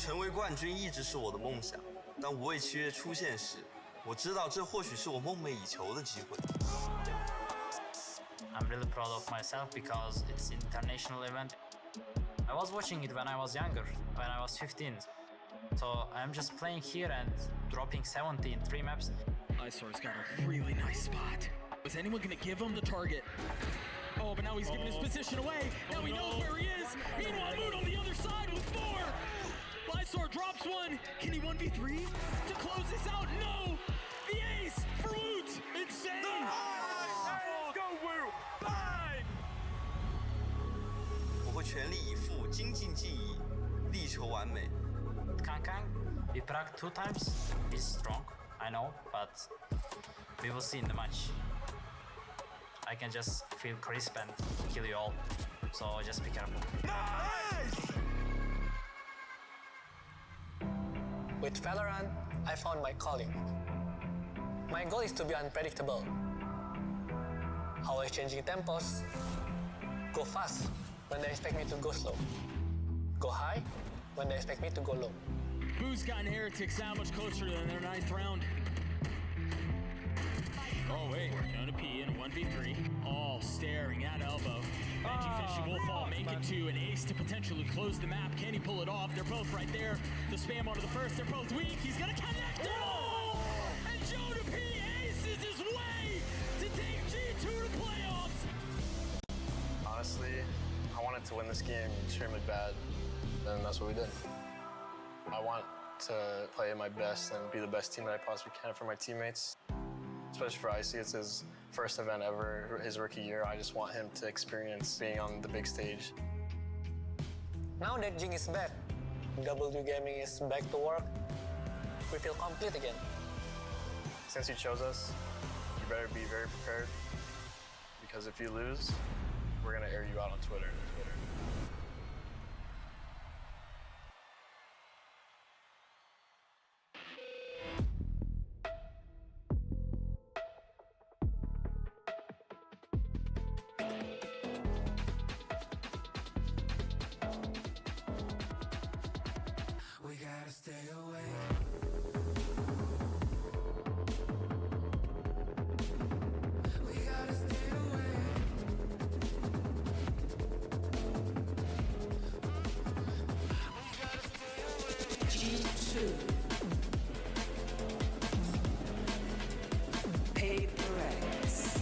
成为冠军一直是我的梦想。当无畏契约出现时，我知道这或许是我梦寐以求的机会。I'm really proud of myself because it's an international event. I was watching it when I was younger, when I was 15. So I'm just playing here and dropping 70 in 3 maps. Isor's got a really nice spot. Is anyone gonna give him the target? Oh, but now he's giving his position away. Now he knows where he is. Meanwhile, Moon on the other side with 4. Isor drops one. Can he 1v3 to close this out? No! The ace for Woot! Insane! Let's go, Woot! 5! 我会全力以赴，精进技艺，力求完美。Kang, we pranked 2 times. He's strong, I know, but we will see in the match. I can just feel crisp and kill you all, so just be careful. Nice! With Valorant, I found my calling. My goal is to be unpredictable. Always changing tempos. Go fast when they expect me to go slow. Go high when they expect me to go low. Boo's gotten Heretics that much closer than their 9th round. Oh wait, down to P in a 1v3. All staring at elbow. Benji finishing Wolfall, making 2, an ace to potentially close the map. Can he pull it off? They're both right there. The spam onto the first, they're both weak. He's gonna connect it all! And Joe to P aces his way to take G2 to playoffs! Honestly, I wanted to win this game extremely bad, and that's what we did. I want to play my best and be the best team that I possibly can for my teammates. Especially for Icy, it's his first event ever, his rookie year. I just want him to experience being on the big stage. Now that Jing is back, W Gaming is back to work, we feel complete again. Since you chose us, you better be very prepared, because if you lose, we're gonna air you out on Twitter. We gotta stay awake. We gotta stay awake. We gotta stay awake. G2 PRX.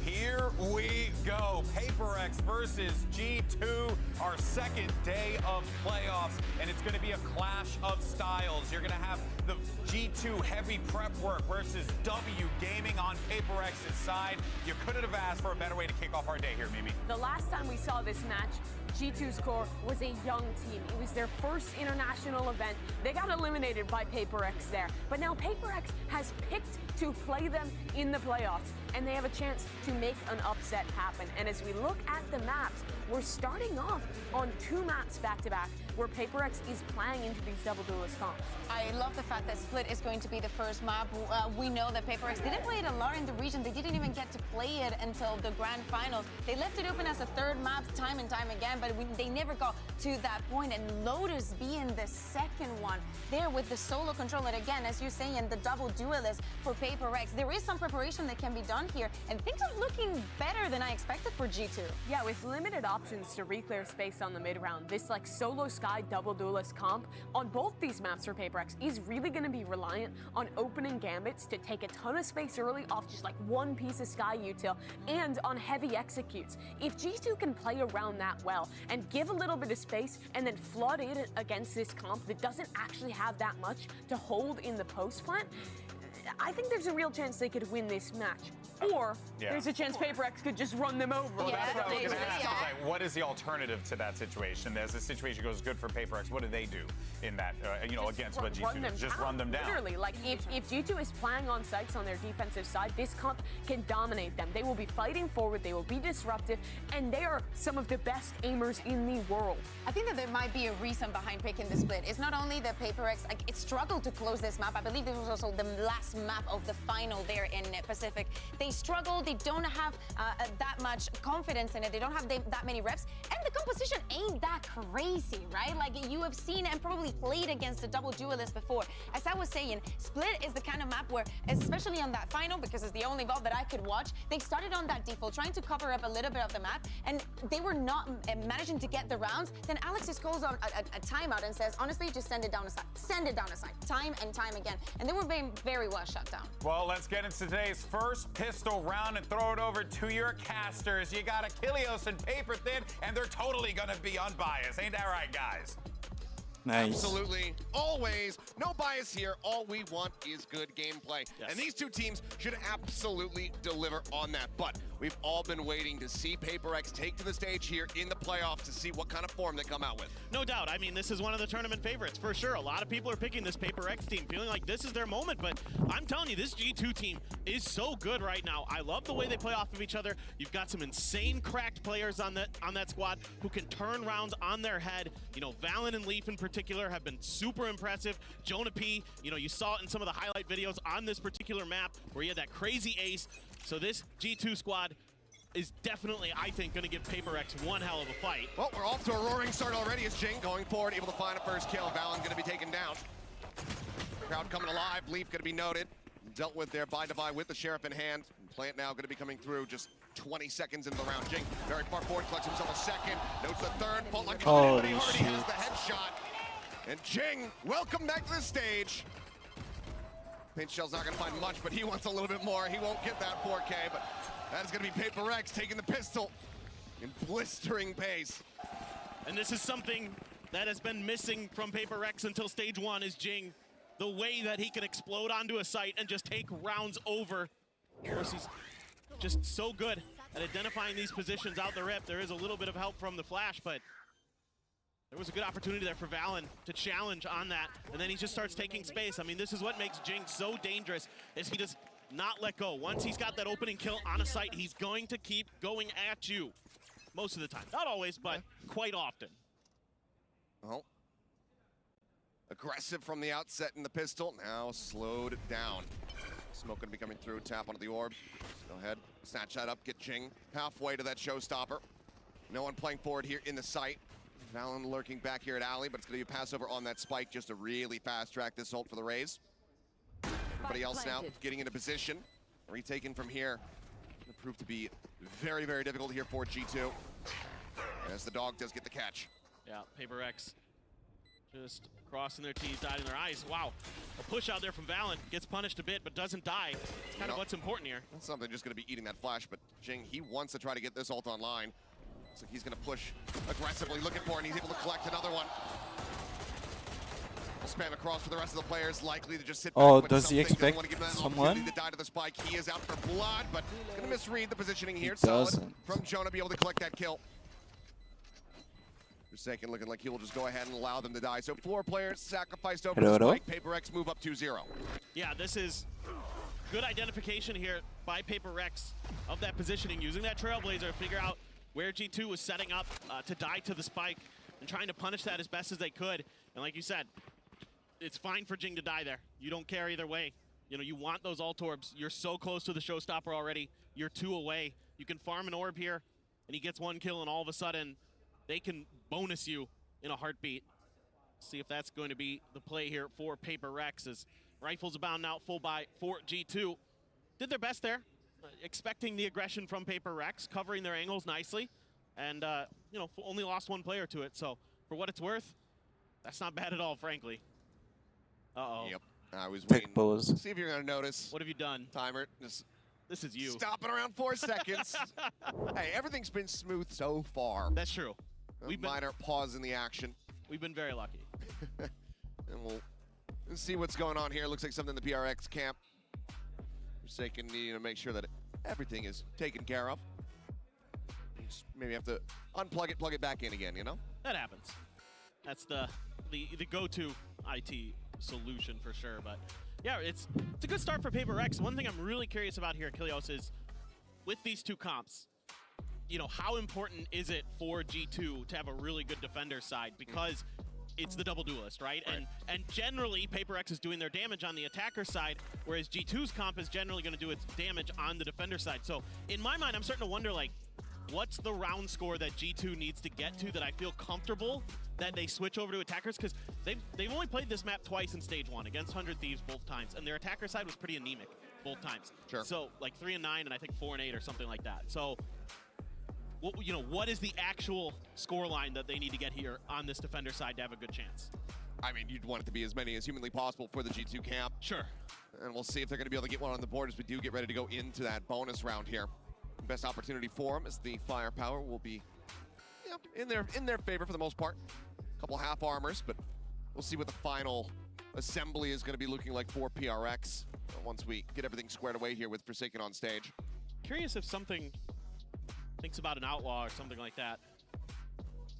Here we go. PRX versus G2, our second day of playoffs, and it's going to be a clash of styles. You're going to have the G2 heavy prep work versus W Gaming on PRX's side. You couldn't have asked for a better way to kick off our day here, Mimi. The last time we saw this match, G2's core was a young team. It was their first international event. They got eliminated by PRX there. But now PRX has picked to play them in the playoffs, and they have a chance to make an upset happen. And as we look at the maps, we're starting off on 2 maps back-to-back, where PRX is playing into these double duelist comps. I love the fact that Split is going to be the first map. We know that PRX didn't play it a lot in the region. They didn't even get to play it until the grand finals. They left it open as a 3rd map time and time again, but they never got to that point. And Lotus being the 2nd one there with the solo control. And again, as you're saying, the double duelist for PRX. There is some preparation that can be done here, and things are looking better than I expected for G2. Yeah, with limited options to reclear space on the mid-round, this like solo sky double duelist comp on both these maps for PRX is really going to be reliant on opening gambits to take a ton of space early off just like one piece of sky util and on heavy executes. If G2 can play around that well and give a little bit of space and then flood in against this comp that doesn't actually have that much to hold in the post plant, I think there's a real chance they could win this match. Or there's a chance PRX could just run them over. Well, that's what I was going to ask. Yeah. Like, what is the alternative to that situation? As the situation goes good for PaperX, what do they do in that, against what G2 does? Just run them down. Literally, like if G2 is playing on sights on their defensive side, this comp can dominate them. They will be fighting forward, they will be disruptive, and they are some of the best aimers in the world. I think that there might be a reason behind picking the split. It's not only that PaperX, it struggled to close this map. I believe this was also the last map of the final there in Pacific. They struggle, they don't have that much confidence in it, they don't have that many reps, and the composition ain't that crazy, right? Like you have seen and probably played against a double duelist before. As I was saying, split is the kind of map where, especially on that final, because it's the only VOD that I could watch, they started on that default, trying to cover up a little bit of the map, and they were not managing to get the rounds. Then Alex just calls on a timeout and says, honestly, just send it down a side. Send it down a side, time and time again. And they were being very well shut down. Well, let's get into today's first pistol round and throw it over to your casters. You got Achilleos and Paper Thin, and they're totally gonna be unbiased. Ain't that right, guys? Nice. Absolutely. Always. No bias here. All we want is good gameplay. Yes. And these two teams should absolutely deliver on that. But we've all been waiting to see PaperX take to the stage here in the playoffs to see what kind of form they come out with. No doubt. I mean, this is one of the tournament favorites for sure. A lot of people are picking this PaperX team, feeling like this is their moment. But I'm telling you, this G2 team is so good right now. I love the way they play off of each other. You've got some insane cracked players on that squad who can turn rounds on their head. You know, Valen and Leaf in particular have been super impressive. Jonah P, you saw it in some of the highlight videos on this particular map where he had that crazy ace. So this G2 squad is definitely, I think, going to give PaperX one hell of a fight. Well, we're off to a roaring start already as Jing going forward, able to find a first kill. Valen going to be taken down. Crowd coming alive. Leaf going to be noted. Dealt with there by Divide with the Sheriff in hand. Plant now going to be coming through just 20 seconds into the round. Jing very far forward, collects himself a second. Notes the third. Fault line coming in, but he already has the headshot. And Jing, welcome back to the stage. Paint Shell's not going to find much, but he wants a little bit more. He won't get that 4K, but that is going to be PaperX taking the pistol in blistering pace. And this is something that has been missing from PaperX until stage 1 is Jing. The way that he can explode onto a site and just take rounds over. Of course, he's just so good at identifying these positions out the rip. There is a little bit of help from the flash, but there was a good opportunity there for Valen to challenge on that, and then he just starts taking space. I mean, this is what makes Jing so dangerous, is he does not let go. Once he's got that opening kill on a site, he's going to keep going at you. Most of the time. Not always, but quite often. Oh. Aggressive from the outset in the pistol, now slowed down. Smoke gonna be coming through, tap onto the orb. Go ahead, snatch that up, get Jing halfway to that showstopper. No one playing forward here in the site. Valen lurking back here at Alley, but it's going to be a passover on that spike just to really fast-track this ult for the Rays. Everybody else now getting into position. Retaken from here. Going to prove to be very, very difficult here for G2. As the dog does get the catch. Yeah, PaperX just crossing their T's, dotting their I's. Wow, a push out there from Valen. Gets punished a bit, but doesn't die. It's kind of what's important here. That's something just going to be eating that flash, but Jing, he wants to try to get this ult online. So he's going to push aggressively, looking for it, and he's able to collect another one. We'll spam across for the rest of the players, likely to just sit back. Oh, does he expect someone? To die to the spike. He is out for blood, but going to misread the positioning here. He doesn't. Solid from Jonah, be able to collect that kill. Forsaken looking like he will just go ahead and allow them to die. So 4 players sacrificed over the spike. PaperX move up 2-0. Yeah, this is good identification here by PaperX of that positioning, using that Trailblazer to figure out where G2 was setting up to die to the spike and trying to punish that as best as they could. And like you said, it's fine for Jing to die there. You don't care either way. You want those ult orbs. You're so close to the showstopper already. You're 2 away. You can farm an orb here, and he gets 1 kill, and all of a sudden, they can bonus you in a heartbeat. See if that's going to be the play here for PaperX, as rifles abound now, full buy for G2. Did their best there. Expecting the aggression from PaperX, covering their angles nicely, and only lost 1 player to it. So for what it's worth, that's not bad at all, frankly. Uh-oh. Yep, I was waiting. See if you're gonna notice. What have you done? Timer, just this is you. Stopping around 4 seconds. Hey, everything's been smooth so far. That's true. We've minor pause in the action. We've been very lucky. And we'll see what's going on here. Looks like something in the PRX camp. Forsaken needing to make sure that everything is taken care of. Just maybe have to unplug it, plug it back in again, you know? That happens. That's the go-to IT solution for sure. But yeah, it's a good start for PRX. One thing I'm really curious about here, Kilios, is with these two comps, you know, how important is it for G2 to have a really good defender side? Because it's the double duelist, right? And generally, PRX is doing their damage on the attacker side, whereas G2's comp is generally going to do its damage on the defender side. So in my mind, I'm starting to wonder, like, what's the round score that G2 needs to get to that I feel comfortable that they switch over to attackers? Because they've only played this map twice in stage 1 against 100 Thieves both times, and their attacker side was pretty anemic both times. Sure. So like 3 and 9, and I think 4 and 8 or something like that. So what is the actual score line that they need to get here on this defender side to have a good chance? I mean, you'd want it to be as many as humanly possible for the G2 camp. Sure. And we'll see if they're going to be able to get one on the board as we do get ready to go into that bonus round here. Best opportunity for them is the firepower will be in their favor for the most part. A couple half armors, but we'll see what the final assembly is going to be looking like for PRX once we get everything squared away here with Forsaken on stage. Curious if something thinks about an outlaw or something like that.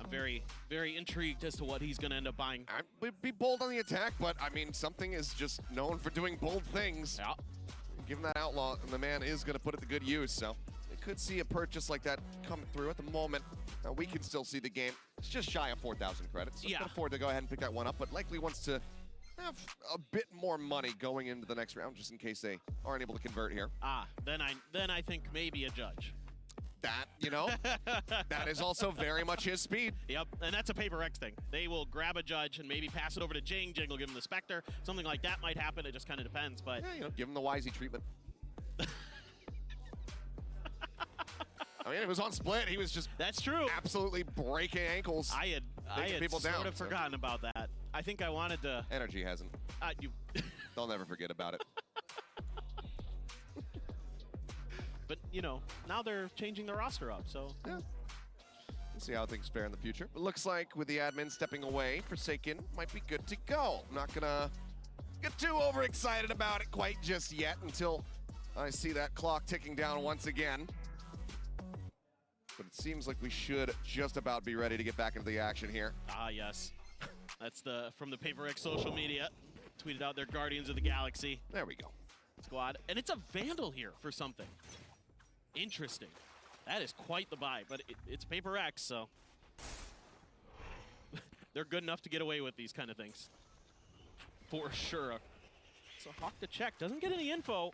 I'm very, very intrigued as to what he's going to end up buying. I would be bold on the attack, but I mean, something is just known for doing bold things. Yeah. Give him that outlaw, and the man is going to put it to good use, so they could see a purchase like that come through. At the moment, we can still see the game. It's just shy of 4,000 credits, so can afford to go ahead and pick that one up, but likely wants to have a bit more money going into the next round, just in case they aren't able to convert here. Then I think maybe a judge. That, you know, that is also very much his speed. Yep, and that's a PRX thing. They will grab a judge and maybe pass it over to Jing. Jing will give him the Spectre. Something like that might happen. It just kind of depends, but... Yeah, you know, give him the Wisey treatment. I mean, it was on split. He was just... That's true. Absolutely breaking ankles. I had people sort down, of forgotten about that. I think I wanted to... Energy hasn't. They'll never forget about it. But, you know, now they're changing their roster up, so... Yeah. We'll see how things fare in the future. But looks like with the admin stepping away, Forsaken might be good to go. I'm not gonna get too overexcited about it quite just yet until I see that clock ticking down once again. But it seems like we should just about be ready to get back into the action here. Ah, yes. That's from the PRX social media. Tweeted out their Guardians of the Galaxy. There we go. Squad. And it's a Vandal here for something. Interesting. That is quite the buy, but it's PRX, so they're good enough to get away with these kind of things. For sure. So Hawk to check. Doesn't get any info.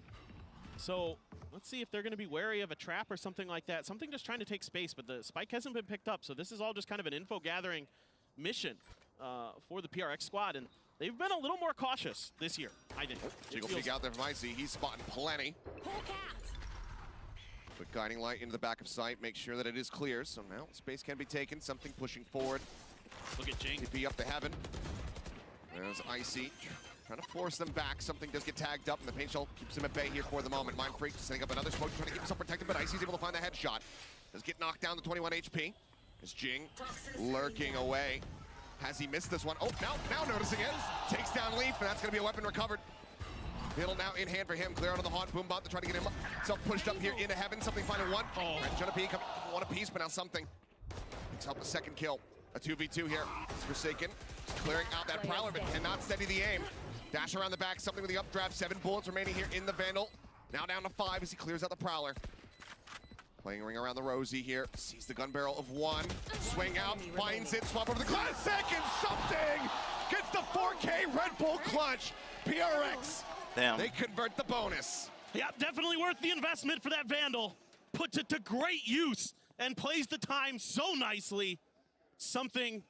So let's see if they're going to be wary of a trap or something like that. Something just trying to take space, but the spike hasn't been picked up. So this is all just kind of an info gathering mission for the PRX squad. And they've been a little more cautious this year, I think. Jiggle peek out there from Icy. He's spotting plenty. Quick guiding light into the back of sight. Make sure that it is clear. So now space can be taken. Something pushing forward. Look at Jing. TP up to heaven. There's Icy. Trying to force them back. Something does get tagged up, and the paint shell keeps him at bay here for the moment. Mind Freak setting up another smoke, trying to keep himself protected, but Icy's able to find the headshot. Does get knocked down to 21 HP. As Jing lurking away. Has he missed this one? Oh, now noticing it. Takes down Leaf, and that's going to be a weapon recovered. Middle now in hand for him. Clear out of the haunt. Boombot to try to get himself pushed up here into heaven. Something finding one. And Jonapi coming one apiece, but now something. Picks up a second kill. A 2v2 here. It's Forsaken. Clearing out that Prowler, but cannot steady the aim. Dash around the back. Something with the updraft. 7 bullets remaining here in the Vandal. Now down to 5 as he clears out the Prowler. Playing a ring around the Rosie here. Sees the gun barrel of 1. Swing out. Finds it. Swap over the glass. Second. Something. Gets the 4K Red Bull clutch. PRX. Damn. They convert the bonus. Yeah, definitely worth the investment for that Vandal. Puts it to great use and plays the time so nicely. Something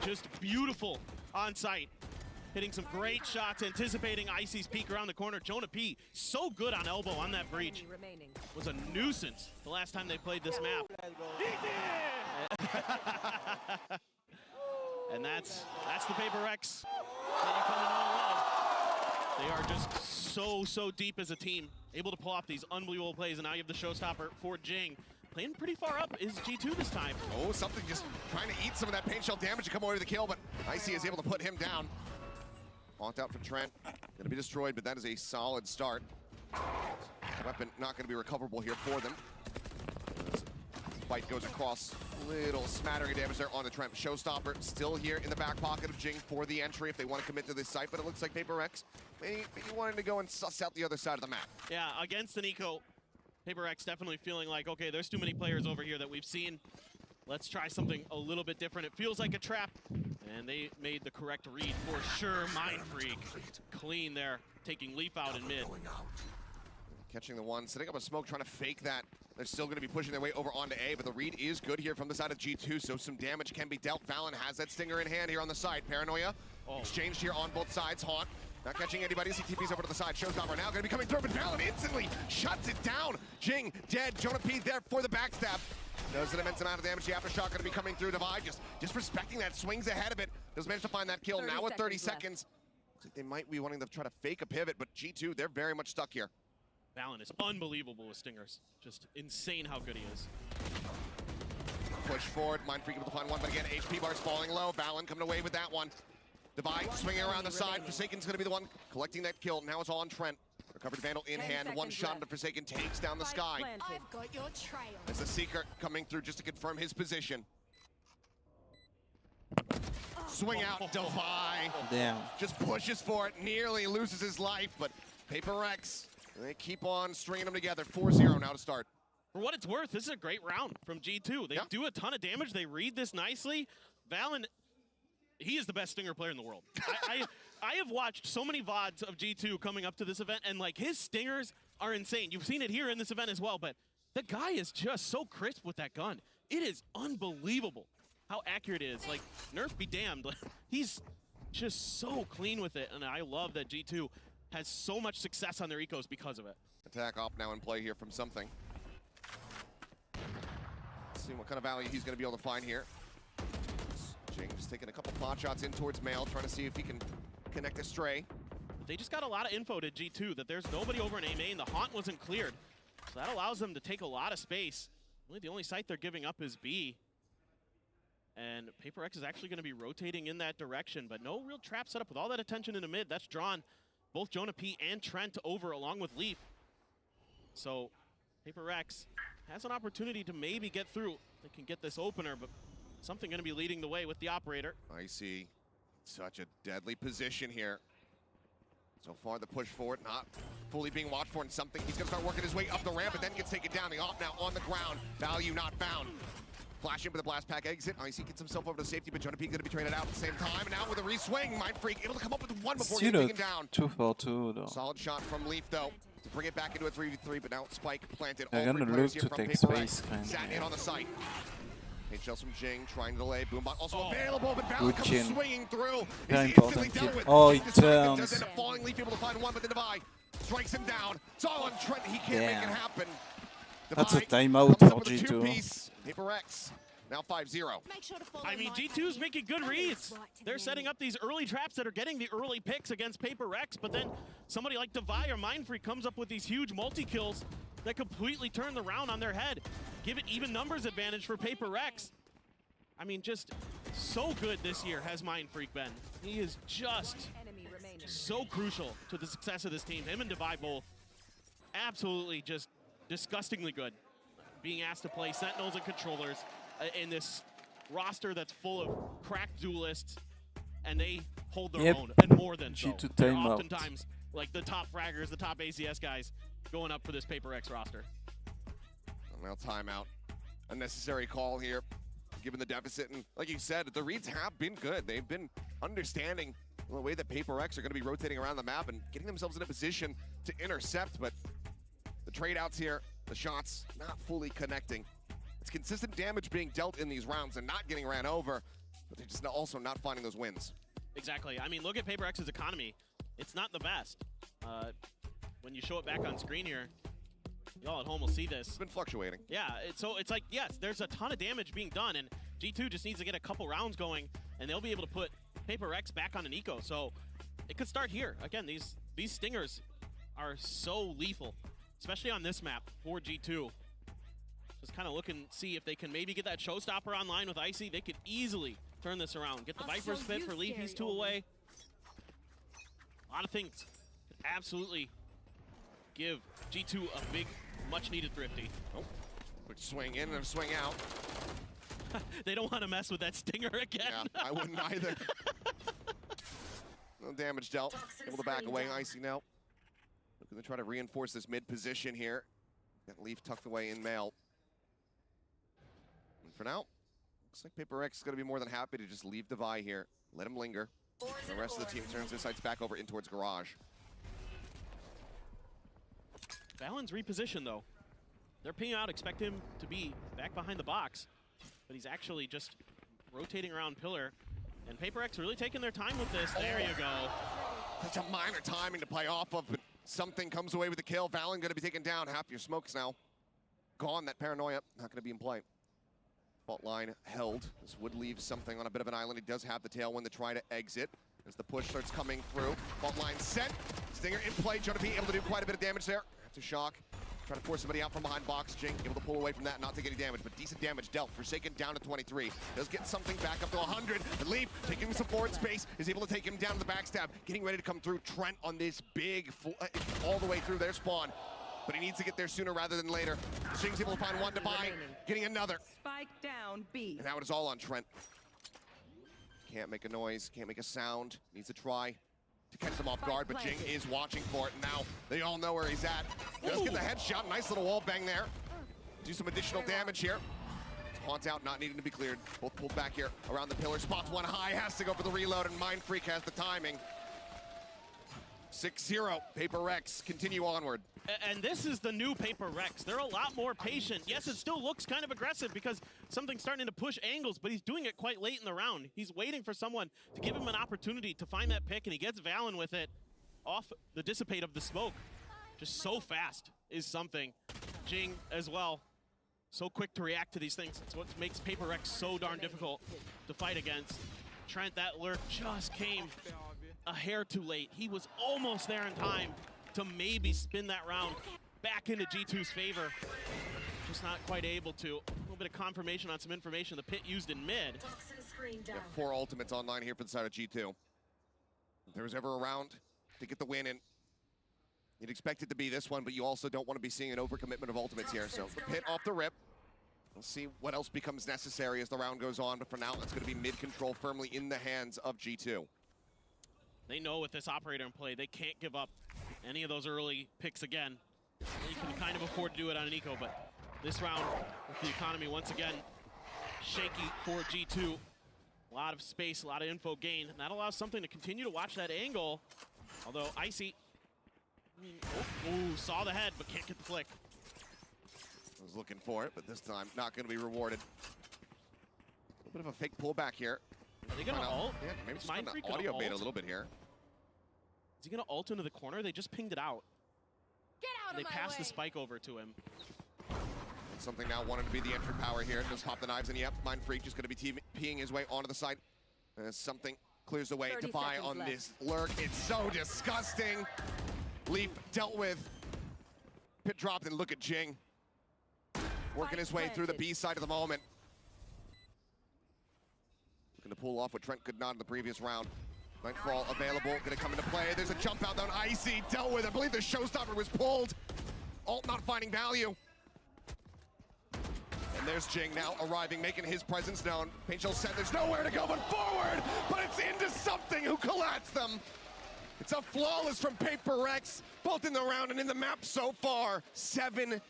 just beautiful on site. Hitting some great shots, anticipating Icy's peek around the corner. Jonah P, so good on elbow on that breach. Was a nuisance the last time they played this map. And that's the PRX that you come to know and love. They are just so deep as a team, able to pull off these unbelievable plays, and now you have the showstopper for Jing. Playing pretty far up is G2 this time. Oh, something just trying to eat some of that paint shell damage to come away with the kill, but Icy is able to put him down. Locked out from Trent. Gonna be destroyed, but that is a solid start. Weapon not gonna be recoverable here for them. Spike goes across. Little smattering of damage there on the Trent. Showstopper still here in the back pocket of Jing for the entry if they want to commit to this site, but it looks like PRX maybe wanting to go and suss out the other side of the map. Yeah, against an eco, PRX definitely feeling like, okay, there's too many players over here that we've seen. Let's try something a little bit different. It feels like a trap, and they made the correct read for sure. Mind Freak, clean there, taking Leaf out in mid. Catching the one, setting up a smoke, trying to fake that. They're still going to be pushing their way over onto A, but the read is good here from the side of G2, so some damage can be dealt. Valen has that stinger in hand here on the side. Paranoia exchanged here on both sides. Haunt not catching anybody. CTP's over to the side. Showstopper now going to be coming through, but Valen instantly shuts it down. Jing dead. Jonah P there for the backstab. Does an immense amount of damage. The aftershock going to be coming through. Divide just respecting that. Swings ahead of it. Does manage to find that kill. Now with 30 seconds. Looks like they might be wanting to try to fake a pivot, but G2, they're very much stuck here. Valen is unbelievable with stingers. Just insane how good he is. Push forward. Mind Freak able to find one, but again, HP bar's falling low. Valen coming away with that one. Divide swinging around the side. Forsaken's going to be the one collecting that kill. Now it's all on Trent. Recovered Vandal in hand. One shot into Forsaken takes down the sky. I've got your trail. There's the Seeker coming through just to confirm his position. Swing out, Delphi. Damn. Just pushes for it, nearly loses his life, but PRX, they keep on stringing them together. 4-0 now to start. For what it's worth, this is a great round from G2. They do a ton of damage. They read this nicely. Valen, he is the best stinger player in the world. I have watched so many VODs of G2 coming up to this event, and like his stingers are insane. You've seen it here in this event as well, but the guy is just so crisp with that gun. It is unbelievable how accurate it is. Like, nerf be damned. He's just so clean with it, and I love that G2 has so much success on their ecos because of it. Attack op now in play here from something. Let's see what kind of value he's going to be able to find here. Jing just taking a couple pot shots in towards Mail, trying to see if he can connect a stray. They just got a lot of info to G2 that there's nobody over in A main. The Haunt wasn't cleared, so that allows them to take a lot of space. Really, the only site they're giving up is B. And PRX is actually going to be rotating in that direction, but no real trap setup with all that attention in the mid. That's drawn both Jonah P and Trent over along with Leaf. So PRX has an opportunity to maybe get through. They can get this opener, but something going to be leading the way with the operator. I see such a deadly position here. So far the push forward not fully being watched for, and something he's going to start working his way up the ramp and then gets taken down. The op now on the ground. Value not found. Flash in with the blast pack exit. IC gets himself over to safety, but Jonah P going to be traded out at the same time. And now with a re-swing, Mind Freak able to come up with one before getting taken down. 2-4-2 though. Solid shot from Leaf though to bring it back into a 3v3, but now Spike planted. They're All gonna three look players here to from take PRX. space, kind of, Sat in yeah. on the site. H-shells from Jing trying to delay. Boombot also available, but Valen Good comes chin. swinging through. Very He's instantly important dealt kill. with. Oh, he Jing does turns. end up falling. Leaf able to find one, but the Divide strikes him down. It's all on Trent. He can't make it happen. That's a Divide timeout comes up for with a G2. two-piece. PRX now 5-0. I mean, G2's making good reads. They're setting up these early traps that are getting the early picks against PRX, but then somebody like Devi or Mindfree comes up with these huge multi-kills that completely turn the round on their head. Give it even numbers advantage for PRX. I mean, just so good this year has Mindfreak been. He is just so crucial to the success of this team. Him and Devi both absolutely just disgustingly good. Being asked to play Sentinels and Controllers in this roster that's full of cracked duelists, and they hold their own, and more than so. G2 They're timeout. oftentimes like the top fraggers, the top ACS guys going up for this PRX roster. Now timeout. Unnecessary call here, given the deficit. And like you said, the reads have been good. They've been understanding the way that PRX are going to be rotating around the map and getting themselves in a position to intercept. But the trade outs here, the shots not fully connecting. It's consistent damage being dealt in these rounds and not getting ran over, but they're just also not finding those wins. Exactly. I mean, look at PRX's economy. It's not the best. When you show it back on screen here, y'all at home will see this. It's been fluctuating. Yeah, so it's like, yes, there's a ton of damage being done, and G2 just needs to get a couple rounds going, and they'll be able to put PRX back on an eco. So it could start here. Again, these stingers are so lethal, especially on this map for G2. Just kind of look and see if they can maybe get that showstopper online with Icy. They could easily turn this around. Get the Viper's Fit for Leaf, he's 2 away. A lot of things could absolutely give G2 a big, much-needed thrifty. Oh. Quick swing in and a swing out. They don't want to mess with that stinger again. Yeah, I wouldn't either. No damage dealt. Able to back away. Icy now. Looking to try to reinforce this mid position here. Got Leaf tucked away in mail. And for now, looks like Paper X is going to be more than happy to just leave Devi here. Let him linger. The rest of the team turns their sights back over in towards Garage. Valen's repositioned though. They're pinging out, expect him to be back behind the box, but he's actually just rotating around pillar. And Paper X really taking their time with this. There you go. Such a minor timing to play off of, but something comes away with the kill. Valen going to be taken down. Half your smokes now gone. That paranoia not going to be in play. Fault line held. This would leave something on a bit of an island. He does have the tailwind to try to exit as the push starts coming through. Fault line set. Stinger in play. Jonapi able to do quite a bit of damage there. To shock. Try to force somebody out from behind box. Jing able to pull away from that and not take any damage, but decent damage dealt. Forsaken down to 23. Does get something back up to 100. And Leaf taking him some forward space is able to take him down to the backstab. Getting ready to come through. Trent on this big, all the way through their spawn. But he needs to get there sooner rather than later. Jing's able to find one Devi, getting another. Spike down B. And now it is all on Trent. Can't make a noise, can't make a sound. Needs to try to catch them off guard, but Jing is watching for it. And now they all know where he's at. Does get the headshot, nice little wall bang there. Do some additional damage here. Haunt out, not needing to be cleared. Both pulled back here around the pillar. Spots one high, has to go for the reload, and Mind Freak has the timing. 6-0, Paper X continue onward. And this is the new Paper Rex. They're a lot more patient. Yes, it still looks kind of aggressive because something's starting to push angles, but he's doing it quite late in the round. He's waiting for someone to give him an opportunity to find that pick, and he gets Valen with it off the dissipate of the smoke. Just so fast is something. Jing as well. So quick to react to these things. It's what makes Paper Rex so darn difficult to fight against. Trent, that lurk just came a hair too late. He was almost there in time to maybe spin that round back into G2's favor. Just not quite able to. A little bit of confirmation on some information the pit used in mid. Yeah, 4 ultimates online here for the side of G2. If there was ever a round to get the win in, you'd expect it to be this one, but you also don't want to be seeing an overcommitment of ultimates here. So the pit off the rip. We'll see what else becomes necessary as the round goes on, but for now, it's going to be mid control firmly in the hands of G2. They know with this operator in play, they can't give up any of those early picks again. They can kind of afford to do it on an eco, but this round, with the economy once again shaky for G2. A lot of space, a lot of info gain, and that allows something to continue to watch that angle. Although Icy, saw the head, but can't get the flick. I was looking for it, but this time not going to be rewarded. A little bit of a fake pullback here. Are they gonna ult? Yeah, maybe just Mind gonna Freak gonna audio bait a ult? little bit here. Is he gonna ult into the corner? They just pinged it out. Get out They of my passed way. the spike over to him. Something now wanted to be the entry power here. Just pop the knives, and yep, Mind Freak just going to be peeing his way onto the side. As something clears the way to buy on this lurk. It's so disgusting. Leaf dealt with. Pit dropped, and look at Jing. Working his way through the B side of the moment. Looking to pull off what Trent could not in the previous round. Nightfall available, gonna come into play. There's a jump out down Icy, dealt with. I believe the showstopper was pulled. Ult not finding value. And there's Jing now arriving, making his presence known. Paint Shell said there's nowhere to go but forward, but it's into something who collapsed them. It's a flawless from Paper X, both in the round and in the map so far, 7-0.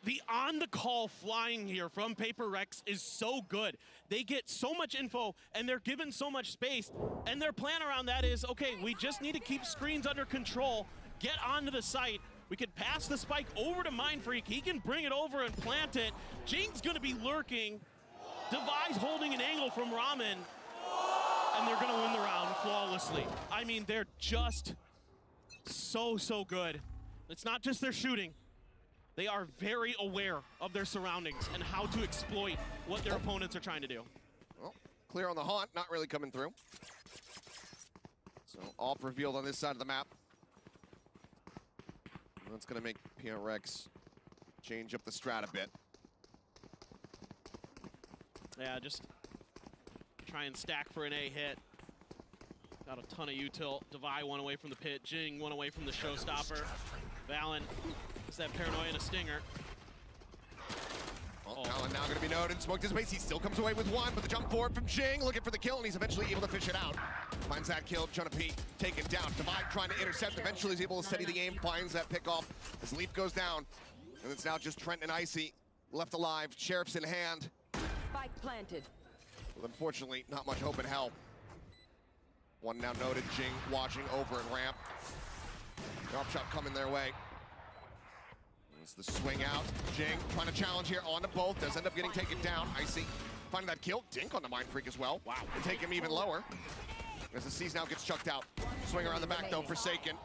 The on-the-call flying here from Paper Rex is so good. They get so much info, and they're given so much space, and their plan around that is, okay, we just need to keep screens under control, get onto the site. We could pass the spike over to Mind Freak. He can bring it over and plant it. Jing's gonna be lurking. Devi's holding an angle from Ramen, and they're gonna win the round flawlessly. I mean, they're just so good. It's not just their shooting. They are very aware of their surroundings and how to exploit what their opponents are trying to do. Well, clear on the haunt, not really coming through. So off revealed on this side of the map. That's gonna make PRX change up the strat a bit. Yeah, just try and stack for an A hit. Got a ton of util. Devi one away from the pit. Jing one away from the showstopper. Valen is that paranoia and a stinger. Alan now going to be noted. Smoke dissipates. He still comes away with one, but the jump forward from Jing, looking for the kill, and he's eventually able to fish it out. Finds that kill. Jonapi taken down. Divide trying to intercept. Eventually he's able to steady the aim. Finds that pick off as Leaf goes down. And it's now just Trent and Icy left alive. Sheriff's in hand. Spike planted. With unfortunately not much hope in hell. One now noted. Jing watching over at ramp. Drop shot coming their way. It's the swing out. Jing trying to challenge here onto both. Does end up getting taken down. Icy finding that kill. Dink on the Mind Freak as well. Wow. And take him even lower. As the C's now gets chucked out. Swing around the back though, Forsaken.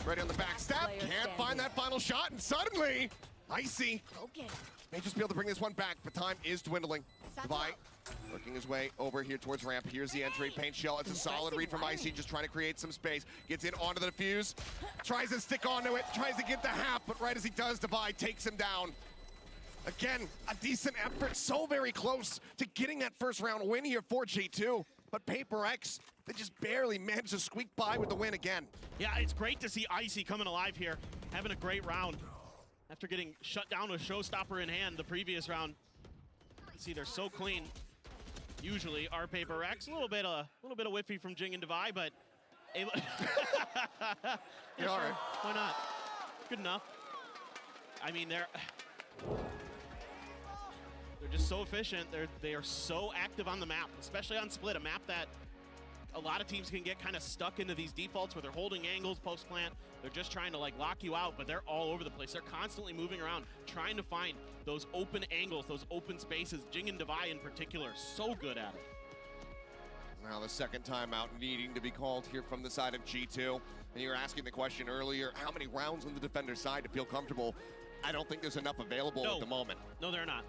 Ready on the back step. Can't find that final shot. And suddenly, Icy may just be able to bring this one back, but time is dwindling. Divide working his way over here towards ramp. Here's the entry. Paint shell. It's a solid read from Icy, just trying to create some space. Gets in onto the defuse. Tries to stick onto it. Tries to get the half, but right as he does, Divide takes him down. Again, a decent effort. So very close to getting that first round win here for G2. But PRX, they just barely managed to squeak by with the win again. Yeah, it's great to see Icy coming alive here, having a great round. After getting shut down with Showstopper in hand the previous round. You see, they're so clean. Usually, our PRX, a little bit of whiffy from Jing and Divide, but able. Yeah, sure. All right. Why not? Good enough. I mean, they're just so efficient. They are so active on the map, especially on Split, a map that a lot of teams can get kind of stuck into these defaults where they're holding angles post plant. They're just trying to like lock you out, but they're all over the place. They're constantly moving around, trying to find those open angles, those open spaces. Jing and Divide in particular, so good at it. Now the second timeout needing to be called here from the side of G2. And you were asking the question earlier, how many rounds on the defender side to feel comfortable? I don't think there's enough available at the moment. No, they're not.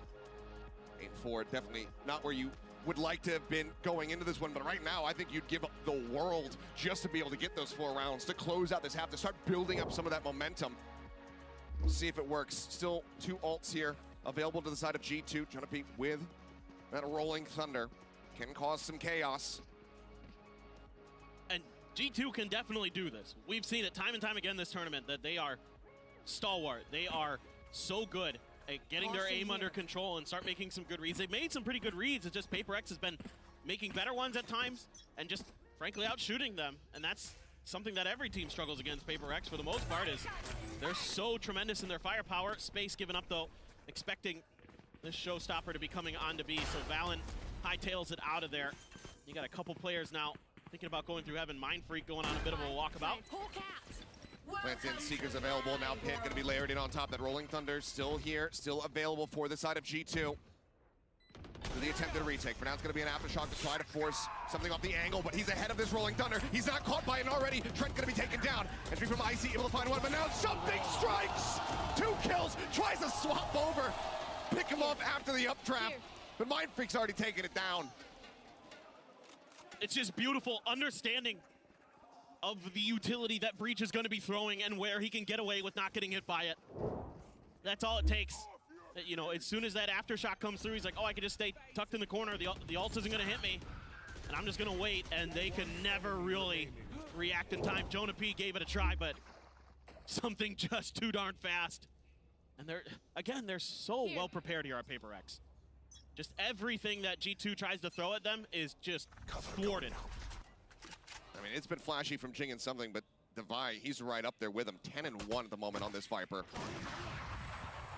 8-4, definitely not where you would like to have been going into this one, but right now I think you'd give up the world just to be able to get those 4 rounds, to close out this half, to start building up some of that momentum. We'll see if it works. Still 2 ults here available to the side of G2. Jonapi with that rolling thunder can cause some chaos. And G2 can definitely do this. We've seen it time and time again this tournament that they are stalwart. They are so good at getting their aim under control and start making some good reads. They've made some pretty good reads. It's just PRX has been making better ones at times and just frankly out shooting them. And that's something that every team struggles against PRX for the most part, is they're so tremendous in their firepower. Space given up though, expecting this Showstopper to be coming on to B. So Valen hightails it out of there. You got a couple players now thinking about going through heaven. Mind Freak going on a bit of a walkabout. Plants in, Seekers available. Now Pit going to be layered in on top. That Rolling Thunder still here, still available for the side of G2. For the attempted retake. For now it's going to be an aftershock to try to force something off the angle, but he's ahead of this Rolling Thunder. He's not caught by it already. Trent going to be taken down. Entry from Icy, able to find one, but now something strikes! 2 kills, tries to swap over. Pick him up after the up trap, but Mind Freak's already taken it down. It's just beautiful understanding of the utility that Breach is going to be throwing and where he can get away with not getting hit by it. That's all it takes. You know, as soon as that aftershock comes through, he's like, oh, I can just stay tucked in the corner. The ult isn't going to hit me, and I'm just going to wait, and they can never really react in time. Jonapi gave it a try, but something just too darn fast. And they're so well prepared here at PRX. Just everything that G2 tries to throw at them is just thwarted. I mean, it's been flashy from Jing and something, but Divide, he's right up there with him. 10-1 at the moment on this Viper.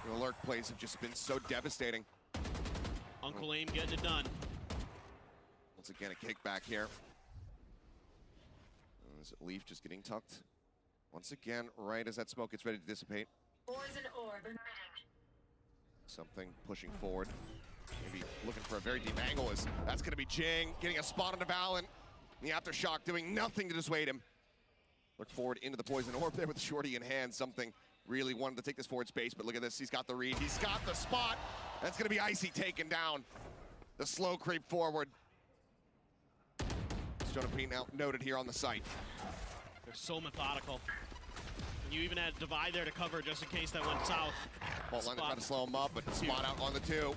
The lurk plays have just been so devastating. Uncle Aim getting it done. Once again, a kickback here. Is it Leaf just getting tucked? Once again, right as that smoke gets ready to dissipate. Something pushing forward. Maybe looking for a very deep angle. That's going to be Jing getting a spot on the Valen. The aftershock doing nothing to dissuade him. Look forward into the poison orb there with the shorty in hand. Something really wanted to take this forward space, but look at this. He's got the read. He's got the spot. That's going to be Icy taken down. The slow creep forward. Jonapi now noted here on the site. They're so methodical. And you even had Divide there to cover just in case that went south. Bolt line to try to slow him up, but the spot out on the 2.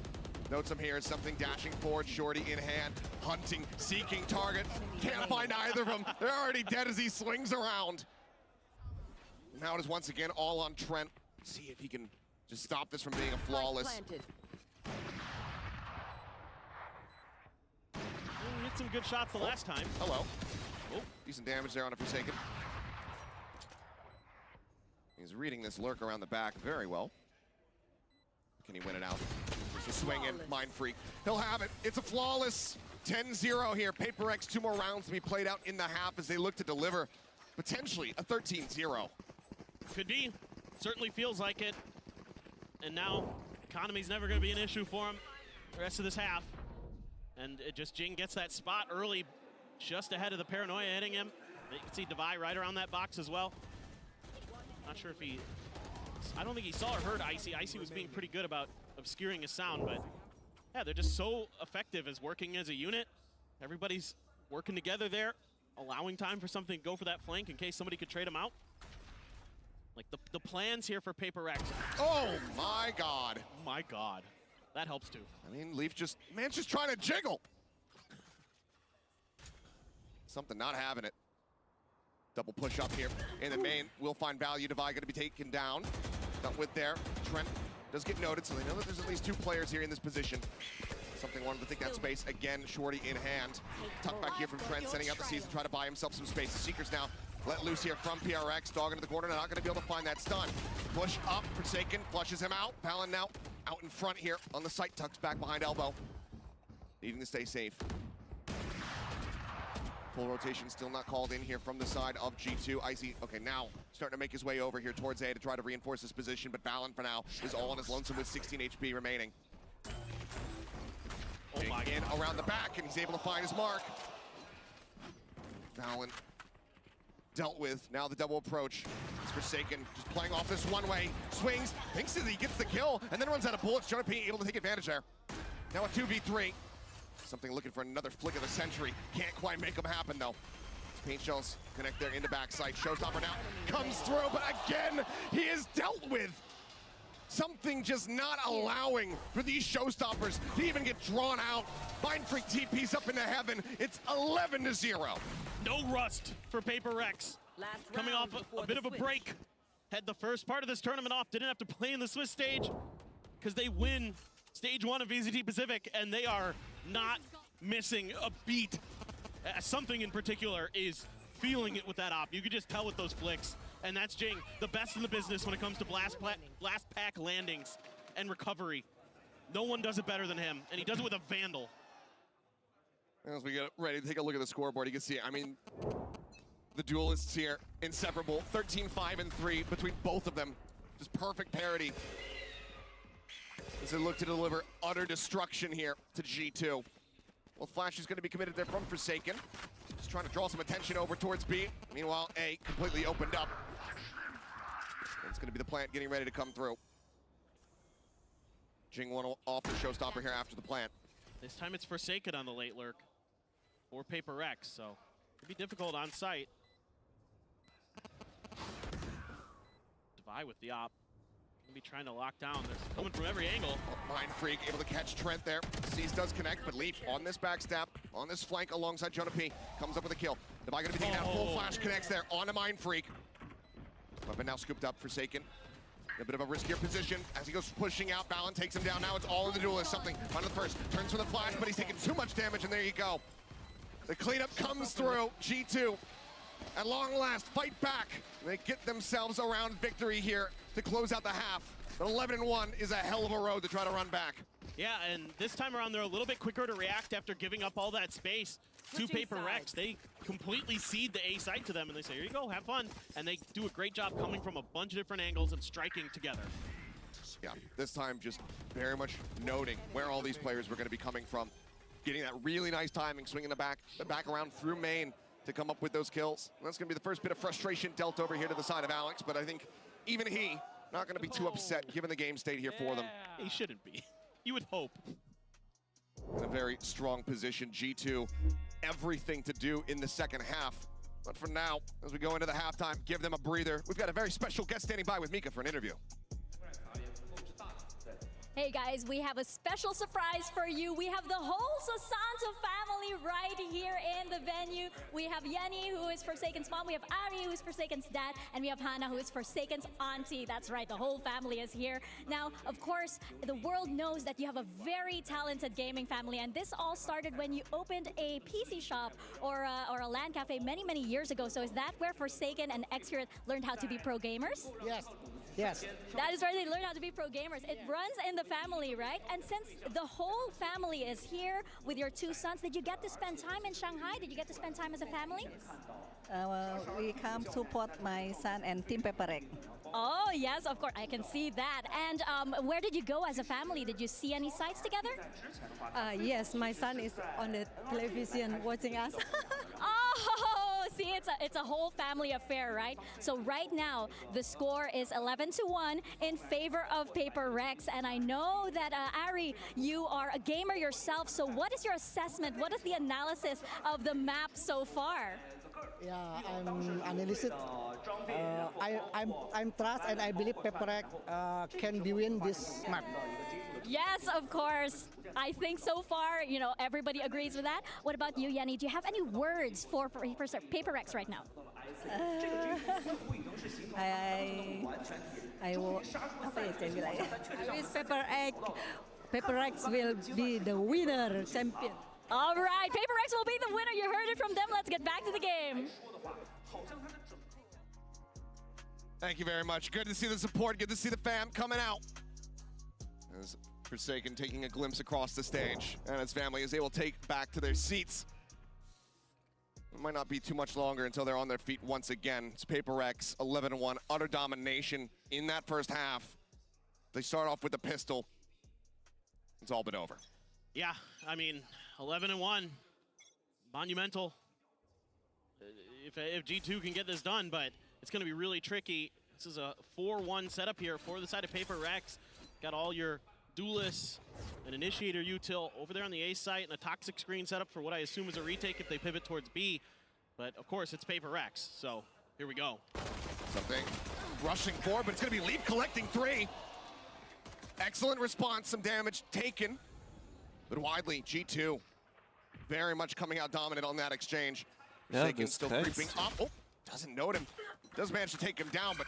Notes him here, something dashing forward, shorty in hand, hunting, seeking target. Can't find either of them. They're already dead as he swings around. Now it is once again all on Trent. See if he can just stop this from being a flawless hit some good shots the last time. Hello. Oh, decent damage there on a Forsaken. He's reading this lurk around the back very well. Can he win it out? There's a swing in, Mind Freak. He'll have it. It's a flawless 10-0 here. PRX, 2 more rounds to be played out in the half as they look to deliver potentially a 13-0. Could be. Certainly feels like it. And now, economy's never going to be an issue for him the rest of this half. And it just Jing gets that spot early, just ahead of the Paranoia hitting him. You can see Devi right around that box as well. Not sure if he... I don't think he saw or heard Icy. Icy was being pretty good about obscuring his sound, but yeah, they're just so effective as working as a unit. Everybody's working together there, allowing time for something to go for that flank in case somebody could trade him out. Like the plans here for PRX. Oh my God. My God. That helps too. I mean, Leaf just, man's just trying to jiggle. Something not having it. Double push up here in the main. Will find value. Devi going to be taken down. Not with there. Trent does get noted, so they know that there's at least 2 players here in this position. Something wanted to take that space. Again, Shorty in hand. Tuck back here from Trent, sending out the C's to try to buy himself some space. The Seekers now let loose here from PRX. Dog into the corner, not going to be able to find that stun. Push up, Forsaken, flushes him out. Palin now out in front here on the site. Tucks back behind elbow. Needing to stay safe. Full rotation still not called in here from the side of G2. Icy, okay, now starting to make his way over here towards A to try to reinforce his position, but Balin for now is all on his lonesome with 16 HP remaining. Oh my in around the back, and he's able to find his mark. Balin dealt with. Now the double approach. It's Forsaken, just playing off this one way. Swings, thinks that he gets the kill, and then runs out of bullets. Jonah able to take advantage there. Now a 2v3. Something looking for another flick of the century. Can't quite make them happen, though. Paint shells connect there into backside. Showstopper now comes through, but again, he is dealt with. Something just not allowing for these showstoppers to even get drawn out. Mind Freak TP's up into heaven. It's 11-0. No rust for PRX. Coming off a bit of a break. Had the first part of this tournament off. Didn't have to play in the Swiss stage because they win Stage 1 of VCT Pacific, and they are not missing a beat. Something in particular is feeling it with that op. You could just tell with those flicks. And that's Jing, the best in the business when it comes to blast pack landings and recovery. No one does it better than him, and he does it with a Vandal. As we get ready to take a look at the scoreboard, you can see, I mean, the duelists here, inseparable. 13-5-3 between both of them. Just perfect parity. As they look to deliver utter destruction here to G2. Well, Flash is going to be committed there from Forsaken. Just trying to draw some attention over towards B. Meanwhile, A completely opened up. It's going to be the plant getting ready to come through. Jing one off the showstopper here after the plant. This time it's Forsaken on the late lurk. Or PRX, so it'd be difficult on site. Devi with the op. Be trying to lock down. They're coming from every angle. Mind Freak able to catch Trent there. C's does connect, but Leaf on this backstep, on this flank alongside Jonah P. Comes up with a kill. Devi gonna be taking out. Full flash connects there on a Mind Freak. Weapon now scooped up, Forsaken. A bit of a riskier position as he goes pushing out. Balin takes him down. Now it's all in the duelist. Something on the first. Turns for the flash, but he's taking too much damage, and there you go. The cleanup comes through. G2, at long last, fight back. They get themselves around victory here to close out the half. But 11-1 is a hell of a road to try to run back. Yeah, and this time around, they're a little bit quicker to react after giving up all that space to PRX. They completely cede the A site to them, and they say, here you go, have fun. And they do a great job coming from a bunch of different angles and striking together. Yeah, this time just very much noting where all these players were going to be coming from. Getting that really nice timing, swinging the back around through main to come up with those kills. And that's going to be the first bit of frustration dealt over here to the side of Alex, but I think even he not going to be too upset given the game state here for them. He shouldn't be. You would hope. In a very strong position, G2, everything to do in the second half. But for now, as we go into the halftime, give them a breather. We've got a very special guest standing by with Mika for an interview. Hey guys, we have a special surprise for you. We have the whole Sasanto family family right here in the venue. We have Yenny, who is Forsaken's mom. We have Ari, who is Forsaken's dad. And we have Hannah, who is Forsaken's auntie. That's right, the whole family is here. Now, of course, the world knows that you have a very talented gaming family. And this all started when you opened a PC shop or a LAN cafe many, many years ago. So is that where Forsaken and Xcurate learned how to be pro gamers? Yes. Yes. That is where they learn how to be pro gamers. It runs in the family, right? And since the whole family is here with your two sons, did you get to spend time in Shanghai? Did you get to spend time as a family? We come support my son and Team PRX. Oh, yes, of course. I can see that. And where did you go as a family? Did you see any sites together? Yes, my son is on the television watching us. Oh, see, it's a whole family affair, right? So right now, the score is 11-1 in favor of PRX. And I know that, Ari, you are a gamer yourself. So what is your assessment? What is the analysis of the map so far? Yeah, I'm analysis. I'm trust and I believe PRX can be win this map. Yes, of course. I think so far, you know, everybody agrees with that. What about you, Yenny? Do you have any words for PRX right now? I will. Apa ya saya bilang ya? I wish PRX will be the winner, champion. All right, PRX will be the winner. You heard it from them. Let's get back to the game. Thank you very much. Good to see the support. Good to see the fam coming out. As Forsaken taking a glimpse across the stage, and his family is able to take back to their seats. It might not be too much longer until they're on their feet once again. It's PRX 11-1, utter domination in that first half. They start off with a pistol. It's all but over. Yeah, I mean, 11-1, monumental. If G2 can get this done, but it's going to be really tricky. This is a 4-1 setup here for the side of PRX. Got all your duelists, an initiator util over there on the A site, and a toxic screen setup for what I assume is a retake if they pivot towards B. But of course, it's PRX, so here we go. Something rushing forward, but it's going to be Leap collecting 3. Excellent response, some damage taken. But widely, G2 very much coming out dominant on that exchange. Yeah, Shaken still creeping up. Oh, doesn't note him. Does manage to take him down, but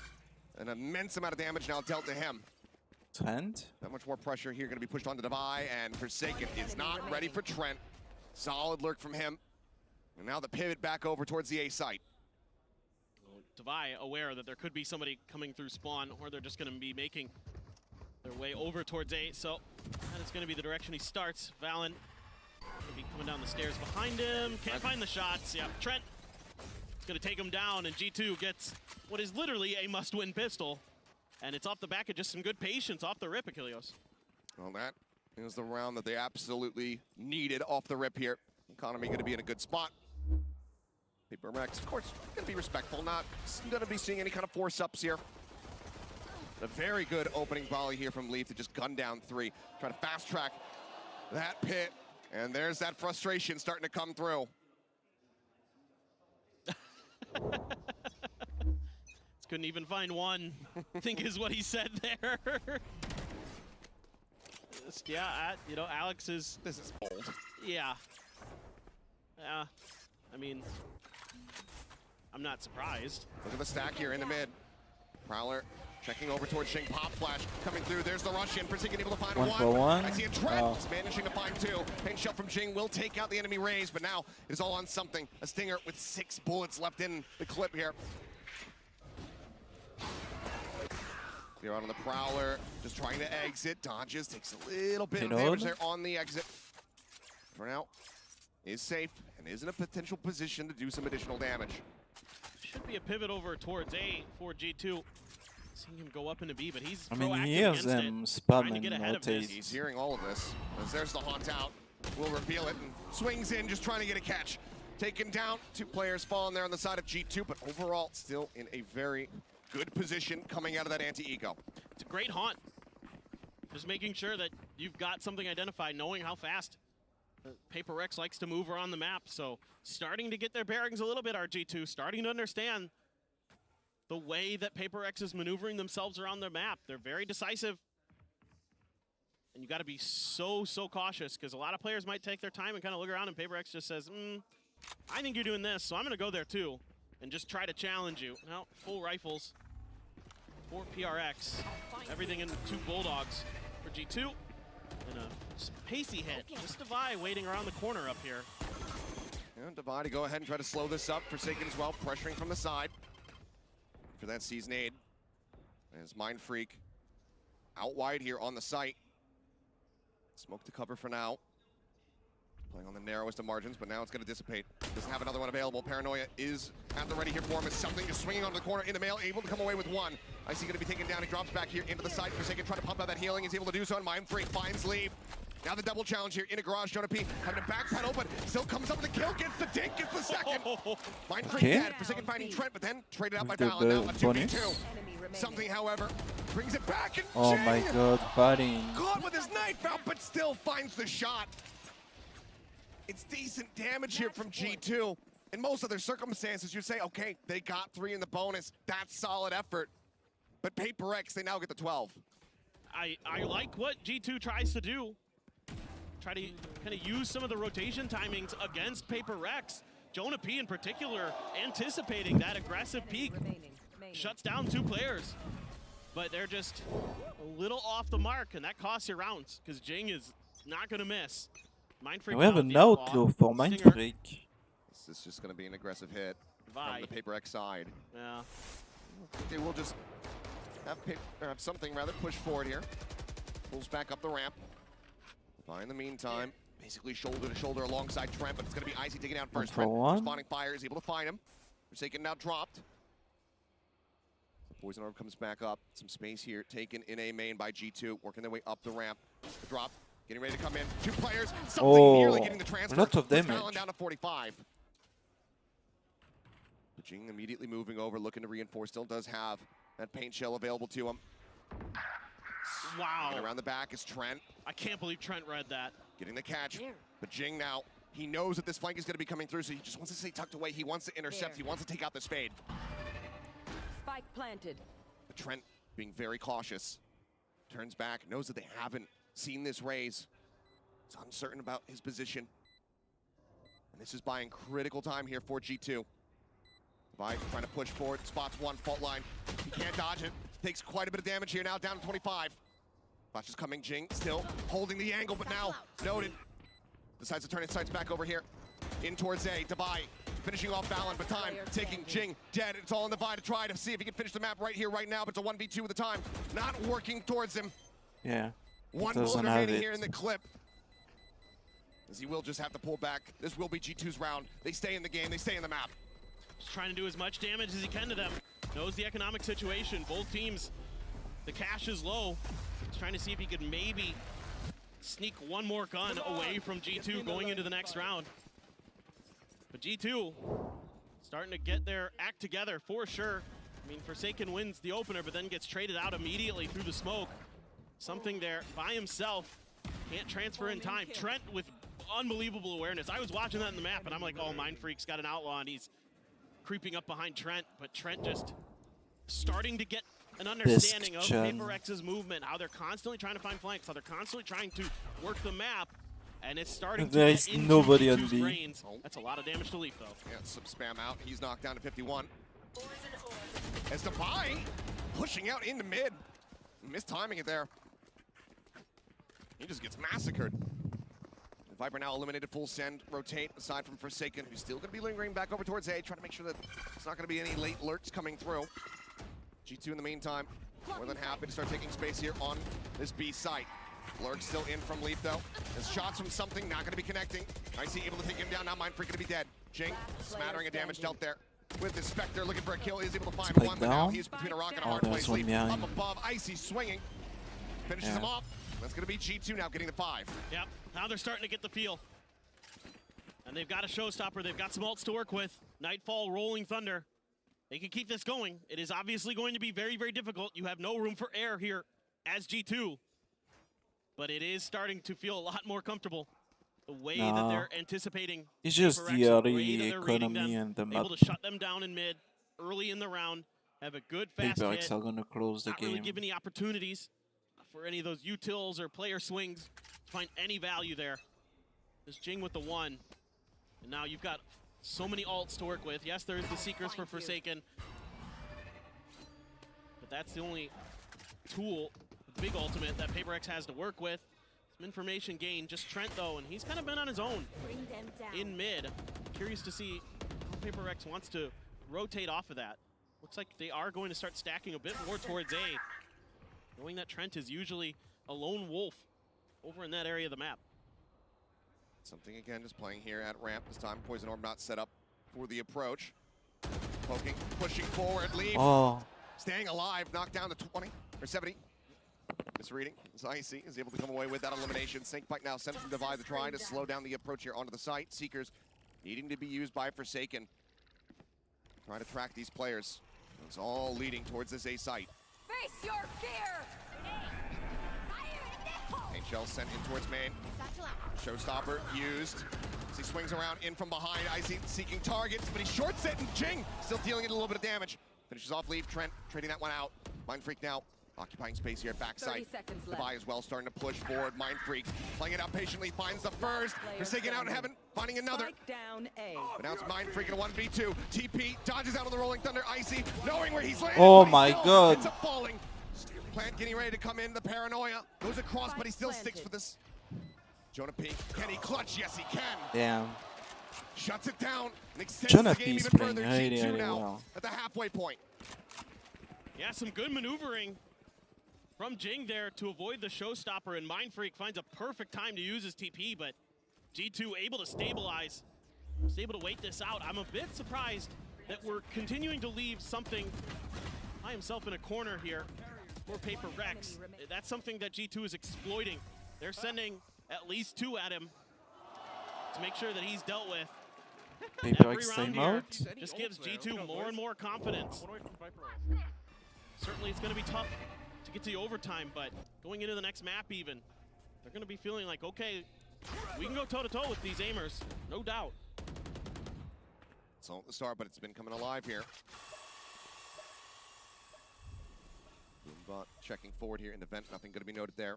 an immense amount of damage now dealt to him. Trent? That much more pressure here going to be pushed onto Devi, and Forsaken is not ready for Trent. Solid lurk from him. And now the pivot back over towards the A site. Devi aware that there could be somebody coming through spawn, or they're just going to be making their way over towards A, so that is going to be the direction he starts. Valen going to be coming down the stairs behind him. Can't find the shots. Yeah, Trent is going to take him down, and G2 gets what is literally a must-win pistol. And it's off the back of just some good patience off the rip, Achilleos. Well, that is the round that they absolutely needed off the rip here. Economy going to be in a good spot. PRX, of course, going to be respectful, not going to be seeing any kind of force-ups here. A very good opening volley here from Leaf to just gun down 3. Try to fast-track that pit, and there's that frustration starting to come through. Couldn't even find one, I think is what he said there. Yeah, you know, Alex is... This is bold. Yeah. Yeah, I mean, I'm not surprised. Look at the stack here in the mid. Prowler checking over towards Shing. Pop flash coming through. There's the Russian. Forsaken able to find One for one. I see a Trent is managing to find 2. Paint shot from Jing will take out the enemy Raze, but now it is all on something. A Stinger with 6 bullets left in the clip here. Clear out on the Prowler, just trying to exit. Dodges, takes a little bit of damage there on the exit. For now, is safe and is in a potential position to do some additional damage. Should be a pivot over towards A for G2. Seeing him go up into B, but he's I mean, proactive he hears against them it, spam trying to get ahead of this. He's hearing all of this. As there's the haunt out, will reveal it and swings in, just trying to get a catch. Taken down, 2 players falling there on the side of G2, but overall still in a very good position coming out of that anti-ego. It's a great haunt. Just making sure that you've got something identified, knowing how fast PRX likes to move around the map. So starting to get their bearings a little bit, RG2, starting to understand the way that PRX is maneuvering themselves around their map. They're very decisive. And you got to be so cautious because a lot of players might take their time and kind of look around, and PRX just says, I think you're doing this, so I'm going to go there too and just try to challenge you. Now, full rifles for PRX. Everything in 2 Bulldogs for G2. And a pacey hit. Just Divide waiting around the corner up here. And Divide to go ahead and try to slow this up. Forsaken as well, pressuring from the side for that season aid. As Mind Freak out wide here on the site. Smoke to cover for now. Playing on the narrowest of margins, but now it's going to dissipate. Doesn't have another one available. Paranoia is at the ready here for him. As something just swinging onto the corner in the mail, able to come away with one. Icy going to be taken down. He drops back here into the side. Forsaken trying to pump out that healing. He's able to do so, and Mind Freak finds leave. Now the double challenge here in a garage. Jonah P having to backpedal, but still comes up with the kill. Gets the dink, gets the second. Mind Freak dead. Forsaken finding Trent, but then traded out by Valen. Now a 2v2. Something, however, brings it back, and Oh my god, buddy. caught with his knife out, but still finds the shot. It's decent damage here from G2. In most other circumstances, you'd say, okay, they got 3 in the bonus. That's solid effort. But PRX, they now get the 12. I like what G2 tries to do. Try to kind of use some of the rotation timings against PRX. Jonah P in particular, anticipating that aggressive peak. Shuts down 2 players. But they're just a little off the mark, and that costs you rounds, because Jing is not going to miss. Mind Freak We have out an the outlaw. outlaw for Mind Stinger. Freak. This is just going to be an aggressive hit Vi. from the PRX side. Yeah. They will just have something rather push forward here. Pulls back up the ramp. Vi in the meantime, basically shoulder to shoulder alongside Trent, but it's going to be Icy taking down first. Trent responding fire is able to find him. Forsaken now dropped. Poison Orb comes back up. Some space here taken in A main by G2, working their way up the ramp. The drop, getting ready to come in. 2 players, something nearly getting the transfer. A lot of Puts damage. Valen down to 45. But Jing immediately moving over, looking to reinforce. Still does have that paint shell available to him. Wow. And around the back is Trent. I can't believe Trent read that. Getting the catch. But Jing now, he knows that this flank is going to be coming through, so he just wants to stay tucked away. He wants to intercept. He wants to take out the spade. Spike planted. But Trent being very cautious. Turns back, knows that they haven't seen this raise. He's uncertain about his position. And this is buying critical time here for G2. Vi trying to push forward, spots one, fault line. He can't dodge it. Takes quite a bit of damage here, now down to 25. Flash is coming, Jing still holding the angle, but now noted. Decides to turn his sights back over here. In towards A, Divide finishing off Valen, but time taking Jing dead. It's all in Divide to try to see if he can finish the map right here, right now, but it's a 1v2 with the time. Not working towards him. Yeah. One bullet remaining here in the clip. As he will just have to pull back. This will be G2's round. They stay in the game, they stay in the map. Just trying to do as much damage as he can to them. Knows the economic situation. Both teams, the cash is low. He's trying to see if he could maybe sneak one more gun away from G2 going into the next round. But G2 starting to get their act together for sure. I mean, Forsaken wins the opener, but then gets traded out immediately through the smoke. Something there by himself. Can't transfer in time. Trent with unbelievable awareness. I was watching that in the map, and I'm like, oh, Mind Freak's got an outlaw, and he's creeping up behind Trent, but Trent just starting to get an understanding of PRX's movement, how they're constantly trying to find flanks, how they're constantly trying to work the map, and it's starting to get into nobody on G2's B. brains. That's a lot of damage to Leaf, though. Yeah, some spam out. He's knocked down to 51. As Divide pushing out into mid. Mistiming it there. He just gets massacred. Viper now eliminated, full send, rotate, aside from Forsaken, who's still going to be lingering back over towards A, trying to make sure that there's not going to be any late lurks coming through. G2 in the meantime, more than happy to start taking space here on this B site. Lurk still in from Leaf though. As shots from something, not going to be connecting. Icy able to take him down, now Mind Freak going to be dead. Jing, smattering of damage dealt there. With the Spectre looking for a kill, is able to find one, but now he's between a rock and a hard place. Leaf up above, Icy swinging. Finishes him off. That's going to be G2 now getting the 5. Yep, now they're starting to get the feel. And they've got a showstopper. They've got some ults to work with. Nightfall, Rolling Thunder. They can keep this going. It is obviously going to be very, very difficult. You have no room for error here as G2. But it is starting to feel a lot more comfortable. The way that they're anticipating. It's just the early economy and the map. Able to shut them down in mid early in the round. Have a good fast PRX hit. are gonna close the Not game. really give any opportunities. for any of those utils or player swings to find any value there. There's Jing with the 1. And now you've got so many alts to work with. Yes, there's the Seekers for Forsaken. But that's the only tool, the big ultimate, that PaperX has to work with. Some information gained. Just Trent, though, and he's kind of been on his own in mid. Curious to see how PaperX wants to rotate off of that. Looks like they are going to start stacking a bit more towards A, knowing that Trent is usually a lone wolf over in that area of the map. Something again, just playing here at ramp this time. Poison Orb not set up for the approach. Poking, pushing forward, leave. Oh. Staying alive, knocked down to 20 or 70. Misreading as Icy is able to come away with that elimination. Snakebite now sent from Divide to try to slow down the approach here onto the site. Seekers needing to be used by Forsaken. Try to track these players. It's all leading towards this A site. Face your fear! HL sent in towards main. Showstopper used. As he swings around in from behind. Icy seeking targets, but he shorts it, and Jing still dealing it a little bit of damage. Finishes off leave. Trent trading that one out. Mind Freak now occupying space here at backside. Levi as well starting to push forward. Mind Freak playing it out patiently. Finds the first. Forsaken out in heaven. Finding another. Down A. But now it's Mind Freak in a 1v2. TP dodges out on the Rolling Thunder. Icy knowing where he's landing. Oh my god. It's a falling. Plant getting ready to come in. The paranoia goes across, but he still sticks for this. Jonah P. Can he clutch? Yes, he can. Damn. Shuts it down and extends Jonah the game P's even playing further. really, G2 really now well. at the halfway point. Yeah, some good maneuvering from Jing there to avoid the showstopper, and Mind Freak finds a perfect time to use his TP, but G2 able to stabilize, was able to wait this out. I'm a bit surprised that we're continuing to leave something by himself in a corner here for PaperX. That's something that G2 is exploiting. They're sending at least 2 at him to make sure that he's dealt with. PaperX time out. Just gives G2 more and more confidence. Certainly it's going to be tough to get to overtime, but going into the next map even, they're going to be feeling like, okay, we can go toe-to-toe with these aimers, no doubt. It's all at the start, but it's been coming alive here. Boombot checking forward here in the vent, nothing going to be noted there.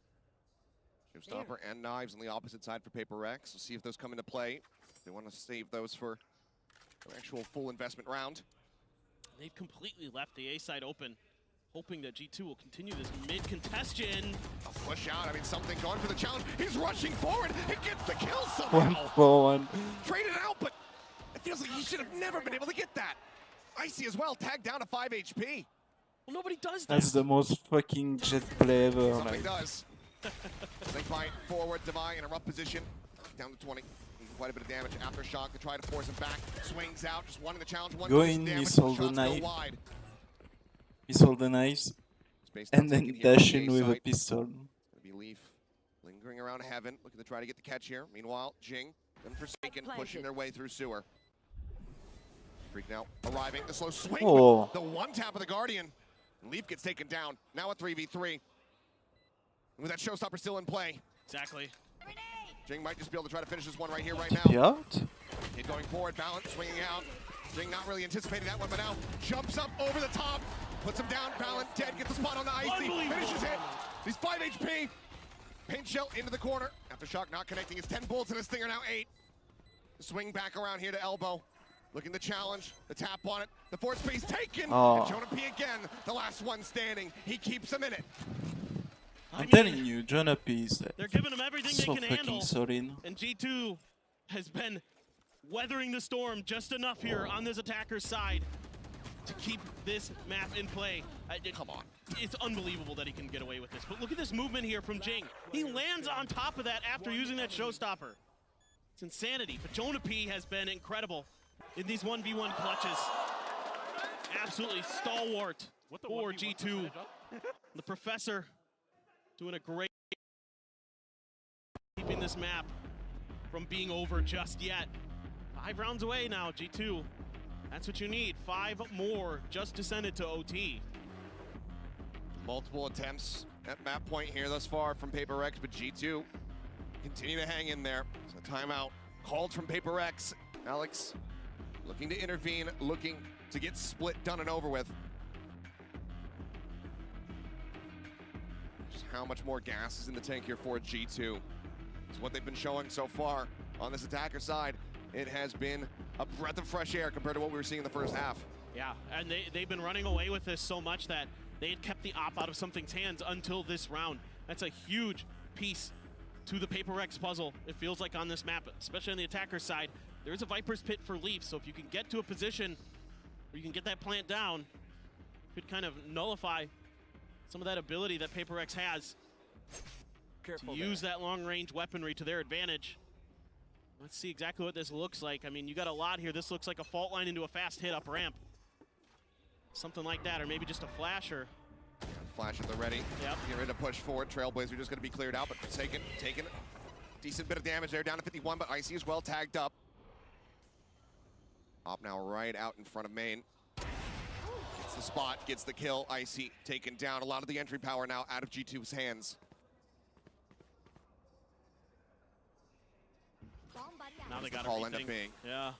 Showstopper and Knives on the opposite side for PaperX. We'll see if those come into play. They want to save those for an actual full investment round. They've completely left the A side open, hoping that G2 will continue this mid-contestion. A push out, I mean, something going for the challenge. He's rushing forward, he gets the kill somehow. 1-4-1. Traded out, but it feels like he should have never been able to get that. Icy as well, tagged down to 5 HP. Well, nobody does that. That's the most fucking jet play ever. Something Like. does. Snakebite forward, Divide in a rough position. Down to 20. Quite a bit of damage. Aftershock to try to force him back. Swings out, just wanting the challenge. One Go in, damage. he sold the Shots go knife. wide. He sold the knives. And then dash in with a pistol. Gonna be Leaf lingering around heaven, looking to try to get the catch here. Meanwhile, Jing and Forsaken pushing their way through sewer. Freak now arriving. The slow swing. Oh. The one tap of the Guardian. Leaf gets taken down. Now a 3v3. With that showstopper still in play. Exactly. Jing might just be able to try to finish this one right here, right TP now. out? Kid going forward, Balance swinging out. Jing not really anticipating that one, but now jumps up over the top, puts him down. Balance dead, gets the spot on the Icy, finishes it. He's 5 HP. Paint shell into the corner. Aftershock not connecting. It's 10 bullets in his stinger, now 8. Swing back around here to elbow. Looking to challenge, the tap on it. The force space taken. Oh. And Jonah P again, the last one standing. He keeps him in it. I'm telling you, Jonah P is They're giving him everything so they can fucking handle. solid. And G2 has been weathering the storm just enough here on this attacker's side to keep this map in play. Come on. It's unbelievable that he can get away with this. But look at this movement here from Jing. He lands on top of that after using that showstopper. It's insanity. But Jonah P has been incredible in these 1v1 clutches. Absolutely stalwart for G2. The Professor doing a great keeping this map from being over just yet. 5 rounds away now, G2. That's what you need. 5 more just to send it to OT. Multiple attempts at map point here thus far from PaperX, but G2 continue to hang in there. So timeout called from PaperX. Alex looking to intervene, looking to get split done and over with. Just how much more gas is in the tank here for G2. It's what they've been showing so far on this attacker side. It has been a breath of fresh air compared to what we were seeing in the first half. Yeah, and they've been running away with this so much that they had kept the op out of Something's hands until this round. That's a huge piece to the PaperX puzzle, it feels like, on this map, especially on the attacker side. There is a Viper's Pit for Leaf, so if you can get to a position where you can get that plant down, it could kind of nullify some of that ability that PaperX has to use that long-range weaponry to their advantage. Let's see exactly what this looks like. I mean, you got a lot here. This looks like a fault line into a fast hit up ramp. Something like that, or maybe just a flasher. Flash at the ready. Yep. Get ready to push forward. Trailblazer just going to be cleared out, but taking a decent bit of damage there, down to 51, but Icy as well tagged up. Op now right out in front of main. Gets the spot, gets the kill. Icy taken down. A lot of the entry power now out of G2's hands. Now they got call everything. end up being. Yeah.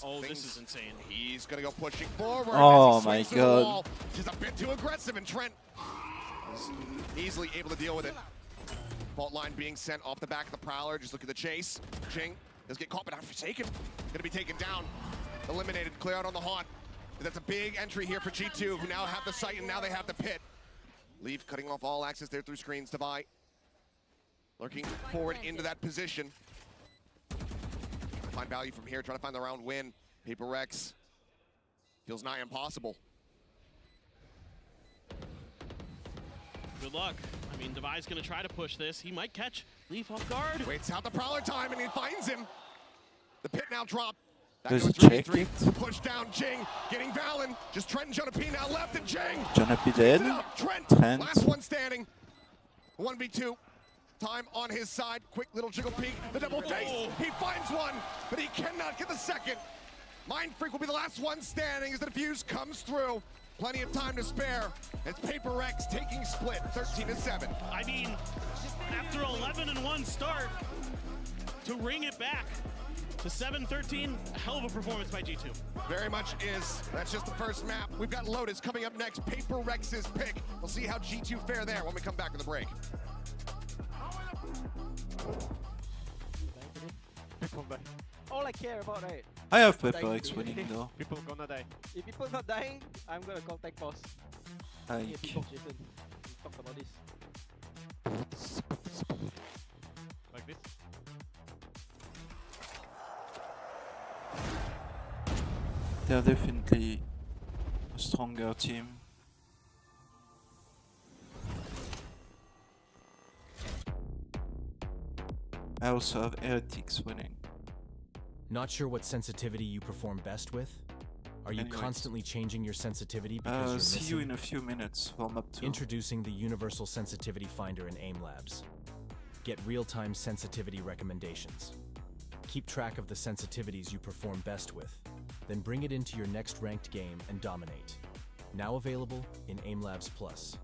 Oh, this is insane. He's going to go pushing forward. Oh my god. Just a bit too aggressive, and Trent is easily able to deal with it. Fault line being sent off the back of the Prowler. Just look at the chase. Jing does get caught, but not forsaken. Going to be taken down. Eliminated. Clear out on the haunt. That's a big entry here for G2, who now have the site, and now they have the pit. Leaf cutting off all access there through screens to Vi. Lurking forward into that position. Find value from here, trying to find the round win. PaperX feels nigh impossible. Good luck. I mean, Devi's going to try to push this. He might catch Leaf off guard. Waits out the Prowler time, and he finds him. The pit now dropped. Does it check it? Push down, Jing, getting Valen. Just Trent and Jonah P now left, and Jing. Jonah P dead. Trent, last one standing. 1v2. Time on his side. Quick little jiggle peek. The double face. He finds one, but he cannot get the second. Mind Freak will be the last one standing as the defuse comes through. Plenty of time to spare. It's PaperX taking split, 13-7. I mean, after 11-1 start, to ring it back to 7-13, a hell of a performance by G2. Very much is. That's just the first map. We've got Lotus coming up next. PaperX's pick. We'll see how G2 fare there when we come back to the break. People die. All I care about, right? I have PaperX winning though. People gonna die. If people not dying, I'm gonna call tech boss. Like. Jason, we talked about this. Like this. They're definitely a stronger team. I also have Heretics winning. Not sure what sensitivity you perform best with? Are you constantly changing your sensitivity because you're missing? See you in a few minutes for map 2. Introducing the Universal Sensitivity Finder in AIM Labs. Get real-time sensitivity recommendations. Keep track of the sensitivities you perform best with, then bring it into your next ranked game and dominate. Now available in AIM Labs Plus.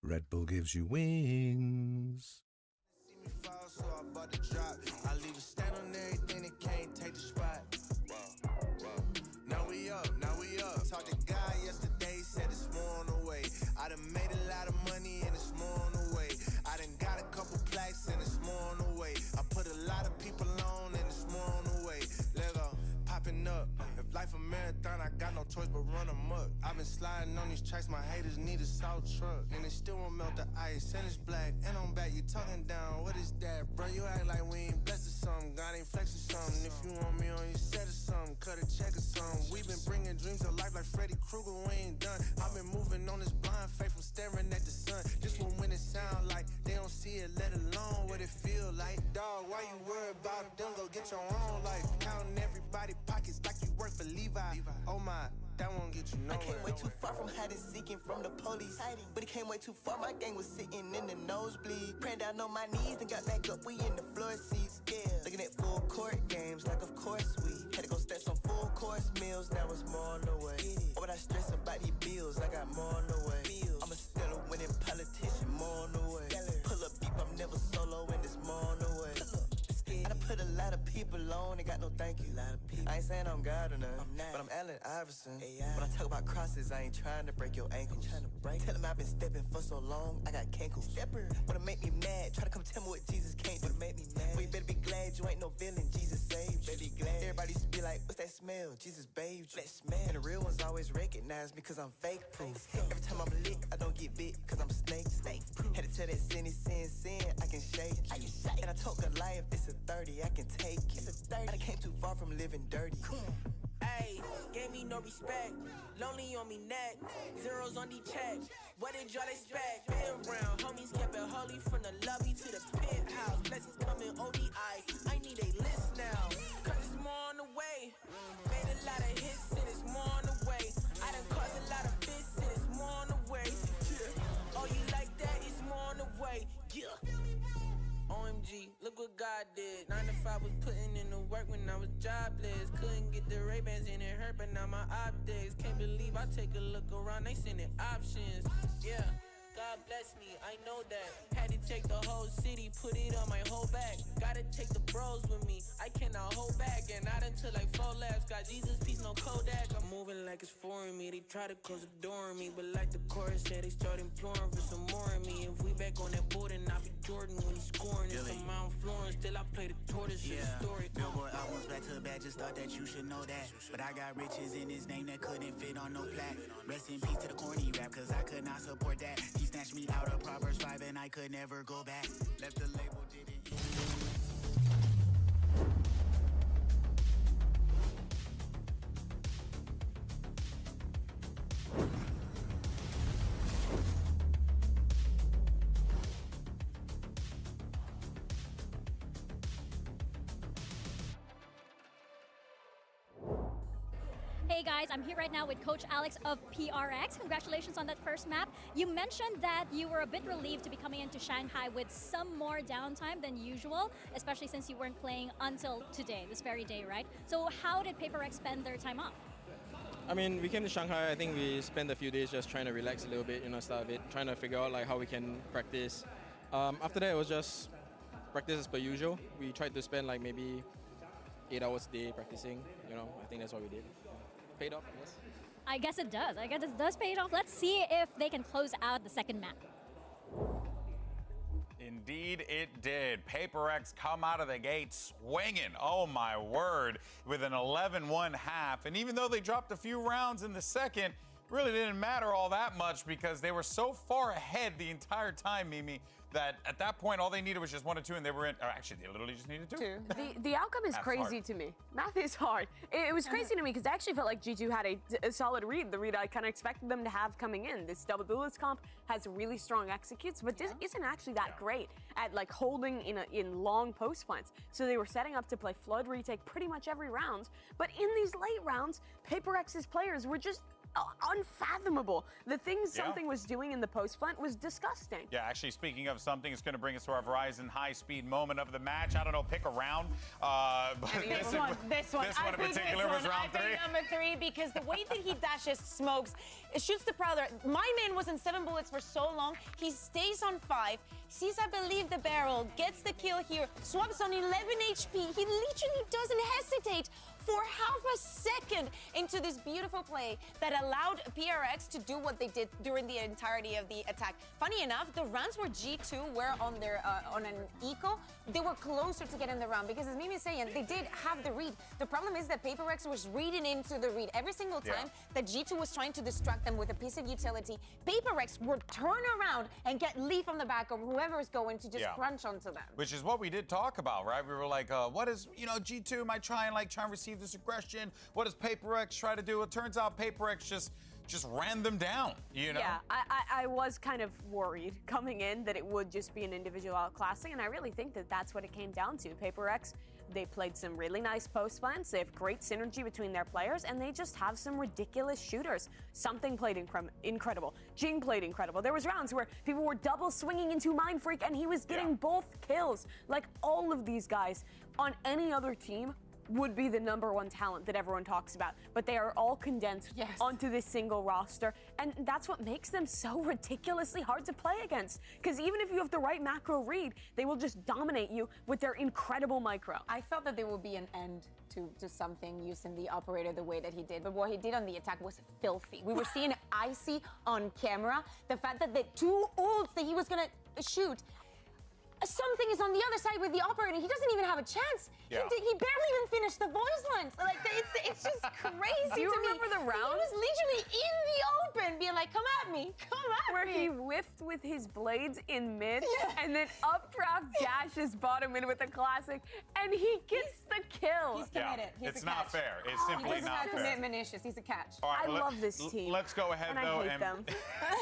Red Bull gives you wings. I leave a stand on everything that can't take the spot. Now we up. Talked to guy yesterday, said it's more on the way. I done made a lot of money and it's more on the way. I done got a couple plaques and it's more on the way. I put a lot of people on and it's more on the way. Lego popping up. If life a marathon, I got no choice but run amok. I've been sliding on these tracks, my haters need a salt truck. And it still won't melt the ice, and it's black. And I'm back, you talking down, what is that? Bro, you act like we ain't blessed or something. God ain't flexing something. If you want me on your set or something, cut a check or something. We been bringing dreams to life like Freddy Krueger, we ain't done. I've been moving on this blind faith from staring at the sun. Just when it sound like they don't see it, let alone what it feel like. Dog, why you worried about them? Go get your own life. Counting everybody pockets like you work for Levi. Oh my, that won't get you nowhere. I came way too far from hiding, seeking from the police. But it came way too far, my gang was sitting in the nosebleed. Praying down on my knees, then got back up, we in the floor seats. Yeah, looking at full court games, like of course we had to go steps on full course meals, now it's more on the way. Why would I stress about these bills? I got more on the way. I'm still a winning politician, more on the way. Pull up deep, I'm never solo, and it's more on the way. I done put a lot of people on, and got no thank you. I ain't saying I'm God or nothing, but I'm Allen Iverson. When I talk about crosses, I ain't trying to break your ankles. Tell him I've been stepping for so long, I got cankles. Wanna make me mad, try to come tell me what Jesus can't do. Make me mad. Well, you better be glad you ain't no villain, Jesus saved you. Better be glad. Everybody used to be like, what's that smell? Jesus bathed you. And the real ones always recognize me cause I'm fake proof. Every time I'm lit, I don't get bit cause I'm snake proof. Had to tell that sin, I can shake you. And I told Goliath, it's a 30, I can take you. I came too far from living dirty. Ayy, gave me no respect. Lonely on me neck. Zeros on the check. What did y'all expect? Been around, homies kept it holy from the lobby to the penthouse. Blessings coming ODI. I need a list now. Cause it's more on the way. Made a lot of hits and it's more on the way. I done caused a lot of fits and it's more on the way. Yeah. Oh, you like that? It's more on the way. Yeah. OMG, look what God did. 9 to 5 was putting in the work when I was jobless. Couldn't get the Ray-Bans and it hurt, but now my optics. Can't believe I take a look around, they sending options. Yeah, God bless me, I know that. Had to take the whole city, put it on my whole back. Gotta take the bros with me, I cannot hold back. And not until like 4 laps, got Jesus, peace, no Kodak. I'm moving like it's foreign me, they try to close the door on me. But like the chorus said, they start imploring for some more of me. If we back on that board, then I'll be Jordan when he's scoring. It's some Mount Florence, still I play the tortoise in the story. Billboard albums back to back, just thought that you should know that. But I got riches in his name that couldn't fit on no plaque. Rest in peace to the corny rap, cause I could not support that. He snatched me out of Proverbs 5 and I could never go back. Left the label, didn't. Hey guys, I'm here right now with Coach Alex of PRX. Congratulations on that first map. You mentioned that you were a bit relieved to be coming into Shanghai with some more downtime than usual, especially since you weren't playing until today, this very day, right? So how did PaperX spend their time off? I mean, we came to Shanghai, I think we spent a few days just trying to relax a little bit, start a bit, trying to figure out like how we can practice. After that, it was just practice as per usual. We tried to spend like maybe 8 hours a day practicing, I think that's what we did. Paid off, I guess. I guess it does. I guess it does pay it off. Let's see if they can close out the second map. Indeed it did. PaperX come out of the gate swinging, oh my word, with an 11-1 half. And even though they dropped a few rounds in the second, really didn't matter all that much because they were so far ahead the entire time, Mimi, that at that point all they needed was just 1 or 2 and they were in. Or actually, they literally just needed 2. The outcome is crazy to me. Math is hard. It was crazy to me because I actually felt like G2 had a solid read, the read I kind of expected them to have coming in. This double duelist comp has really strong executes, but this isn't actually that great at like holding in long post plants. So they were setting up to play flood retake pretty much every round, but in these late rounds, PaperX's players were just unfathomable. The things something was doing in the post plant was disgusting. Yeah, actually, speaking of something, it's going to bring us to our Verizon high-speed moment of the match. I don't know, pick a round. But this one in particular was round 3. Number 3, because the way that he dashes smokes, it shoots the Prowler. My man was in 7 bullets for so long. He stays on 5, sees, I believe, the barrel, gets the kill here, swaps on 11 HP. He literally doesn't hesitate for half a second into this beautiful play that allowed PRX to do what they did during the entirety of the attack. Funny enough, the rounds where G2 were on their on an eco, they were closer to getting the round because, as Mimi is saying, they did have the read. The problem is that PaperX was reading into the read every single time that G2 was trying to distract them with a piece of utility. PaperX would turn around and get Leaf on the back of whoever is going to just crunch onto them. Which is what we did talk about, right? We were like, what is, G2 might try and receive this aggression. What does PaperX try to do? It turns out PaperX just ran them down, Yeah, I was kind of worried coming in that it would just be an individual outclassing, and I really think that that's what it came down to. PaperX They played some really nice post plans. They have great synergy between their players, and they just have some ridiculous shooters. Something played incredible. Jing played incredible. There was rounds where people were double swinging into Mind Freak, and he was getting both kills. Like, all of these guys on any other team would be the #1 talent that everyone talks about, but they are all condensed onto this single roster, and that's what makes them so ridiculously hard to play against, because even if you have the right macro read, they will just dominate you with their incredible micro. I felt that there would be an end to something using the operator the way that he did, but what he did on the attack was filthy. We were seeing Icy on camera. The fact that the 2 ults that he was gonna shoot, something is on the other side with the operator. He doesn't even have a chance. Yeah. He barely even finished the voice lines. Like, it's just crazy Do you to remember me. the round? He was literally in the open, being like, come at me, come at Where me. he whiffed with his blades in mid, and then updraft dashes bottom in with a classic, and he gets the kill. He's committed. He's It's a not catch. fair. It's simply He doesn't not have fair. commitment issues. He's a catch. All right, I love this team. Let's go ahead, and though, I hate them.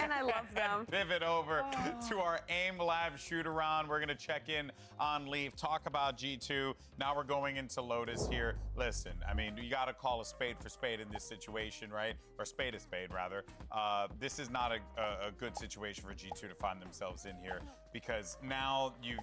And I love them. pivot over to our Aim Lab shoot-around. We're going to check in on Leaf, talk about G2. Now we're going into Lotus here. Listen, I mean, you got to call a spade for spade in this situation, right? Or spade a spade, rather. This is not a good situation for G2 to find themselves in here, because now you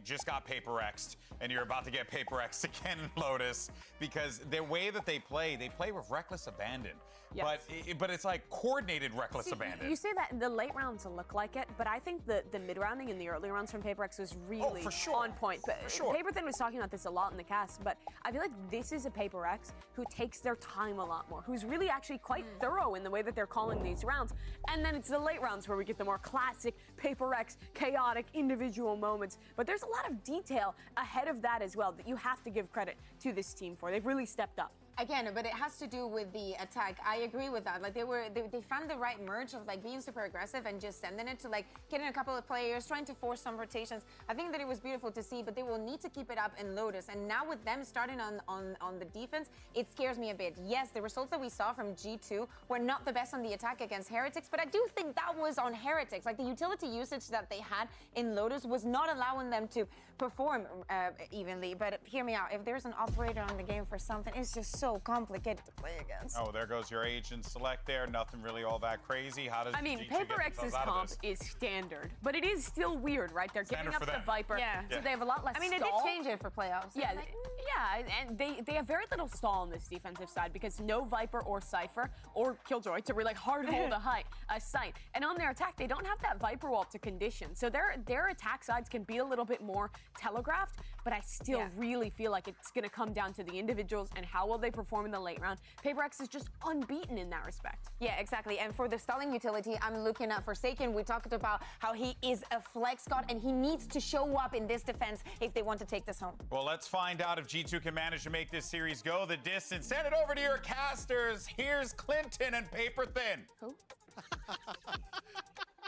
just got PRX'd, and you're about to get PRX'd again in Lotus, because the way that they play with reckless abandon. Yes. But it's like coordinated reckless abandon. You say that in the late rounds look like it, but I think the mid-rounding and the early rounds from PRX was really on point. But Paperthin was talking about this a lot in the cast, but I feel like this is a PRX who takes their time a lot more, who's really actually quite thorough in the way that they're calling these rounds. And then it's the late rounds where we get the more classic PRX, chaotic individual moments. But there's a lot of detail ahead of that as well that you have to give credit to this team for. They've really stepped up. Again, but it has to do with the attack. I agree with that. Like, they found the right merge of like being super aggressive and just sending it to like getting a couple of players, trying to force some rotations. I think that it was beautiful to see, but they will need to keep it up in Lotus. And now with them starting on the defense, it scares me a bit. Yes, the results that we saw from G2 were not the best on the attack against Heretics, but I do think that was on Heretics. Like, the utility usage that they had in Lotus was not allowing them to perform evenly. But hear me out. If there's an operator on the game for something, it's just so complicated to play against. Oh, there goes your agent select there. Nothing really all that crazy. How does I mean, G2 get PRX's themselves out of comp this? is standard, but it is still weird, right? They're giving Standard up for the them. Viper, so they have a lot less I mean, they stall. did change it for playoffs. Yeah, and they have very little stall on this defensive side because no Viper or Cypher or Killjoy to really hard hold a sight. And on their attack, they don't have that Viper wall to condition. So their attack sides can be a little bit more telegraphed, but I still really feel like it's going to come down to the individuals and how well they perform in the late round. PRX is just unbeaten in that respect. Yeah, exactly. And for the stalling utility, I'm looking at Forsaken. We talked about how he is a flex god and he needs to show up in this defense if they want to take this home. Well, let's find out if G2 can manage to make this series go the distance. Send it over to your casters. Here's Clinton and Paperthin. Who?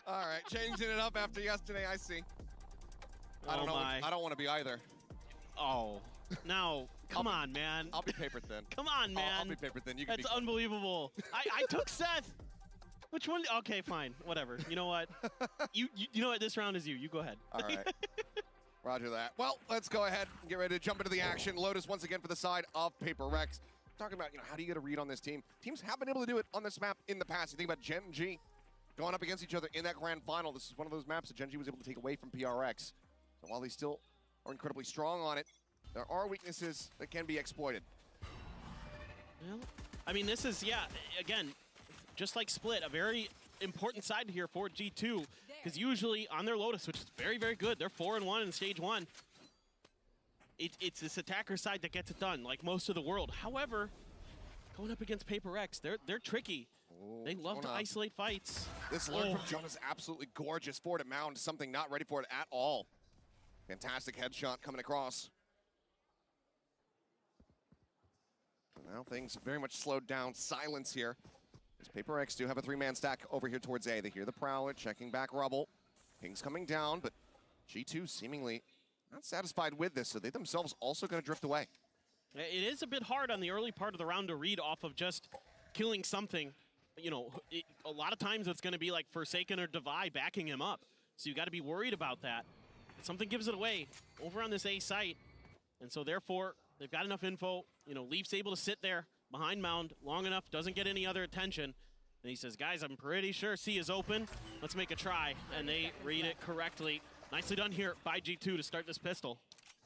All right, changing it up after yesterday, I see. I don't know. I don't want to be either. Oh, no. Come on, man. I'll be Paperthin. Come on, man. I'll be Paperthin. You can That's be unbelievable. I took Seth. Which one? Okay, fine. Whatever. You know what? You know what? This round is you. You go ahead. All right. Roger that. Well, let's go ahead and get ready to jump into the action. Lotus once again for the side of PRX. Talking about, how do you get a read on this team? Teams have been able to do it on this map in the past. You think about Gen G going up against each other in that grand final. This is one of those maps that Gen G was able to take away from PRX. So while they still are incredibly strong on it, there are weaknesses that can be exploited. Well, I mean, this is, again, just like Split, a very important side here for G2, because usually on their Lotus, which is very, very good, they're 4-1 in stage 1. It's this attacker side that gets it done, like most of the world. However, going up against PRX, they're tricky. They love to isolate fights. This lurk from John is absolutely gorgeous. Forward at Mound, something not ready for it at all. Fantastic headshot coming across. Now things very much slowed down. Silence here. As PRX do have a 3-man stack over here towards A. They hear the Prowler checking back Rubble. Ping's coming down, but G2 seemingly not satisfied with this, so they themselves also going to drift away. It is a bit hard on the early part of the round to read off of just killing something. A lot of times it's going to be like Forsaken or Divide backing him up. So you got to be worried about that. If something gives it away over on this A site. And so therefore, they've got enough info. You know, Leaf's able to sit there behind Mound long enough, doesn't get any other attention. And he says, guys, I'm pretty sure C is open. Let's make a try. And they read it correctly. Nicely done here by G2 to start this pistol.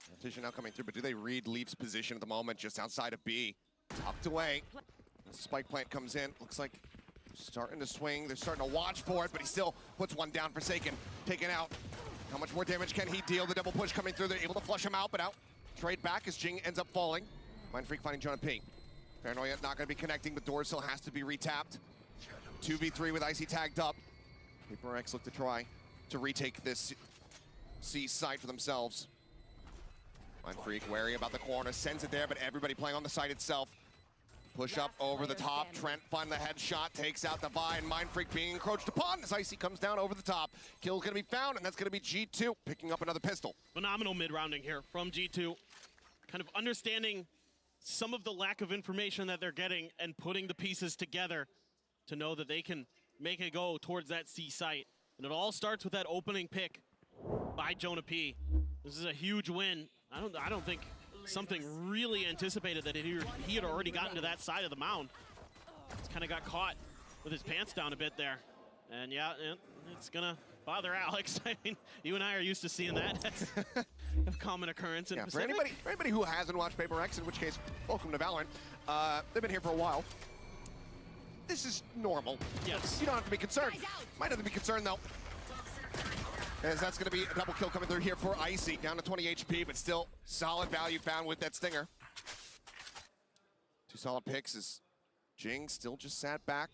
Competition now coming through, but do they read Leaf's position at the moment just outside of B? Tucked away. The spike plant comes in. Looks like they're starting to swing. They're starting to watch for it, but he still puts one down. Forsaken, taken out. How much more damage can he deal? The double push coming through. They're able to flush him out, but out. Trade back as Jing ends up falling. Mindfreak finding Jonah P. Paranoia not going to be connecting, but door still has to be retapped. 2v3 with Icy tagged up. PRX look to try to retake this C site for themselves. Mindfreak wary about the corner, sends it there, but everybody playing on the site itself. Push up over the top. Trent find the headshot, takes out Divine. Mindfreak being encroached upon as Icy comes down over the top. Kill's gonna be found, and that's gonna be G2 picking up another pistol. Phenomenal mid-rounding here from G2. Kind of understanding some of the lack of information that they're getting and putting the pieces together to know that they can make a go towards that C site. And it all starts with that opening pick by Jonah P. This is a huge win. I don't think something really anticipated that he had already gotten to that side of the mound. He's kind of got caught with his pants down a bit there. And yeah, it's gonna bother Alex. I mean, you and I are used to seeing that. That's a common occurrence in Pacific. For anybody who hasn't watched PRX, in which case, welcome to Valorant. They've been here for a while. This is normal. Yes. You don't have to be concerned. Might have to be concerned though, as that's going to be a double kill coming through here for Icy, down to 20 HP, but still solid value found with that stinger. 2 solid picks as Jing still just sat back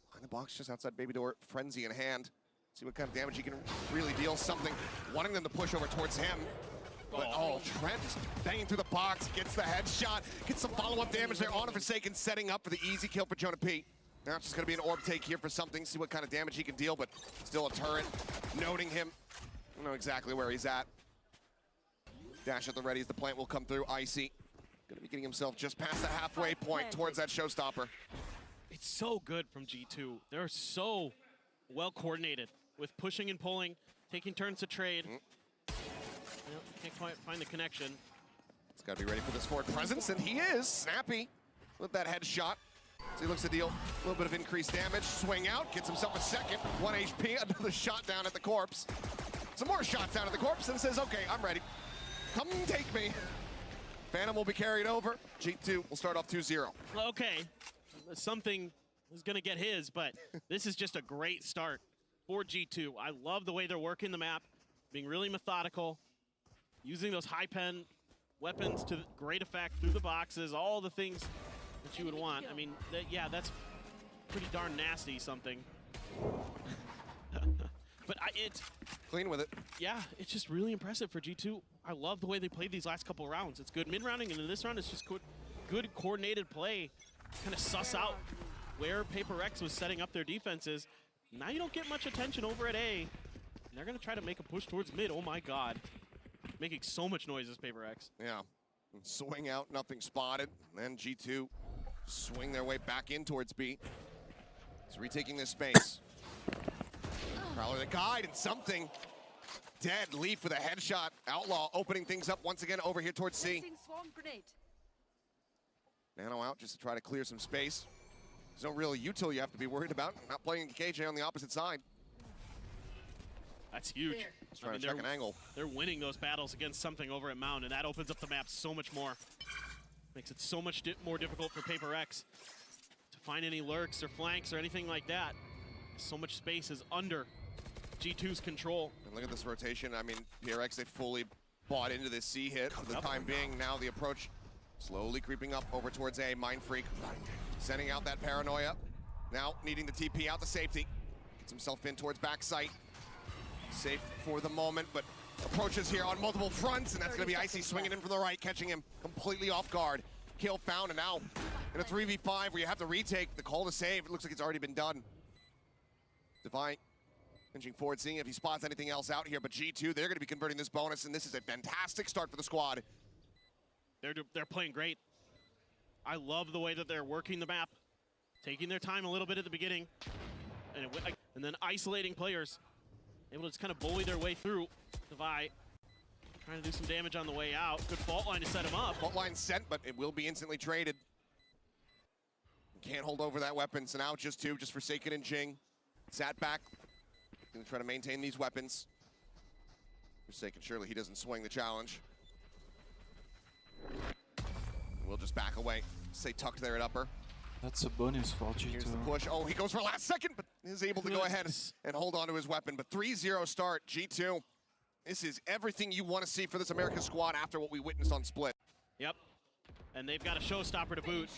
behind the box just outside baby door, frenzy in hand. See what kind of damage he can really deal. Something wanting them to push over towards him. But Trent just banging through the box, gets the headshot, gets some follow-up damage there on a Forsaken, setting up for the easy kill for Jonah P. Now it's just going to be an orb take here for something, see what kind of damage he can deal, but still a turret, noting him. I don't know exactly where he's at. Dash at the ready as the plant will come through. Icy going to be getting himself just past the halfway point towards that showstopper. It's so good from G2. They're so well coordinated with pushing and pulling, taking turns to trade. Can't quite find the connection. He's got to be ready for this forward presence, and he is. Snappy with that headshot. So he looks to deal a little bit of increased damage. Swing out, gets himself a second. 1 HP, another shot down at the corpse. Some more shots down at the corpse, and says, okay, I'm ready. Come take me. Phantom will be carried over. G2 will start off 2-0. Okay, something is going to get his, but this is just a great start for G2. I love the way they're working the map, being really methodical, using those high pen weapons to great effect through the boxes, all the things that you would want. I mean, yeah, that's pretty darn nasty something. But it's clean with it. Yeah, it's just really impressive for G2. I love the way they played these last couple rounds. It's good mid-rounding, and in this round, it's just good coordinated play. Kind of suss out where PRX was setting up their defenses. Now you don't get much attention over at A. And they're going to try to make a push towards mid. Oh my God. Making so much noise as PRX. Yeah. Swing out, nothing spotted. And then G2 swing their way back in towards B. He's retaking this space. Prowler the guide, and something dead. Leaf with a headshot. Outlaw opening things up once again over here towards C. Nano out just to try to clear some space. There's no real util you have to be worried about. Not playing KJ on the opposite side. That's huge. He's trying to check an angle. They're winning those battles against something over at Mound, and that opens up the map so much more. Makes it so much more difficult for PRX to find any lurks or flanks or anything like that. So much space is under G2's control. And look at this rotation. I mean, PRX, they fully bought into this C hit for the time being. Now the approach slowly creeping up over towards A. Mindfreak sending out that paranoia. Now needing the TP out to safety. Gets himself in towards backside. Safe for the moment, but approaches here on multiple fronts, and that's going to be Icy swinging in from the right, catching him completely off guard. Kill found, and now in a 3v5 where you have to retake the call to save. It looks like it's already been done. Divine inching forward, seeing if he spots anything else out here, but G2, they're going to be converting this bonus, and this is a fantastic start for the squad. They're playing great. I love the way that they're working the map, taking their time a little bit at the beginning, and then isolating players, able to just kind of bully their way through. Divine Trying to do some damage on the way out. Good fault line to set him up. Fault line sent, but it will be instantly traded. Can't hold over that weapon, so now just two, just Forsaken and Jing. Sat back. Gonna try to maintain these weapons. Forsaken, surely he doesn't swing the challenge. We'll just back away. Stay tucked there at upper. That's a bonus for G2. Here's the push. Oh, he goes for last second, but is able to go ahead and hold on to his weapon. But 3-0 start, G2. This is everything you want to see for this American squad after what we witnessed on Split. Yep. And they've got a showstopper to boot.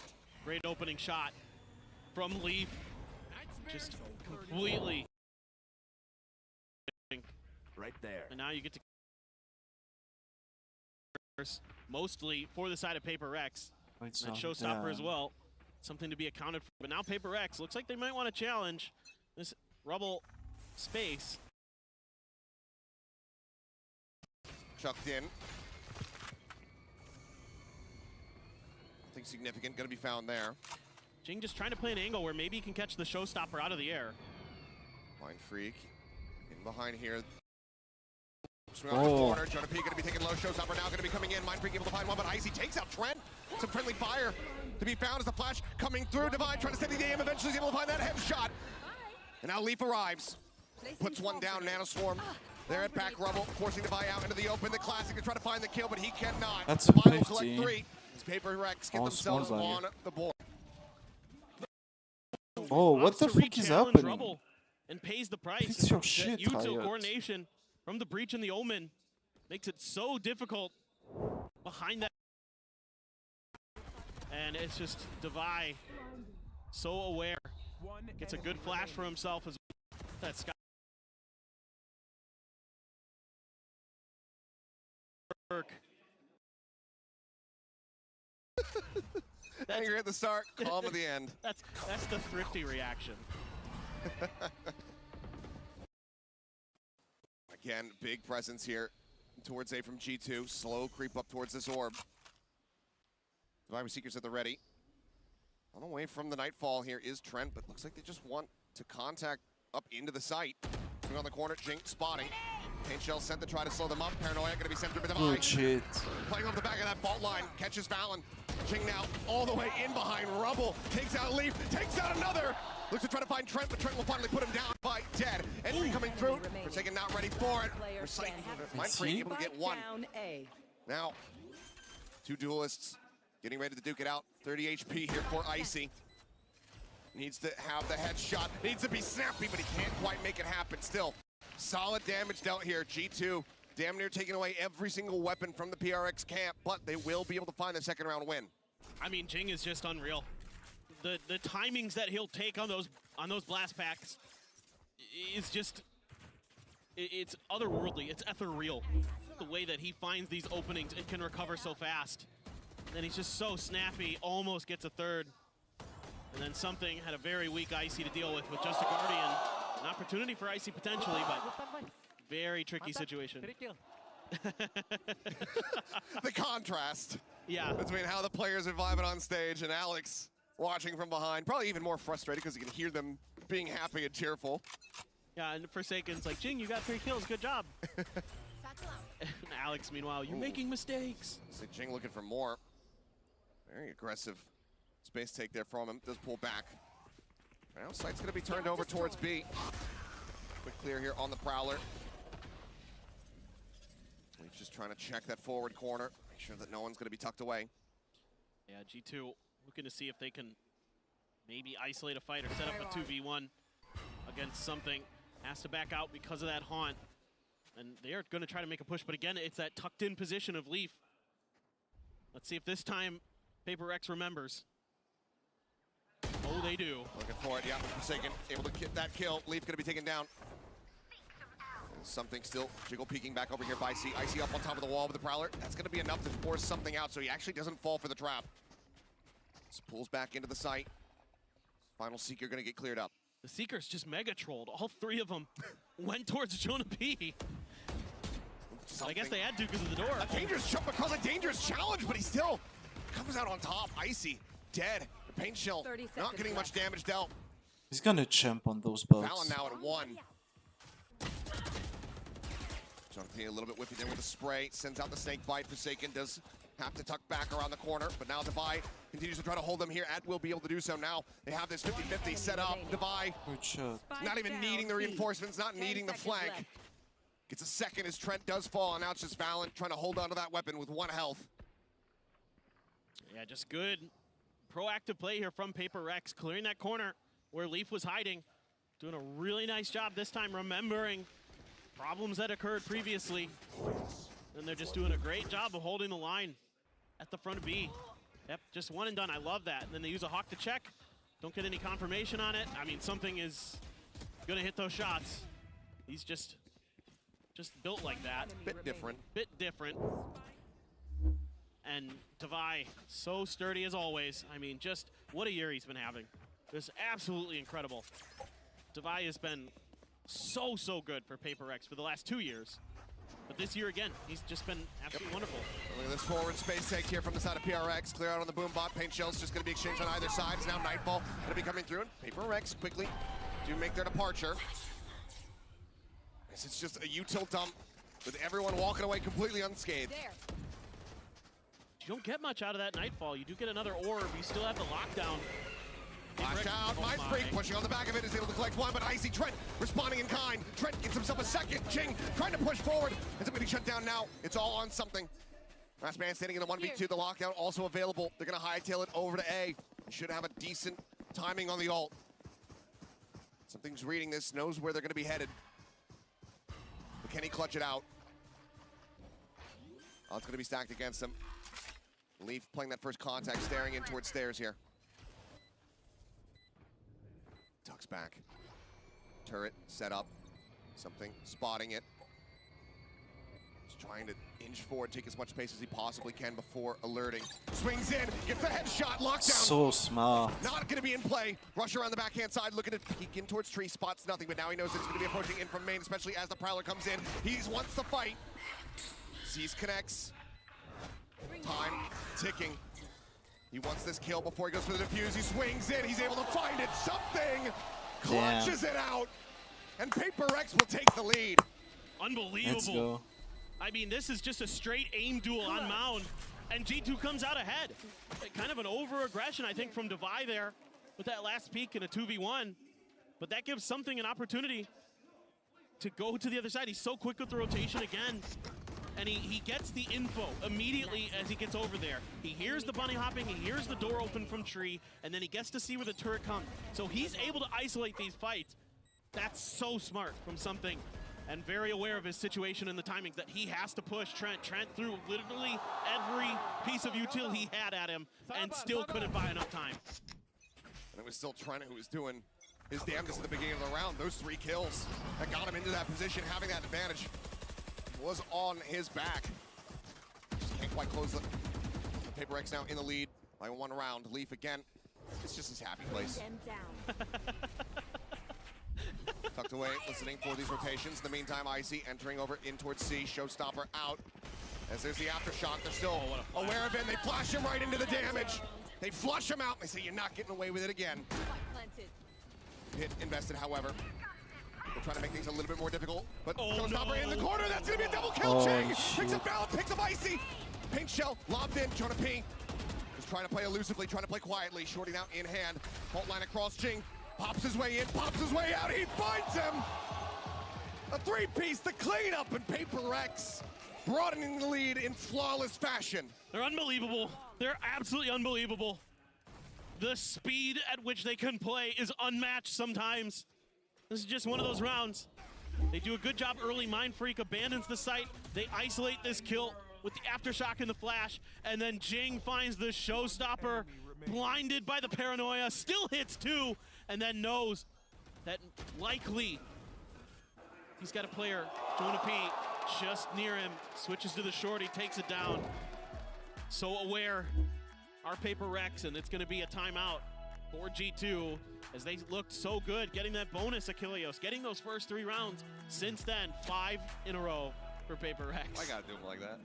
Great opening shot from Leaf. Just completely. Right there. And now you get to mostly for the side of PRX. And showstopper as well. Something to be accounted for. But now PRX looks like they might want to challenge this Rubble space. Chucked in. Nothing significant going to be found there. Jing just trying to play an angle where maybe he can catch the showstopper out of the air. Mind Freak in behind here. Swing on the corner. Jonah P going to be taking low. Showstopper now going to be coming in. Mind Freak able to find one, but Icy takes out Trent. Some friendly fire to be found as the flash coming through. Divine trying to steady the aim. Eventually he's able to find that headshot. And now Leaf arrives. Puts one down. Nanoswarm. They're at back Rubble, forcing Divine out into the open. The Classic to try to find the kill, but he cannot. That's a Final 50. collect 3. As PRX get themselves on the board. Oh, what the fuck is happening? Rubble and pays the price. Fix your shit, util Riot. coordination from the Breach and the Omen makes it so difficult behind that. And it's just Devi so aware. Gets a good flash for himself as that Sky. Angry at the start, calm at the end. That's the thrifty reaction. Again, big presence here towards A from G2. Slow creep up towards this orb. Survivor Seekers at the ready. On the way from the Nightfall here is Trent, but looks like they just want to contact up into the site. Swing on the corner, Jink spotting. Paint Shell sent to try to slow them up. Paranoia going to be sent through Divine. Oh shit. Playing off the back of that fault line, catches Valen. Jing now all the way in behind Rubble. Takes out Leaf, takes out another. Looks to try to find Trent, but Trent will finally put him down by dead. Entry coming through. Forsaken not ready for it. Mind Freak able to get one. Now, two duelists getting ready to duke it out. 30 HP here for Icy. Needs to have the headshot. Needs to be snappy, but he can't quite make it happen. Still, solid damage dealt here. G2 damn near taking away every single weapon from the PRX camp, but they will be able to find the second round win. I mean, Jing is just unreal. The timings that he'll take on those blast packs is just, it's otherworldly. It's ethereal. The way that he finds these openings and can recover so fast. And he's just so snappy, almost gets a third. And then something had a very weak Icy to deal with just a Guardian. An opportunity for Icy potentially, but very tricky situation. The contrast between how the players are vibing on stage and Alex watching from behind. Probably even more frustrated because you can hear them being happy and cheerful. Yeah, and Forsaken's like, Jing, you got 3 kills, good job. And Alex, meanwhile, you're making mistakes. So Jing looking for more. Very aggressive space take there from him. Does pull back. Now sight's going to be turned over towards B. Quick clear here on the Prowler. He's just trying to check that forward corner. Make sure that no one's going to be tucked away. Yeah, G2 looking to see if they can maybe isolate a fight or set up a 2v1 against something. Has to back out because of that haunt. And they are going to try to make a push, but again, it's that tucked in position of Leaf. Let's see if this time PRX remembers. Oh, they do. Looking for it, yeah. Forsaken able to get that kill. Leaf going to be taken down. And something still, Jiggle peeking back over here by Icy. Icy up on top of the wall with the Prowler. That's going to be enough to force something out, so he actually doesn't fall for the trap. Just pulls back into the site. Final Seeker going to get cleared up. The Seekers just mega trolled. All 3 of them went towards Jonah P. I guess they had to because of the door. A dangerous jump across a dangerous challenge, but he still comes out on top. Icy, dead. The Paint Shell not getting much damage dealt. He's gonna jump on those boats. Valen now at 1. Jonathan a little bit whippy there with a spray, sends out the snake bite. Forsaken does have to tuck back around the corner, but now Devi continues to try to hold them here. Will be able to do so now. They have this 50-50 set up. Devi not even needing the reinforcements, not needing the flank. Gets a second as Trent does fall, and now it's just Valent trying to hold on to that weapon with 1 health. Yeah, just good proactive play here from PRX, clearing that corner where Leaf was hiding. Doing a really nice job this time, remembering problems that occurred previously. And they're just doing a great job of holding the line at the front of B. Yep, just one and done. I love that. And then they use a Hawk to check. Don't get any confirmation on it. I mean, something is gonna hit those shots. He's just built like that. Bit different. Bit different. And Devi, so sturdy as always. I mean, just what a year he's been having. Just absolutely incredible. Devi has been so good for PRX for the last 2 years. But this year again, he's just been absolutely wonderful. Look at this forward space take here from the side of PRX. Clear out on the boom bot. Paint shells just going to be exchanged on either side. It's now Nightfall going to be coming through. And PRX quickly do make their departure. It's just a util dump with everyone walking away completely unscathed. You don't get much out of that Nightfall. You do get another orb. You still have the lockdown. Flash out, Mindfreak pushing on the back of it, is able to collect one, but Icy Trent responding in kind. Trent gets himself a second. Jing trying to push forward. It's getting shut down now. It's all on something. Last man standing in the 1v2. The lockdown also available. They're going to hightail it over to A. Should have a decent timing on the ult. Something's reading this, knows where they're going to be headed. But can he clutch it out? Oh, it's going to be stacked against him. Leaf playing that first contact, staring in towards stairs here. Tucks back. Turret set up. Something spotting it. Just trying to inch forward, take as much space as he possibly can before alerting. Swings in, gets the headshot, lockdown. So smart. Not going to be in play. Rush around the backhand side, looking to peek in towards tree, spots nothing, but now he knows it's going to be approaching in from main, especially as the Prowler comes in. He wants the fight. Sees connects. Time ticking. He wants this kill before he goes for the defuse. He swings in. He's able to find it. Something clutches it out. And PRX will take the lead. Unbelievable. Let's go. I mean, this is just a straight aim duel on Mound. And G2 comes out ahead. Kind of an over-aggression, I think, from Devi there with that last peek in a 2v1. But that gives something an opportunity to go to the other side. He's so quick with the rotation again. And he gets the info immediately as he gets over there. He hears the bunny hopping, he hears the door open from tree, and then he gets to see where the turret comes. So he's able to isolate these fights. That's so smart from something, and very aware of his situation and the timings that he has to push Trent. Trent threw literally every piece of util he had at him and still couldn't buy enough time. And it was still Trent who was doing his damnedest at the beginning of the round. Those 3 kills that got him into that position, having that advantage was on his back. Just can't quite close the PRX now in the lead by 1 round. Leaf again. It's just his happy place. Tucked away, listening for these rotations. In the meantime, Icy entering over in towards C. Showstopper out. As there's the aftershock, they're still aware of it. And they flash him right into the damage. They flush him out. They say, you're not getting away with it again. Hit invested, however. They're trying to make things a little bit more difficult, but Showstopper in the corner. That's going to be a double kill. Jing picks up Valent, picks up Icy. Paint shell lobbed in. Jonah P just trying to play elusively, trying to play quietly. Shorty now in hand. Fault line across. Jing pops his way in, pops his way out. He finds him. A 3-piece, the cleanup, and PRX broadening the lead in flawless fashion. They're unbelievable. They're absolutely unbelievable. The speed at which they can play is unmatched sometimes. This is just one of those rounds. They do a good job early. Mindfreak abandons the site. They isolate this kill with the aftershock and the flash, and then Jing finds the Showstopper, blinded by the paranoia, still hits 2, and then knows that likely he's got a player, Jonah P, just near him, switches to the shorty, takes it down. So aware, our PRX, and it's gonna be a timeout for G2, as they looked so good getting that bonus Achilleos, getting those first 3 rounds. Since then, 5 in a row for PRX. I gotta do him like that.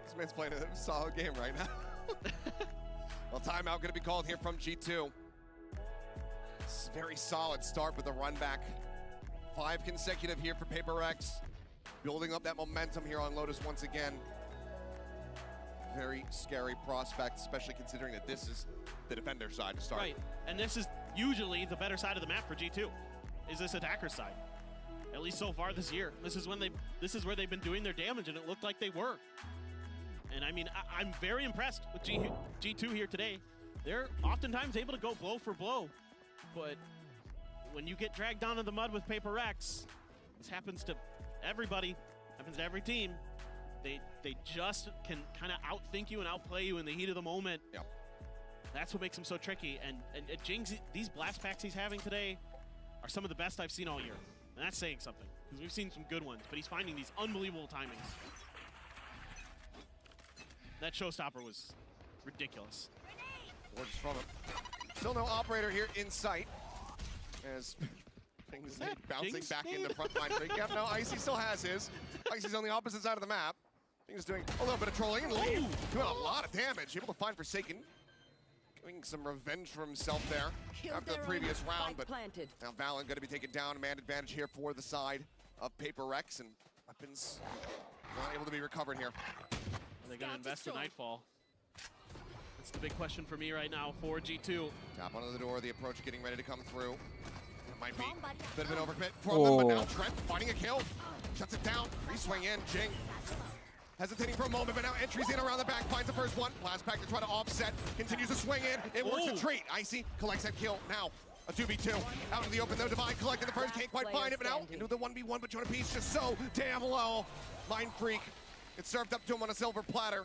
This man's playing a solid game right now. Well, timeout gonna be called here from G2. It's a very solid start with the run back. 5 consecutive here for PRX. building up that momentum here on Lotus once again. Very scary prospect, especially considering that this is the defender side to start. Right, and this is usually the better side of the map for G2, is this attacker side. At least so far this year. This is where they've been doing their damage, and it looked like they were. And I mean, I'm very impressed with G2 here today. They're oftentimes able to go blow for blow, but when you get dragged down in the mud with PRX, this happens to everybody, happens to every team. They just can kind of outthink you and outplay you in the heat of the moment. Yeah. That's what makes him so tricky. And Jing's, these blast packs he's having today are some of the best I've seen all year. And that's saying something, because we've seen some good ones, but he's finding these unbelievable timings. That showstopper was ridiculous. Gorgeous from him. Still no operator here in sight. As things bouncing back in the front line. Yep, no, Icy still has his. Icy's on the opposite side of the map. He's doing a little bit of trolling and leave. Doing a lot of damage. Able to find Forsaken. Getting some revenge for himself there after the previous round. But now Valen going to be taken down. Man advantage here for the side of PRX, and weapons not able to be recovered here. Are they going to invest in Nightfall? That's the big question for me right now for G2. Tap onto the door, the approach getting ready to come through. It might be a bit of an overcommit from them, but now Trent finding a kill. Shuts it down, re-swing in, Jing. Hesitating for a moment, but now entries in around the back, finds the first one. Blast pack to try to offset, continues to swing in. It works a treat. Icy collects that kill. Now a 2v2. Out in the open though, Divine collecting the first, can't quite find it, but now into the 1v1, but Jonah P's just so damn low. Mind Freak, it's served up to him on a silver platter.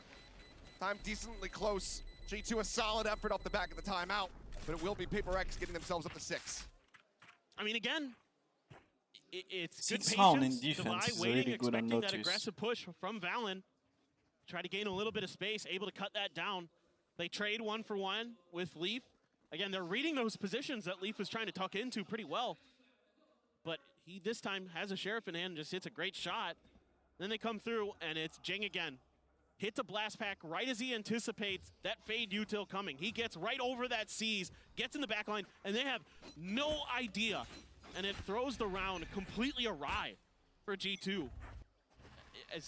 Time decently close. G2 a solid effort off the back of the timeout, but it will be PRX getting themselves up to 6. I mean, again, it's good round in patience. defense is waiting, really good on expecting that Lotus. aggressive push from Valen. Try to gain a little bit of space, able to cut that down. They trade 1-for-1 with Leaf. Again, they're reading those positions that Leaf was trying to tuck into pretty well. But he this time has a Sheriff in hand and just hits a great shot. Then they come through, and it's Jing again. Hits a blast pack right as he anticipates that fade util coming. He gets right over that C's, gets in the back line, and they have no idea. And it throws the round completely awry for G2.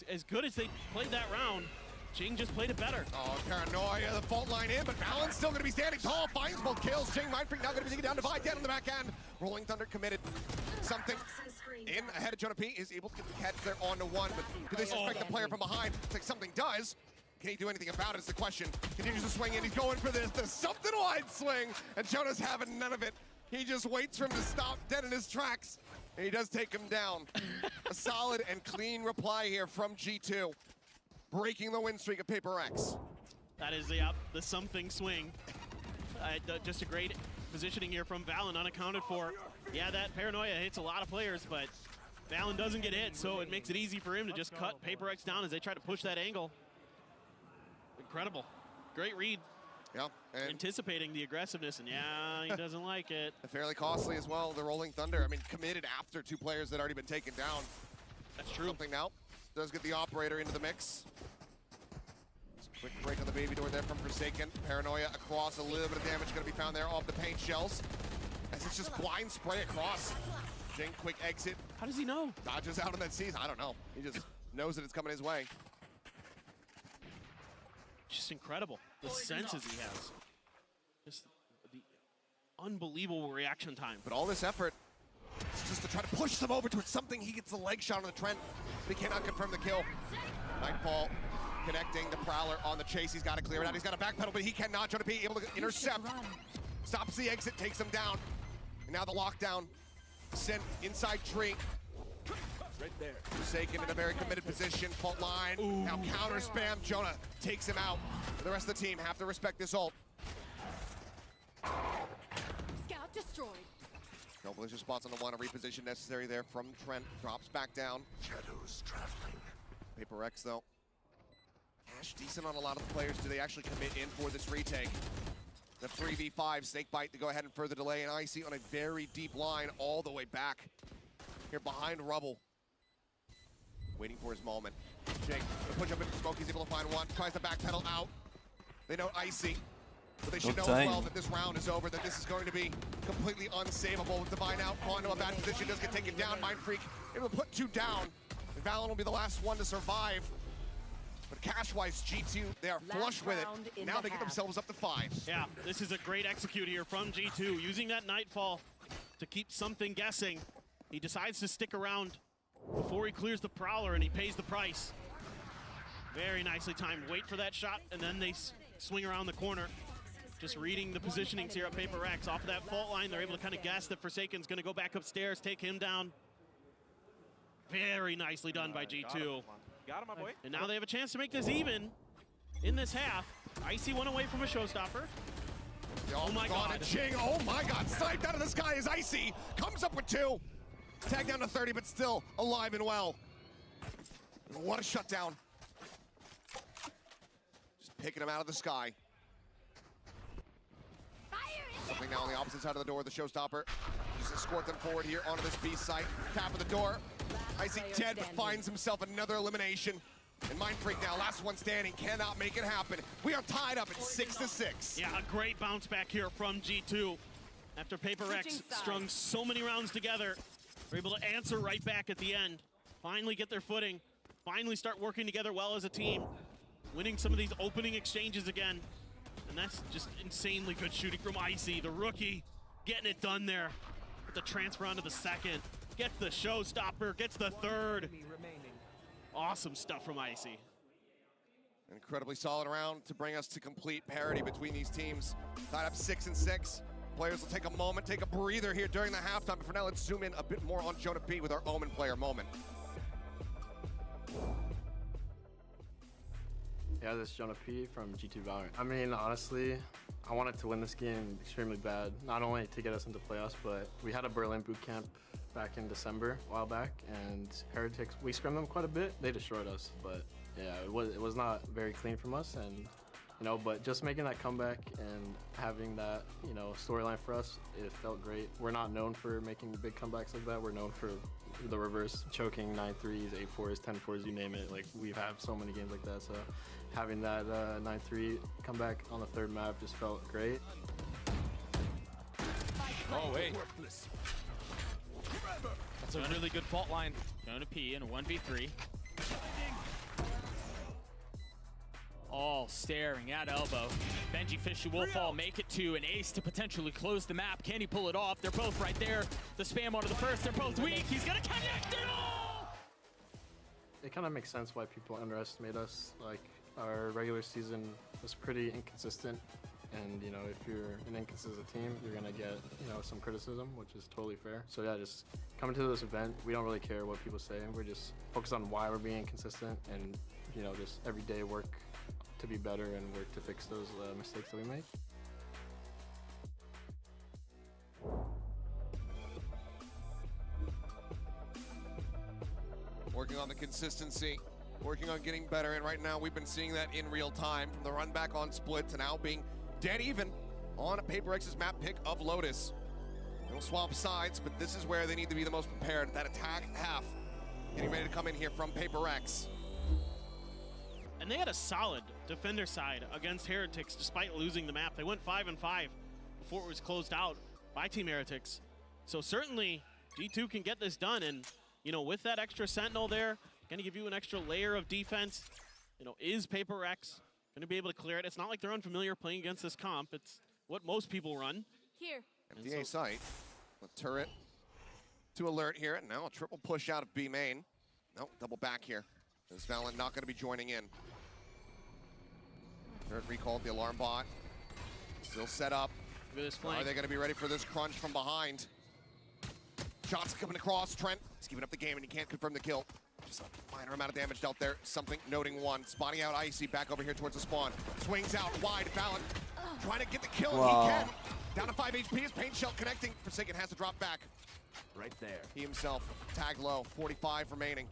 As good as they played that round, Jing just played it better. Oh, Paranoia, the fault line in, but Valen's still going to be standing tall, finds both kills. Jing, Mind Freak now going to be taken down, Divide down on the back end. Rolling Thunder committed. Something in ahead of Jonah P is able to get the catch there on to one, but do they suspect the player from behind? It's like something does. Can he do anything about it is the question. Continues to swing in, he's going for this, the something wide swing, and Jonah's having none of it. He just waits for him to stop dead in his tracks, and he does take him down. A solid and clean reply here from G2, breaking the win streak of PRX. That is the something swing. Just a great positioning here from Valen, unaccounted for. Yeah, that Paranoia hits a lot of players, but Valen doesn't get hit, so it makes it easy for him to just cut PRX down as they try to push that angle. Incredible. Great read. Yeah, and anticipating the aggressiveness, and yeah, he doesn't like it. Fairly costly as well, the Rolling Thunder. I mean, committed after 2 players that had already been taken down. That's true. Something now. Does get the operator into the mix. Quick break on the baby door there from Forsaken. Paranoia across, a little bit of damage going to be found there off the paint shells. As it's just blind spray across. Jing, quick exit. How does he know? Dodges out on that season. I don't know. He just knows that it's coming his way. Just incredible, the senses he has. Just the unbelievable reaction time. But all this effort, it's just to try to push them over towards something. He gets the leg shot on the Trent, but he cannot confirm the kill. Nightfall connecting the Prowler on the chase. He's got to clear it out. He's got a backpedal, but he cannot. Jonah P able to intercept. Stops the exit, takes him down. And now the lockdown sent inside tree. Right there. Forsaken in a very committed position. Fault line. Ooh. Now counter spam. Jonah takes him out. The rest of the team have to respect this ult. Scout destroyed. No blizzard spots on the one. A reposition necessary there from Trent. Drops back down. Shadows traveling. PRX though. Ash decent on a lot of the players. Do they actually commit in for this retake? The 3v5 Snakebite to go ahead and further delay. And Icy on a very deep line all the way back. Here behind Rubble. Waiting for his moment. Jake, the push up into smoke, he's able to find one. Tries to backpedal out. They know Icy, but they should know as well that this round is over, that this is going to be completely unsavable. With Divine out onto a bad position, does get taken down. Mind Freak able to put 2 down. And Valen will be the last one to survive. But cash-wise, G2, they are flush with it. Now they get themselves up to 5. Yeah, this is a great execute here from G2, using that Nightfall to keep something guessing. He decides to stick around before he clears the Prowler, and he pays the price. Very nicely timed. Wait for that shot, and then they swing around the corner. Just reading the positionings here at PRX. Off of that fault line, they're able to kind of guess that Forsaken's going to go back upstairs, take him down. Very nicely done by G2. Got him, my boy. And now they have a chance to make this even in this half. Icy one away from a showstopper. Oh my God. Jing, oh my God. Sniped out of the sky is Icy. Comes up with 2. Tag down to 30, but still alive and well. What a shutdown. Just picking him out of the sky. Something now on the opposite side of the door, the showstopper. Just escort them forward here onto this B site. Tap of the door. Icy dead, but finds himself another elimination. And Mind Freak now, last one standing, cannot make it happen. We are tied up at 6-6. Yeah, a great bounce back here from G2. After PRX strung so many rounds together, they're able to answer right back at the end. Finally get their footing. Finally start working together well as a team. Winning some of these opening exchanges again. And that's just insanely good shooting from Icy, the rookie, getting it done there. With the transfer onto the second. Gets the showstopper, gets the third. Awesome stuff from Icy. Incredibly solid round to bring us to complete parity between these teams. Tied up 6-6. Players will take a moment, take a breather here during the halftime. But for now, let's zoom in a bit more on Jonah P with our Omen player moment. Yeah, this is Jonah P from G2 Valorant. I mean, honestly, I wanted to win this game extremely bad. Not only to get us into playoffs, but we had a Berlin boot camp back in December, a while back, and Heretics, we scrimmed them quite a bit. They destroyed us, but yeah, it was not very clean from us, and you know, but just making that comeback and having that, you know, storyline for us, it felt great. We're not known for making big comebacks like that. We're known for the reverse, choking 9-3s, 8-4s, 10-4s, you name it. Like, we've had so many games like that, so having that 9-3 comeback on the third map just felt great. Oh, wait. That's a really good fault line. Jonah P in a 1v3. All staring at elbow. Benji Fishy will fall, make it to an ace to potentially close the map. Can he pull it off? They're both right there. The spam onto the first, they're both weak. He's gonna connect it all! It kind of makes sense why people underestimate us. Like, our regular season was pretty inconsistent. And, you know, if you're an inconsistent team, you're gonna get, you know, some criticism, which is totally fair. So yeah, just coming to this event, we don't really care what people say. We're just focused on why we're being inconsistent and, you know, just everyday work to be better and work to fix those mistakes that we make. Working on the consistency, working on getting better, and right now we've been seeing that in real time, from the run back on split to now being dead even on PRX's map pick of Lotus. They'll swap sides, but this is where they need to be the most prepared. That attack half getting ready to come in here from PRX. And they had a solid defender side against Heretics despite losing the map. They went 5-5 before it was closed out by Team Heretics. So certainly G2 can get this done, and you know, with that extra Sentinel there, gonna give you an extra layer of defense. You know, is PRX gonna be able to clear it? It's not like they're unfamiliar playing against this comp. It's what most people run. Here. MDA site, the turret to alert here, and now a triple push out of B main. No, double back here. Is Valen not gonna be joining in? Third recall, the alarm bot. Still set up. Look at this flank. Are they gonna be ready for this crunch from behind? Shots coming across. Trent is giving up the game, and he can't confirm the kill. Just a minor amount of damage dealt there. Something noting one. Spotting out Icy back over here towards the spawn. Swings out wide. Valen trying to get the kill. Wow. He can. Down to 5 HP. His paint shell connecting. Forsaken has to drop back. Right there. He himself tag low. 45 remaining.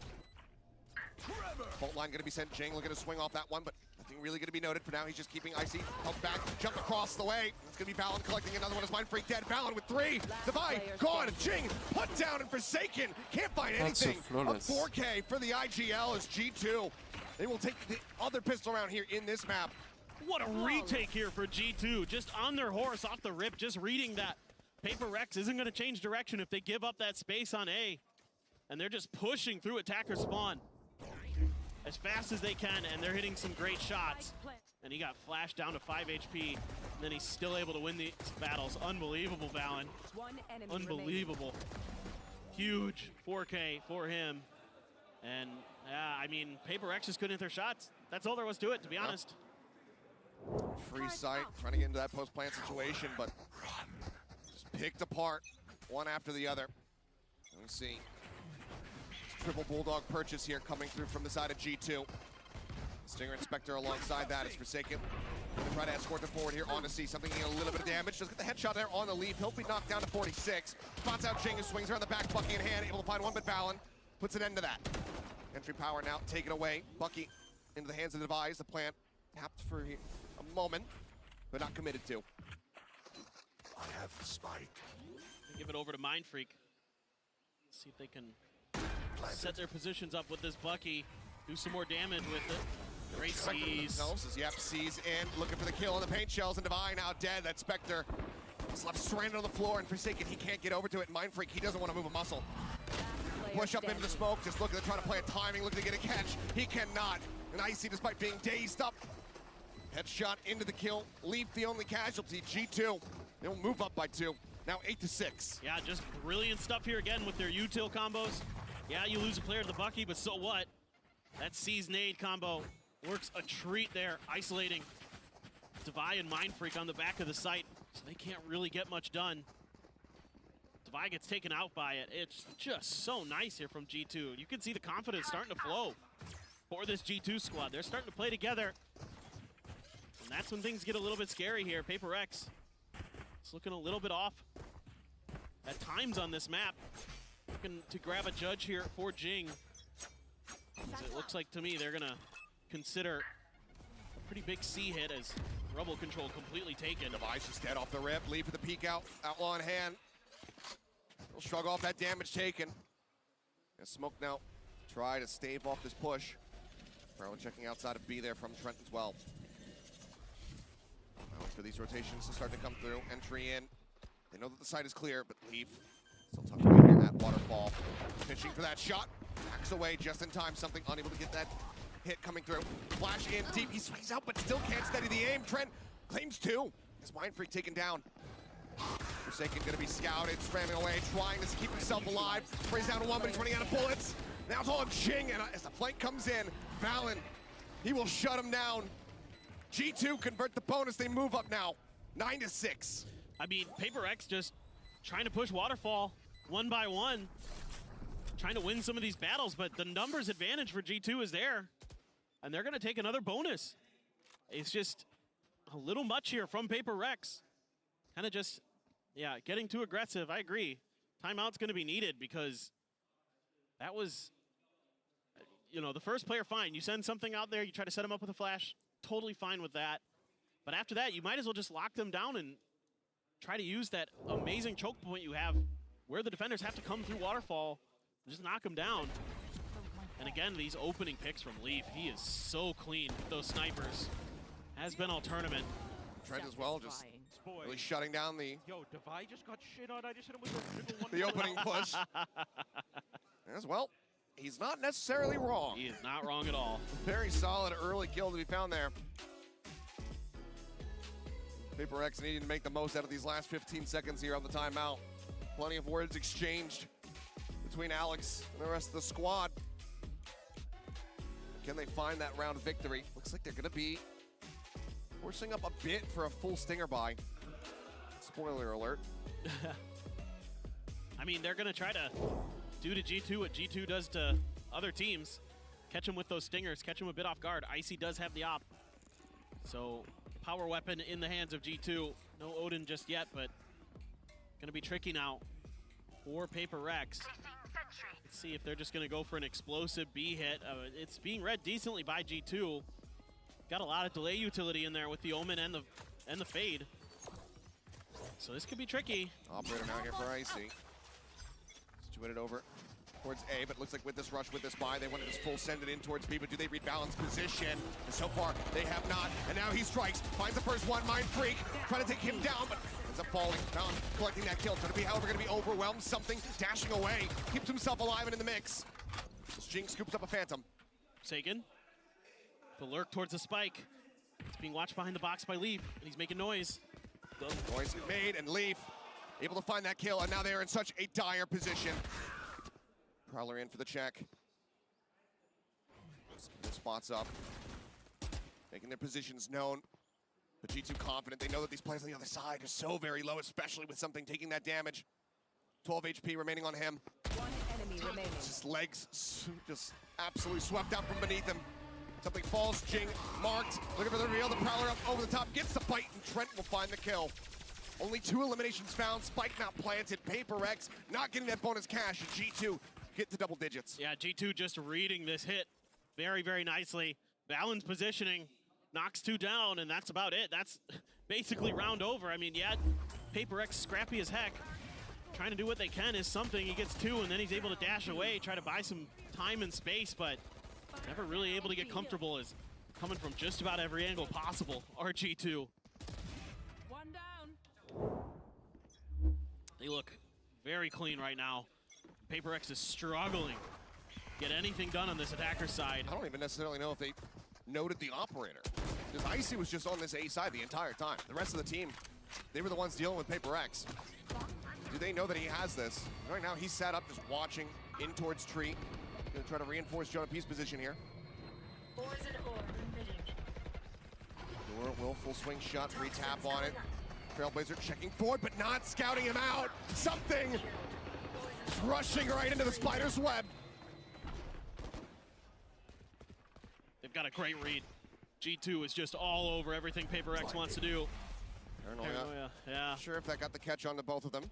Bolt line gonna be sent. Jing looking to swing off that one, but nothing really gonna be noted for now. He's just keeping Icy held back. Jump across the way. It's gonna be Valen collecting another one as Mind Freak dead. Valen with 3. Divide gone. Jing put down and Forsaken can't find anything. A 4K for the IGL as G2. They will take the other pistol round here in this map. What a retake here for G2. Just on their horse off the rip, just reading that PRX isn't gonna change direction if they give up that space on A. and they're just pushing through attacker spawn as fast as they can, and they're hitting some great shots. And he got flashed down to 5 HP, and then he's still able to win these battles. Unbelievable, Valen. Unbelievable. Huge 4K for him. And yeah, I mean, PRX just couldn't hit their shots. That's all there was to it, to be honest. Free sight, trying to get into that post-plant situation, but just picked apart one after the other. Let me see. Triple Bulldog purchase here coming through from the side of G2. Stinger Inspector alongside that is Forsaken. Gonna try to escort them forward here on to see something getting a little bit of damage. Just get the headshot there on the leaf. He'll be knocked down to 46. Spots out Jing, who swings around the back, Bucky in hand, able to find one, but Valen puts an end to that. Entry power now taken away. Bucky into the hands of the Device. The plant tapped for a moment, but not committed to. I have the spike. Give it over to Mind Freak. See if they can set their positions up with this Bucky. Do some more damage with it. Great sees. Yep, sees in, looking for the kill on the paint shells, and Divine now dead. That Spectre is left stranded on the floor, and Forsaken, he can't get over to it. Mind Freak, he doesn't want to move a muscle. Push up into the smoke, just looking to try to play a timing, looking to get a catch. He cannot. And Icy, despite being dazed up, headshot into the kill. Leaf the only casualty. G2, they'll move up by 2. Now 8-6. Yeah, just brilliant stuff here again with their util combos. Yeah, you lose a player to the Bucky, but so what? That Seize Nade combo works a treat there, isolating Devi and Mind Freak on the back of the site, so they can't really get much done. Devi gets taken out by it. It's just so nice here from G2. You can see the confidence starting to flow for this G2 squad. They're starting to play together, and that's when things get a little bit scary here. PRX is looking a little bit off at times on this map. Looking to grab a judge here for Jing. It looks like to me they're gonna consider a pretty big C hit as Rebel control completely taken. Device just dead off the rip. Leave with the peek out. Outlaw in hand. He'll shrug off that damage taken. And Smoke now try to stave off this push. Probably checking outside of B there from Trent as well. Now for these rotations to start to come through. Entry in. They know that the site is clear, but Leaf still tucked away here at Waterfall. Pitching for that shot. Backs away just in time. Something unable to get that hit coming through. Flash in deep. He swings out, but still can't steady the aim. Trent claims 2. His Mind Freak taken down. Forsaken gonna be scouted, scrambling away, trying to keep himself alive. Sprays down to 1, but he's running out of bullets. Now it's all on Jing, and as the flank comes in, Valen, he will shut him down. G2 convert the bonus. They move up now, 9-6. I mean, PRX just trying to push Waterfall one by one, trying to win some of these battles, but the numbers advantage for G2 is there, and they're gonna take another bonus. It's just a little much here from PRX. Kind of just, yeah, getting too aggressive. I agree. Timeout's gonna be needed because that was, you know, the first player, fine. You send something out there, you try to set them up with a flash, totally fine with that. But after that, you might as well just lock them down and try to use that amazing choke point you have where the defenders have to come through Waterfall and just knock them down. And again, these opening picks from Leaf, he is so clean with those snipers. Has been all tournament. Trent as well, just really shutting down the Devi just got shit on. I just hit him with the opening push. As well, he's not necessarily wrong. He is not wrong at all. Very solid early kill to be found there. PRX needing to make the most out of these last 15 seconds here on the timeout. Plenty of words exchanged between Alex and the rest of the squad. Can they find that round victory? Looks like they're going to be forcing up a bit for a full Stinger buy. Spoiler alert. I mean, they're going to try to do to G2 what G2 does to other teams. Catch them with those Stingers, catch them a bit off guard. Icy does have the op. So, power weapon in the hands of G2. No Odin just yet, but going to be tricky now for PRX. Let's see if they're just going to go for an explosive B hit. It's being read decently by G2. Got a lot of delay utility in there with the Omen and the Fade. So this could be tricky. Operator now here for Icy. Situated over towards A, but looks like with this rush, with this buy, they want to just full send it in towards B, but do they rebalance position? And so far, they have not. And now he strikes, finds the first one, Mind Freak, trying to take him down, but Ends up falling. Valon collecting that kill. Trying to be, however, going to be overwhelmed. Something dashing away. Keeps himself alive and in the mix. As Jing scoops up a Phantom. Sagan. The lurk towards the spike. It's being watched behind the box by Leaf, and he's making noise. Noise made, and Leaf able to find that kill, and now they are in such a dire position. Prowler in for the check. Just keeping their spots up. Making their positions known. But G2 confident. They know that these players on the other side are so very low, especially with something taking that damage. 12 HP remaining on him. One enemy remaining. Just legs just absolutely swept out from beneath him. Something falls, Jing marked. Looking for the reveal. The Prowler up over the top, gets the bite, and Trent will find the kill. Only 2 eliminations found. Spike not planted. PRX not getting that bonus cash. And G2 get to double digits. Yeah, G2 just reading this hit very, very nicely. Valon's positioning, knocks 2 down, and that's about it. That's basically round over. I mean, yeah, PRX scrappy as heck. Trying to do what they can is something. He gets 2, and then he's able to dash away, try to buy some time and space, but never really able to get comfortable, as coming from just about every angle possible. RG2. One down. They look very clean right now. PRX is struggling to get anything done on this attacker side. I don't even necessarily know if they noted the operator, because Icy was just on this A side the entire time. The rest of the team, they were the ones dealing with PRX. Do they know that he has this? Right now he's sat up just watching in towards tree. Gonna try to reinforce Jonah P's position here. Door will full swing shot, re-tap on it. Trailblazer checking forward, but not scouting him out. Something rushing right into the spider's web. They've got a great read. G2 is just all over everything PRX wants to do. Paranoia. Yeah. Not sure if that got the catch on to both of them.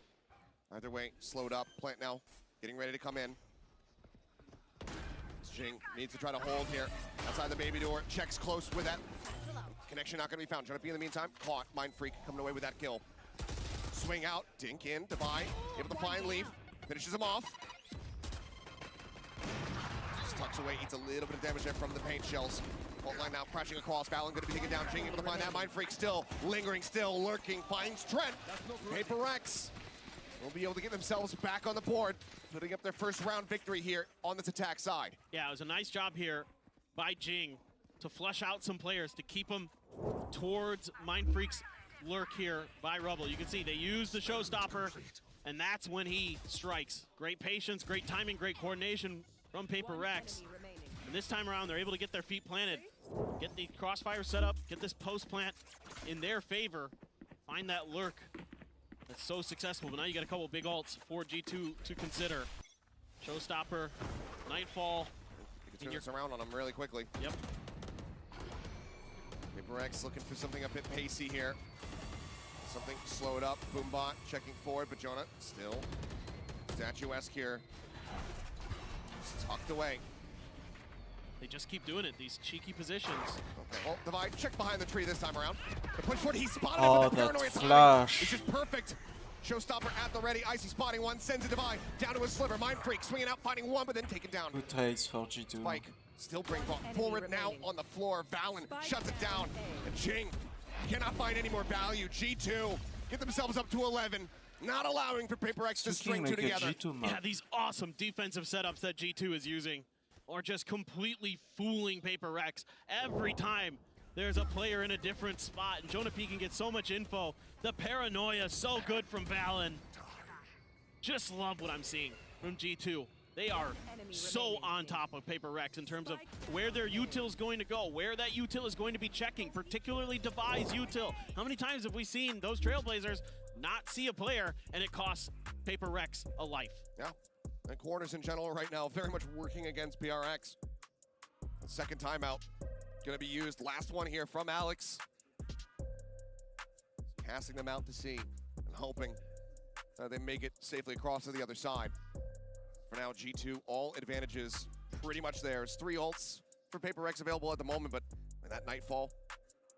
Either way, slowed up. Plant now, getting ready to come in. Jing needs to try to hold here. Outside the baby door, checks close with that. Connection not gonna be found. Jonah P in the meantime, caught. Mind Freak coming away with that kill. Swing out, dink in, Divide, able to find Leaf, finishes him off. Just tucks away, eats a little bit of damage there from the paint shells. Fault line now crashing across. Valon gonna be taken down. Jing able to find that. Mind Freak still lingering, still lurking. Finds Trent. PRX will be able to get themselves back on the board, putting up their first round victory here on this attack side. Yeah, it was a nice job here by Jing to flush out some players to keep them towards Mind Freak's lurk here by Rubble. You can see they use the showstopper, and that's when he strikes. Great patience, great timing, great coordination from PRX. And this time around, they're able to get their feet planted, get the crossfire set up, get this post plant in their favor, find that lurk. That's so successful, but now you got a couple big ults for G2 to consider. Showstopper, Nightfall. You can turn this around on them really quickly. Yep. PRX looking for something a bit pacey here. Something slowed up. Boombot checking forward, but Jonah still statuesque here. Just tucked away. They just keep doing it, these cheeky positions. Okay, well, Divide check behind the tree this time around. The push forward, he spotted Oh, him with the that paranoia flash. timing. It's just perfect. Showstopper at the ready. Icy spotting one, sends a Divide down to his sliver. Mind Freak swinging out, finding one, but then taken down. Good trades for G2. Spike still bring forward now on the floor. Valon shuts it down. And Jing cannot find any more value. G2 get themselves up to 11. Not allowing for PRX to string 2 together. Yeah, these awesome defensive setups that G2 is using are just completely fooling PRX every time there's a player in a different spot. And Jonah P can get so much info. The paranoia, so good from Valon. Just love what I'm seeing from G2. They are so on top of PRX in terms of where their util is going to go, where that util is going to be checking, particularly Devi's util. How many times have we seen those Trailblazers not see a player and it costs PRX a life? Yeah, and corners in general right now very much working against PRX. The second timeout gonna be used. Last one here from Alex. Casting them out to sea and hoping they make it safely across to the other side. For now, G2, all advantages pretty much theirs. 3 ults for PRX available at the moment, but that Nightfall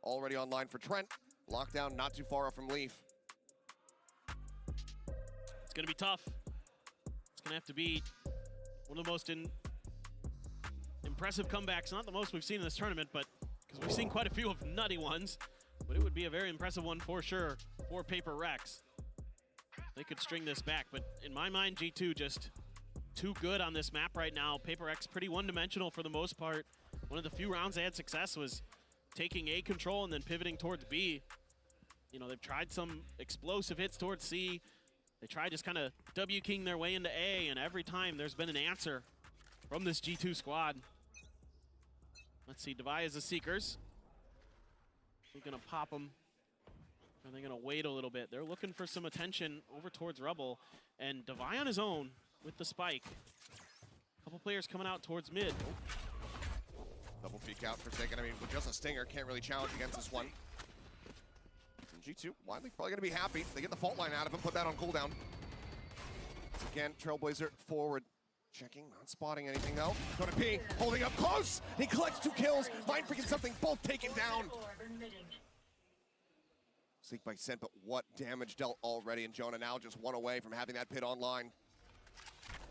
already online for Trent. Lockdown not too far off from Leaf. It's gonna be tough. It's gonna have to be one of the most impressive comebacks, not the most we've seen in this tournament, but because we've seen quite a few of nutty ones, but it would be a very impressive one for sure for PRX. They could string this back, but in my mind, G2 just too good on this map right now. PRX pretty one-dimensional for the most part. One of the few rounds they had success was taking A control and then pivoting towards B. You know, they've tried some explosive hits towards C. They tried just kind of W-king their way into A, and every time there's been an answer from this G2 squad. Let's see, Devi is the Seekers. They're gonna pop them. Are they gonna wait a little bit? They're looking for some attention over towards Rebel, and Devi on his own with the spike. A couple players coming out towards mid. Double peek out for a second. I mean, with just a stinger, can't really challenge against this one. And G2, Wiley probably gonna be happy. They get the fault line out of him, put that on cooldown. Once again, Trailblazer forward. Checking, not spotting anything though. Going to P, holding up close. He collects 2 kills. Mind freaking something, both taken down. Seek by Sent, but what damage dealt already. And Jonah now just 1 away from having that pit online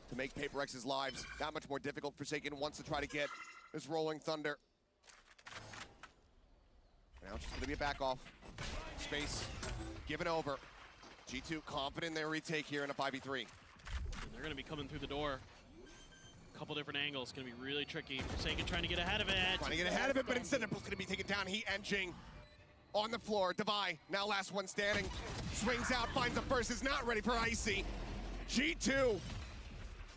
to make PRX's lives that much more difficult. Forsaken wants to try to get this Rolling Thunder. Now it's just going to be a back off. Space given over. G2 confident in their retake here in a 5v3. And they're going to be coming through the door. Couple different angles, gonna be really tricky. Forsaken trying to get ahead of it. Trying to get ahead of it, but instead it's gonna be taken down. He and Jing on the floor. Devi, now last one standing. Swings out, finds the first, is not ready for Icy. G2,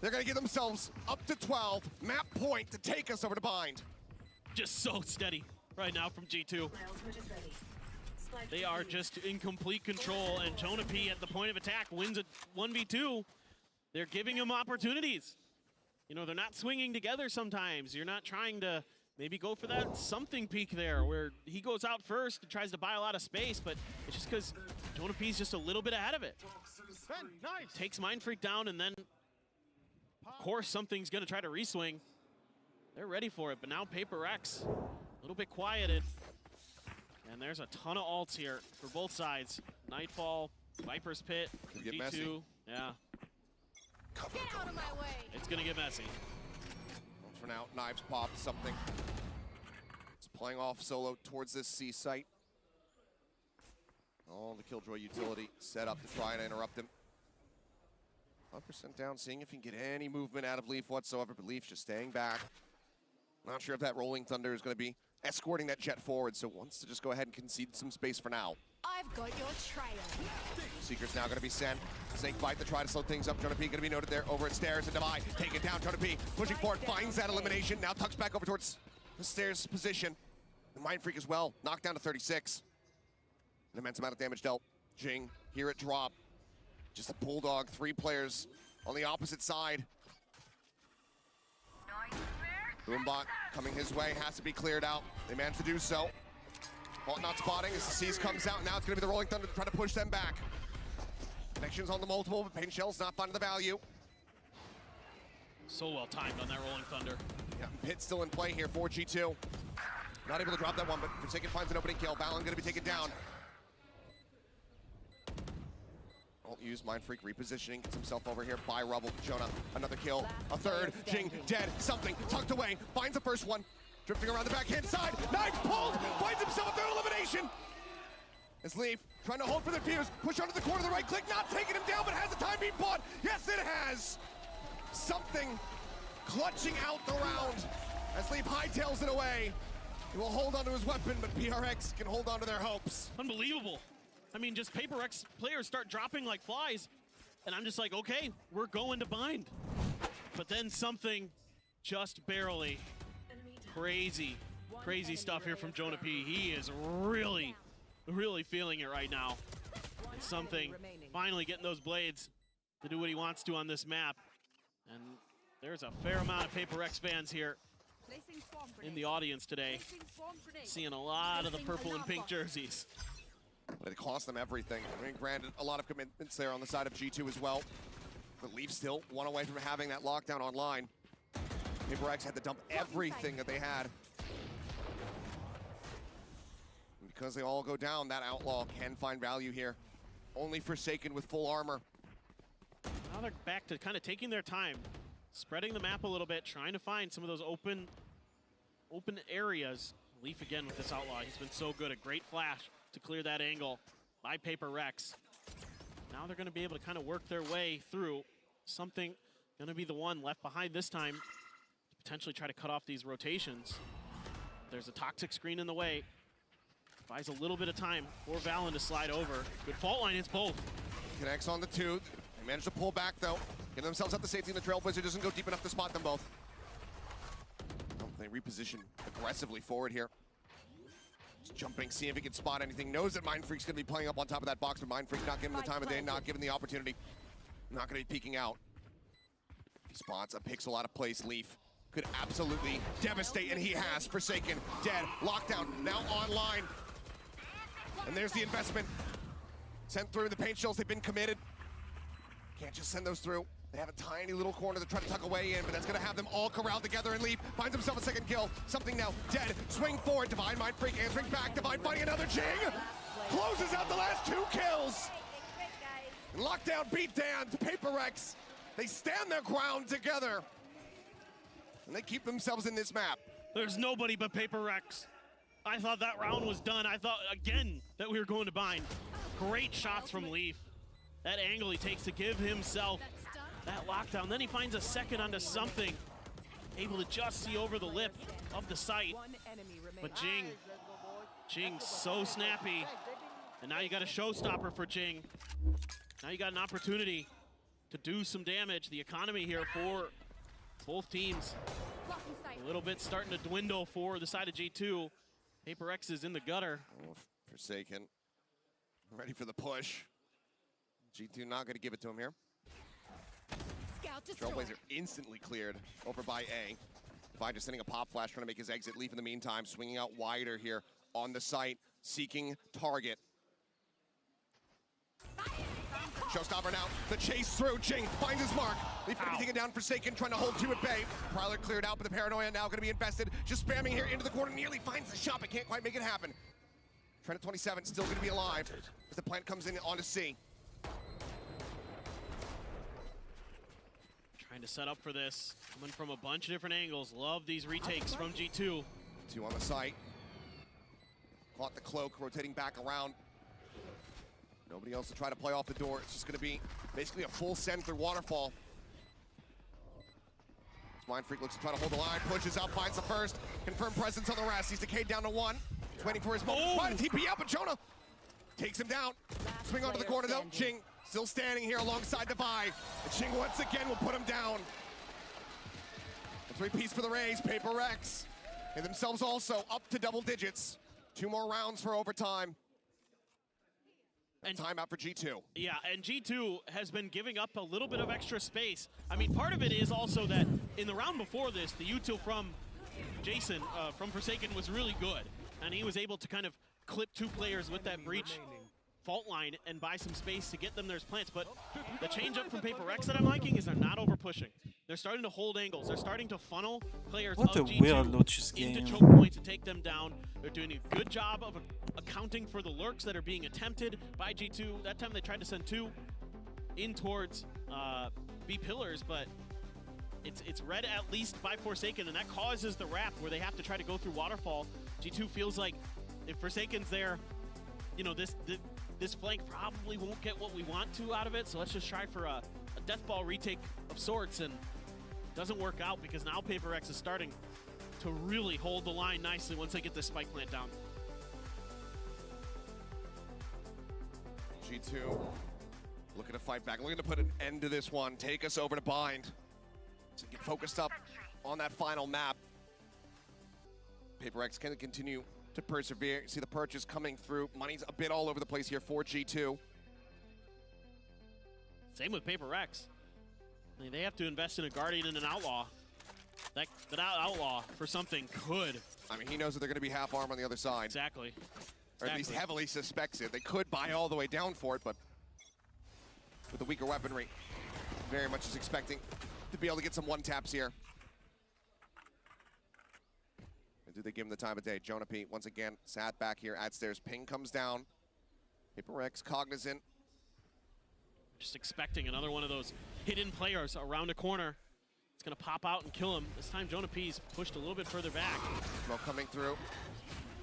they're gonna get themselves up to 12. Map point to take us over to Bind. Just so steady right now from G2. They are just in complete control, and Jonah P at the point of attack wins a 1v2. They're giving him opportunities. You know, they're not swinging together sometimes. You're not trying to maybe go for that something peak there where he goes out first and tries to buy a lot of space, but it's just because Jonah P's just a little bit ahead of it. Nice. Takes Mind Freak down, and then, of course, something's going to try to reswing. They're ready for it, but now PRX, a little bit quieted. And there's a ton of ults here for both sides. Nightfall, Viper's Pit, Could get G2. messy. Yeah. Get out of my way. It's going to get messy. For now, Knives pop something. It's playing off solo towards this C site. All the Killjoy utility set up to try and interrupt him. 100% down, seeing if he can get any movement out of Leaf whatsoever, but Leaf just staying back. Not sure if that Rolling Thunder is going to be escorting that jet forward, so wants to just go ahead and concede some space for now. I've got your trail. Seeker's now going to be sent. Snake bite to try to slow things up. Jonah P going to be noted there over at stairs, and Devi take it down. Jonah P pushing forward, finds that elimination. Now tucks back over towards the stairs position. The Mind Freak as well, knocked down to 36. An immense amount of damage dealt. Jing, here at drop. Just a Bulldog, 3 players on the opposite side. Boombot coming his way, has to be cleared out. They managed to do so. Vault not spotting as the Seas comes out. Now it's going to be the Rolling Thunder to try to push them back. Connections on the multiple, but Pain Shell's not finding the value. So well timed on that Rolling Thunder. Yeah, Pit still in play here for G2. Not able to drop that one, but Forsaken finds an opening kill. Valen going to be taken down. Won't use Mind Freak repositioning, gets himself over here by Rubble. Jonah, another kill, a third. Jing dead, something tucked away, finds the first one. Drifting around the backhand side, Knives pulled, finds himself a third elimination. As Leaf trying to hold for the fuse, push onto the corner, the right click, not taking him down, but has the time being bought. Yes, it has. Something clutching out the round as Leaf hightails it away. He will hold onto his weapon, but PRX can hold on to their hopes. Unbelievable. I mean, just PRX players start dropping like flies, and I'm just like, okay, we're going to Bind. But then something just barely. Crazy stuff here from Jonah P. He is really feeling it right now. And something finally getting those blades to do what he wants to on this map. And there's a fair amount of PRX fans here in the audience today. Seeing a lot of the purple and pink jerseys. But it cost them everything. I mean, granted, a lot of commitments there on the side of G2 as well. But Leaf still 1 away from having that lockdown online. PRX had to dump everything that they had. And because they all go down, that Outlaw can find value here. Only Forsaken with full armor. Now they're back to kind of taking their time, spreading the map a little bit, trying to find some of those open areas. Leaf again with this Outlaw. He's been so good. A great flash to clear that angle. by PRX. Now they're going to be able to kind of work their way through something. Going to be the one left behind this time. Potentially try to cut off these rotations. There's a toxic screen in the way. Buys a little bit of time for Valen to slide over. Good fault line hits both. Connects on the two. They managed to pull back though. Get themselves up the safety, and the Trailblazer doesn't go deep enough to spot them both. Oh, they reposition aggressively forward here. Just jumping, see if he can spot anything. Knows that Mind Freak's gonna be playing up on top of that box, but Mind Freak not giving the time of day, not giving the opportunity. Not gonna be peeking out. If he spots a pixel out of place, Leaf could absolutely devastate, and he has. Forsaken, dead, lockdown, now online. And there's the investment. Sent through the paint shells, they've been committed. Can't just send those through. They have a tiny little corner to try to tuck away in, but that's gonna have them all corralled together, and Leaf finds himself a second kill. Something now, dead, swing forward, Divine Mind Freak answering back, Divine finding another Jing! Closes out the last 2 kills! And lockdown beat down to PRX. They stand their ground together. And they keep themselves in this map. There's nobody but PRX. I thought that round was done. I thought, again, that we were going to bind. Great shots from Leaf. That angle he takes to give himself that lockdown. Then he finds a second onto something. Able to just see over the lip of the sight. But Jing so snappy. And now you got a showstopper for Jing. Now you got an opportunity to do some damage. The economy here for both teams. A little bit starting to dwindle for the side of G2. PRX is in the gutter. Oh, Forsaken. Ready for the push. G2 not going to give it to him here. Trailblazer instantly cleared over by A. Divine just sending a pop flash, trying to make his exit. Leaf in the meantime, swinging out wider here on the site, seeking target. Showstopper now, the chase through, Jing finds his mark. Leaf gonna be taken down, Forsaken, trying to hold 2 at bay. Prowler cleared out, but the Paranoia now gonna be invested. Just spamming here into the corner, nearly finds the shot, but can't quite make it happen. Trent at 27, still gonna be alive as the plant comes in onto C. Trying to set up for this, coming from a bunch of different angles. Love these retakes from G2. 2 on the site. Caught the cloak, rotating back around. Nobody else to try to play off the door. It's just gonna be basically a full send through Waterfall. Mind Freak looks to try to hold the line, pushes out, finds the first. Confirmed presence on the rest. He's decayed down to 1. He's waiting for his moment. Trying to TP out, but Jonah takes him down. Swing onto the corner though. Jing still standing here alongside Divine. And Jing once again will put him down. A 3-piece for the Rays. PRX and themselves also up to double digits. 2 more rounds for overtime. And timeout for G2. Yeah, and G2 has been giving up a little bit of extra space. I mean, part of it is also that in the round before this, the util from Jason, from Forsaken, was really good. And he was able to kind of clip 2 players with that breach fault line and buy some space to get them their plants. But the change up from PRX that I'm liking is they're not over pushing. They're starting to hold angles. They're starting to funnel players What of a G2 weird Lotus into game. choke points to take them down. They're doing a good job of accounting for the lurks that are being attempted by G2. That time they tried to send 2 in towards B pillars, but it's read at least by Forsaken, and that causes the wrap where they have to try to go through Waterfall. G2 feels like if Forsaken's there, you know, this flank probably won't get what we want to out of it, so let's just try for a death ball retake of sorts, and doesn't work out because now PRX is starting to really hold the line nicely once they get this spike plant down. G2 looking to fight back, looking to put an end to this one, take us over to Bind. So get focused up on that final map. PRX can continue to persevere. See the purchase coming through. Money's a bit all over the place here for G2. Same with PRX. I mean, they have to invest in a Guardian and an Outlaw. That Outlaw for something could. I mean, he knows that they're going to be half arm on the other side. Exactly. Or at least heavily suspects it. They could buy all the way down for it, but with the weaker weaponry, very much is expecting to be able to get some one-taps here. And do they give him the time of day? Jonah P, once again, sat back here at stairs. Ping comes down. PRX cognizant. Just expecting another one of those hidden players around a corner. It's going to pop out and kill him. This time, Jonah P's pushed a little bit further back. Smoke coming through.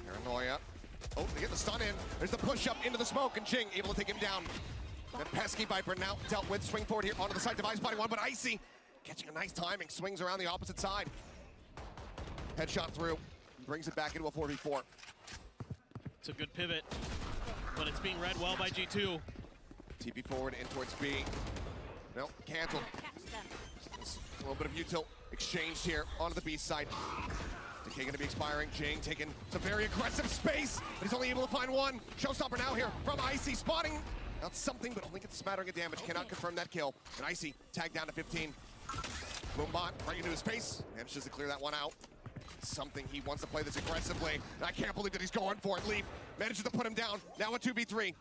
Paranoia Oh, they get the stun in. There's the push up into the smoke, and Jing able to take him down. That pesky Viper now dealt with. Swing forward here onto the side. Device body one, but Icy catching a nice timing. Swings around the opposite side. Headshot through. Brings it back into a 4v4. It's a good pivot, but it's being read well by G2. TP forward in towards B. No, canceled. Just a little bit of util exchanged here onto the B side. Decay gonna be expiring. Jing taking some very aggressive space, but he's only able to find one. Showstopper now here from Icy, spotting not something, but only gets a smattering of damage. Cannot confirm that kill. And Icy tagged down to 15. Boombot right into his face. Manages to clear that one out. Something he wants to play this aggressively. And I can't believe that he's going for it. Leaf manages to put him down. Now a 2v3.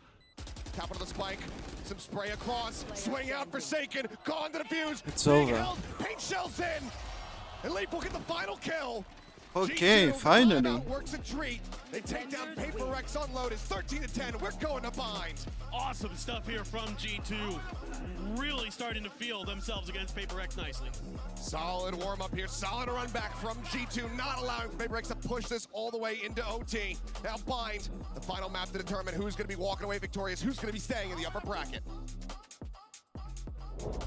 Tap onto the spike. Some spray across. Swing out, Forsaken. Gone to the fuse. It's Being over. held. Paint shells in. And Leaf will get the final kill. Okay, G2, finally. the timeout works a treat. They take down PRX on load. It's 13-10. We're going to bind. Awesome stuff here from G2. Really starting to feel themselves against PRX nicely. Solid warm up here. Solid run back from G2. Not allowing PRX to push this all the way into OT. Now bind. The final map to determine who's going to be walking away victorious, who's going to be staying in the upper bracket. Bro,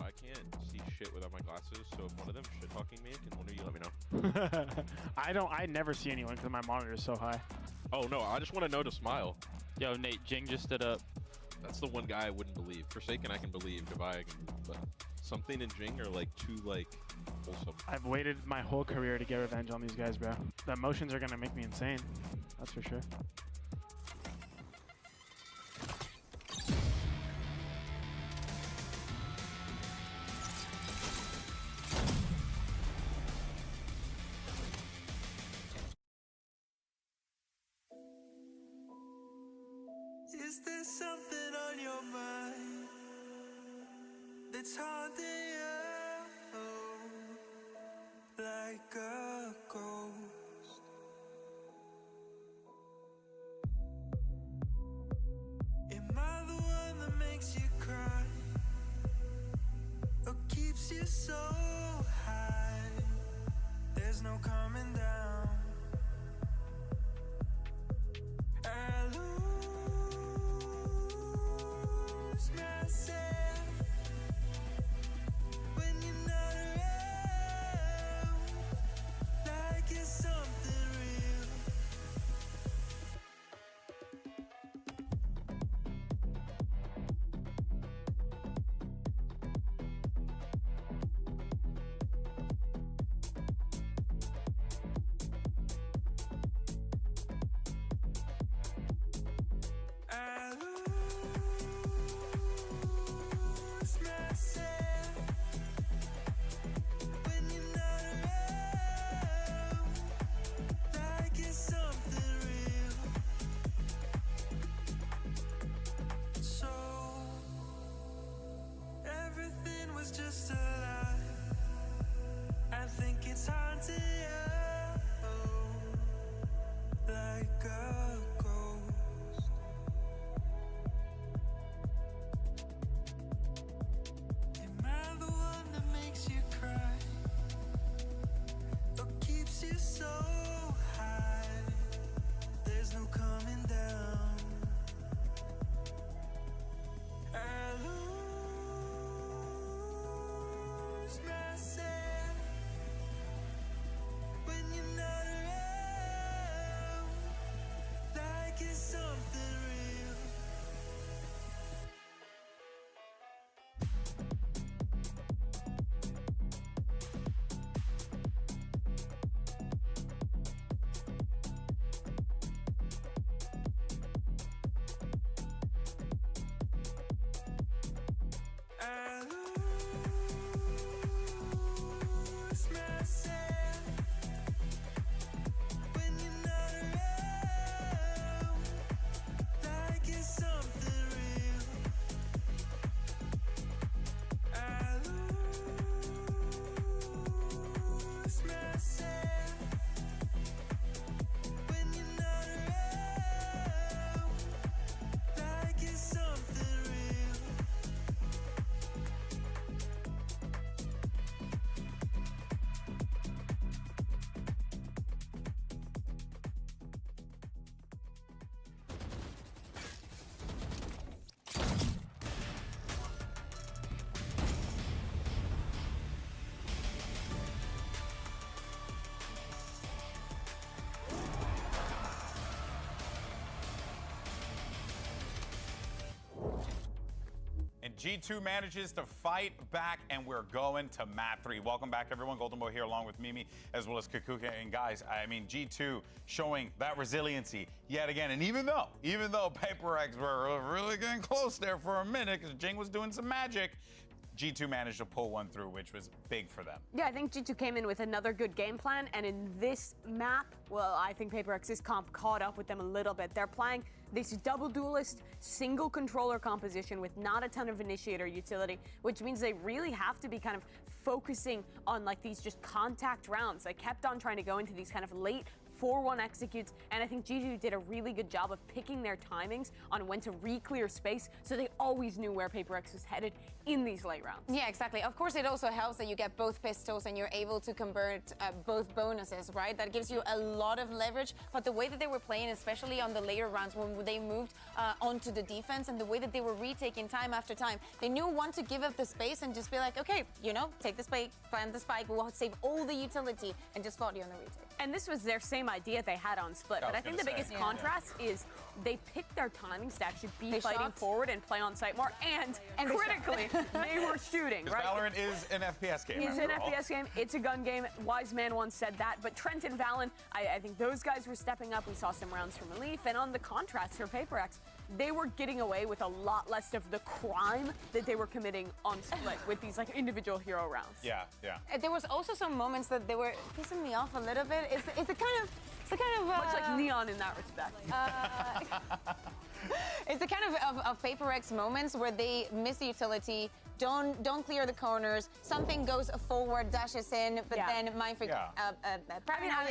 I can't see shit without my glasses, so if one of them shit talking me, can one of you let me know? I never see anyone because my monitor is so high. Oh no, I just want to know to smile. Yo, Nate, Jing just stood up. That's the one guy I wouldn't believe. Forsaken I can believe, Goodbye I can believe, but something in Jing are like too like wholesome. I've waited my whole career to get revenge on these guys, bro. The emotions are gonna make me insane. That's for sure. Is there something on your mind that's haunting you like a ghost? Am I the one that makes you cry or keeps you so high? There's no coming down. I lose myself when you're not around, like it's something real. G2 manages to fight back, and we're going to map 3. Welcome back, everyone. Golden Boy here along with Mimi, as well as Kakuka. And guys, I mean, G2 showing that resiliency yet again. And even though PRX were really getting close there for a minute, because Jing was doing some magic, G2 managed to pull one through, which was big for them. Yeah, I think G2 came in with another good game plan, and in this map, well, I think PaperX's comp caught up with them a little bit. They're playing this double duelist, single controller composition with not a ton of initiator utility, which means they really have to be kind of focusing on like these just contact rounds. They kept on trying to go into these kind of late 4-1 executes, and I think G2 did a really good job of picking their timings on when to re-clear space, so they always knew where PaperX was headed in these late rounds. Yeah, exactly. Of course, it also helps that you get both pistols and you're able to convert both bonuses, right? That gives you a lot of leverage, but the way that they were playing, especially on the later rounds when they moved onto the defense, and the way that they were retaking time after time, they knew when to give up the space and just be like, okay, you know, take the spike, plant the spike, we'll save all the utility and just float you on the retake. And this was their same idea they had on Split, but I think the biggest contrast is they picked their timings to actually be fighting forward and play on site more, and critically, they were shooting, right? Valorant is an FPS game. It's an FPS game. It's a gun game. Wise Man once said that. But Trent and Valen, I think those guys were stepping up. We saw some rounds from Relief. And on the contrast for PaperX, they were getting away with a lot less of the crime that they were committing on Split with these like individual hero rounds. Yeah, yeah. There was also some moments that they were pissing me off a little bit. It's the kind of much like Neon in that respect. It's the kind of PaperX moments where they miss the utility, don't clear the corners, something goes forward, dashes in, but then Mindfreak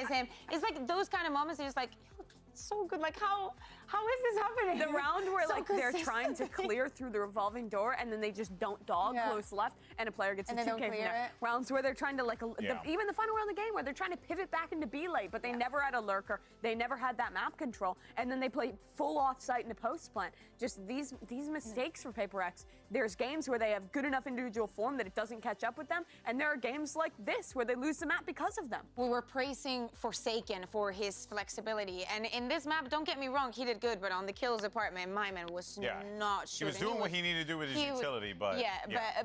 is him. It's like those kind of moments. You're just like, so good. Like how is this happening? The round where like they're trying to clear through the revolving door and then they just don't dog close left and a player gets a 2K from there. Rounds where they're trying to like even the final round of the game where they're trying to pivot back into B late, but they never had a lurker. They never had that map control, and then they play full off-site into post plant. Just these mistakes for PaperX. There's games where they have good enough individual form that it doesn't catch up with them, and there are games like this where they lose the map because of them. We were praising Forsaken for his flexibility, and in this map, don't get me wrong, he did good, but on the kills department, my man was not shooting. He was doing what he needed to do with his utility, but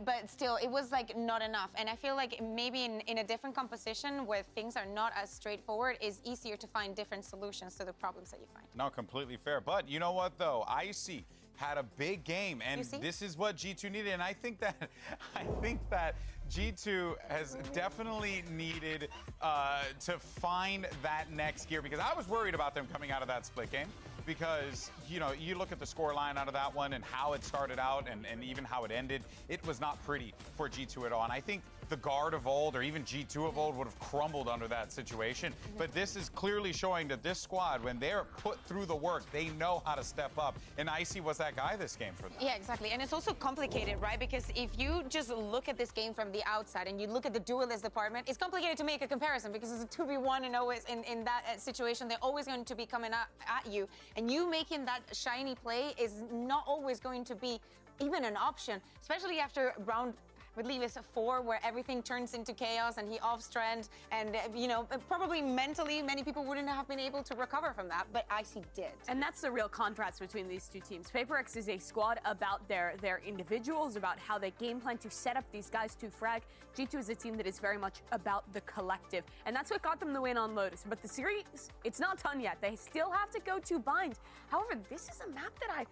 but still, it was like not enough. And I feel like maybe in a different composition where things are not as straightforward, is easier to find different solutions to the problems that you find. No, completely fair. But you know what though, Icy had a big game, and this is what G2 needed. And I think that G2 has definitely needed to find that next gear, because I was worried about them coming out of that split game, because you know, you look at the score line out of that one and how it started out and even how it ended, it was not pretty for G2 at all. And I think the Guard of old, or even G2 of old, would have crumbled under that situation. But this is clearly showing that this squad, when they're put through the work, they know how to step up. And Icy was that guy this game for them. Yeah, exactly. And it's also complicated, right? Because if you just look at this game from the outside and you look at the duelist department, it's complicated to make a comparison because it's a 2v1, and always in that situation, they're always going to be coming at you. And you making that shiny play is not always going to be even an option, especially after round, I believe it's 4, where everything turns into chaos and he off-strand, and you know, probably mentally many people wouldn't have been able to recover from that, but Icy did. And that's the real contrast between these two teams. PaperX is a squad about their individuals, about how they game plan to set up these guys to frag. G2 is a team that is very much about the collective, and that's what got them the win on Lotus. But the series, it's not done yet. They still have to go to Bind. However, this is a map that I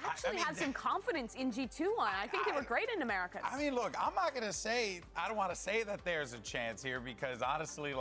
actually had some confidence in G2 on. I think they were great in Americas. I mean, look, I'm not gonna say, I don't want to say that there's a chance here, because honestly,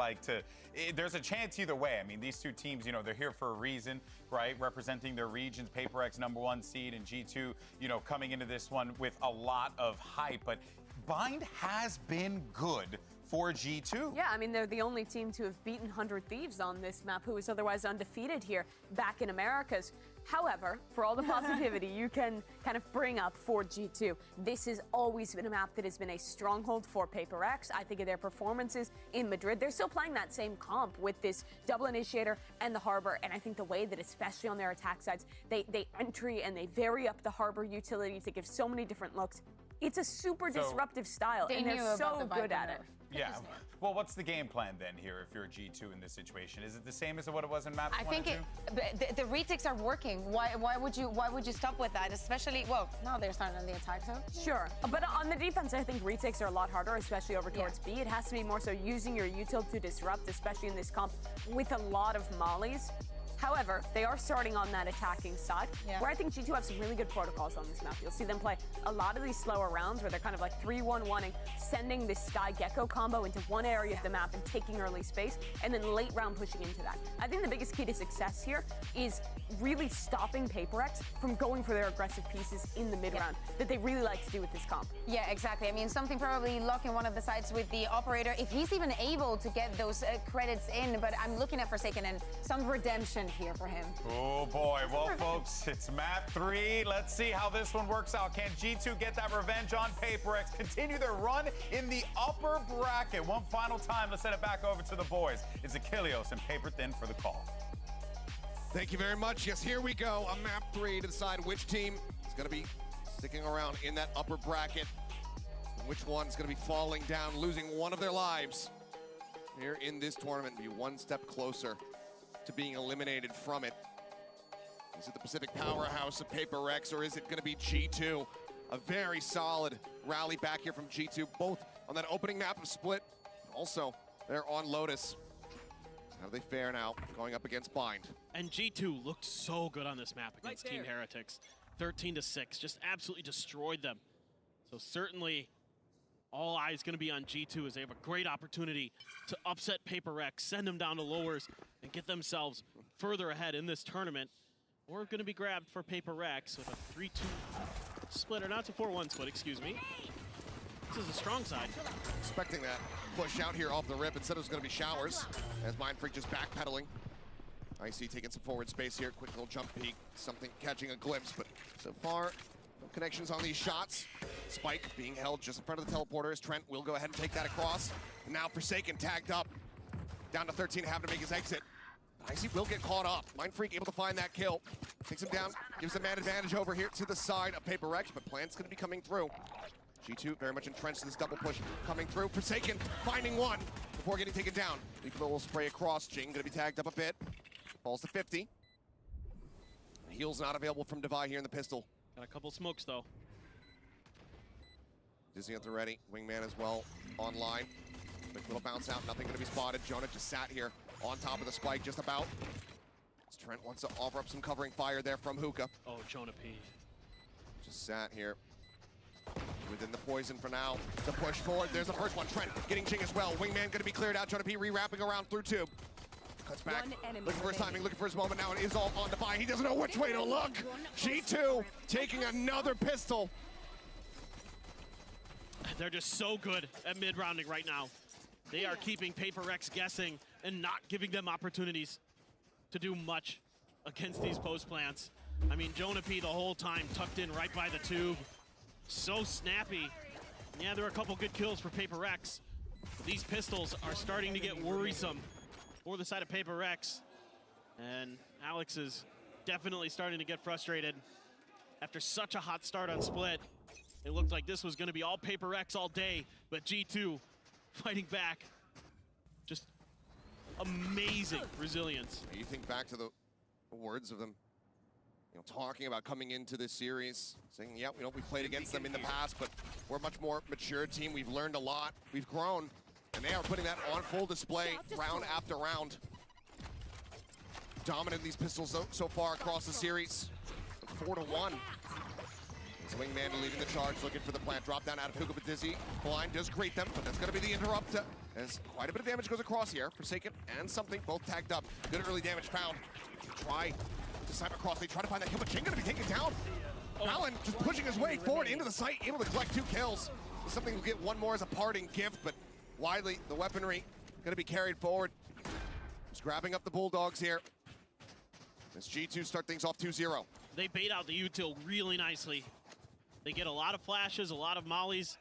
there's a chance either way. I mean, these two teams, you know, they're here for a reason, right? Representing their regions. PaperX #1 seed, and G2, you know, coming into this one with a lot of hype. But Bind has been good for G2. Yeah, I mean, they're the only team to have beaten 100 Thieves on this map, who was otherwise undefeated here back in Americas. However, for all the positivity you can kind of bring up for G2, this has always been a map that has been a stronghold for PaperX. I think of their performances in Madrid. They're still playing that same comp with this double initiator and the Harbor, and I think the way that, especially on their attack sides, they entry and they vary up the Harbor utility to give so many different looks. It's a super disruptive style, and they're so good at it. Yeah. Well, what's the game plan then here if you're a G2 in this situation? Is it the same as what it was in map I 1 think and 2? the retakes are working. Why would you stop with that? Especially, well, now they're starting on the attack, so. Sure, but on the defense, I think retakes are a lot harder, especially over towards B. It has to be more so using your util to disrupt, especially in this comp with a lot of mollies. However, they are starting on that attacking side, where I think G2 have some really good protocols on this map. You'll see them play a lot of these slower rounds where they're kind of like 3-1-1ing, sending this Sky Gecko combo into one area of the map and taking early space, and then late round pushing into that. I think the biggest key to success here is really stopping PaperX from going for their aggressive pieces in the mid round that they really like to do with this comp. Yeah, exactly. I mean, something probably locking one of the sides with the operator, if he's even able to get those credits in, but I'm looking at Forsaken and some redemption here for him. Oh boy, well folks, it's map 3. Let's see how this one works out. Can G2 get that revenge on PaperX, continue their run in the upper bracket? One final time, let's send it back over to the boys. It's Achilleos and Paper Thin for the call. Thank you very much. Yes, here we go on map 3 to decide which team is going to be sticking around in that upper bracket and which one's going to be falling down, losing one of their lives here in this tournament, be one step closer to being eliminated from it. Is it the Pacific powerhouse of PaperX, or is it going to be G2? A very solid rally back here from G2, both on that opening map of Split, also they're on Lotus. How do they fare now, going up against Bind? And G2 looked so good on this map against Team Heretics. 13-6, just absolutely destroyed them. So certainly all eyes going to be on G2 as they have a great opportunity to upset PaperX, send them down to lowers, and get themselves further ahead in this tournament. Or going to be grabbed for PaperX with a 3-2 split, or not a 4-1 split, excuse me. This is a strong side. Expecting that push out here off the rip. Instead it was going to be Showers, as Mindfreak just backpedaling. Icy taking some forward space here, quick little jump peek, something catching a glimpse, but so far, no connections on these shots. Spike being held just in front of the teleporter as Trent will go ahead and take that across. And now Forsaken tagged up, down to 13, having to make his exit. Icy will get caught up. Mindfreak able to find that kill. Takes him down, gives the man advantage over here to the side of PaperX, but Plant's going to be coming through. G2 very much entrenched in this double push coming through. Forsaken finding one before getting taken down. Lethal will spray across. Jing going to be tagged up a bit. Falls to 50. Heal's not available from Devi here in the pistol. Got a couple smokes though. Dizzy at the ready. Wingman as well online. Quick little bounce out. Nothing going to be spotted. Jonah just sat here on top of the spike just about. As Trent wants to offer up some covering fire there from Hookah. Oh, Jonah P. Just sat here. Within the poison for now. The push forward. There's the first one. Trent getting Jing as well. Wingman going to be cleared out. Jonah P re-wrapping around through tube. Cuts back. Looking for his timing. Looking for his moment now. It is all on Defi. He doesn't know which way to look. G2 taking another pistol. They're just so good at mid-rounding right now. They are keeping PaperX guessing and not giving them opportunities to do much against these post plants. I mean, Jonah P the whole time tucked in right by the tube. So snappy. Yeah, there are a couple good kills for PaperX. These pistols are starting to get worrisome for the side of PaperX. And Alex is definitely starting to get frustrated. After such a hot start on Split, it looked like this was going to be all PaperX all day, but G2 fighting back. Just amazing resilience. You think back to the words of them, talking about coming into this series, saying, yeah, we played against them in the past, but we're a much more mature team. We've learned a lot. We've grown, and they are putting that on full display round after round. Dominant these pistols so far across the series. 4-1. Wingman leading the charge, looking for the plant. Drop down out of Hookah, but Dizzy. Blind does greet them, but that's going to be the interrupt. As quite a bit of damage goes across here. Forsaken and Something both tagged up. Good early damage found. Try to snipe across. They try to find that kill, but King going to be taken down. Allen just pushing his way forward into the site, able to collect 2 kills. Something will get one more as a parting gift, but widely the weaponry going to be carried forward. Just grabbing up the Bulldogs here. As G2 start things off 2-0. They bait out the util really nicely. They get a lot of flashes, a lot of mollies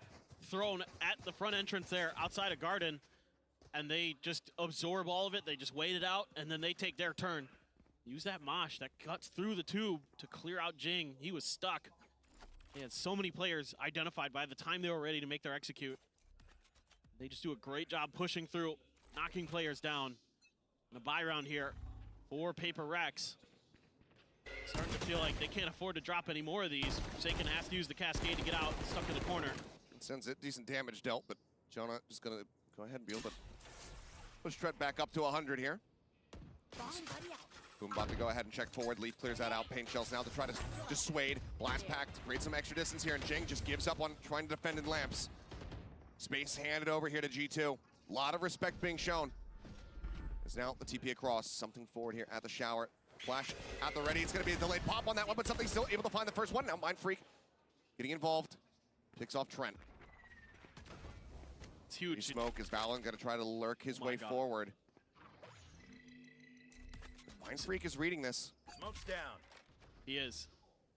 thrown at the front entrance there outside of Garden, and they just absorb all of it. They just wait it out, and then they take their turn. Use that mosh that cuts through the tube to clear out Jing. He was stuck. They had so many players identified by the time they were ready to make their execute. They just do a great job pushing through, knocking players down. And a buy round here for PRX. Starting to feel like they can't afford to drop any more of these. Forsaken has to use the Cascade to get out, stuck in the corner. Sends it, decent damage dealt, but Jonah just gonna go ahead and be able to push Trent back up to 100 here. Boom about to go ahead and check forward. Leaf clears that out. Paint shells now to try to dissuade. Blast pack to create some extra distance here, and Jing just gives up on trying to defend in lamps. Space handed over here to G2. A lot of respect being shown. Is now the TP across. Something forward here at the shower. Flash at the ready. It's going to be a delayed pop on that one, but something still able to find the first one. Now Mind Freak getting involved. Picks off Trent. It's huge. Smoke is Valen going to try to lurk his way forward. Mind Freak is reading this. Smoke's down. He is.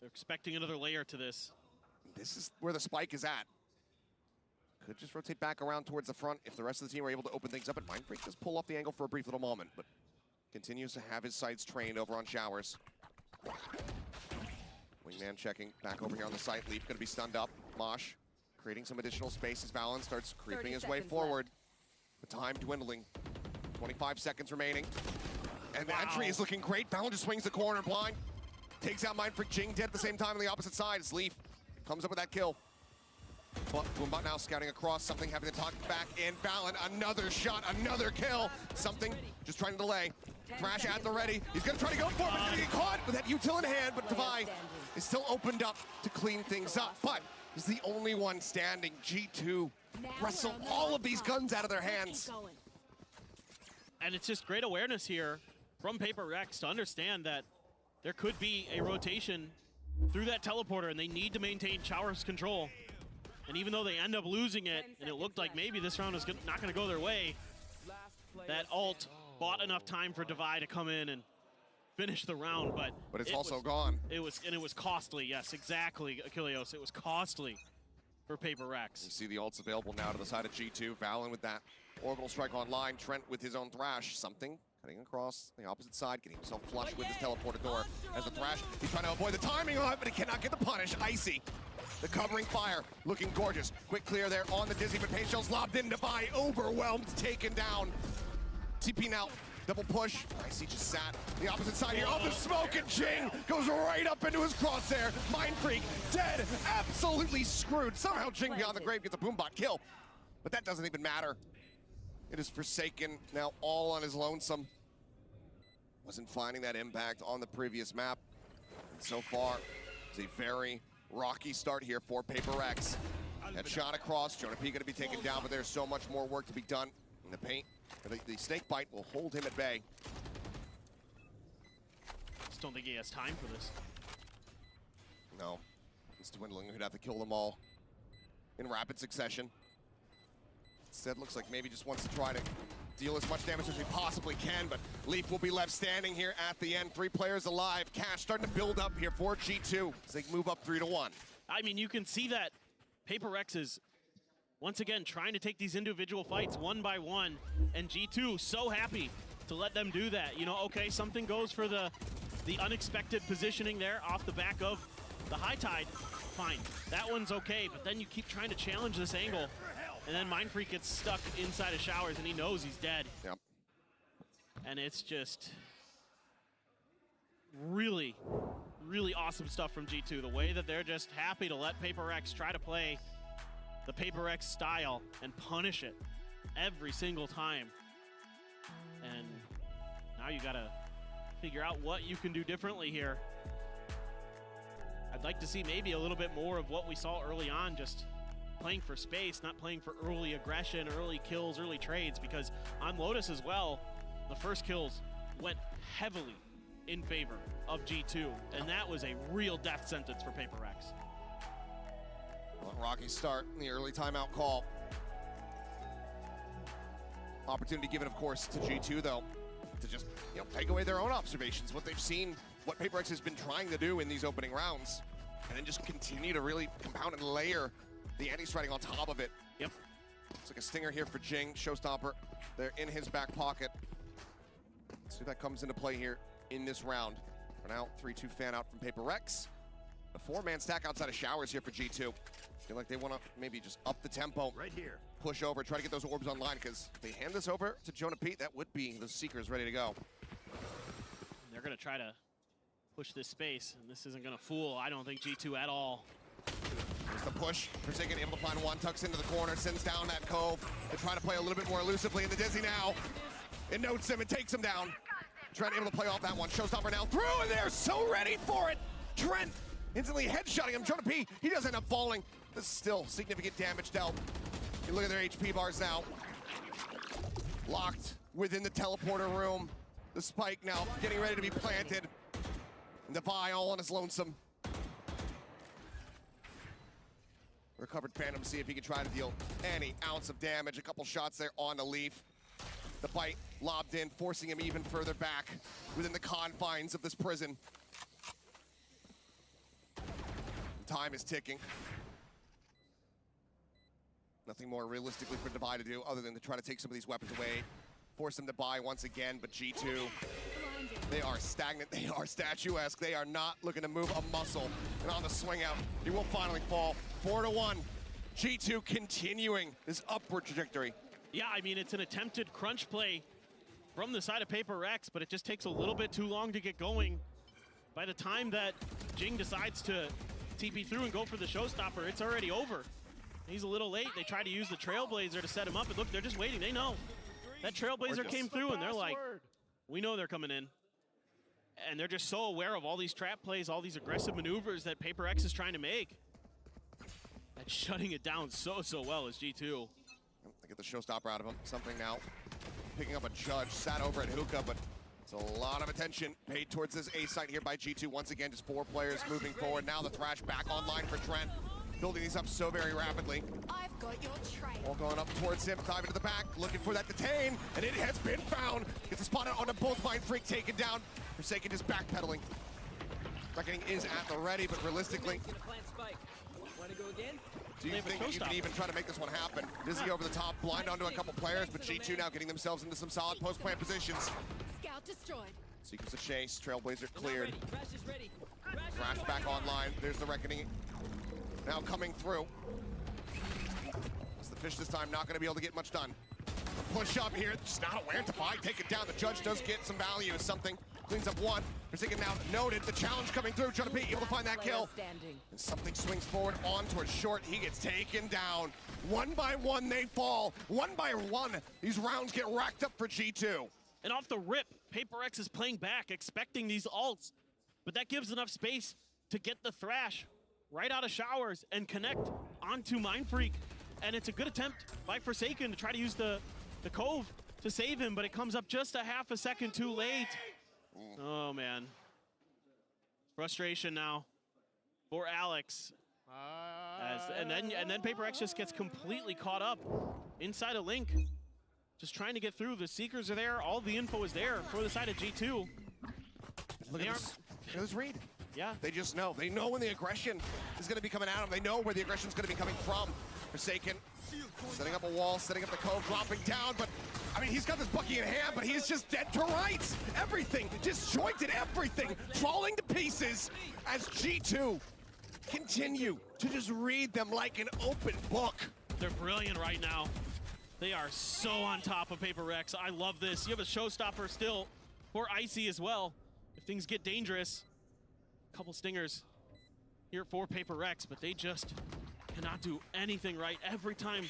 They're expecting another layer to this. This is where the spike is at. Could just rotate back around towards the front if the rest of the team are able to open things up. And Mind Freak does pull off the angle for a brief little moment, but continues to have his sights trained over on Showers. Wingman checking back over here on the site. Leaf going to be stunned up. Mosh creating some additional space as Valen starts creeping his way forward. The time dwindling. 25 seconds remaining. And the entry is looking great. Valen just swings the corner blind. Takes out Mind Freak. Jing dead at the same time on the opposite side as Leaf comes up with that kill. But Boombot now scouting across, something having to talk back in. Valen, another shot, another kill. Something just trying to delay. Thrash at the ready. He's gonna try to go for it, but he's gonna get caught with that util in hand, but Devi is still opened up to clean things up. But he's the only one standing. G2 wrestle all of these guns out of their hands. And it's just great awareness here from PRX to understand that there could be a rotation through that teleporter, and they need to maintain Shower's control. And even though they end up losing it, and it looked like maybe this round was not going to go their way, that ult bought enough time for Devi to come in and finish the round. But it's also gone. It was costly. Yes, exactly, Achilleos. It was costly for PRX. You see the ults available now to the side of G2. Valen with that orbital strike online. Trent with his own Thrash. Something cutting across the opposite side, getting himself flush with his teleporter door. As the Thrash, he's trying to avoid the timing on it, but he cannot get the punish. Icy. The covering fire, looking gorgeous. Quick clear there on the Dizzy, but Paint Shell's lobbed in. Devi overwhelmed, taken down. TP now, double push. Icy just sat the opposite side here. Oh, the smoke, and Jing goes right up into his crosshair. Mind Freak, dead, absolutely screwed. Somehow Jing beyond the grave gets a Boombot kill, but that doesn't even matter. It is Forsaken now all on his lonesome. Wasn't finding that impact on the previous map. And so far, it's a very rocky start here for PRX. That shot across, Jonah P gonna be taken down, but there's so much more work to be done in the paint. The snake bite will hold him at bay. Just don't think he has time for this. No, it's dwindling. He'd have to kill them all in rapid succession. Instead, looks like maybe just wants to try to deal as much damage as we possibly can, but Leaf will be left standing here at the end. 3 players alive. Cash starting to build up here for G2 as they move up 3-1. I mean, you can see that PRX is once again trying to take these individual fights one by one, and G2 so happy to let them do that. You know, okay, something goes for the unexpected positioning there off the back of the high tide. Fine, that one's okay, but then you keep trying to challenge this angle. And then Mind Freak gets stuck inside of Showers, and he knows he's dead. Yep. And it's just really, really awesome stuff from G2. The way that they're just happy to let PRX try to play the PRX style and punish it every single time. And now you gotta figure out what you can do differently here. I'd like to see maybe a little bit more of what we saw early on, just playing for space, not playing for early aggression, early kills, early trades, because on Lotus as well, the first kills went heavily in favor of G2, and that was a real death sentence for PRX. Well, rocky start in the early timeout call. Opportunity given, of course, to G2, though, to just take away their own observations, what they've seen, what PRX has been trying to do in these opening rounds, and then just continue to really compound and layer the anti-striding on top of it. Yep. It's like a stinger here for Jing. Showstopper, they're in his back pocket. Let's see if that comes into play here in this round. For now, 3-2 fan out from PRX. A 4-man stack outside of Showers here for G2. Feel like they want to maybe just up the tempo. Right here. push over, try to get those orbs online, because if they hand this over to Jonah Pete, that would be the Seekers ready to go. They're going to try to push this space, and this isn't going to fool, I don't think, G2 at all. There's the push. Forsaken able to find one, tucks into the corner, sends down that cove. They try to play a little bit more elusively in the Dizzy now. It notes him and takes him down. Trent able to play off that one. Showstopper now through, and they're so ready for it. Trent instantly headshotting him. Jonah P, he does end up falling. This is still significant damage dealt. You look at their HP bars now. Locked within the teleporter room. The spike now getting ready to be planted. And Devi all on his lonesome. Recovered Phantom, see if he can try to deal any ounce of damage. A couple shots there on the Leaf. The bite lobbed in, forcing him even further back within the confines of this prison. Time is ticking. Nothing more realistically for Devi to do other than to try to take some of these weapons away. Force them to buy once again, but G2, they are stagnant, they are statuesque, they are not looking to move a muscle. And on the swing out, he will finally fall. 4-1. G2 continuing this upward trajectory. Yeah, I mean, it's an attempted crunch play from the side of PRX, but it just takes a little bit too long to get going. By the time that Jing decides to TP through and go for the showstopper, it's already over. He's a little late. They try to use the Trailblazer to set him up, and look, they're just waiting. They know. That Trailblazer came through, and they're like, we know they're coming in. And they're just so aware of all these trap plays, all these aggressive maneuvers that PRX is trying to make. And shutting it down so well is G2. They get the showstopper out of him. Something now. Picking up a judge, sat over at Hookah, but it's a lot of attention paid towards this A site here by G2. Once again, just 4 players moving forward. Now the Thrash back online for Trent. Building these up so very rapidly. I've got your trail. All going up towards him, diving to the back, looking for that detain, and it has been found. Gets a spot onto both Mind Freak, taken down. Forsaken just backpedaling. Reckoning is at the ready, but realistically, do you think you can even try to make this one happen? Dizzy over the top, blind onto a couple players, but G2 now getting themselves into some solid post-plant positions. Scout destroyed. Sequence of chase, Trailblazer cleared. Thrash back online, there's the Reckoning now coming through. It's the Fish this time, not gonna be able to get much done. Push up here, just not aware to fight, take it down. The judge does get some value, something. Cleans up one. Forsaken now noted. The challenge coming through. Jonah P able to find that kill. And something swings forward on towards short. He gets taken down. One by one they fall. One by one, these rounds get racked up for G2. And off the rip, PRX is playing back, expecting these ults. But that gives enough space to get the Thrash right out of showers and connect onto Mind Freak. And it's a good attempt by Forsaken to try to use the Cove to save him, but it comes up just a half a second too late. Oh, man. Frustration now for Alex. And then PRX just gets completely caught up inside a Link. Just trying to get through. The Seekers are there. All the info is there for the side of G2. Look at this read. Yeah. They just know. They know when the aggression is going to be coming at them. They know where the aggression is going to be coming from. Forsaken setting up a wall, setting up the Cove, dropping down, but I mean, he's got this Bucky in hand, but he's just dead to rights. Everything, disjointed everything, falling to pieces as G2 continue to just read them like an open book. They're brilliant right now. They are so on top of PRX. I love this. You have a showstopper still for Icy as well. If things get dangerous, a couple stingers here for PRX, but they just cannot do anything right. Every time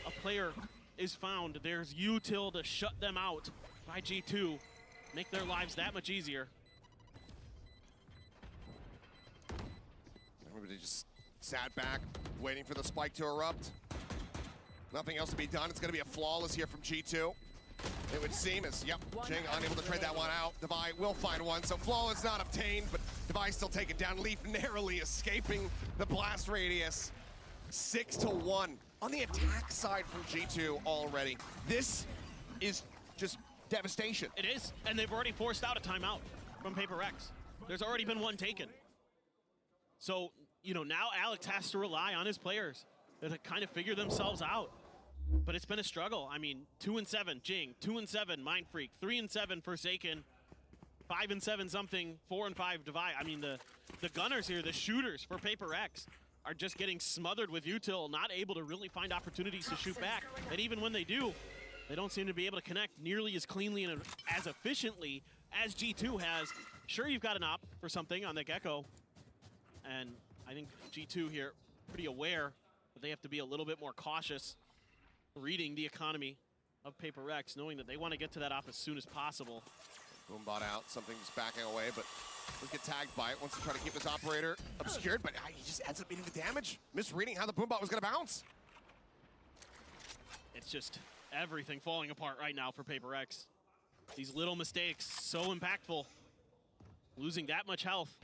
a player is found, there's util to shut them out by G2, make their lives that much easier. Everybody just sat back, waiting for the spike to erupt. Nothing else to be done. It's going to be a flawless here from G2. It would seem as, yep, Jing unable to trade that one out. Devi will find one, so flawless not obtained, but Devi still taken down. Leaf narrowly escaping the blast radius. 6-1 on the attack side from G2 already. This is just devastation. It is, and they've already forced out a timeout from PRX. There's already been one taken. So, you know, now Alex has to rely on his players to kind of figure themselves out. But it's been a struggle. I mean, 2-7 Jing, 2-7 Mind Freak, 3-7 Forsaken, 5-7 something, 4-5 Devi. I mean, the gunners here, the shooters for PRX, are just getting smothered with util, not able to really find opportunities to shoot back. And even when they do, they don't seem to be able to connect nearly as cleanly and as efficiently as G2 has. Sure, you've got an op for something on the Gecko, and I think G2 here pretty aware that they have to be a little bit more cautious, reading the economy of PRX, knowing that they want to get to that op as soon as possible. Boombot out, something's backing away, but he'll get tagged by it. Wants to try to keep his operator obscured, but he just ends up beating the damage. Misreading how the Boombot was going to bounce. It's just everything falling apart right now for PRX. These little mistakes, so impactful. Losing that much health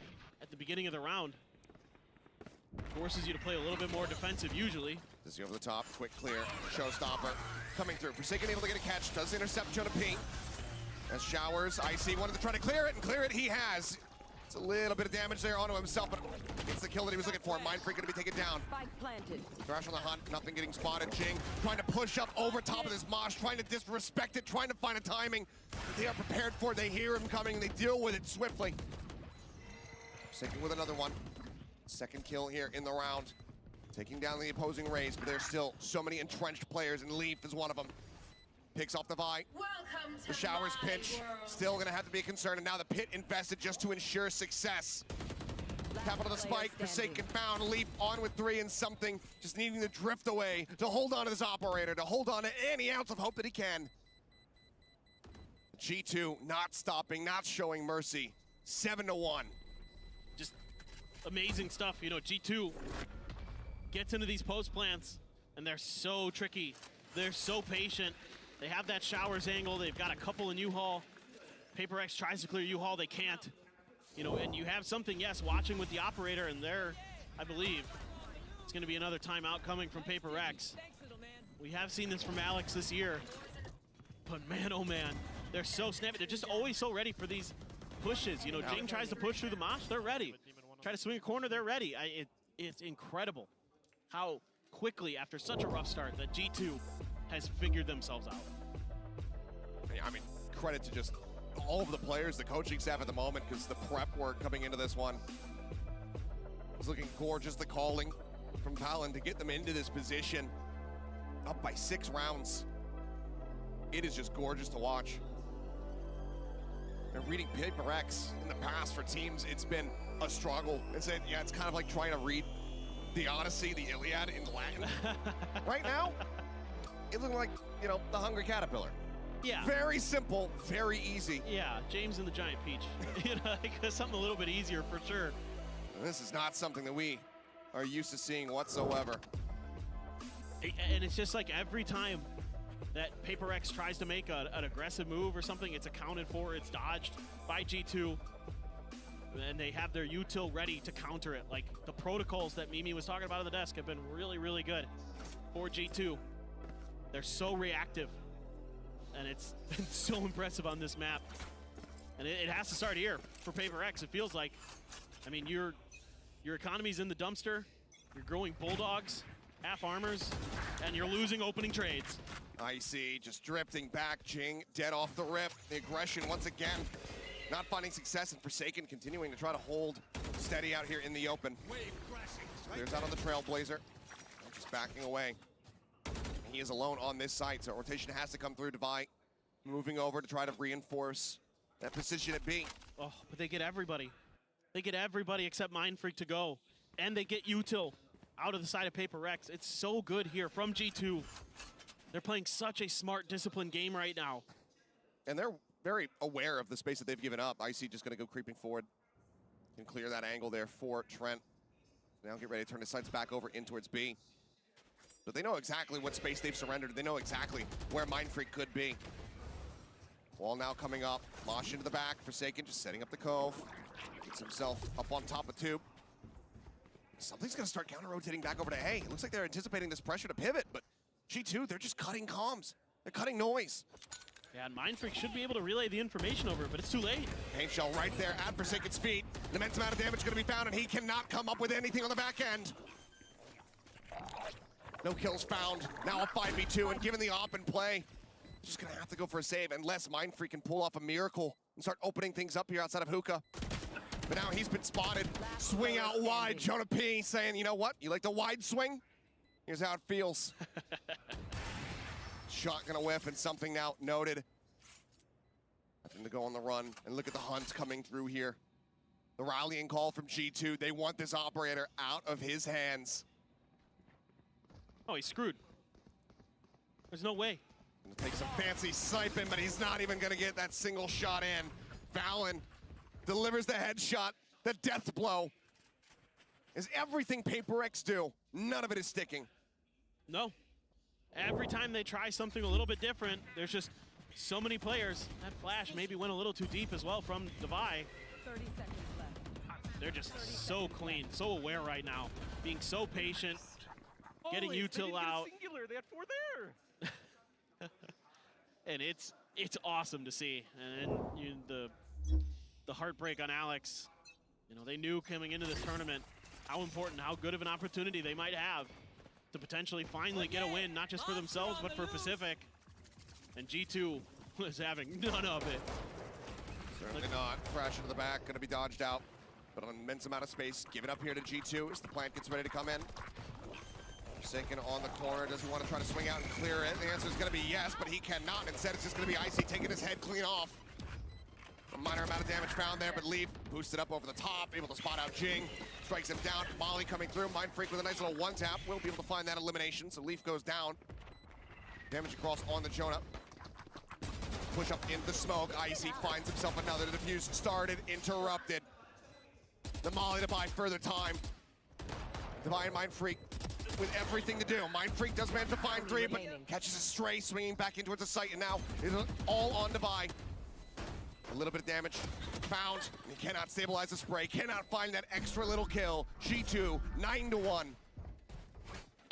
at the beginning of the round forces you to play a little bit more defensive usually. This is over the top, quick clear, showstopper coming through. Forsaken able to get a catch, does intercept Jonah P. As Showers, Icy wanted to try to clear it, and clear it he has. It's a little bit of damage there onto himself, but it's the kill that he was looking for. Mindfreak gonna be taken down. Spike planted. Thrash on the hunt, nothing getting spotted. Jing trying to push up over top of this mosh, trying to disrespect it, trying to find a timing. They are prepared for it, they hear him coming, and they deal with it swiftly. Forsaken with another one. Second kill here in the round. Taking down the opposing Rays, but there's still so many entrenched players, and Leaf is one of them. Picks off the Vi. The Showers pinch, still gonna have to be a concern, and now the pit invested just to ensure success. Capital the spike, Forsaken found, Leaf on with 3 and something, just needing to drift away, to hold on to this operator, to hold on to any ounce of hope that he can. G2 not stopping, not showing mercy, 7-1. Just amazing stuff, you know, G2 gets into these post plants, and they're so tricky. They're so patient. They have that Showers angle. They've got a couple in U-Haul. PRX tries to clear U-Haul. They can't. You know, and you have something, yes, watching with the operator, and there, I believe, it's going to be another timeout coming from PRX. We have seen this from Alex this year. But man, oh man, they're so snappy. They're just always so ready for these pushes. You know, Jing tries to push through the mosh, they're ready. Try to swing a corner, they're ready. It's incredible how quickly, after such a rough start, that G2 has figured themselves out. I mean, credit to just all of the players, the coaching staff at the moment, because the prep work coming into this one was looking gorgeous. The calling from Talon to get them into this position, up by 6 rounds. It is just gorgeous to watch. And reading PRX in the past for teams, it's been a struggle. It's kind of like trying to read the Odyssey, the Iliad in Latin. Right now, it looks like, you know, the Hungry Caterpillar. Yeah. Very simple, very easy. Yeah, James and the Giant Peach. You know, like something a little bit easier for sure. And this is not something that we are used to seeing whatsoever. And it's just like every time that PRX tries to make an aggressive move or something, it's accounted for, it's dodged by G2. And they have their util ready to counter it. Like the protocols that Mimi was talking about on the desk have been really, really good for G2. They're so reactive, and it's been so impressive on this map. And it has to start here for PRX. It feels like, I mean, your economy's in the dumpster, you're growing bulldogs, half armors, and you're losing opening trades. Icy just drifting back, Jing dead off the rip. The aggression once again, not finding success, and Forsaken continuing to try to hold steady out here in the open. Clears out on the Trailblazer, just backing away. He is alone on this site, so rotation has to come through. Devi moving over to try to reinforce that position at B. Oh, but they get everybody. They get everybody except Mindfreak to go. And they get util out of the side of PRX. It's so good here from G2. They're playing such a smart, disciplined game right now. And they're very aware of the space that they've given up. Icy just going to go creeping forward. Can clear that angle there for Trent. Now get ready to turn his sights back over in towards B. But they know exactly what space they've surrendered. They know exactly where Mindfreak could be. Wall now coming up. Mosh into the back. Forsaken just setting up the cove. Gets himself up on top of tube. Something's going to start counter-rotating back over to A. It looks like they're anticipating this pressure to pivot, but G2, they're just cutting comms. They're cutting noise. Yeah, and Mindfreak should be able to relay the information over, but it's too late. Paint shell right there at Forsaken's feet. An immense amount of damage going to be found, and he cannot come up with anything on the back end. No kills found. Now a 5v2, and given the op and play, just gonna have to go for a save unless Mindfreak can pull off a miracle and start opening things up here outside of Hookah. But now he's been spotted. Swing out wide. Jonah P saying, you know what? You like the wide swing? Here's how it feels. Shot gonna whiff and something now noted. Nothing to go on the run. And look at the hunt coming through here. The rallying call from G2. They want this operator out of his hands. Oh, he's screwed. There's no way. Gonna take some fancy sniping, but he's not even gonna get that single shot in. Valen delivers the headshot, the death blow. Is everything PaperX do, none of it is sticking. No. Every time they try something a little bit different, there's just so many players. That flash maybe went a little too deep as well from Devi. 30 seconds left. They're just so clean, so aware right now. Being so patient, getting util out. Singular, they had 4 there. And it's awesome to see. And the heartbreak on Alex. You know, they knew coming into this tournament how important, how good of an opportunity they might have to potentially finally get a win, not just for themselves, but for Pacific. And G2 was having none of it. Certainly not. Crash into the back, gonna be dodged out. But an immense amount of space given up here to G2 as the plant gets ready to come in. Forsaken on the corner, does he want to try to swing out and clear it? The answer is gonna be yes, but he cannot. Instead, it's just gonna be Icy taking his head clean off. A minor amount of damage found there, but Leaf boosted up over the top, able to spot out Jing. Strikes him down. Molly coming through. Mind Freak with a nice little one-tap. Will be able to find that elimination, so Leaf goes down. Damage across on the Jonah. Push up in the smoke. Icy finds himself another. The defuse started, interrupted. The Molly to buy further time. Divine Mind Freak with everything to do. Mind Freak does manage to find 3, but catches a stray, swinging back in towards the site, and now is all on Devi. A little bit of damage found. He cannot stabilize the spray, cannot find that extra little kill. G2, 9-1.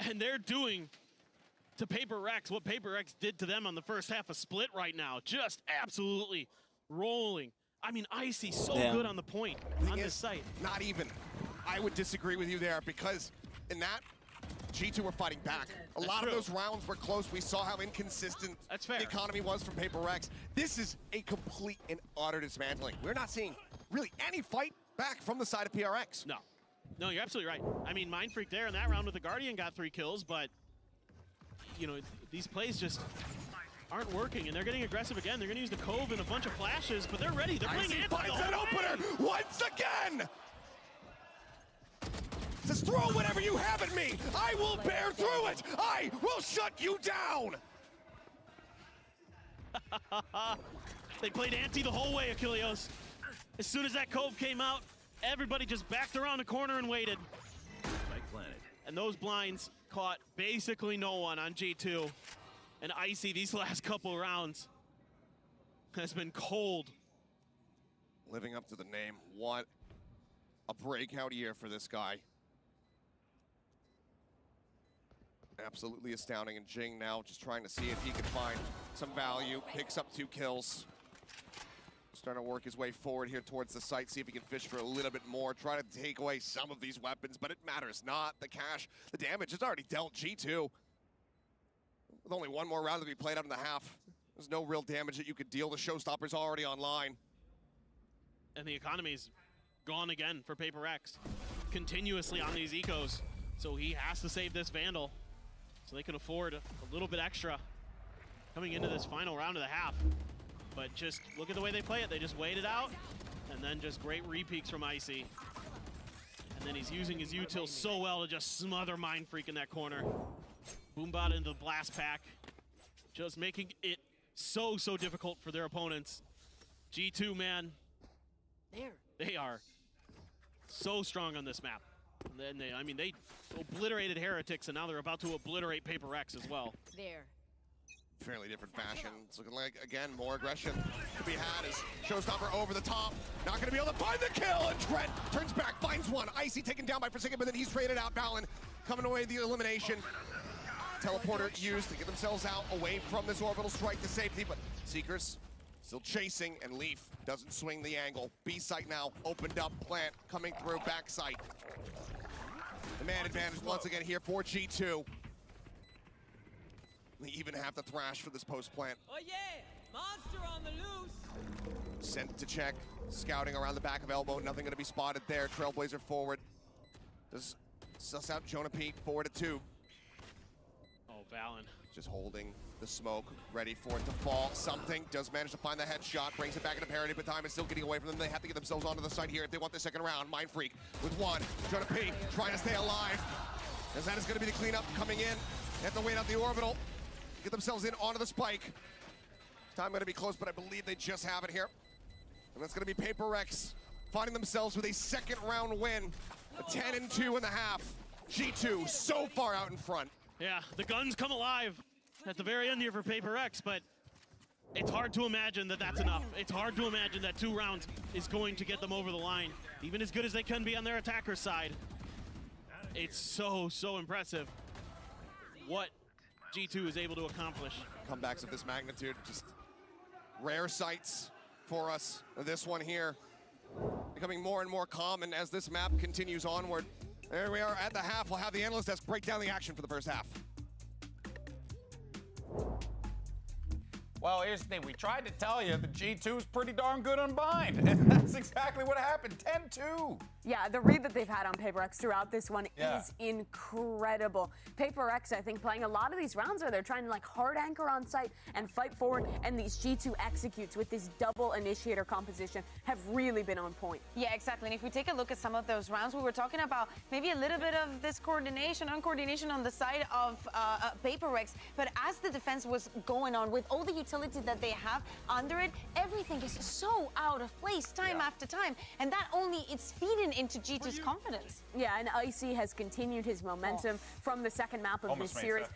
And they're doing to PaperX what PaperX did to them on the first half of Split right now. Just absolutely rolling. I mean, Icy so good on the point on this site. Not even. I would disagree with you there because in that, G2 were fighting back. A lot of those rounds were close. We saw how inconsistent the economy was from PaperX. This is a complete and utter dismantling. We're not seeing really any fight back from the side of PRX. No. No, you're absolutely right. I mean, Mind Freak there in that round with the Guardian got 3 kills, but, you know, these plays just aren't working, and they're getting aggressive again. They're going to use the Cove and a bunch of flashes, but they're ready. They're playing anti the an whole opener game. once again! Says, throw whatever you have at me! I will bear through it! I will shut you down! They played anti the whole way, Achilleos. As soon as that Cove came out, everybody just backed around the corner and waited. And those blinds caught basically no one on G2. And Icy, these last couple rounds, has been cold. Living up to the name. What a breakout year for this guy. Absolutely astounding. And Jing now just trying to see if he can find some value. Picks up 2 kills. Starting to work his way forward here towards the site. See if he can fish for a little bit more. Try to take away some of these weapons, but it matters not. The cash, the damage is already dealt. G2. With only one more round to be played out in the half. There's no real damage that you could deal. The showstopper's already online. And the economy's gone again for PaperX. Continuously on these ecos. So he has to save this Vandal. So they can afford a little bit extra coming into this final round of the half. But just look at the way they play it. They just wait it out, and then just great repeaks from Icy. And then he's using his util so well to just smother Mind Freak in that corner. Boombot into the blast pack. Just making it so difficult for their opponents. G2, man. They are so strong on this map. And then they obliterated Heretics, and now they're about to obliterate PaperX as well. Fairly different fashion. It's looking like, again, more aggression to be had as Showstopper over the top. Not going to be able to find the kill, and Trent turns back, finds one. Icy taken down by Forsaken, but then he's traded out. Valen coming away the elimination. Teleporter used to get themselves out away from this orbital strike to safety, but Seekers still chasing, and Leaf doesn't swing the angle. B site now opened up, plant coming through, back site. The man advantage once again here for G2. They even have to thrash for this post plant. Oh yeah, monster on the loose. Sent to check. Scouting around the back of elbow. Nothing going to be spotted there. Trailblazer forward. Does suss out Jonah Pete forward at 2. Oh, Valen. Just holding the smoke, ready for it to fall. Something does manage to find the headshot, brings it back into parity, but time is still getting away from them. They have to get themselves onto the side here if they want the second round. Mind Freak with 1. Jonah Pete trying to stay alive. As that is going to be the cleanup coming in. They have to wait out the orbital, get themselves in onto the spike. Time going to be close, but I believe they just have it here. And that's going to be PRX finding themselves with a second round win. A 10-2 in the half. G2 so far out in front. Yeah, the guns come alive at the very end here for PRX, but it's hard to imagine that that's enough. It's hard to imagine that 2 rounds is going to get them over the line, even as good as they can be on their attacker side. It's so impressive what G2 is able to accomplish. Comebacks of this magnitude, just rare sights for us. This one here becoming more and more common as this map continues onward. There we are at the half. We'll have the analyst desk break down the action for the first half. Well, here's the thing. We tried to tell you the G2 is pretty darn good on bind, and that's exactly what happened. 10-2. Yeah, the read that they've had on PRX throughout this one is incredible. PRX, I think, playing a lot of these rounds where they're trying to like hard anchor on site and fight forward, and these G2 executes with this double initiator composition have really been on point. Yeah, exactly. And if we take a look at some of those rounds, we were talking about maybe a little bit of this uncoordination on the side of PRX, but as the defense was going on with all the utility that they have under it, everything is so out of place time after time, and that only it's feeding into G2's confidence. Yeah, and Icy has continued his momentum from the second map of this series.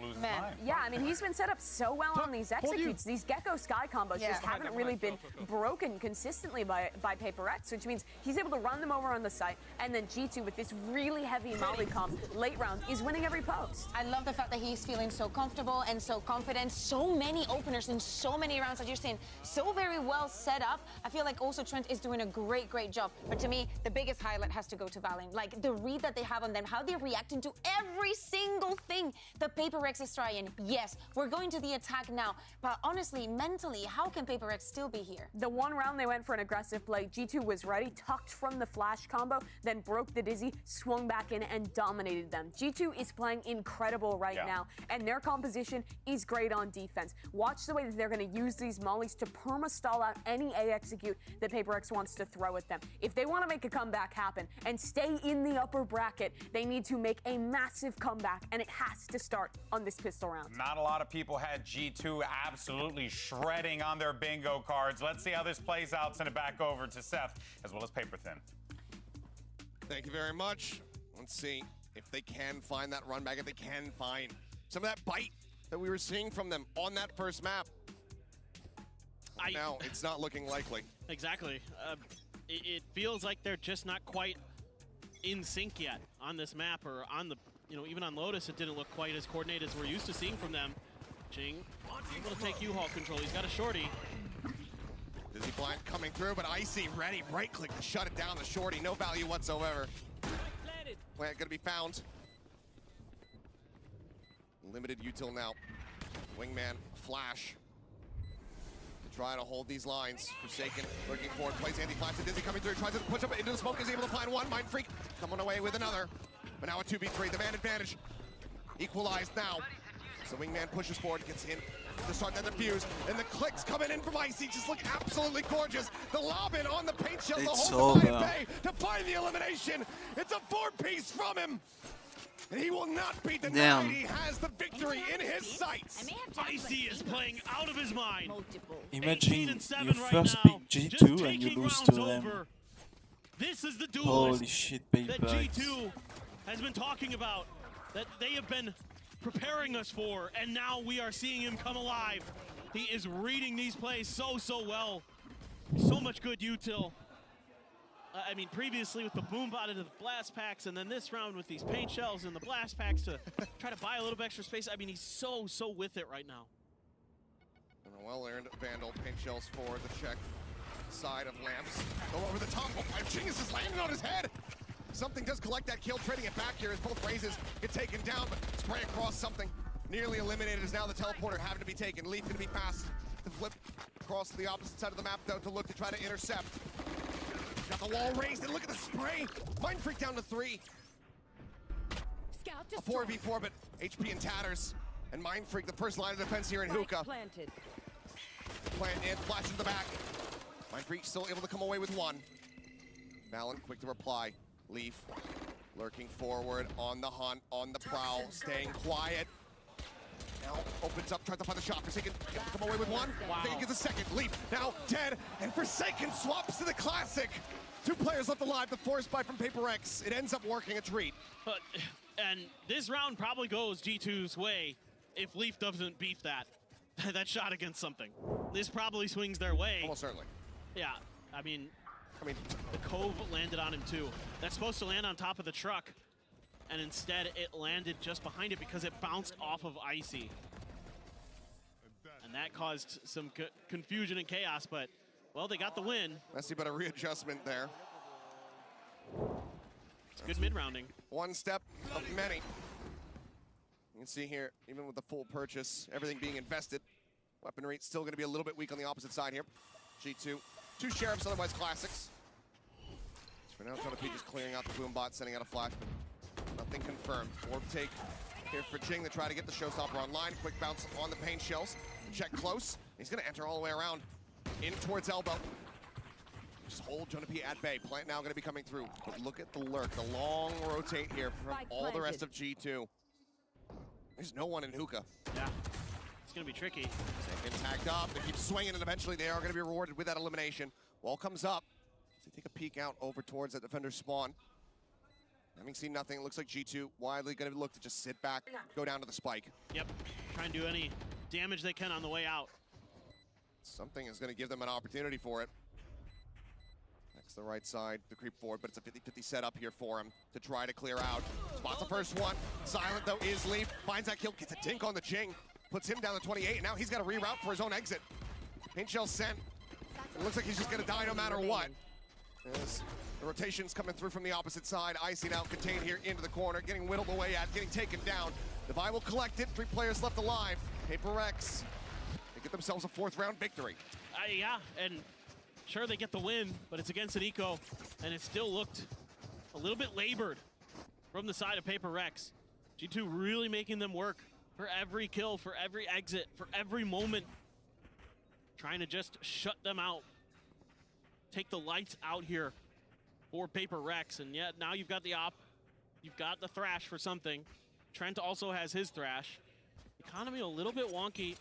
Yeah, I mean, he's been set up so well on these executes. These Gecko Sky combos just haven't really been broken consistently by PRX, which means he's able to run them over on the site, and then G2 with this really heavy molly comp late round is winning every post. I love the fact that he's feeling so comfortable and so confident. So many openers in so many rounds that you're saying, so very well set up. I feel like also Trent is doing a great job. But to me, the biggest highlight has to go to Valen. Like the read that they have on them, how they're reacting to every single thing the PRX is trying. Yes, we're going to the attack now, but honestly, mentally, how can PRX still be here? The one round they went for an aggressive play, G2 was ready, tucked from the flash combo, then broke the dizzy, swung back in and dominated them. G2 is playing incredible right now, and their composition is great on defense. Watch the way that they're going to use these mollies to perma-stall out any A execute that PRX wants to throw at them. If they want to make a comeback happen and stay in the upper bracket, they need to make a massive comeback, and it has to start on this pistol round. Not a lot of people had G2 absolutely shredding on their bingo cards. Let's see how this plays out. Send it back over to Seth, as well as Paper Thin. Thank you very much. Let's see if they can find that run back, if they can find some of that bite that we were seeing from them on that first map. Now, it's not looking likely. Exactly. It feels like they're just not quite in sync yet on this map, or on the, even on Lotus, it didn't look quite as coordinated as we're used to seeing from them. Jing able to take U-Haul control. He's got a shorty. Dizzy Blind coming through, but Icy ready. Right click to shut it down. The shorty, no value whatsoever. Plant gonna be found. Limited util now. Wingman, flash. To try to hold these lines. Forsaken looking forward, plays anti-flash to Dizzy coming through, tries to push up into the smoke, is able to find one. Mind Freak coming away with another. But now a 2v3, the man advantage. Equalized now. So Wingman pushes forward, gets in to start that defuse, and the clicks coming in from Icy just look absolutely gorgeous. The lob in on the paint shell to hold the Bay to find the elimination. It's a 4-piece from him, and he will not be denied. He has the victory in his sights. Icy is playing out of his mind. Imagine you right first now, pick G2 and you lose to them. over. This is the Holy duelist shit, that PRX. G2 has been talking about, that they have been preparing us for, and now we are seeing him come alive. He is reading these plays so well. So much good util. I mean, previously with the boom bot into the blast packs, and then this round with these paint shells and the blast packs to try to buy a little bit extra space. I mean, he's so with it right now. And a well-earned Vandal paint shells for the check side of Lamps. Go over the top. Oh, Genius is landing on his head. Something does collect that kill, trading it back here as both raises get taken down, but spray across something. Nearly eliminated is now the teleporter having to be taken. Leaf going to be passed to flip across to the opposite side of the map, though, to look to try to intercept. Got the wall raised, and look at the spray! Mind Freak down to 3. Scout A 4v4, but HP in tatters. And Mind Freak, the first line of defense here in Hookah. Planted. Plant in, flash in the back. Mind Freak still able to come away with 1. Valen, quick to reply. Leaf, lurking forward, on the hunt, on the prowl, staying quiet. Now opens up, tries to find the shot. Forsaken, come away with 1. Wow. Then he gets a second. Leaf, now dead, and Forsaken swaps to the classic. 2 players left alive, the force buy from PRX. It ends up working a treat. And this round probably goes G2's way if Leaf doesn't beef that shot against something. This probably swings their way. Almost certainly. Yeah, I mean, the Cove landed on him too. That's supposed to land on top of the truck, and instead it landed just behind it because it bounced off of Icy. And that caused some confusion and chaos, but, well, they got the win. Messy, but a readjustment there. It's good mid-rounding. 1 step of many. You can see here, even with the full purchase, everything being invested, weaponry still going to be a little bit weak on the opposite side here. G2, 2 Sheriffs, otherwise classics. So for now, Jonah P just clearing out the boom bot, sending out a flash, but nothing confirmed. Orb take here for Jing to try to get the showstopper online. Quick bounce on the pain shells. Check close. He's going to enter all the way around in towards elbow. Just hold Jonah P at bay. Plant now going to be coming through. But look at the lurk, the long rotate here from all the rest of G2. There's no one in Hookah. Yeah, it's going to be tricky. Second tagged up. They keep swinging, and eventually they are going to be rewarded with that elimination. Wall comes up. So they take a peek out over towards that defender's spawn. Having seen nothing, it looks like G2 widely going to look to just sit back, go down to the spike. Yep, try and do any damage they can on the way out. Something is going to give them an opportunity for it. Next, the right side, the creep forward, but it's a 50-50 setup here for him to try to clear out. Spots the first one. Silent, though, is Leaf. Finds that kill, gets a dink on the Jing. Puts him down to 28, and now he's got to reroute for his own exit. Paint shell sent. It looks like he's just going to die no matter what. As the rotation's coming through from the opposite side. Icy now contained here into the corner, getting whittled away at, getting taken down. Devi will collect it. 3 players left alive. PRX, they get themselves a 4th round victory. Yeah, and sure they get the win, but it's against an eco, and it still looked a little bit labored from the side of PRX. G2 really making them work for every kill, for every exit, for every moment. Trying to just shut them out. Take the lights out here for PRX, and yet now you've got the op, you've got the Thrash for something. Trent also has his Thrash. Economy a little bit wonky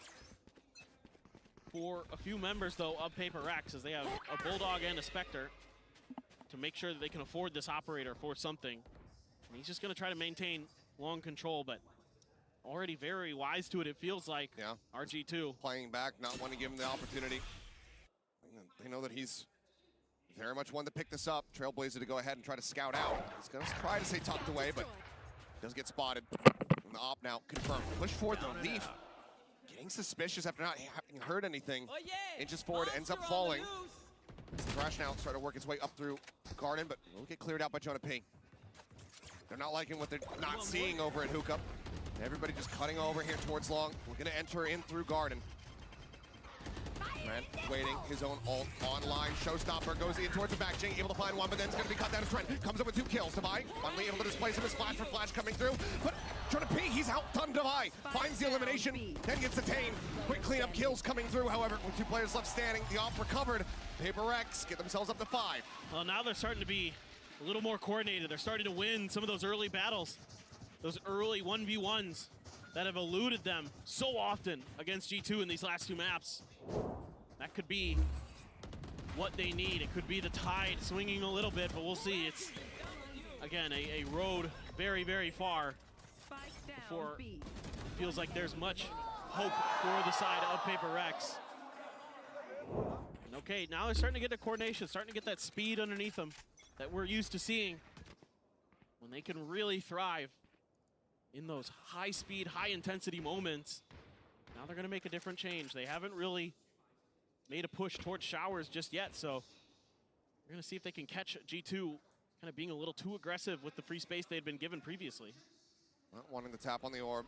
for a few members, though, of PRX, as they have a Bulldog and a Spectre to make sure that they can afford this operator for something. And he's just going to try to maintain long control, but already very wise to it, it feels like. Yeah. RG2. Playing back, not wanting to give him the opportunity. They know that he's very much one to pick this up. Trailblazer to go ahead and try to scout out. He's going to try to stay tucked away, but does get spotted. And the op now confirmed. Push forward the Leaf. Getting suspicious after not having heard anything. Inches forward, ends up falling. Thrash now starting to work its way up through Garden, but will get cleared out by Jonah P. They're not liking what they're not seeing over at Hookah. Everybody just cutting over here towards Long. We're going to enter in through Garden. Trent waiting, his own ult online. Showstopper goes in towards the back. Jing able to find one, but then it's going to be cut down as Trent. Comes up with 2 kills. Devi finally able to displace him as flash for flash coming through. But Jonah P, he's outdone Devi. Finds the elimination, then gets detained. Quick cleanup kills coming through, however, with 2 players left standing. The off recovered. PRX get themselves up to 5. Well, now they're starting to be a little more coordinated. They're starting to win some of those early battles. Those early 1v1s that have eluded them so often against G2 in these last 2 maps. That could be what they need. It could be the tide swinging a little bit, but we'll see. It's, again, a road very, very far before it feels like there's much hope for the side of PRX. And okay, now they're starting to get the coordination, starting to get that speed underneath them that we're used to seeing when they can really thrive in those high-speed, high-intensity moments. Now they're going to make a different change. They haven't really made a push towards showers just yet, so we're going to see if they can catch G2 kind of being a little too aggressive with the free space they had been given previously. Not wanting to tap on the orb.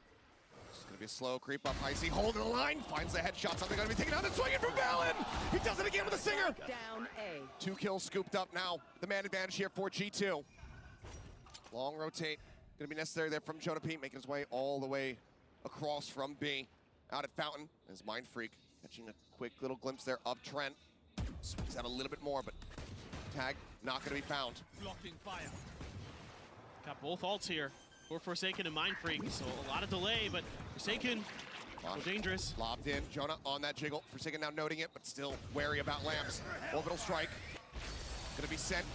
It's going to be a slow creep up. Icy holding the line, finds the headshot. Something going to be taken out and swinging from Valen. He does it again with a singer. Down A. 2 kills scooped up now. The man advantage here for G2. Long rotate. Going to be necessary there from Jonah Pete, making his way all the way across from B. Out at Fountain as Mind Freak catching a quick little glimpse there of Trent. Swings out a little bit more, but tag not going to be found. Blocking fire. Got both ults here for Forsaken and Mind Freak, so a lot of delay, but Forsaken, dangerous. Lobbed in, Jonah on that jiggle. Forsaken now noting it, but still wary about Lambs. Orbital strike. Gonna be sent.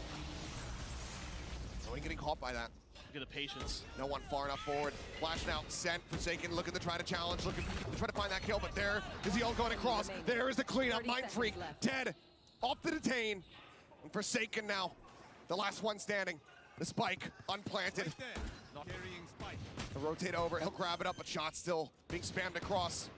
No one getting caught by that. Look at the patience. No one far enough forward. Flash now, sent. Forsaken looking to try to challenge, looking to try to find that kill, but there is the ult going across. There is the cleanup. Mind Freak dead. Off the detain. And Forsaken now, the last one standing. The spike unplanted. The rotate over, he'll grab it up, but shot still being spammed across.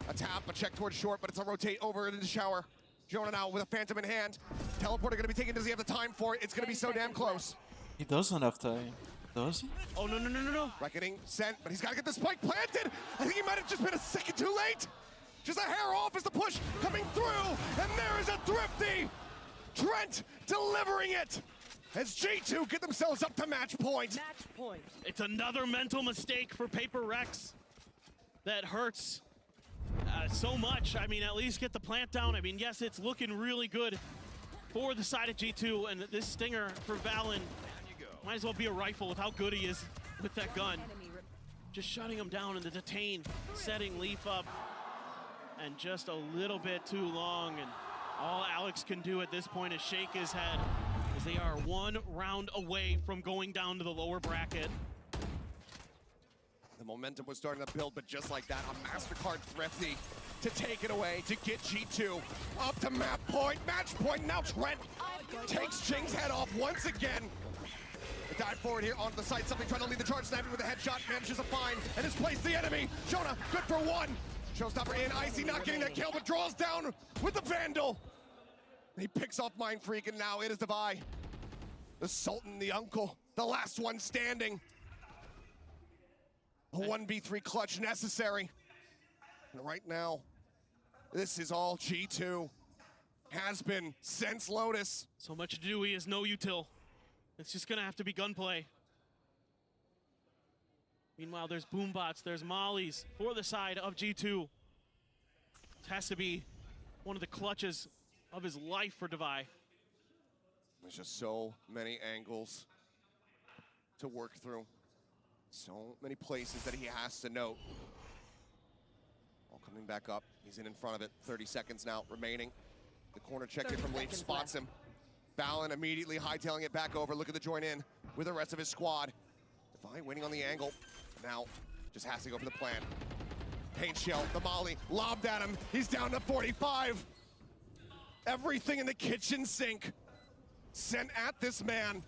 A tap, a check towards short, but it's a rotate over into the shower. Jonah now with a phantom in hand. Teleporter gonna be taken, does he have the time for it? It's gonna be so damn close. He doesn't have time, does he? Oh, no. Reckoning sent, but he's gotta get the spike planted. I think he might have just been a second too late. Just a hair off as the push coming through, and there is a thrifty. Trent delivering it. As G2 get themselves up to match point. Match point. It's another mental mistake for PRX that hurts so much. I mean, at least get the plant down. I mean, yes, it's looking really good for the side of G2, and this stinger for Valen might as well be a rifle with how good he is with that gun. Just shutting him down in the detain, setting Leaf up, and just a little bit too long. And all Alex can do at this point is shake his head, as they are 1 round away from going down to the lower bracket. The momentum was starting to build, but just like that, a MasterCard thrifty to take it away, to get G2 up to map point, match point. Now Trent takes Jing's head off once again. A dive forward here onto the site, something trying to lead the charge, snapping with a headshot, manages a find, and displays the enemy. Jonah, good for 1. Showstopper in, Icy not getting that kill, but draws down with the Vandal. He picks off Mind Freak, and now it is Devi. The Sultan, the uncle, the last one standing. A 1v3 clutch necessary. And right now, this is all G2. Has been since Lotus. So much to do, he has no util. It's just gonna have to be gunplay. Meanwhile, there's boombots, there's mollies for the side of G2. It has to be one of the clutches of his life for Devi. There's just so many angles to work through. So many places that he has to note. All coming back up. He's in front of it. 30 seconds now remaining. The corner check in from Leaf spots him. Valen immediately hightailing it back over. Look at the join in with the rest of his squad. Devi waiting on the angle. Now just has to go for the plan. Paint shell, the molly, lobbed at him. He's down to 45. Everything in the kitchen sink sent at this man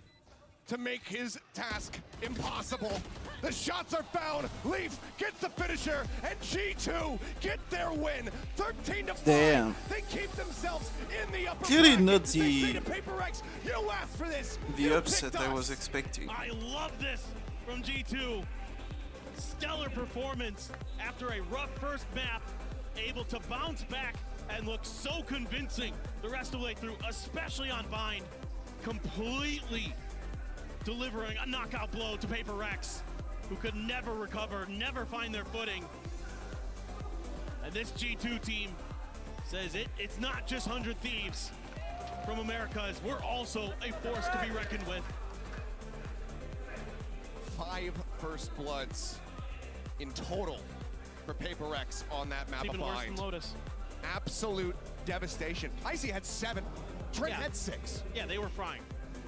to make his task impossible. The shots are found. Leaf gets the finisher, and G2 get their win. 13-5. Damn. They keep themselves in the upper Clearly bracket. not They say to PRX, you asked for this. the You upset picked I us. was expecting. I love this from G2. Stellar performance after a rough first map, able to bounce back and look so convincing the rest of the way through, especially on Bind. Completely delivering a knockout blow to PRX, who could never recover, never find their footing. And this G2 team says it's not just 100 Thieves from Americas. We're also a force to be reckoned with. 5 first bloods in total for PRX on that map. Even of worse Bind. than Lotus. Absolute devastation. Icy had 7. Trent had 6. Yeah, they were frying.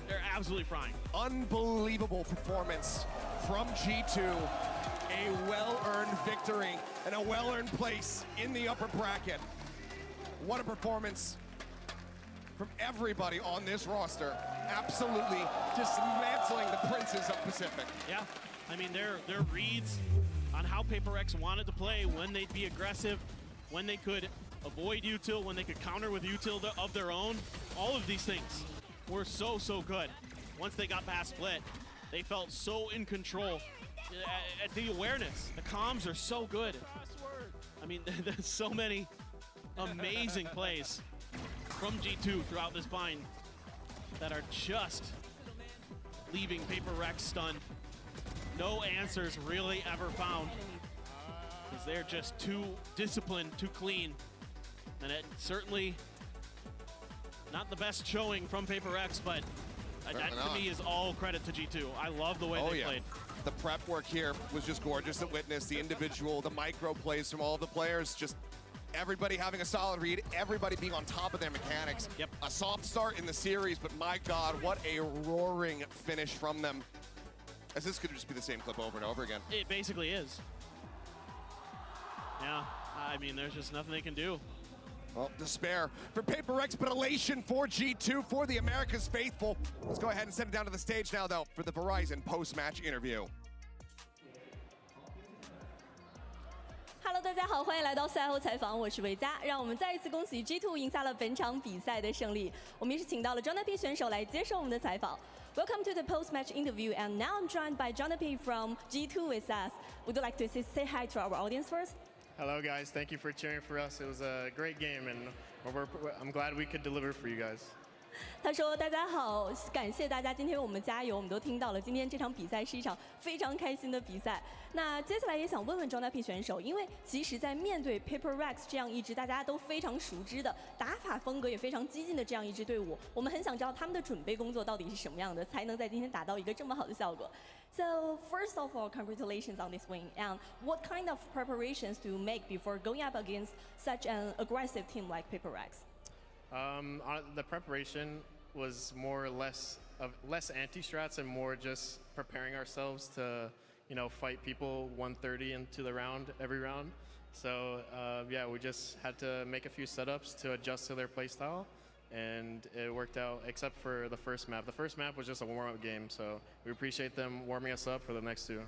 They're absolutely frying. Unbelievable performance from G2. A well-earned victory and a well-earned place in the upper bracket. What a performance from everybody on this roster. Absolutely dismantling the princes of Pacific. Yeah, I mean, their reads on how PRX wanted to play, when they'd be aggressive, when they could avoid util, when they could counter with util of their own. All of these things were so good. Once they got past split, they felt so in control the awareness, the comms are so good. I mean, there's so many amazing plays from G2 throughout this bind that are just leaving PaperX stunned. No answers really ever found, because they're just too disciplined, too clean. And it certainly not the best showing from PaperX, but that to me is all credit to G2. I love the way they played. The prep work here was just gorgeous to witness. The individual, the micro plays from all of the players, just everybody having a solid read, everybody being on top of their mechanics. Yep. A soft start in the series, but my God, what a roaring finish from them. As this could just be the same clip over and over again. It basically is. Yeah, I mean, there's just nothing they can do. Well, despair for PaperX, but elation for G2, for the America's faithful. Let's go ahead and send it down to the stage now, though, for the Verizon post-match interview. Hello， 大家好，欢迎来到赛后采访，我是维嘉。让我们再一次恭喜 G2 赢下了本场比赛的胜利。我们也是请到了 Jonathan 选手来接受我们的采访。Welcome to the post-match interview, and now I'm joined by Jonathan from G2 with us. Would you like to say hi to our audience first? Hello, guys. Thank you for cheering for us. It was a great game, and I'm glad we could deliver for you guys. 他说：“大家好，感谢大家今天为我们加油。我们都听到了，今天这场比赛是一场非常开心的比赛。那接下来也想问问 Jonathan 选手，因为其实，在面对 PaperX 这样一支大家都非常熟知的打法风格也非常激进的这样一支队伍，我们很想知道他们的准备工作到底是什么样的，才能在今天达到一个这么好的效果。So first of all, congratulations on this win. And what kind of preparations do you make before going up against such an aggressive team like PaperX? The preparation was more or less anti-strats and more just preparing ourselves to, fight people 130 into the round every round. So yeah, we just had to make a few setups to adjust to their playstyle, and it worked out except for the first map. The first map was just a warm-up game, so we appreciate them warming us up for the next two.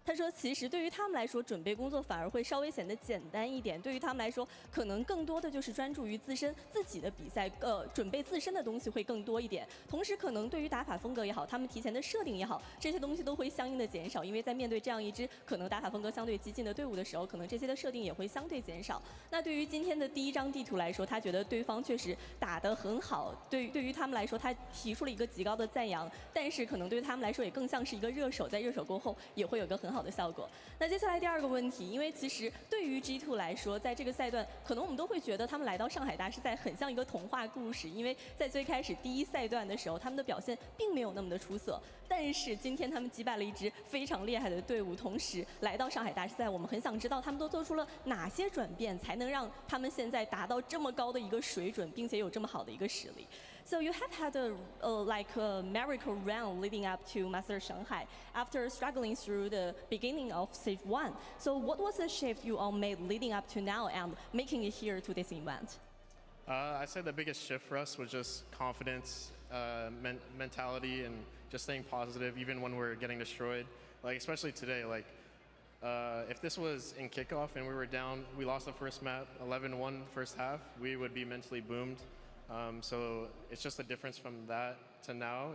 他说：“其实对于他们来说，准备工作反而会稍微显得简单一点。对于他们来说，可能更多的就是专注于自己的比赛，准备自身的东西会更多一点。同时，可能对于打法风格也好，他们提前的设定也好，这些东西都会相应的减少。因为在面对这样一支可能打法风格相对激进的队伍的时候，可能这些的设定也会相对减少。那对于今天的第一张地图来说，他觉得对方确实打得很好。对于他们来说，他提出了一个极高的赞扬。但是，可能对于他们来说，也更像是一个热手，在热手过后也会有个很好的效果。那接下来第二个问题，因为其实对于 G2 来说，在这个赛段，可能我们都会觉得他们来到上海大师赛很像一个童话故事，因为在最开始第一赛段的时候，他们的表现并没有那么的出色。但是今天他们击败了一支非常厉害的队伍，同时来到上海大师赛，我们很想知道他们都做出了哪些转变，才能让他们现在达到这么高的一个水准，并且有这么好的一个实力。So you have had a miracle run leading up to Master Shanghai after struggling through the beginning of Stage 1. So what was the shift you all made leading up to now and making it here to this event? I said the biggest shift for us was just confidence, mentality, and just staying positive even when we're getting destroyed. Like especially today, if this was in kickoff and we were down, we lost the first map, 11-1 first half, we would be mentally boomed. So it's just the difference from that to now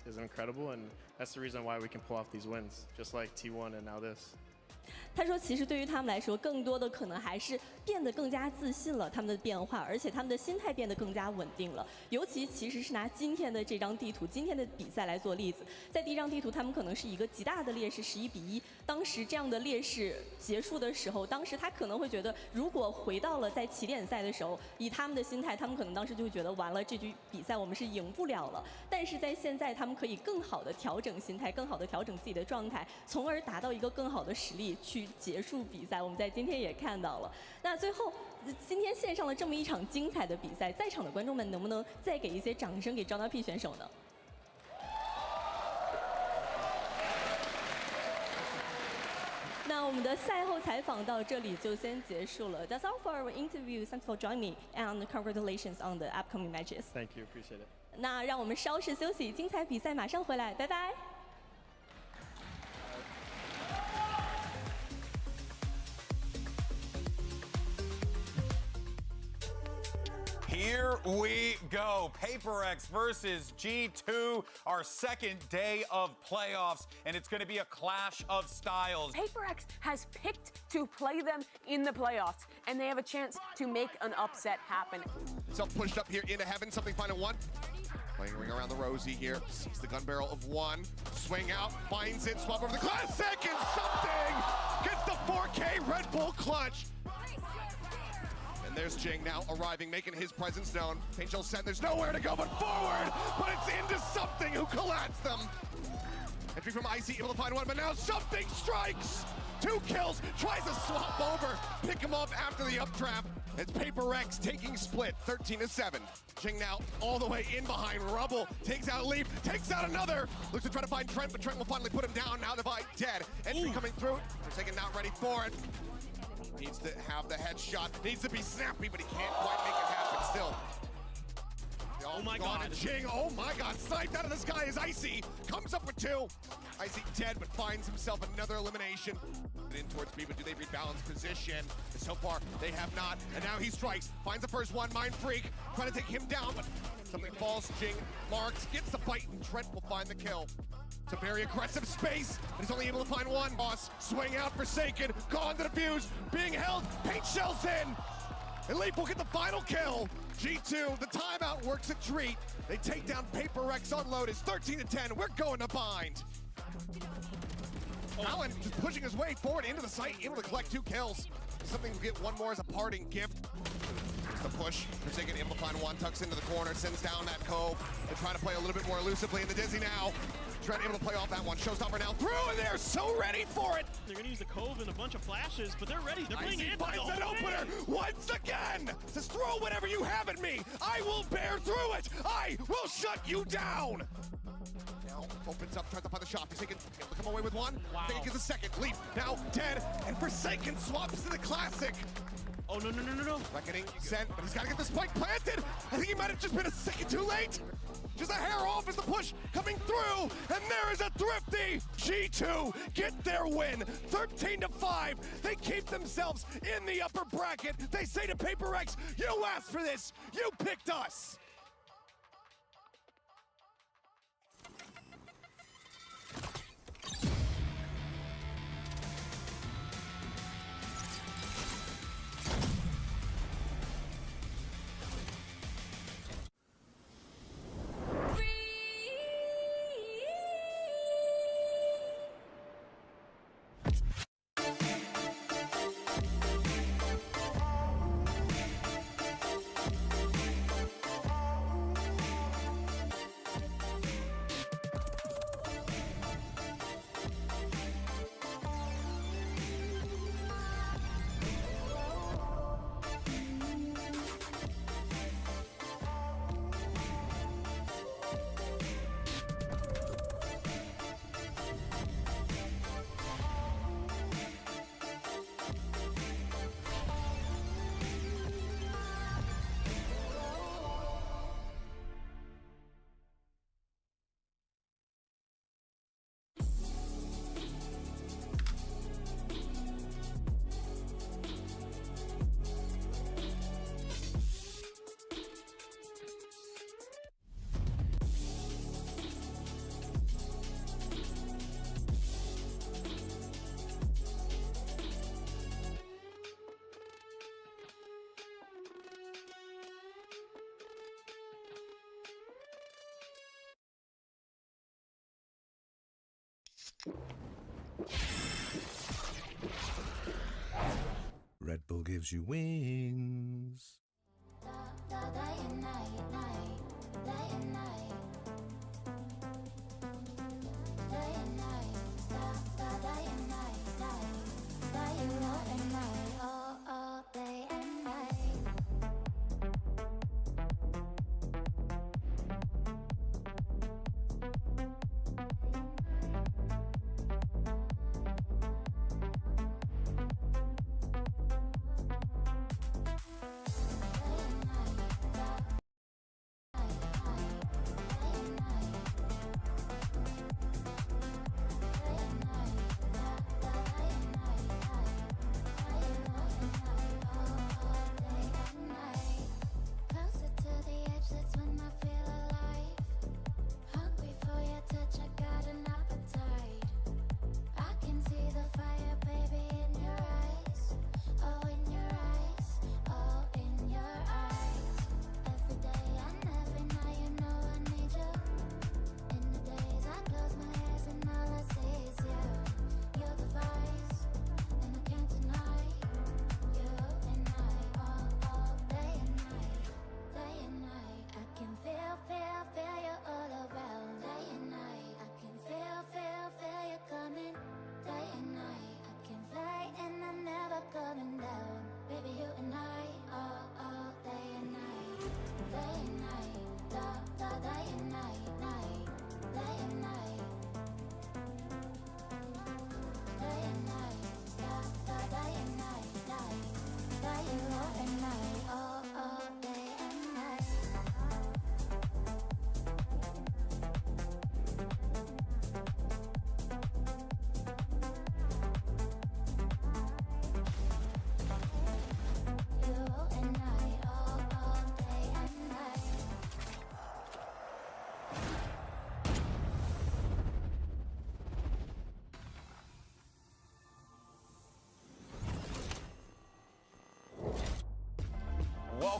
is incredible, and that's the reason why we can pull off these wins, just like T1 and now this. 他说，其实对于他们来说，更多的可能还是变得更加自信了，他们的变化，而且他们的心态变得更加稳定了。尤其其实是拿今天的这张地图、今天的比赛来做例子，在第一张地图，他们可能是一个极大的劣势，11-1。当时这样的劣势结束的时候，当时他可能会觉得，如果回到了在起点赛的时候，以他们的心态，他们可能当时就会觉得，完了，这局比赛我们是赢不了了。但是在现在，他们可以更好的调整心态，更好的调整自己的状态，从而达到一个更好的实力去结束比赛。我们在今天也看到了。那最后，今天献上了这么一场精彩的比赛，在场的观众们能不能再给一些掌声给 Jonathan 选手呢？那我们的赛后采访到这里就先结束了。That's all for our interview. Thanks for joining me and congratulations on the upcoming matches. Thank you, appreciate it. 那让我们稍事休息，精彩比赛马上回来，拜拜。He Here we go. PRX versus G2, our second day of playoffs, and it's going to be a clash of styles. PRX has picked to play them in the playoffs, and they have a chance to make an upset happen. Self pushed up here into heaven, something final one. Playing ring around the rosy here, sees the gun barrel of one, swing out, finds it, swap over the classic, and something gets the 4K Red Bull clutch. And there's Jing now arriving, making his presence known. Paint shell set, there's nowhere to go but forward, but it's into something who collapsed them. Entry from Icy, able to find one, but now something strikes. 2 kills, tries to swap over, pick him up after the updraft. It's PRX taking split, 13-7. Jing now all the way in behind Rubble, takes out Leaf, takes out another. Looks to try to find Trent, but Trent will finally put him down. Now Divide dead. Entry coming through, Forsaken not ready for it. Needs to have the headshot, needs to be snappy, but he can't quite make it happen still. Oh my God. Jing, oh my God, sniped out of the sky is Icy, comes up with 2. Icy dead, but finds himself another elimination. In towards B, but do they rebalance position? And so far, they have not, and now he strikes, finds the first one, Mind Freak, trying to take him down, but something falls, Jing marks, gets the bite, and Trent will find the kill. It's a very aggressive space, but he's only able to find one. Boss, swing out, Forsaken, gone to the fuse, being held, paint shells in, and Leap will get the final kill. G2, the timeout works a treat. They take down PRX on load. It's 13-10. We're going to bind. Allen just pushing his way forward into the site, able to collect 2 kills. Something will get one more as a parting gift. Here's the push. Forsaken able to find one, tucks into the corner, sends down that cove. They're trying to play a little bit more elusively in the Dizzy now. Trent able to play off that one. Showstopper now through, and they're so ready for it. They're gonna use the cove and a bunch of flashes, but they're ready. They're playing anti finds that opener once again. Says throw whatever you have at me. I will bear through it. I will shut you down. Now opens up, tries to find the shot. Forsaken able to come away with one. Wow. Fake is a second. Leaf now dead, and Forsaken swaps to the classic. Oh no. Reckoning sent, but he's got to get the spike planted. I think he might have just been a second too late. Just a hair off as the push coming through, and there is a thrifty G2 get their win, 13-5. They keep themselves in the upper bracket. They say to PRX, you asked for this, you picked us. Red Bull gives you wings.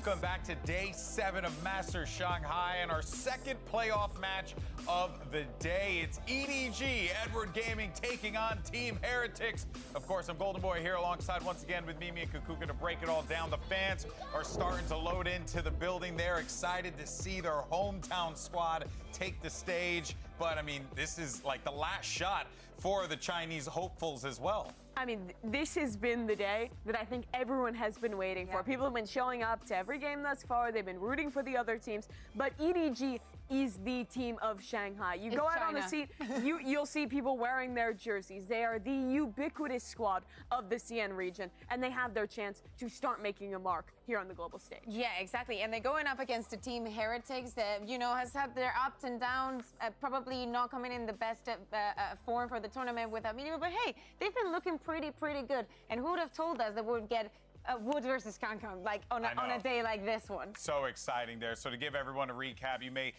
Welcome back to day 7 of Masters Shanghai and our second playoff match of the day. It's EDG, Edward Gaming, taking on Team Heretics. Of course, I'm Golden Boy here alongside once again with Mimi and Kukuka to break it all down. The fans are starting to load into the building. They're excited to see their hometown squad take the stage. But I mean, this is like the last shot for the Chinese hopefuls as well. I mean, this has been the day that I think everyone has been waiting for. People have been showing up to every game thus far. They've been rooting for the other teams. But EDG is the team of Shanghai. You go out on the street, you'll see people wearing their jerseys. They are the ubiquitous squad of the CN region, and they have their chance to start making a mark here on the global stage. Yeah, exactly. And they're going up against a team Heretics that, you know, has had their ups and downs, probably not coming in the best form for the tournament without meeting. But hey, they've been looking pretty good. And who would have told us that we would get Wood versus Kangkang, like on a day like this one. So exciting there. So to give everyone a recap, you may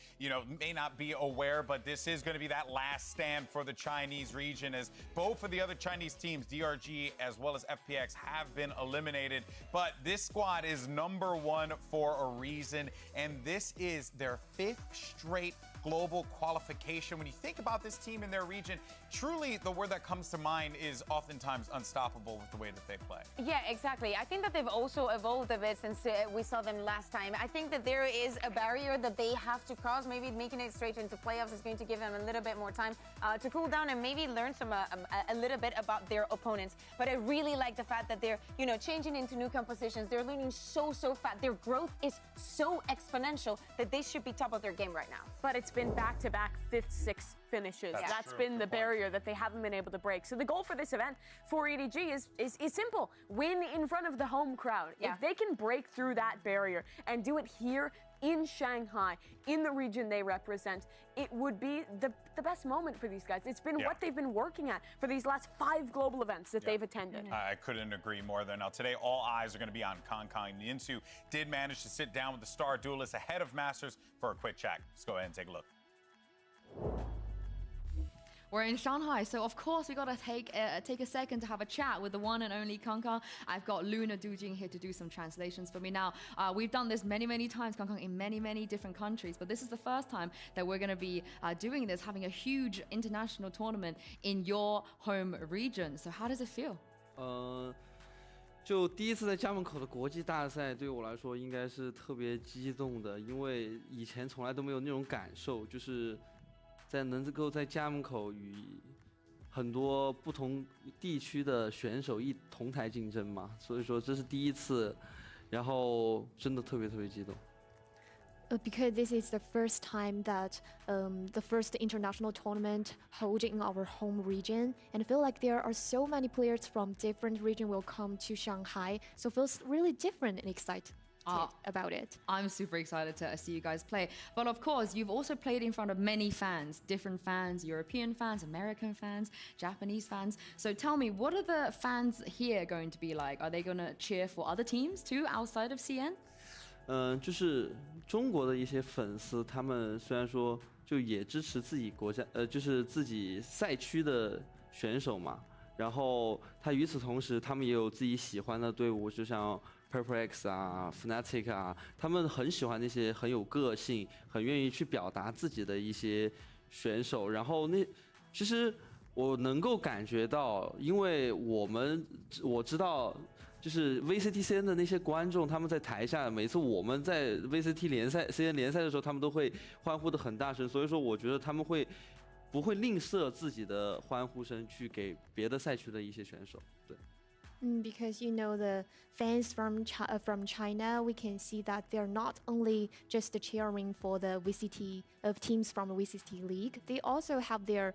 not be aware, but this is going to be that last stand for the Chinese region, as both of the other Chinese teams, DRG as well as FPX, have been eliminated. But this squad is #1 for a reason, and this is their 5th straight global qualification. When you think about this team in their region, truly the word that comes to mind is oftentimes unstoppable with the way that they play. Yeah, exactly. I think that they've also evolved a bit since we saw them last time. I think that there is a barrier that they have to cross. Maybe making it straight into playoffs is going to give them a little bit more time to cool down and maybe learn a little bit about their opponents. But I really like the fact that they're, changing into new compositions. They're learning so fast. Their growth is so exponential that they should be top of their game right now. But it's been back-to-back 5th, 6th finishes. That's been the barrier that they haven't been able to break. So the goal for this event for EDG is simple. Win in front of the home crowd. Yeah. If they can break through that barrier and do it here in Shanghai, in the region they represent, it would be the best moment for these guys. It's been what they've been working at for these last 5 global events that they've attended. I couldn't agree more there. Now, today, all eyes are going to be on Kangkang. Yinsu did manage to sit down with the star duelist ahead of Masters for a quick chat. Let's go ahead and take a look. We're in Shanghai, so of course we gotta take a second to have a chat with the one and only Kangkang. I've got Luna Dujing here to do some translations for me now. We've done this many times, Kangkang, in many different countries, but this is the first time that we're gonna be doing this, having a huge international tournament in your home region. So how does it feel? 就第一次在家门口的国际大赛，对我来说应该是特别激动的，因为以前从来都没有那种感受，就是能够在家门口与很多不同地区的选手同台竞争嘛，所以说这是第一次，然后真的特别激动。Because this is the first time that the first international tournament held in our home region, and I feel like there are so many players from different regions will come to Shanghai, so it feels really different and excited about it. I'm super excited to see you guys play. But of course, you've also played in front of many fans, different fans, European fans, American fans, Japanese fans. So tell me, what are the fans here going to be like? Are they going to cheer for other teams too, outside of CN? 就是中国的一些粉丝，他们虽然说就也支持自己国家，就是自己赛区的选手嘛，然后与此同时，他们也有自己喜欢的队伍，就像 PRX 啊 Fnatic 啊，他们很喜欢那些很有个性、很愿意去表达自己的一些选手。然后其实我能够感觉到，因为我知道。就是 VCT CN 的那些观众，他们在台下，每次我们在 VCT 联赛 CN 联赛的时候，他们都会欢呼得很大声，所以说我觉得他们不会吝啬自己的欢呼声去给别的赛区的一些选手。对。Because the fans from China, we can see that they're not only just cheering for the VCT of teams from the VCT League. They also have their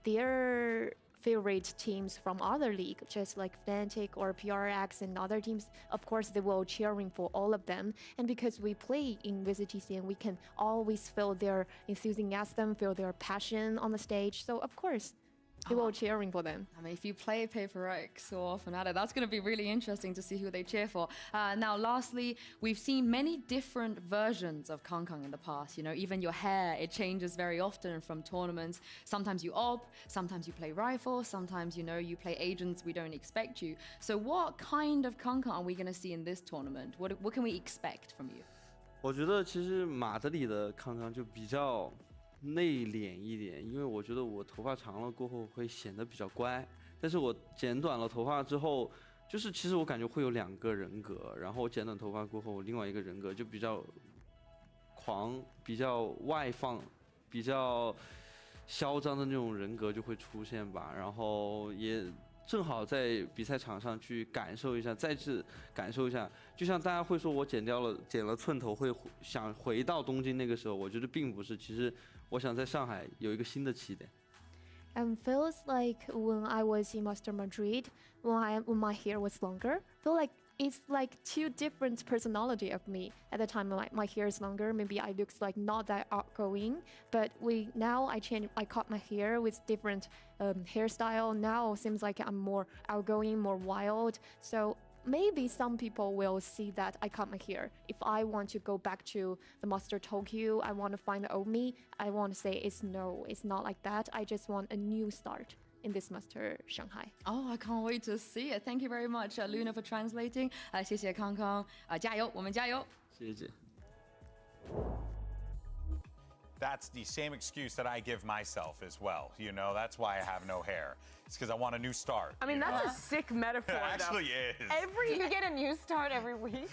their favorite teams from other league, just like Fnatic or PRX and other teams. Of course, they will cheering for all of them. And because we play in VCT CN, we can always feel their enthusiasm, feel their passion on the stage. So of course. they were cheering for them. I mean, if you play PRX so often at it, that's going to be really interesting to see who they cheer for. Now, lastly, we've seen many different versions of Kangkang in the past. You know, even your hair, it changes very often from tournaments. Sometimes you op, sometimes you play rifle, sometimes, you know, you play agents, we don't expect you. So what kind of Kangkang are we going to see in this tournament? What can we expect from you? 我觉得其实马德里的康康就比较内敛一点，因为我觉得我头发长了过后会显得比较乖，但是我剪短了头发之后，就是其实我感觉会有2个人格，然后我剪短头发过后，另外一个人格就比较狂、比较外放、比较嚣张的那种人格就会出现吧，然后也正好在比赛场上去感受一下，再次感受一下。就像大家会说我剪了寸头，会想回到东京那个时候，我觉得并不是。其实我想在上海有一个新的起点。Feels like when I was in Master Madrid, when my hair was longer, feel like it's like 2 different personality of me. At the time, my hair is longer. Maybe I looks like not that outgoing. But now I cut my hair with different hairstyle. Now seems like I'm more outgoing, more wild. So maybe some people will see that I cut my hair. If I want to go back to the Master Tokyo, I want to find the old me, I want to say it's not like that. I just want a new start in this Master Shanghai. Oh, I can't wait to see it. Thank you very much, Luna, for translating. 谢谢康康，加油，我们加油。谢谢。That's the same excuse that I give myself as well. You know, that's why I have no hair. It's because I want a new start. I mean, that's a sick metaphor. It actually is. You get a new start every week.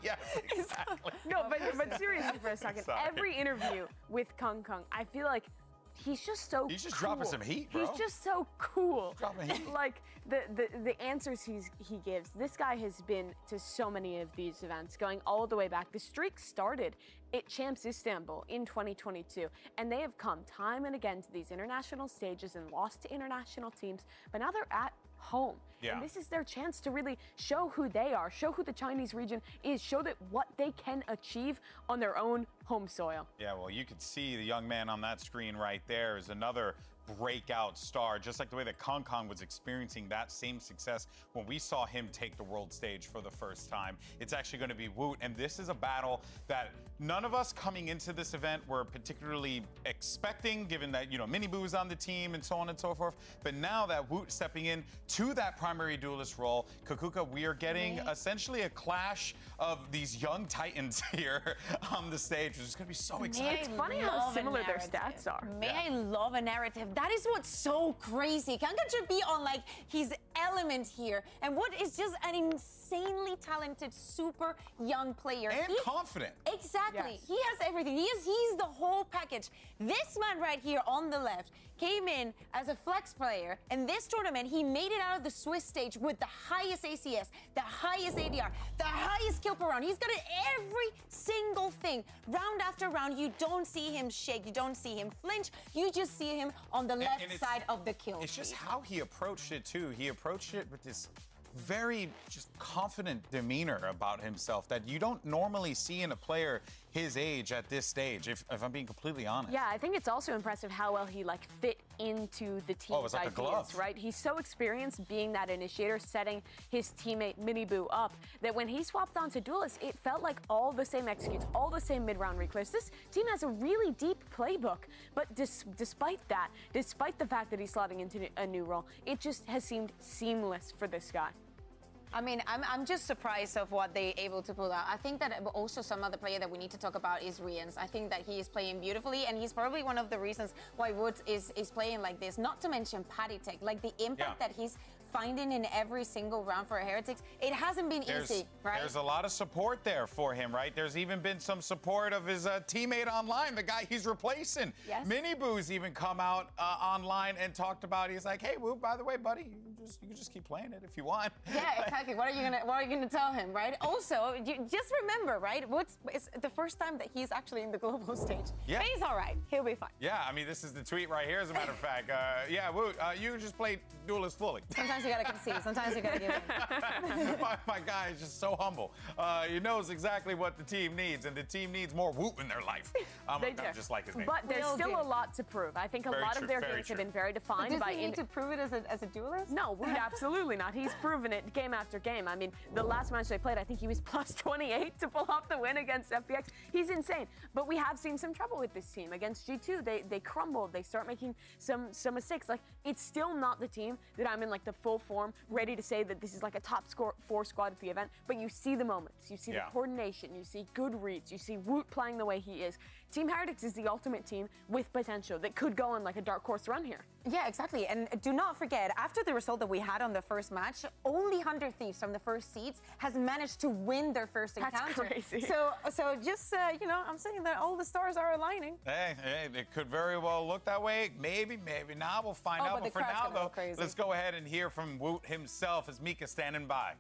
Yes, exactly. No, but seriously for a second, every interview with Kang Kang, I feel like he's just so He's just cool. dropping some heat, bro. He's just so cool. Dropping heat. Like the answers he gives. This guy has been to so many of these events, going all the way back. The streak started at Champs Istanbul in 2022, and they have come time and again to these international stages and lost to international teams, but now they're at home. Yeah. And this is their chance to really show who they are, show who the Chinese region is, show that what they can achieve on their own home soil. Yeah, well, you could see the young man on that screen right there is another breakout star, just like the way that Kang Kang was experiencing that same success when we saw him take the world stage for the first time. It's actually going to be Woot, and this is a battle that none of us coming into this event were particularly expecting, given that, you know, Mini Boo's on the team and so on and so forth. But now that Woot stepping in to that primary duelist role, Kakuka, we are getting essentially a clash of these young titans here on the stage, which is going to be so exciting. It's funny how similar their stats are. I love a narrative. That is what's so crazy. Kang Kang should be on like his element here. And Woot is just an insanely talented, super young player. And confident. Exactly. Yes. He has everything. He's the whole package. This man right here on the left came in as a flex player, and this tournament he made it out of the Swiss stage with the highest ACS, the highest ADR, the highest kill per round. He's got it every single thing. Round after round, you don't see him shake, you don't see him flinch, you just see him on the left side of the kill. It's just how he approached it too. He approached it with this very just confident demeanor about himself that you don't normally see in a player his age at this stage, if I'm being completely honest. Yeah, I think it's also impressive how well he like fit into the team's like a ideas, glove. right? He's so experienced being that initiator, setting his teammate Mini Boo up, that when he swapped onto Duelist, it felt like all the same executes, all the same mid-round reclears. This team has a really deep playbook, but despite that, despite the fact that he's slotting into a new role, it just has seemed seamless for this guy. I mean, I'm just surprised of what they're able to pull out. I think that also some other player that we need to talk about is Rians. I think that he is playing beautifully, and he's probably one of the reasons why Woot is playing like this. Not to mention Patty Tech, like the impact that he's finding in every single round for Heretics. It hasn't been easy, right? There's a lot of support there for him, right? There's even been some support of his teammate online, the guy he's replacing. Yes. Mini Boo's even come out online and talked about it. He's like, hey, Woo, by the way, buddy, you can just keep playing it if you want. Yeah, exactly. What are you gonna tell him, right? Also, just remember, right? It's the first time that he's actually in the global stage. Yeah. But he's all right. He'll be fine. Yeah, I mean, this is the tweet right here, as a matter of fact. Yeah, Woo, you just play Duelist fully. Sometimes sometimes you gotta concede. Sometimes you gotta give in. my guy is just so humble. He knows exactly what the team needs, and the team needs more Woot in their life. They do. Just like his name. But there's still a lot to prove. I think a lot of their games have been very defined Does by. he need to prove it as a duelist? No, Woot absolutely not. He's proven it game after game. I mean, the last match they played, I think he was plus 28 to pull off the win against FPX. He's insane. But we have seen some trouble with this team. Against G2, they crumbled. They start making some mistakes. Like, it's still not the team that I'm in like the full form, ready to say that this is like a top 4 squad at the event. But you see the moments. You see the coordination. You see good reads. You see Woot playing the way he is. Team Heretics is the ultimate team with potential that could go on like a dark horse run here. Yeah, exactly. And do not forget, after the result that we had on the first match, only 100 Thieves from the first seeds has managed to win their first encounter. That's crazy. So just, you know, I'm saying that all the stars are aligning. Hey, it could very well look that way. Maybe not. We'll find out. But for now, though, let's go ahead and hear from Woot himself as Mika standing by.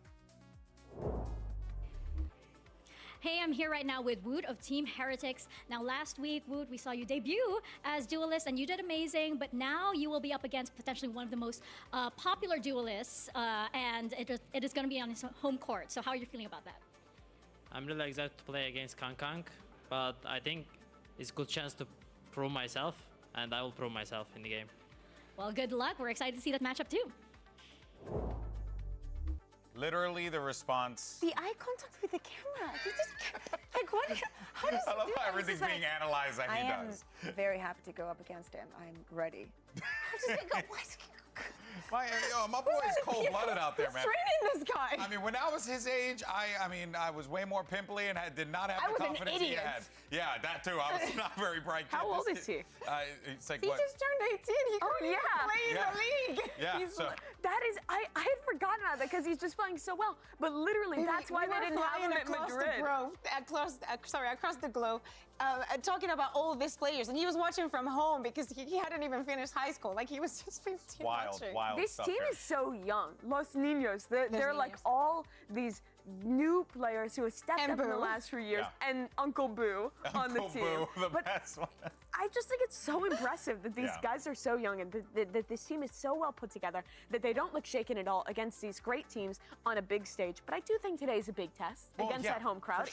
Hey, I'm here right now with Woot of Team Heretics. Now, last week, Woot, we saw you debut as duelist, and you did amazing, but now you will be up against potentially one of the most popular duelists, and it is going to be on his home court. So how are you feeling about that? I'm really excited to play against Kang, but I think it's a good chance to prove myself, and I will prove myself in the game. Well, good luck. We're excited to see that matchup, too. Literally the response. The eye contact with the camera. He just, like, what? How does I love he do how that? everything's being analyzed like he does. I am very happy to go up against him. I'm ready. My boy is cold-blooded out there, man. Training this guy. I mean, when I was his age, I was way more pimply and did not have the confidence he had. Yeah, that too. I was not very bright kid. How old is he? It's like he what? just turned 18. He couldn't even play in the league. Yeah. That is, I had forgotten about that because he's just playing so well. But literally, that's why they didn't have him at Madrid. Across the globe, talking about all these players, and he was watching from home because he hadn't even finished high school. Like, he was just 15 watching. Wild This stuff team there. is so young. Los Niños. They're like all these new players who have stepped up in the last few years, and Uncle Boo on the team. Uncle Boo, the best one. I just think it's so impressive that these guys are so young and that this team is so well put together that they don't look shaken at all against these great teams on a big stage. But I do think today's a big test against that home crowd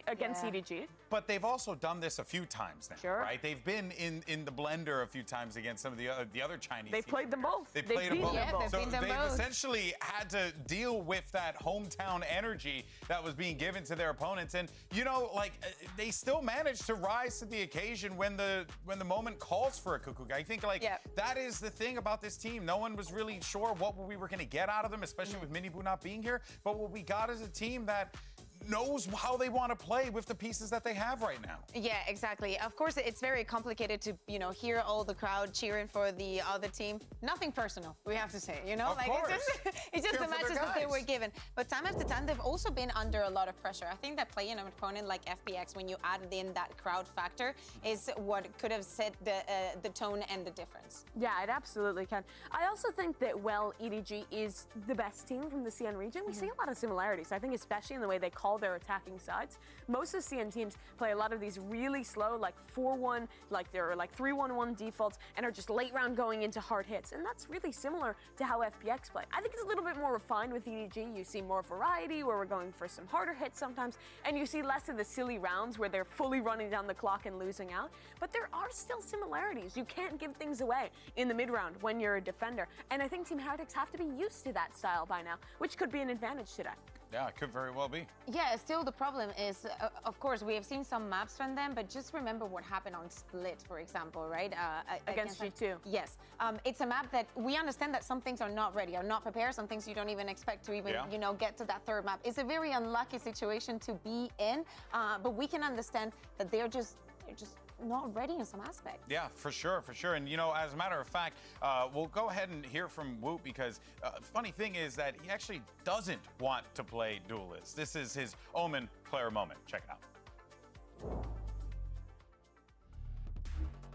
against EDG. But they've also done this a few times now, right? They've been in the blender a few times against some of the other Chinese They've teams. played them both. They've played them both. Yeah, So they've essentially had to deal with that hometown energy that was being given to their opponents. And, you know, like, they still managed to rise to the occasion when the moment calls for a Cuckoo. I think, like, that is the thing about this team. No one was really sure what we were going to get out of them, especially with Minibu not being here. But what we got is a team that knows how they want to play with the pieces that they have right now. Yeah, exactly. Of course, it's very complicated to, you know, hear all the crowd cheering for the other team. Nothing personal, we have to say, you know? Of course. It's just the matches that they were given. But time after time, they've also been under a lot of pressure. I think that playing an opponent like FPX, when you add in that crowd factor, is what could have set the tone and the difference. Yeah, it absolutely can. I also think that, well, EDG is the best team from the CN region. We see a lot of similarities. I think especially in the way they call their attacking sides. Most of CN teams play a lot of these really slow, like 4-1, like they're like 3-1-1 defaults, and are just late round going into hard hits. And that's really similar to how FPX play. I think it's a little bit more refined with EDG. You see more variety where we're going for some harder hits sometimes, and you see less of the silly rounds where they're fully running down the clock and losing out. But there are still similarities. You can't give things away in the mid round when you're a defender. And I think Team Heretics have to be used to that style by now, which could be an advantage today. Yeah, it could very well be. Yeah, still the problem is, of course, we have seen some maps from them, but just remember what happened on Split, for example, right? Against G2. Yes. It's a map that we understand that some things are not ready, are not prepared, some things you don't even expect to even, you know, get to that third map. It's a very unlucky situation to be in, but we can understand that they're just not ready in some aspect. Yeah, for sure. And, you know, as a matter of fact, we'll go ahead and hear from Woot because funny thing is that he actually doesn't want to play duelist. This is his Omen player moment. Check it out.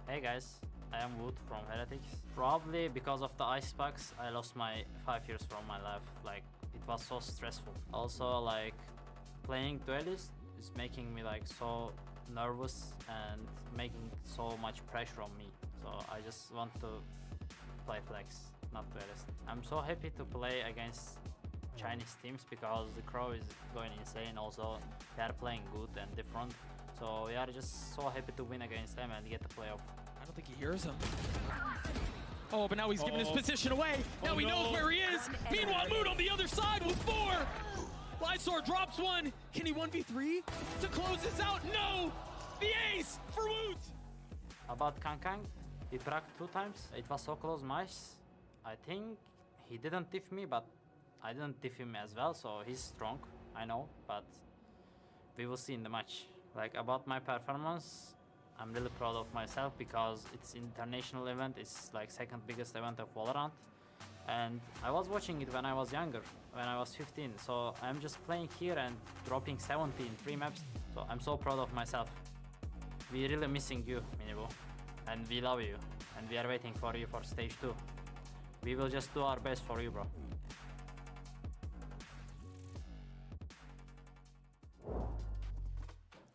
Hey guys, I am Woot from Heretics. Probably because of the icebox, I lost my 5 years from my life. Like, it was so stressful. Also, like, playing duelist is making me like so nervous and making so much pressure on me. So I just want to play flex. not duelist. I'm so happy to play against Chinese teams because the Crow is going insane. Also, they are playing good and different. So we are just so happy to win against them and get the playoff. I don't think he hears him. Oh, but now he's giving his position away. Now he knows where he is. Meanwhile, Mood on the other side with 4. Lysor drops one. Can he 1v3 to close this out? No! The ace for Woot! About Kang, he tracked 2 times. It was so close match. I think he didn't diff me, but I didn't diff him as well, so he's strong, I know, but we will see in the match. Like, about my performance, I'm really proud of myself because it's international event. It's like 2nd biggest event of Valorant. And I was watching it when I was younger, when I was 15. So I'm just playing here and dropping 70 in 3 maps. So I'm so proud of myself. We're really missing you, Minibu. And we love you. And we are waiting for you for stage 2. We will just do our best for you, bro.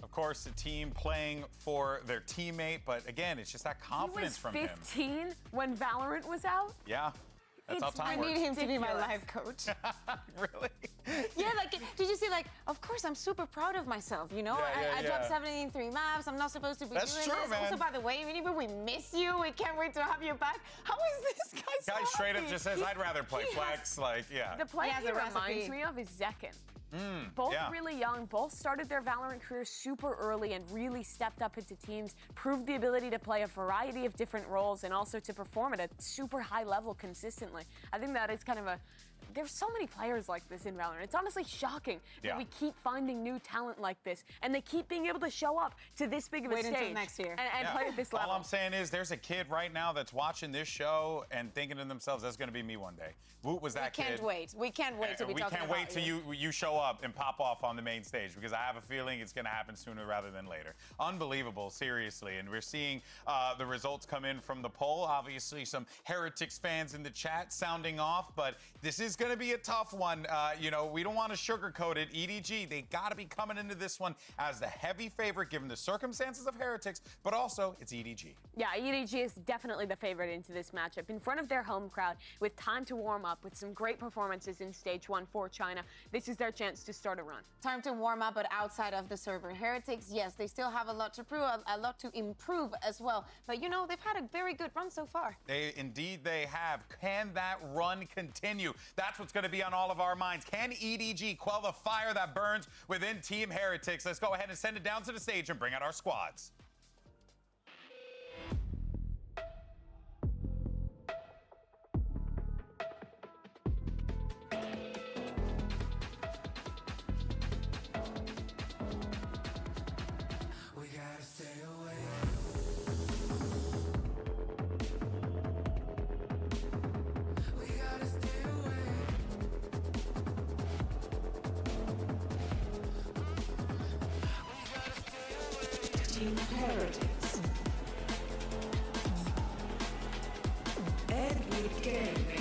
Of course, the team playing for their teammate, but again, it's just that confidence from him. He was 15 when Valorant was out? Yeah. That's how time I works. need him to be my life coach. Really? Yeah, like, did you see, like, of course, I'm super proud of myself, you know? I dropped 70 in 3 maps. I'm not supposed to be doing true, this. man. Also, by the way, we miss you. We can't wait to have you back. How is this guy so Guy straight up happy? just says, I'd rather play Flex. Like, yeah. The player has he a reminds recipe. me of is Zekken. Both really young, both started their Valorant careers super early and really stepped up into teams, proved the ability to play a variety of different roles and also to perform at a super high level consistently. I think that is kind of there's so many players like this in Valorant. It's honestly shocking that we keep finding new talent like this and they keep being able to show up to this big of a Wait stage until next year. and play at this level. All I'm saying is there's a kid right now that's watching this show and thinking to themselves, that's going to be me one day. Woot was that kid. We can't wait. We can't wait to be talking about We can't wait till you show up and pop off on the main stage because I have a feeling it's going to happen sooner rather than later. Unbelievable, seriously. And we're seeing the results come in from the poll. Obviously, some Heretics fans in the chat sounding off, but this is going to be a tough one. You know, we don't want to sugarcoat it. EDG, they got to be coming into this one as the heavy favorite given the circumstances of Heretics, but also it's EDG. Yeah, EDG is definitely the favorite into this matchup. In front of their home crowd, with time to warm up, with some great performances in Stage 1 for China, this is their chance to start a run. Time to warm up, but outside of the server. Heretics, yes, they still have a lot to prove, a lot to improve as well. But, you know, they've had a very good run so far. Indeed they have. Can that run continue? That's what's going to be on all of our minds. Can EDG quell the fire that burns within Team Heretics? Let's go ahead and send it down to the stage and bring out our squads. We gotta stay away. We gotta stay away. Team Heretics. Edward Gaming.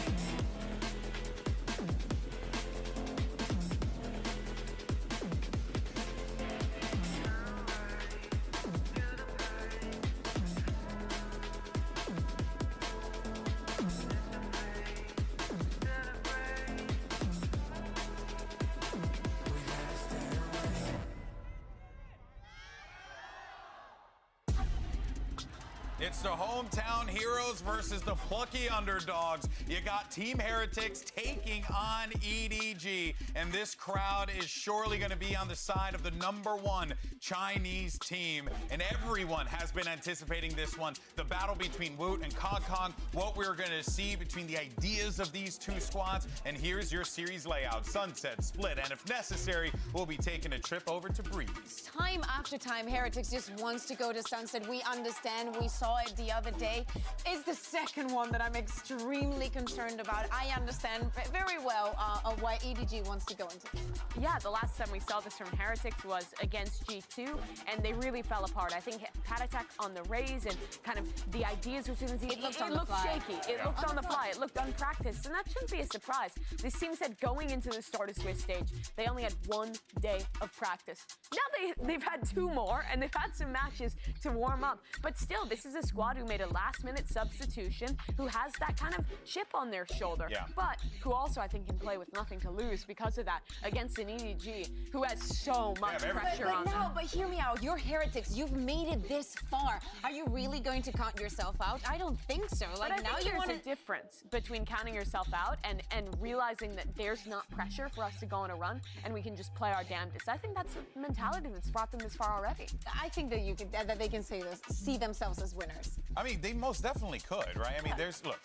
It's the hometown heroes versus the plucky underdogs. You got Team Heretics taking on EDG, and this crowd is surely going to be on the side of the #1 Chinese team. And everyone has been anticipating this one, the battle between Woot and Kong, what we're going to see between the ideas of these two squads. And here's your series layout: Sunset, Split, and if necessary, we'll be taking a trip over to Breeze. Time after time, Heretics just wants to go to Sunset. We understand. We saw it the other day. It's the second one that I'm extremely concerned about. I understand very well why EDG wants to go into this. Yeah, the last time we saw this from Heretics was against G2. 2, and they really fell apart. I think Patatek on the raise and kind of the ideas between the teams, it looked shaky. It looked on the fly. It looked unpracticed, and that shouldn't be a surprise. This team said going into the Start of Swiss stage, they only had 1 day of practice. Now they've had 2 more, and they've had some matches to warm up. But still, this is a squad who made a last-minute substitution, who has that kind of chip on their shoulder, but who also, I think, can play with nothing to lose because of that against an EDG who has so much pressure on them. But hear me out. You're Heretics. You've made it this far. Are you really going to count yourself out? I don't think so. Like, but I think there's a difference between counting yourself out and realizing that there's not pressure for us to go on a run and we can just play our damnedest. I think that's a mentality that's brought them this far already. I think that that they can see themselves as winners. I mean, they most definitely could, right? I mean, look,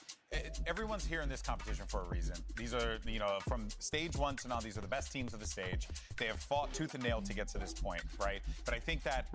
everyone's here in this competition for a reason. These are, from stage 1 to now, these are the best teams of the stage. They have fought tooth and nail to get to this point, right? But I think that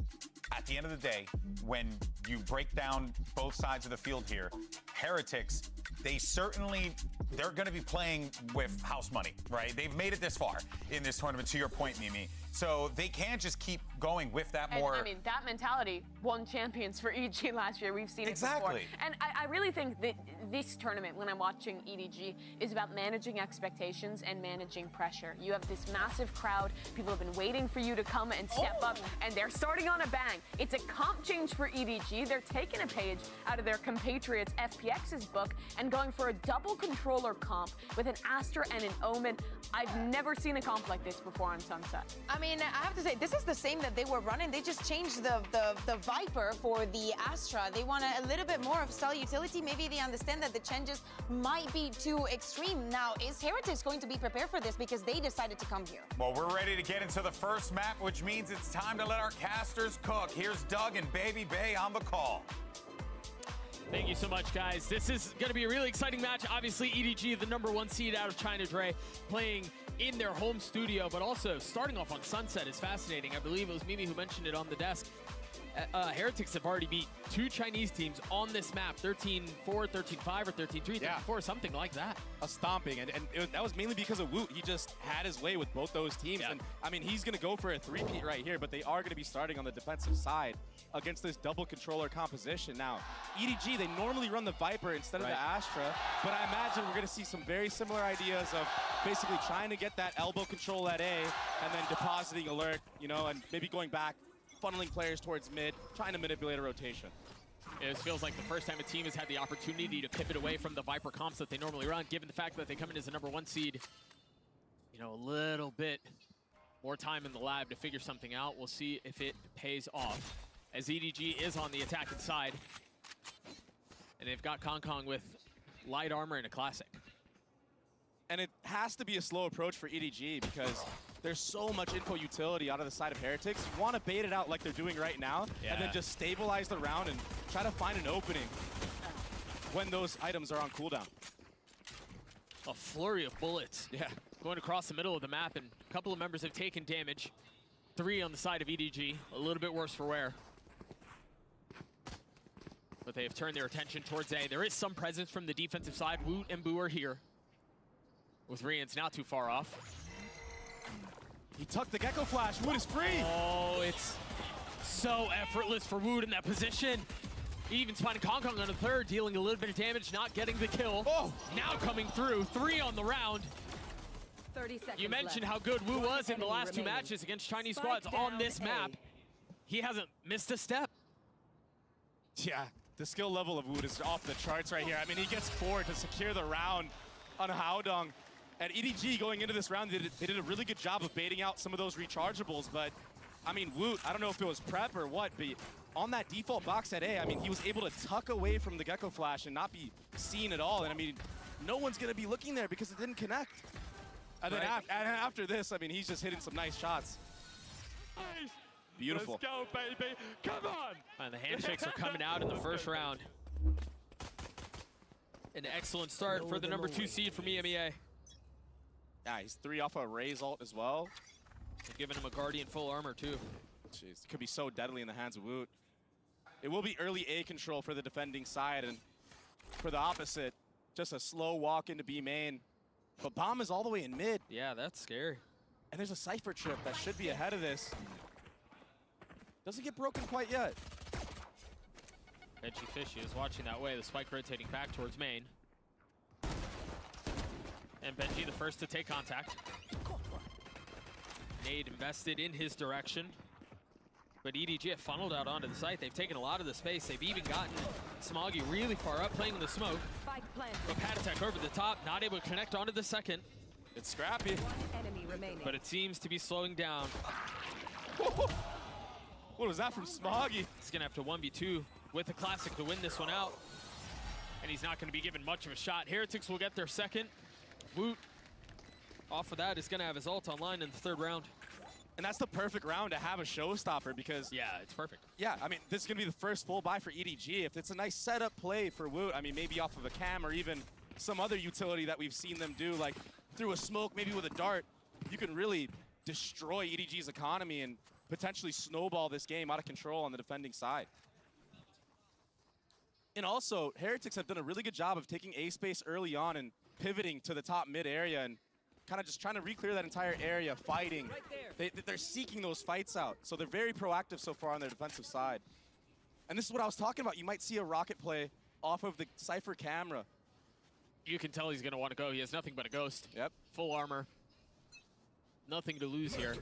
at the end of the day, when you break down both sides of the field here, Heretics, they're going to be playing with house money, right? They've made it this far in this tournament, to your point, Mimi. So they can't just keep going with that more. I mean, that mentality won champions for EDG last year. We've seen it before. And I really think that this tournament, when I'm watching EDG, is about managing expectations and managing pressure. You have this massive crowd. People have been waiting for you to come and step up, and they're starting on a bang. It's a comp change for EDG. They're taking a page out of their compatriots FPX's book and going for a double controller comp with an Astra and an Omen. I've never seen a comp like this before on Sunset. I mean, I have to say, this is the same that they were running. They just changed the Viper for the Astra. They want a little bit more of style utility. Maybe they understand that the changes might be too extreme. Now, is Heretics going to be prepared for this because they decided to come here? Well, we're ready to get into the first map, which means it's time to let our casters cook. Here's Doug and Baby Bay on the call. Thank you so much, guys. This is going to be a really exciting match. Obviously, EDG, the #1 seed out of China, Dre, playing in their home studio, but also starting off on Sunset is fascinating. I believe it was Mimi who mentioned it on the desk. Heretics have already beat 2 Chinese teams on this map, 13-4, 13-5, or 13-3, 13-4, something like that. A stomping, and that was mainly because of Woot. He just had his way with both those teams, and I mean, he's going to go for a 3-peat right here, but they are going to be starting on the defensive side against this double controller composition. Now, EDG, they normally run the Viper instead of the Astra, but I imagine we're going to see some very similar ideas of basically trying to get that elbow control at A, and then depositing alert, and maybe going back, funneling players towards mid, trying to manipulate a rotation. It feels like the first time a team has had the opportunity to pivot away from the Viper comps that they normally run, given the fact that they come in as the #1 seed. A little bit more time in the lab to figure something out. We'll see if it pays off, as EDG is on the attacking side. And they've got Kong with light armor and a classic. And it has to be a slow approach for EDG because there's so much info utility out of the side of Heretics. You want to bait it out like they're doing right now, and then just stabilize the round and try to find an opening when those items are on cooldown. A flurry of bullets. Going across the middle of the map, and a couple of members have taken damage. 3 on the side of EDG, a little bit worse for wear. But they have turned their attention towards A. There is some presence from the defensive side. Woot and Boo are here, with Rian's not too far off. He tucked the Gecko Flash. Woot is free. Oh, it's so effortless for Woot in that position. Even spotting Kong on the third, dealing a little bit of damage, not getting the kill. Now coming through, 3 on the round. 30 seconds You mentioned left. how good Wu was in the Enemy last 2 remaining. matches against Chinese Spike squads on down this A. map. He hasn't missed a step. Yeah, the skill level of Woot is off the charts right here. I mean, he gets 4 to secure the round on Haodong. And EDG going into this round, they did a really good job of baiting out some of those rechargeables, but I mean, Woot, I don't know if it was prep or what, but on that default box at A, I mean, he was able to tuck away from the Gecko Flash and not be seen at all. And I mean, no one's gonna be looking there because it didn't connect. And then after this, I mean, he's just hitting some nice shots. Beautiful. Let's go, baby. Come on. And the handshakes are coming out in the first round. An excellent start for the #2 seed from EMEA. Yeah, he's 3 off a Raze ult as well. They're giving him a Guardian full armor too. Jeez, could be so deadly in the hands of Woot. It will be early A control for the defending side, and for the opposite, just a slow walk into B main. But Bomb is all the way in mid. Yeah, that's scary. And there's a Cypher trip that should be ahead of this. doesn't get broken quite yet. Benji Fishy is watching that way. The spike rotating back towards main. And Benji the first to take contact. Nade invested in his direction. But EDG have funneled out onto the site. They've taken a lot of the space. They've even gotten Smoggy really far up, playing in the smoke. But Patatek over the top, not able to connect onto the second. It's scrappy. Enemy remaining. But it seems to be slowing down. What was that from Smoggy? He's gonna have to 1v2 with the Classic to win this one out. And he's not gonna be given much of a shot. Heretics will get their second. Woot, off of that, is gonna have his ult online in the third round. And that's the perfect round to have a showstopper because... Yeah, it's perfect. Yeah, I mean, this is going to be the first full buy for EDG. If it's a nice setup play for Woot, I mean, maybe off of a cam or even some other utility that we've seen them do, like through a smoke, maybe with a dart, you can really destroy EDG's economy and potentially snowball this game out of control on the defending side. And also, Heretics have done a really good job of taking A space early on and pivoting to the top mid area and kind of just trying to re-clear that entire area, fighting. They're seeking those fights out. So they're very proactive so far on their defensive side. And this is what I was talking about. You might see a rocket play off of the Cypher camera. You can tell he's going to want to go. He has nothing but a ghost. Yep. Full armor. Nothing to lose here.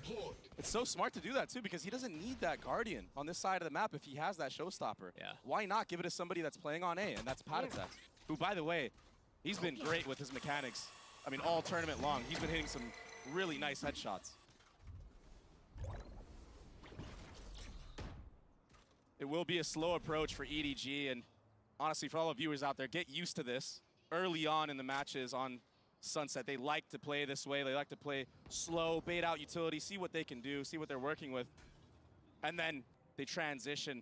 It's so smart to do that, too, because he doesn't need that Guardian on this side of the map if he has that showstopper. Yeah. Why not give it to somebody that's playing on A, and that's Patatek, who, by the way, he's been great with his mechanics. I mean, all tournament long. He's been hitting some really nice headshots. It will be a slow approach for EDG, and honestly, for all the viewers out there, get used to this. Early on in the matches on Sunset, they like to play this way. They like to play slow, bait out utility, see what they can do, see what they're working with, and then they transition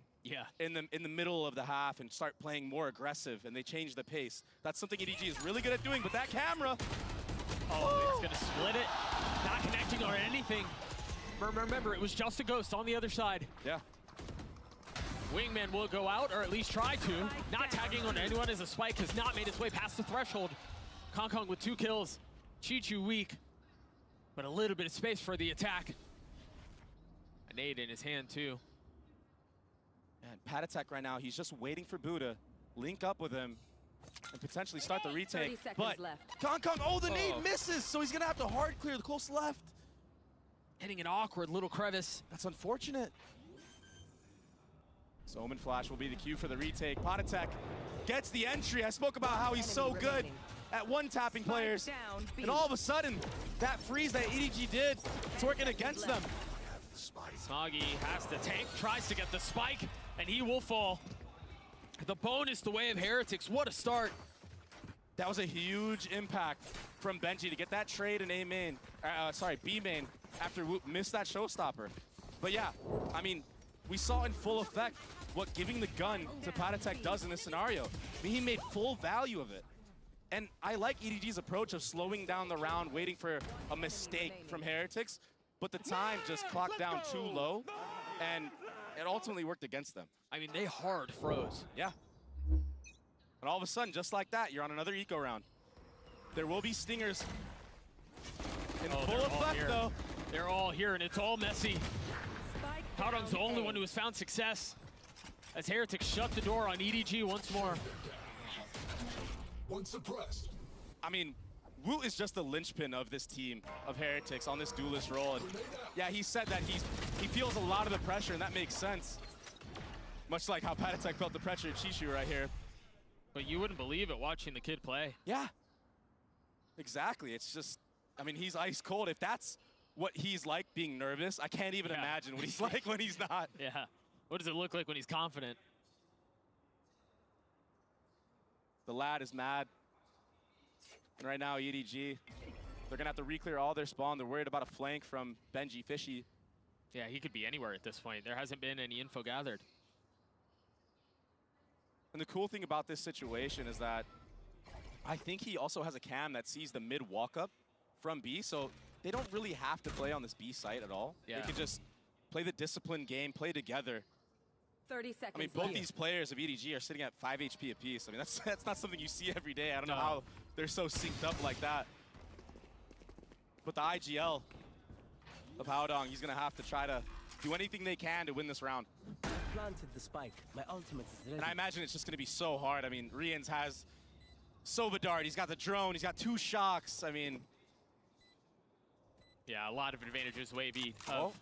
in the middle of the half and start playing more aggressive, and they change the pace. That's something EDG is really good at doing, but that camera... Oh, it's gonna split it. Not connecting or anything. Remember, it was just a ghost on the other side. Yeah. Wingman will go out, or at least try to. Not tagging on anyone as the spike has not made its way past the threshold. Kong with 2 kills. Chi-Chu weak, but a little bit of space for the attack. A nade in his hand, too. And Patatek right now, he's just waiting for Buddha, link up with him, and potentially start the retake. But Kong, oh, the nade misses, so he's gonna have to hard clear the close left. Hitting an awkward little crevice. That's unfortunate. So Omen Flash will be the cue for the retake. Patatek gets the entry. I spoke about how he's so good at one-tapping players. And all of a sudden, that freeze that EDG did, it's working against them. Smoggy has the tank, tries to get the spike, and he will fall. The bonus the way of Heretics. What a start. That was a huge impact from Benji to get that trade in B main after Woot missed that showstopper. But yeah, I mean, we saw in full effect what giving the gun to Patatek does in this scenario. I mean, he made full value of it. And I like EDG's approach of slowing down the round, waiting for a mistake from Heretics, but the time just clocked down too low, and it ultimately worked against them. I mean, they hard froze. Yeah. And all of a sudden, just like that, you're on another eco round. There will be stingers in full effect, though. They're all here, and it's all messy. Haodong's the only one who has found success as Heretics shut the door on EDG once more. One suppressed. I mean, Woot is just the linchpin of this team of Heretics on this duelist role. And yeah, he said that he feels a lot of the pressure, and that makes sense. Much like how Patatek felt the pressure at Chi-Chu right here. But you wouldn't believe it watching the kid play. Yeah, exactly. It's just, I mean, he's ice cold. If that's what he's like being nervous, I can't even imagine what he's like when he's not. Yeah. What does it look like when he's confident? The lad is mad. And right now, EDG, they're going to have to re-clear all their spawn. They're worried about a flank from Benji Fishy. Yeah, he could be anywhere at this point. There hasn't been any info gathered. And the cool thing about this situation is that I think he also has a cam that sees the mid walk-up from B, so they don't really have to play on this B site at all. Yeah. They can just play the disciplined game, play together. 30 seconds I mean, both these players of EDG are sitting at 5 HP apiece. I mean, that's not something you see every day. I don't know how they're so synced up like that. But the IGL of Haodong, he's going to have to try to do anything they can to win this round. Planted the spike. My ultimate is ready. And I imagine it's just going to be so hard. I mean, Rians has Sova Dart, he's got the drone, he's got 2 shocks. I mean, yeah, a lot of advantages Wavy of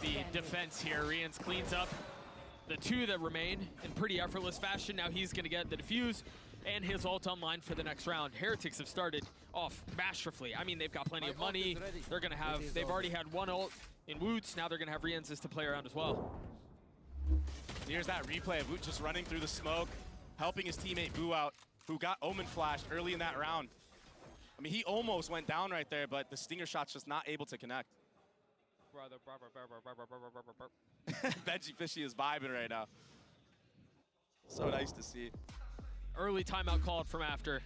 the defense here. Rians cleans up the 2 that remain in pretty effortless fashion. Now he's going to get the defuse and his ult online for the next round. Heretics have started off masterfully. I mean, they've got plenty of money. They're going to have, they've already had 1 ult in Woots. Now they're going to have Rians to play around as well. Here's that replay of Woot just running through the smoke, helping his teammate Boo out, who got Omen flashed early in that round. I mean, he almost went down right there, but the stinger shot's just not able to connect. Benji Fishy is vibing right now. So nice to see. Early timeout called from After.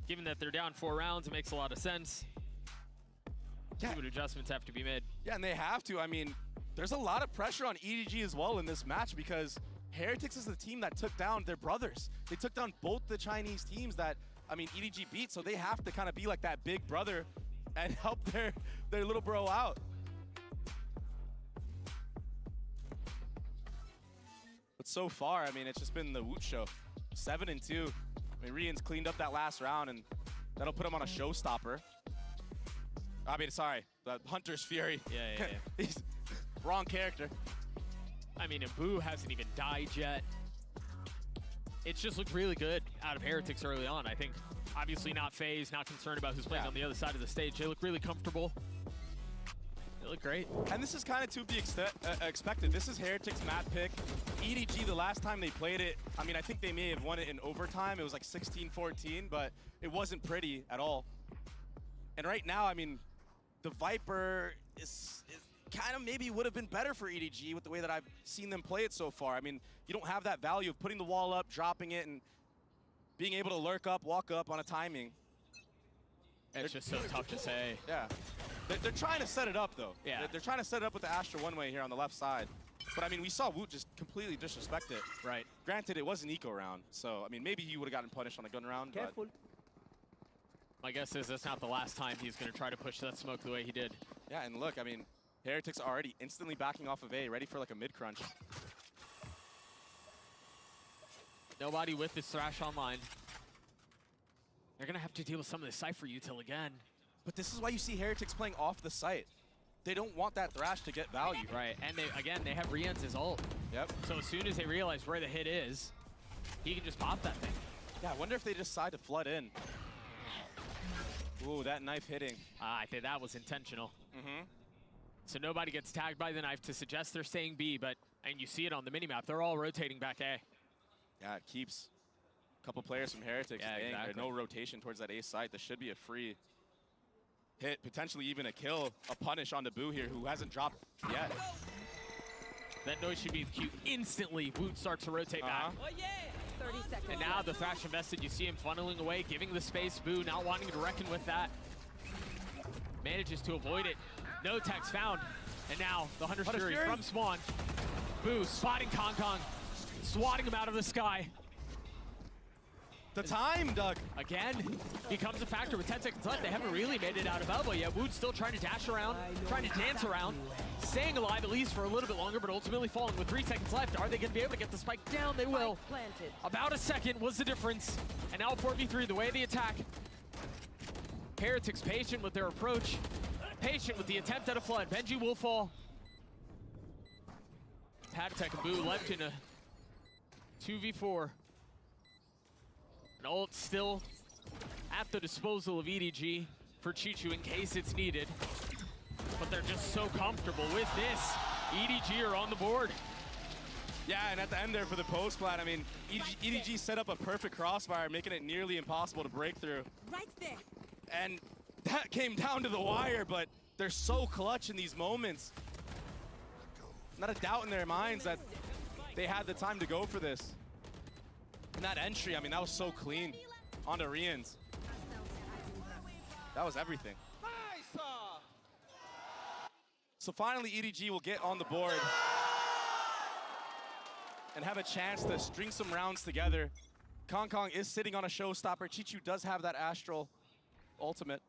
Given that they're down 4 rounds, it makes a lot of sense. Yeah. See what adjustments have to be made. Yeah, and they have to. I mean, there's a lot of pressure on EDG as well in this match because Heretics is the team that took down their brothers. They took down both the Chinese teams that, I mean, EDG beat, so they have to kind of be like that big brother and help their little bro out. But so far, I mean, it's just been the Woot show. 7-2. I mean, Rians cleaned up that last round, and that'll put him on a showstopper. I mean, sorry, the Hunter's Fury. Yeah. He's wrong character. I mean, and Boo hasn't even died yet. It's just looked really good out of Heretics early on. I think, obviously not phased, not concerned about who's playing on the other side of the stage. They look really comfortable. They look great. And this is kind of to be expected. This is Heretics' map pick. EDG, the last time they played it, I mean, I think they may have won it in overtime. It was like 16-14, but it wasn't pretty at all. And right now, I mean, the Viper is kind of maybe would have been better for EDG with the way that I've seen them play it so far. I mean, you don't have that value of putting the wall up, dropping it, and being able to lurk up, walk up on a timing. It's just so tough to say. Yeah. They're trying to set it up, though. Yeah. They're trying to set it up with the Astra one-way here on the left side. But, I mean, we saw Woot just completely disrespect it. Right. Granted, it was an eco round, so, I mean, maybe he would have gotten punished on a gun round. Careful. My guess is that's not the last time he's going to try to push that smoke the way he did. Yeah, and look, I mean, Heretics are already instantly backing off of A, ready for like a mid-crunch. Nobody with this Thrash online. They're going to have to deal with some of the Cypher util again. But this is why you see Heretics playing off the site. They don't want that Thrash to get value. Right, and they have Rians' ult. Yep. So as soon as they realize where the hit is, he can just pop that thing. Yeah, I wonder if they decide to flood in. Ooh, that knife hitting. I think that was intentional. Mm-hmm. So nobody gets tagged by the knife to suggest they're staying B, and you see it on the minimap, they're all rotating back A. Yeah, it keeps a couple players from Heretics staying. Exactly. No rotation towards that A site. This should be a free hit, potentially even a kill, a punish on the Boo here, who hasn't dropped yet. That noise should be cute. Instantly, Woot starts to rotate back. Oh, yeah. 30 seconds. And now the Thrash invested, you see him funneling away, giving the space. Boo not wanting to reckon with that. Manages to avoid it. No tags found. And now the Hunter's Fury from Swan. Boo spotting Kong Kong, swatting him out of the sky. The time, Doug. Again, becomes a factor with 10 seconds left. They haven't really made it out of elbow yet. Woot's still trying to dash around, trying to dance around, staying alive at least for a little bit longer, but ultimately falling with 3 seconds left. Are they going to be able to get the spike down? They will. About a second was the difference. And now 4v3, the way they attack. Heretics patient with their approach, patient with the attempt at a flood. Benji will fall. Patatek and Boo left in a 2v4. An ult still at the disposal of EDG for Chichu in case it's needed. But they're just so comfortable with this. EDG are on the board. Yeah, and at the end there for the post plat, I mean, EDG set up a perfect crossfire, making it nearly impossible to break through. Right there. And that came down to the wire, but they're so clutch in these moments. Not a doubt in their minds that they had the time to go for this. And that entry, I mean, that was so clean onto Rians. That was everything. So finally, EDG will get on the board and have a chance to string some rounds together. Kong Kong is sitting on a showstopper. Chichu does have that Astral ultimate.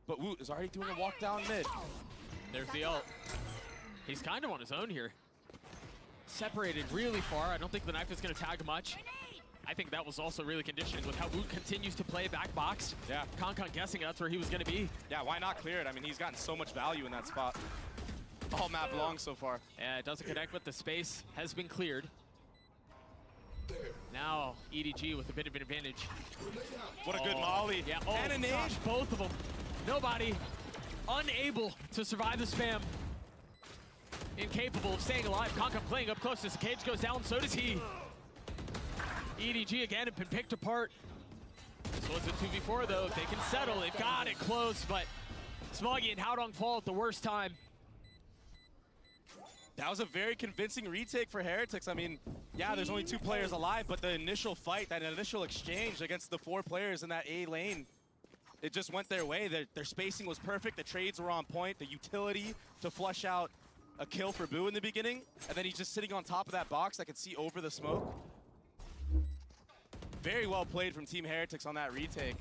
But Woot is already doing a walk down mid. There's the ult. He's kind of on his own here. Separated really far. I don't think the knife is going to tag much. I think that was also really conditioning with how Woot continues to play back box. Yeah. Concon guessing that's where he was going to be. Yeah, why not clear it? I mean, he's gotten so much value in that spot. All map long so far. Yeah, it doesn't connect, but the space has been cleared. Now, EDG with a bit of an advantage. What a good molly. Yeah, and a nade. Gosh, both of them. Nobody unable to survive the spam. Incapable of staying alive. Concon playing up close as the cage goes down, so does he. EDG again have been picked apart. This was a 2v4 though. If they can settle, they've got it close, but Smoggy and Haodong fall at the worst time. That was a very convincing retake for Heretics. I mean, yeah, there's only 2 players alive, but the initial fight, that initial exchange against the 4 players in that A lane, it just went their way. Their spacing was perfect. The trades were on point. The utility to flush out a kill for Boo in the beginning, and then he's just sitting on top of that box that could see over the smoke. Very well played from Team Heretics on that retake.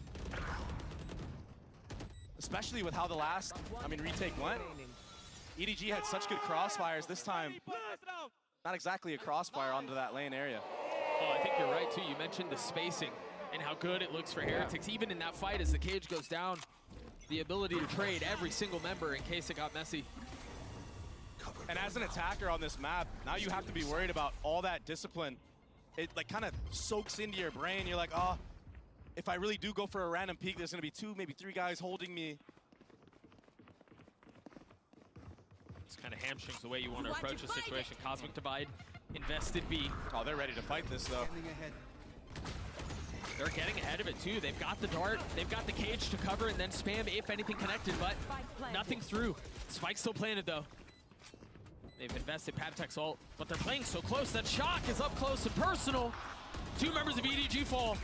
Especially with how the last, retake went. EDG had such good crossfires this time. Not exactly a crossfire onto that lane area. Oh, I think you're right too. You mentioned the spacing and how good it looks for Heretics. Even in that fight as the cage goes down, the ability to trade every single member in case it got messy. And as an attacker on this map, now you have to be worried about all that discipline. It like kind of soaks into your brain. You're like, oh, if I really do go for a random peek, there's gonna be 2, maybe 3 guys holding me. It's kind of hamstrings the way you want to approach the situation. Cosmic Divide, invested B. Oh, they're ready to fight this though. They're getting ahead of it too. They've got the dart, they've got the cage to cover and then spam if anything connected, but nothing through. Spike still planted though. They've invested Patatech's ult, but they're playing so close that Shock is up close and personal. 2 members of EDG fall.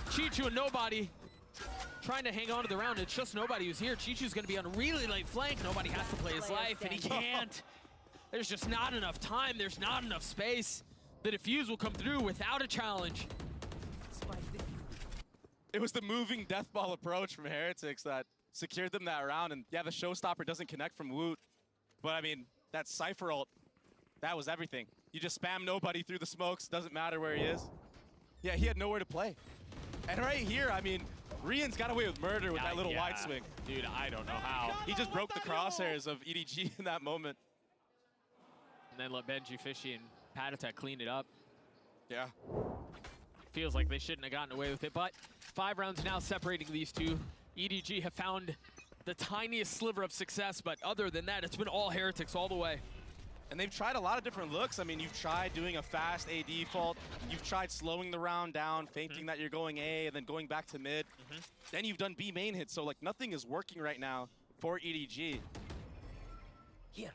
Chichu and Nobody trying to hang on to the round. It's just Nobody who's here. Chichu's gonna be on a really late flank. Nobody has to play his life, and he can't. There's just not enough time. There's not enough space. The defuse will come through without a challenge. It was the moving death ball approach from Heretics that secured them that round. And yeah, the showstopper doesn't connect from Woot. But I mean, that Cypher ult, that was everything. You just spam Nobody through the smokes, doesn't matter where he is. Yeah, he had nowhere to play. And right here, I mean, Rian's got away with murder with that little wide swing. Dude, I don't know how. He just broke the crosshairs of EDG in that moment. And then let Benji Fishy and Patatech clean it up. Yeah. Feels like they shouldn't have gotten away with it, but 5 rounds now separating these two. EDG have found the tiniest sliver of success, but other than that, it's been all Heretics all the way. And they've tried a lot of different looks. I mean, you've tried doing a fast A default. You've tried slowing the round down, feinting that you're going A, and then going back to mid. Then you've done B main hits, so like nothing is working right now for EDG. Here.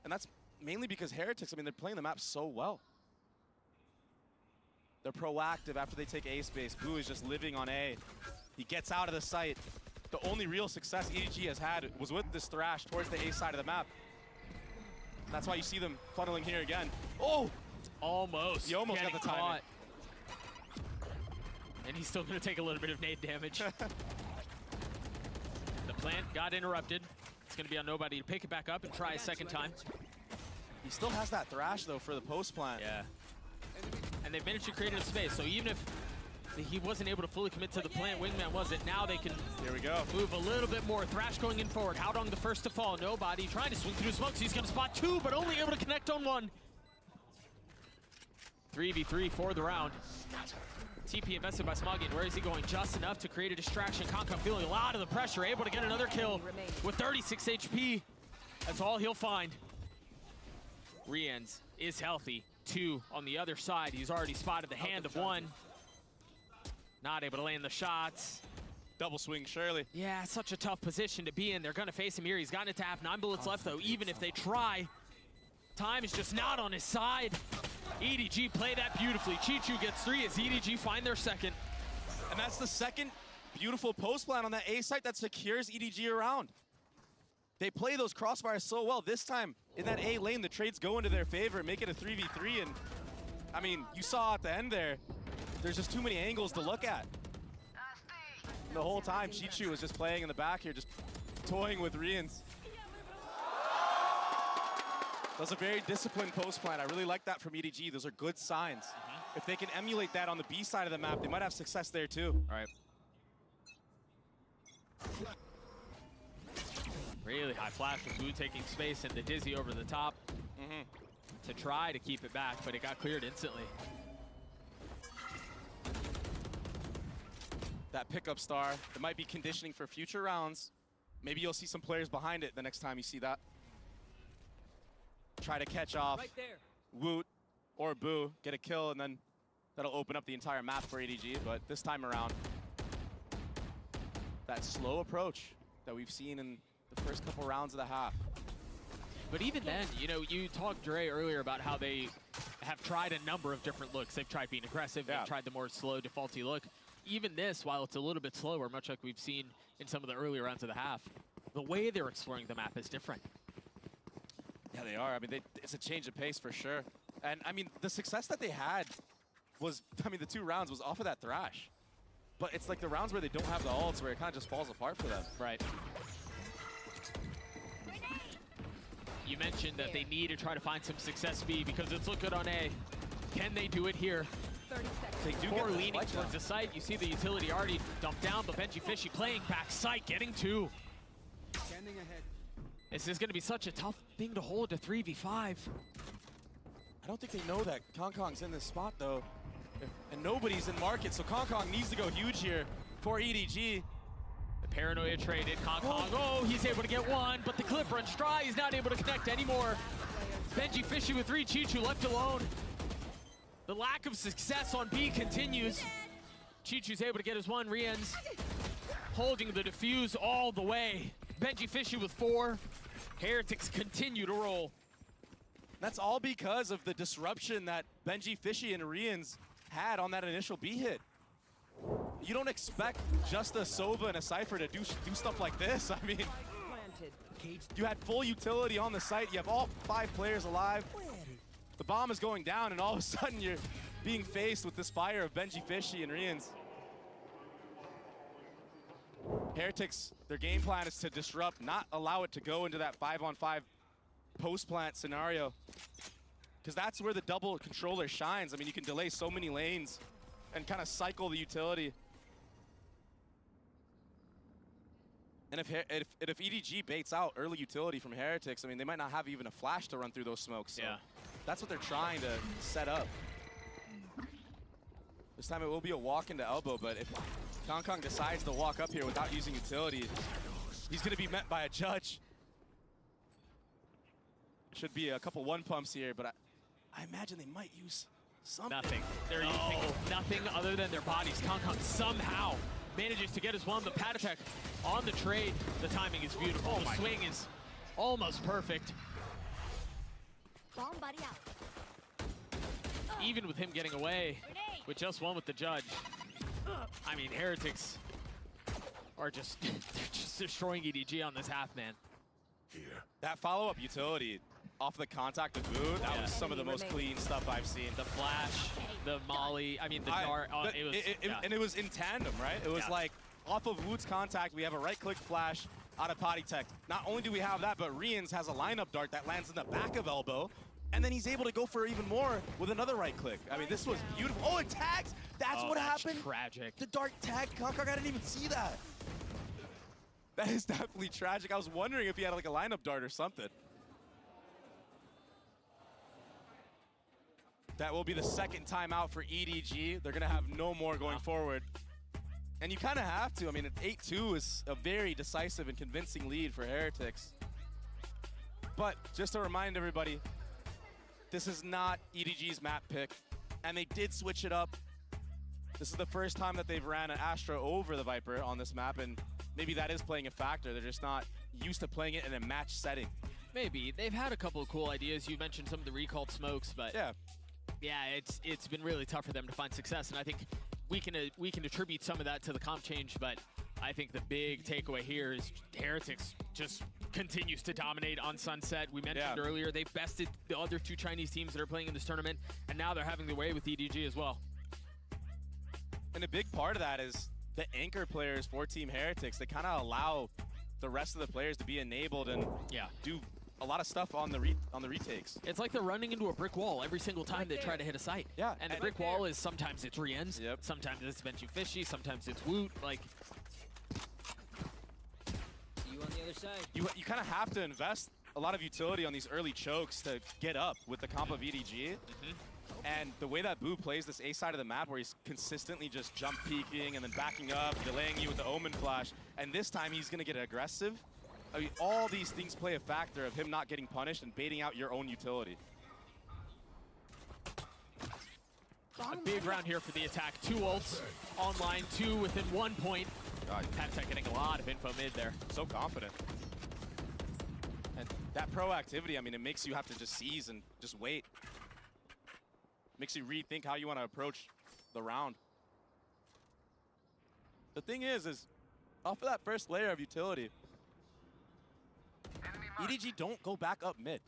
And that's mainly because Heretics, I mean, they're playing the map so well. They're proactive after they take A space. Boo is just living on A. He gets out of the site. The only real success EDG has had was with this Thrash towards the A side of the map. That's why you see them funneling here again. Oh! Almost. He almost got the timing. And he's still going to take a little bit of nade damage. The plant got interrupted. It's going to be on Nobody to pick it back up and try a second time. He still has that Thrash, though, for the post plant. Yeah. And they've managed to create a space, so even if he wasn't able to fully commit to the plant, Wingman wasn't. Now they can here we go. Move a little bit more. Thrash going in forward. Haodong the first to fall. Nobody trying to swing through smokes. He's going to spot 2, but only able to connect on 1. 3v3 for the round. TP invested by Smoggy. And where is he going? Just enough to create a distraction. Concon feeling a lot of the pressure. Able to get another kill with 36 HP. That's all he'll find. Rians is healthy. 2 on the other side. He's already spotted the hand of 1. Not able to land the shots. Double swing, surely. Yeah, such a tough position to be in. They're gonna face him here. He's gotten it to half. 9 bullets left though. Even if they try, time is just not on his side. EDG play that beautifully. Chichu gets 3 as EDG find their second. And that's the second beautiful post plan on that A site that secures EDG around. They play those crossfires so well. This time in that A lane, the trades go into their favor, make it a 3v3. And I mean, you saw at the end there, there's just too many angles to look at. And the whole time, Chichu was just playing in the back here, just toying with Rians. That's a very disciplined post plant. I really like that from EDG. Those are good signs. If they can emulate that on the B side of the map, they might have success there too. All right. Really high flash with Wu taking space and the Dizzy over the top to try to keep it back, but it got cleared instantly. That pickup star, it might be conditioning for future rounds. Maybe you'll see some players behind it the next time you see that. Try to catch off Woot or Boo, get a kill, and then that'll open up the entire map for EDG. But this time around, that slow approach that we've seen in the first couple rounds of the half. But even then, you know, you talked, Dre, earlier about how they have tried a number of different looks. They've tried being aggressive, they've tried the more slow, defaulty look. Even this, while it's a little bit slower, much like we've seen in some of the earlier rounds of the half, the way they're exploring the map is different. Yeah, they are. I mean, it's a change of pace for sure. And I mean, the success that they had was, I mean, the 2 rounds was off of that Thrash. But it's like the rounds where they don't have the ults where it kind of just falls apart for them. Right. You mentioned that they need to try to find some success B because it's look good on A. Can they do it here? 30 seconds. They do Before get leaning towards the site, you see the utility already dumped down, but Benji Fishy playing back site, getting 2. Standing ahead. This is going to be such a tough thing to hold to 3v5. I don't think they know that Kong Kong's in this spot though. And nobody's in market, so Kong Kong needs to go huge here for EDG. The Paranoia traded, Kong Kong, oh, he's able to get 1, but the clip runs dry, he's not able to connect anymore. Benji Fishy with 3, Chichu left alone. The lack of success on B continues. Chichu's able to get his 1, Rians holding the defuse all the way. Benji Fishy with 4. Heretics continue to roll. That's all because of the disruption that Benji Fishy and Rians had on that initial B hit. You don't expect just a Sova and a Cypher to do stuff like this. I mean, you had full utility on the site. You have all 5 players alive. The bomb is going down, and all of a sudden you're being faced with this fire of Benji Fishy and Rians. Heretics, their game plan is to disrupt, not allow it to go into that 5-on-5 post-plant scenario. Because that's where the double controller shines. I mean, you can delay so many lanes and kind of cycle the utility. And if EDG baits out early utility from Heretics, I mean, they might not have even a flash to run through those smokes. So that's what they're trying to set up. This time it will be a walk into elbow, but if Kong Kong decides to walk up here without using utility, he's going to be met by a judge. Should be a couple 1 pumps here, but I imagine they might use something. Nothing. They're using nothing other than their bodies. Kong Kong somehow manages to get his 1, but Patatek on the trade. The timing is beautiful. The swing is almost perfect. Bomb buddy out. Even with him getting away with just 1 with the judge. I mean, Heretics are just, they're just destroying EDG on this half, man. That follow-up utility off the contact of Boo, that was some of the most clean stuff I've seen. The flash, the molly, I mean, the dart, it was... And it was in tandem, right? It was like, off of Woot's contact, we have a right-click flash out of Potty Tech. Not only do we have that, but Rians has a lineup dart that lands in the back of elbow, and then he's able to go for even more with another right-click. I mean, this was beautiful. Oh, it tags! That's what happened. Tragic. The dart tag, Kong Kong, I didn't even see that. That is definitely tragic. I was wondering if he had like a lineup dart or something. That will be the second timeout for EDG. They're gonna have no more going forward. And you kind of have to. I mean, 8-2 is a very decisive and convincing lead for Heretics. But just to remind everybody, this is not EDG's map pick, and they did switch it up. This is the first time that they've ran an Astra over the Viper on this map, and maybe that is playing a factor. They're just not used to playing it in a match setting. Maybe. They've had a couple of cool ideas. You mentioned some of the recalled smokes, but yeah, it's been really tough for them to find success, and I think we can attribute some of that to the comp change, but I think the big takeaway here is Heretics just continues to dominate on Sunset. We mentioned earlier, they've bested the other 2 Chinese teams that are playing in this tournament, and now they're having their way with EDG as well. And a big part of that is the anchor players for Team Heretics. They kind of allow the rest of the players to be enabled and do a lot of stuff on the retakes. It's like they're running into a brick wall every single time they try to hit a site. Yeah. And the brick wall is sometimes it's Rien's, sometimes it's Benji Fishy, sometimes it's Woot. Like, You on the other side. you kind of have to invest a lot of utility on these early chokes to get up with the comp of EDG. And the way that Boo plays this A side of the map where he's consistently just jump peeking and then backing up, delaying you with the Omen flash, and this time he's gonna get aggressive. I mean, all these things play a factor of him not getting punished and baiting out your own utility. A big round here for the attack. 2 ults online, 2 within 1 point. Pattek getting a lot of info mid there. So confident. And that proactivity, I mean, it makes you have to just seize and just wait. Makes you rethink how you want to approach the round. The thing is off of that first layer of utility, EDG don't go back up mid.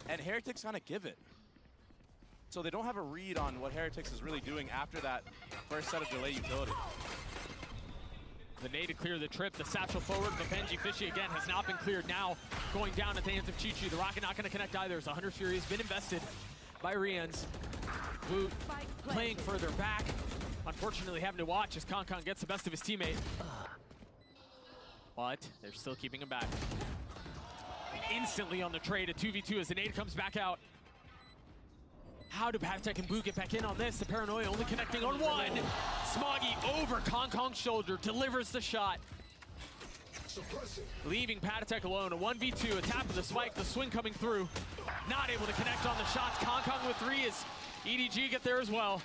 And Heretics kind of give it. So they don't have a read on what Heretics is really doing after that first set of delay utility. The nade to clear the trip, the satchel forward, but Benji Fishy again has not been cleared now. Going down at the hands of Chi-Chi. The rocket not going to connect either. As 100 Fury has been invested by Rien's. Woot playing further back. Unfortunately having to watch as Kong gets the best of his teammate. But they're still keeping him back. Instantly on the trade, a 2v2 as the nade comes back out. How do Pattek and Boo get back in on this? The Paranoia only connecting on one. Smoggy over Kong's shoulder, delivers the shot. Leaving Pattek alone, a 1v2, a tap of the spike, the swing coming through. Not able to connect on the shots. Kong with 3 as EDG get there as well.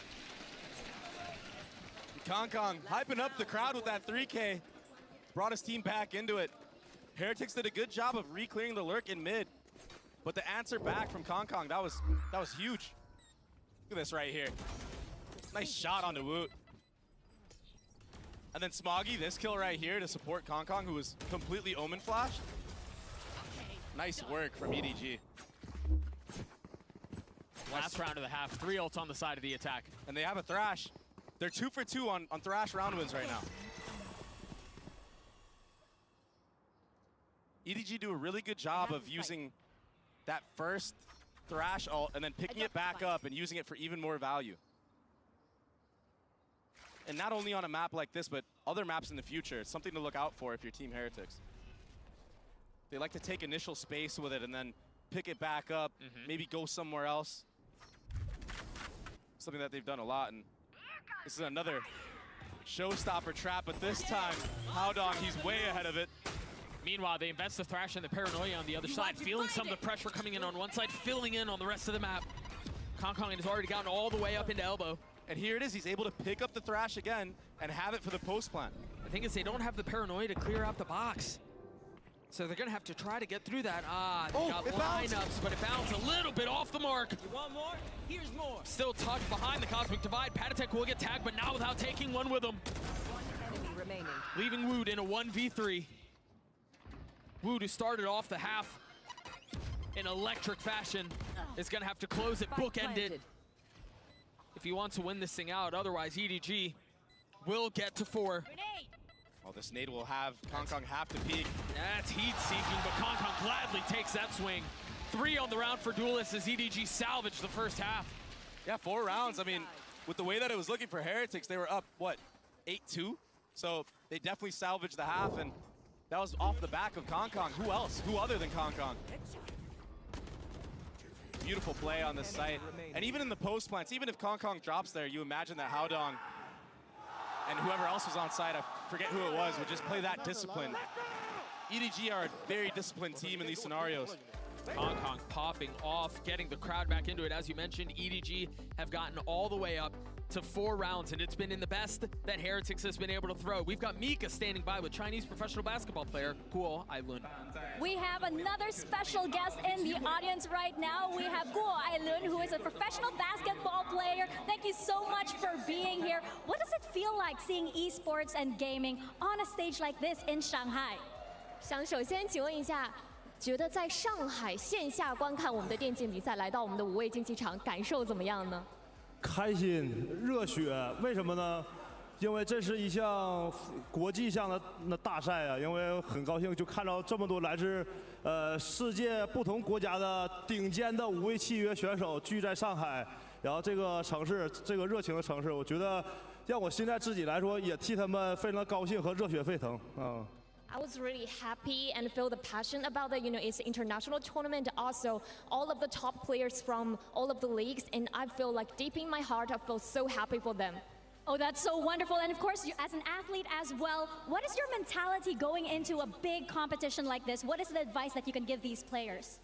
Kong hyping up the crowd with that 3K. Brought his team back into it. Heretics did a good job of re-clearing the lurk in mid. But the answer back from Kong, that was huge. Look at this right here. Nice shot onto Woot. And then Smoggy, this kill right here to support Kong, who was completely Omen flashed. Nice work from EDG. Last round of the half, 3 ults on the side of the attack. And they have a Thrash. They're 2 for 2 on Thrash round wins right now. EDG do a really good job of using that first Thrash ult and then picking it back up and using it for even more value. And not only on a map like this, but other maps in the future. It's something to look out for if you're Team Heretics. They like to take initial space with it and then pick it back up, maybe go somewhere else. Something that they've done a lot. And this is another showstopper trap, but this time, Howdong, he's way ahead of it. Meanwhile, they invest the Thrash and the Paranoia on the other side, feeling some of the pressure coming in on one side, filling in on the rest of the map. Kong has already gotten all the way up into elbow. And here it is, he's able to pick up the Thrash again and have it for the post plant. The thing is, they don't have the Paranoia to clear out the box. So they're gonna have to try to get through that. They got lineups, but it bounced a little bit off the mark. You want more? Here's more. Still tucked behind the Cosmic Divide. Pattek will get tagged, but not without taking one with him. One enemy remaining. Leaving Woot in a 1v3. Woot, who started off the half in electric fashion, is gonna have to close it, bookend it, if he wants to win this thing out. Otherwise, EDG will get to 4. Oh, this nade will have Kong have to peek. That's heat-seeking, but Kong gladly takes that swing. 3 on the round for Duelists as EDG salvaged the first half. Yeah, 4 rounds. I mean, with the way that it was looking for Heretics, they were up, what, 8-2? So they definitely salvaged the half, and that was off the back of Kong. Who else? Who other than Kong? Beautiful play on this site. And even in the post plants, even if Kong drops there, you imagine that Howdong and whoever else was on site, I forget who it was, would just play that discipline. EDG are a very disciplined team in these scenarios. Kong popping off, getting the crowd back into it. As you mentioned, EDG have gotten all the way up to 4 rounds, and it's been in the best that Heretics has been able to throw. We've got Mika standing by with Chinese professional basketball player Guo Ailun. We have another special guest in the audience right now. We have Guo Ailun, who is a professional basketball player. Thank you so much for being here. What does it feel like seeing esports and gaming on a stage like this in Shanghai? 想首先请问一下，觉得在上海线下观看我们的电竞比赛，来到我们的5位竞技场，感受怎么样呢？开心、热血，为什么呢？因为这是一项国际上的大赛啊，因为很高兴就看到这么多来自世界不同国家的顶尖的5位契约选手聚在上海，然后这个城市，这个热情的城市，我觉得让我现在自己来说也替他们非常高兴和热血沸腾啊。I was really happy and feel the passion about it. You know, it's an international tournament. Also, all of the top players from all of the leagues, and I feel like deep in my heart, I feel so happy for them. Oh, that's so wonderful. And of course, you, as an athlete as well, what is your mentality going into a big competition like this? What is the advice that you can give these players?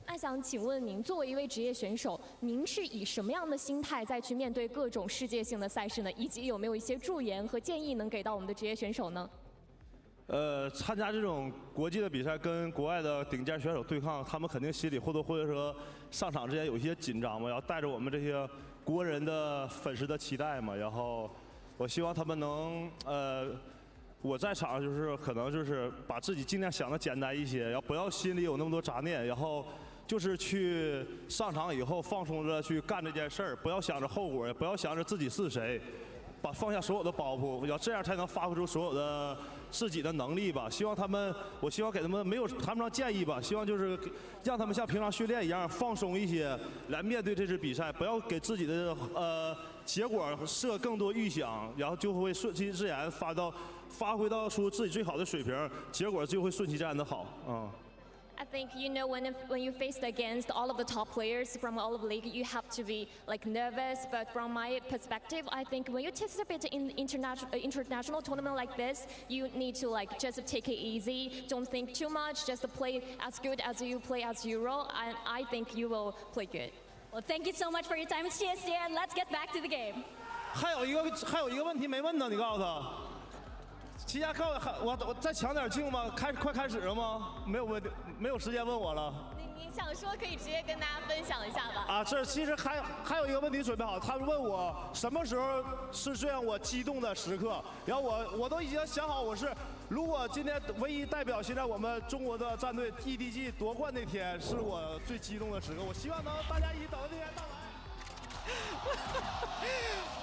那想请问您，作为一位职业选手，您是以什么样的心态再去面对各种世界性的赛事呢？以及有没有一些助言和建议能给到我们的职业选手呢？参加这种国际的比赛，跟国外的顶尖选手对抗，他们肯定心里或多或少上场之前有一些紧张嘛，然后带着我们这些国人的粉丝的期待嘛，然后我希望他们能我在场就是可能就是把自己尽量想的简单一些，然后不要心里有那么多杂念，然后就是去上场以后放松着去干这件事儿，不要想着后果，也不要想着自己是谁，放下所有的包袱，要这样才能发挥出所有的自己的能力吧。希望他们，我希望给他们谈不上建议吧，希望就是让他们像平常训练一样放松一些，来面对这次比赛，不要给自己的结果设更多预想，然后就会顺其自然发挥到出自己最好的水平，结果就会顺其自然的好啊。I think you know when you faced against all of the top players from all of the league, you have to be like nervous. But from my perspective, I think when you participate in international tournament like this, you need to like just take it easy. Don't think too much. Just play as good as you play as Euro, and I think you will play good. Well, thank you so much for your time, CSJ, and let's get back to the game. 还有一个问题没问呢，你告诉他。齐家看我再抢点镜吗？快开始了吗？没有问题，没有时间问我了。您想说可以直接跟大家分享一下吧？啊，这其实还有一个问题准备好，他问我什么时候是最让我激动的时刻，然后我都已经想好，如果今天唯一代表现在我们中国的战队 EDG 夺冠那天是我最激动的时刻，我希望大家一起等那天到来。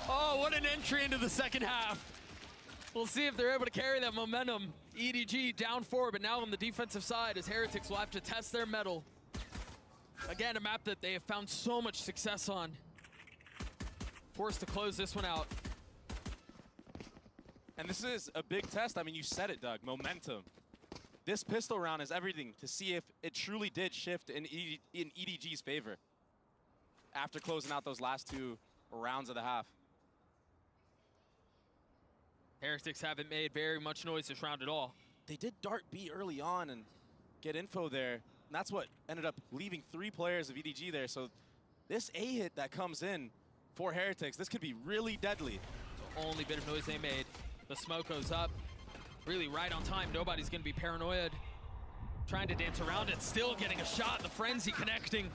Oh, what an entry into the second half. We'll see if they're able to carry that momentum. EDG down 4, but now on the defensive side as Heretics will have to test their mettle. Again, a map that they have found so much success on. Forced to close this one out. And this is a big test. I mean, you said it, Doug, momentum. This pistol round is everything to see if it truly did shift in EDG's favor after closing out those last 2 rounds of the half. Heretics haven't made very much noise this round at all. They did dart B early on and get info there. And that's what ended up leaving 3 players of EDG there. So this A hit that comes in for Heretics, this could be really deadly. The only bit of noise they made. The smoke goes up. Really right on time. Nobody's going to be paranoid. Trying to dance around it. Still getting a shot. The frenzy connecting.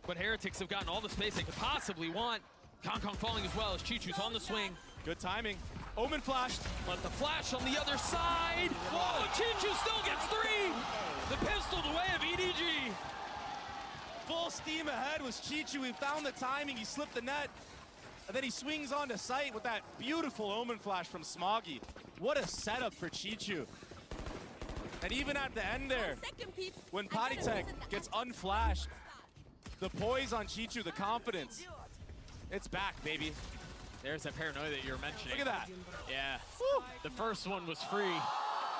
But Heretics have gotten all the space they could possibly want. Kong falling as well as Chichu's on the swing. Good timing. Omen flashed. But the flash on the other side. Whoa, Chichu still gets 3. The pistol the way of EDG. Full steam ahead was Chichu. He found the timing. He slipped the net. And then he swings onto sight with that beautiful Omen flash from Smoggy. What a setup for Chichu. And even at the end there, when Paditek gets unflashed, the poise on Chichu, the confidence, it's back, baby. There's that paranoia that you're mentioning. Look at that. Yeah. Woo. The first one was free.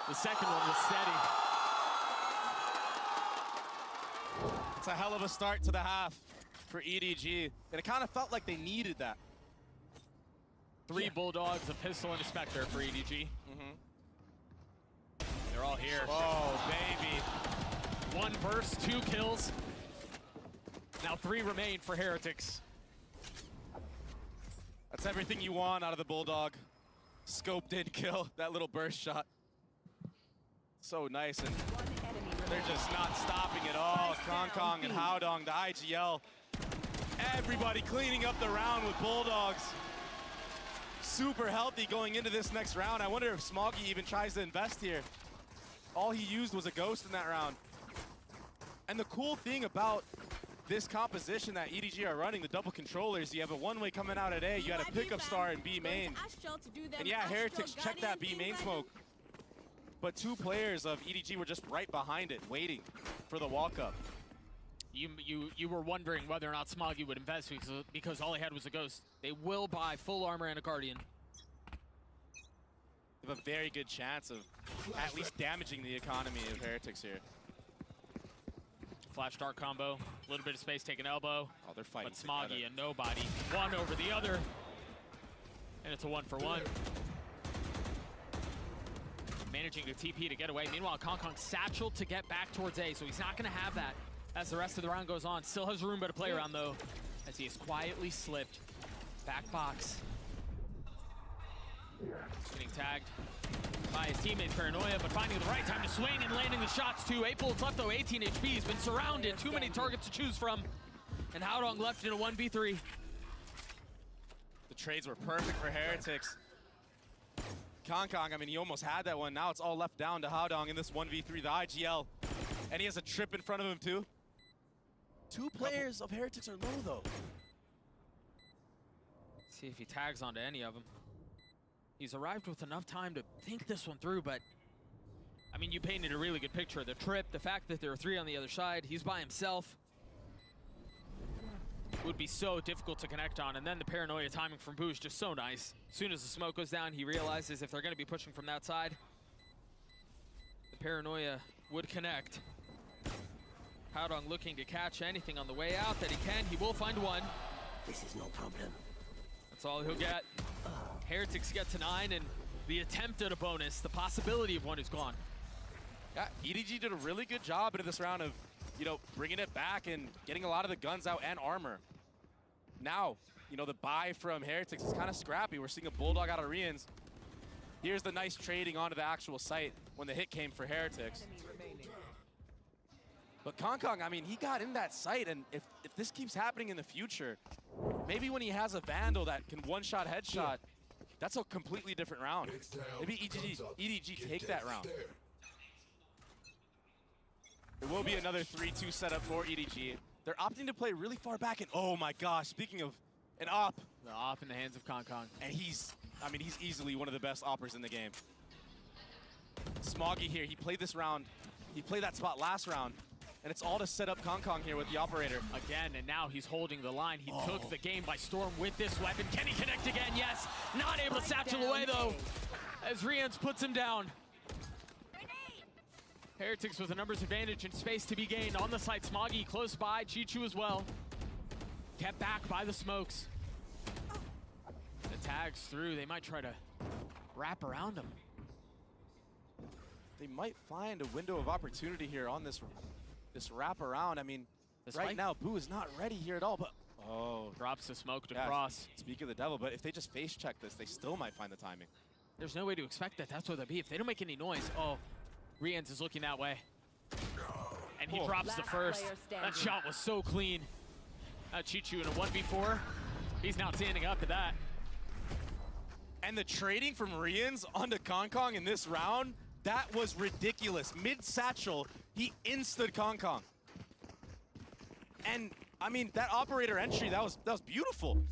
The second one was steady. It's a hell of a start to the half for EDG. And it kind of felt like they needed that. 3 Bulldogs, a pistol, and a Spectre for EDG. They're all here. Oh, baby. 1 burst, 2 kills. Now 3 remain for Heretics. That's everything you want out of the Bulldog. Scope did kill that little burst shot. So nice, and they're just not stopping at all. Kong and Haodong, the IGL. Everybody cleaning up the round with Bulldogs. Super healthy going into this next round. I wonder if Smoggy even tries to invest here. All he used was a ghost in that round. And the cool thing about this composition that EDG are running, the double controllers, you have a one-way coming out at A, you got a pickup star in B main. And yeah, Heretics checked that B main smoke. But two players of EDG were just right behind it, waiting for the walk-up. You were wondering whether or not Smoggy would invest because all he had was a Ghost. They will buy full armor and a Guardian. They have a very good chance of at least damaging the economy of Heretics here. Flash dart combo, a little bit of space, take an elbow. Oh, they're fighting But Smoggy together. and nobody, one over the other. And it's a 1-for-1. Managing to TP to get away. Meanwhile, Kong satchel to get back towards A, so he's not gonna have that as the rest of the round goes on. Still has room to play around though, as he has quietly slipped. Back box. Getting tagged by his teammate Paranoia, but finding the right time to swing and landing the shots too. 8 bullets left though, 18 HP. He's been surrounded, too many targets to choose from. And Haodong left in a 1v3. The trades were perfect for Heretics. Kong, I mean, he almost had that one. Now it's all left down to Haodong in this 1v3, the IGL. And he has a trip in front of him too. Two players of Heretics are low though. See if he tags onto any of them. He's arrived with enough time to think this one through, but I mean, you painted a really good picture. The trip, the fact that there are 3 on the other side, he's by himself. Would be so difficult to connect on, and then the Paranoia timing from Boo is just so nice. As soon as the smoke goes down, he realizes if they're gonna be pushing from that side, the Paranoia would connect. Haodong looking to catch anything on the way out that he can. He will find one. This is no problem. That's all he'll get. Heretics get to 9, and the attempt at a bonus, the possibility of one is gone. Yeah, EDG did a really good job in this round of, you know, bringing it back and getting a lot of the guns out and armor. Now, you know, the buy from Heretics is kind of scrappy. We're seeing a Bulldog out of Rians. Here's the nice trading onto the actual site when the hit came for Heretics. But Kong, I mean, he got in that site, and if this keeps happening in the future, maybe when he has a Vandal that can one-shot headshot, that's a completely different round. Maybe EDG take that round. There will be another 3-2 setup for EDG. They're opting to play really far back, and oh my gosh, speaking of an op. The op in the hands of Kong. And he's easily one of the best oppers in the game. Smoggy here, he played this round, he played that spot last round, and it's all to set up Kong here with the operator. Again, and now he's holding the line. He took the game by storm with this weapon. Can he connect again? Yes. Not able to satchel away though, as Rians puts him down. Heretics with a numbers advantage and space to be gained on the site. Smoggy close by, Chichu as well. Kept back by the smokes. The tags through, they might try to wrap around him. They might find a window of opportunity here on this wrap around. I mean, right now, Boo is not ready here at all, but drops the smoke to cross. Speak of the devil, but if they just face check this, they still might find the timing. There's no way to expect that. That's what they'll be. If they don't make any noise, Rians is looking that way. And he drops the first. That shot was so clean. Chichu in a 1v4. He's now standing up to that. And the trading from Rians onto Kong in this round, that was ridiculous. Mid-satchel, he insted Kong. And, I mean, that operator entry, that was beautiful.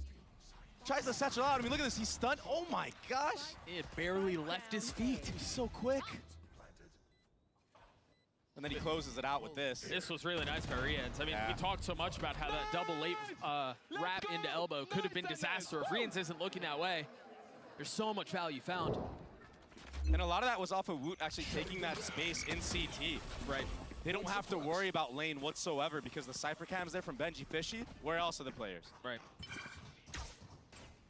Tries to satchel out. I mean, look at this, he's stunned. Oh my gosh. It barely left his feet. He's so quick. And then he closes it out with this. This was really nice by Rians. I mean, we talked so much about how that double late wrap into elbow could have been disaster. If Rians isn't looking that way, there's so much value found. And a lot of that was off of Woot actually taking that space in CT. Right. They don't have to worry about lane whatsoever because the Cypher Cam's there from Benji Fishy. Where else are the players? Right.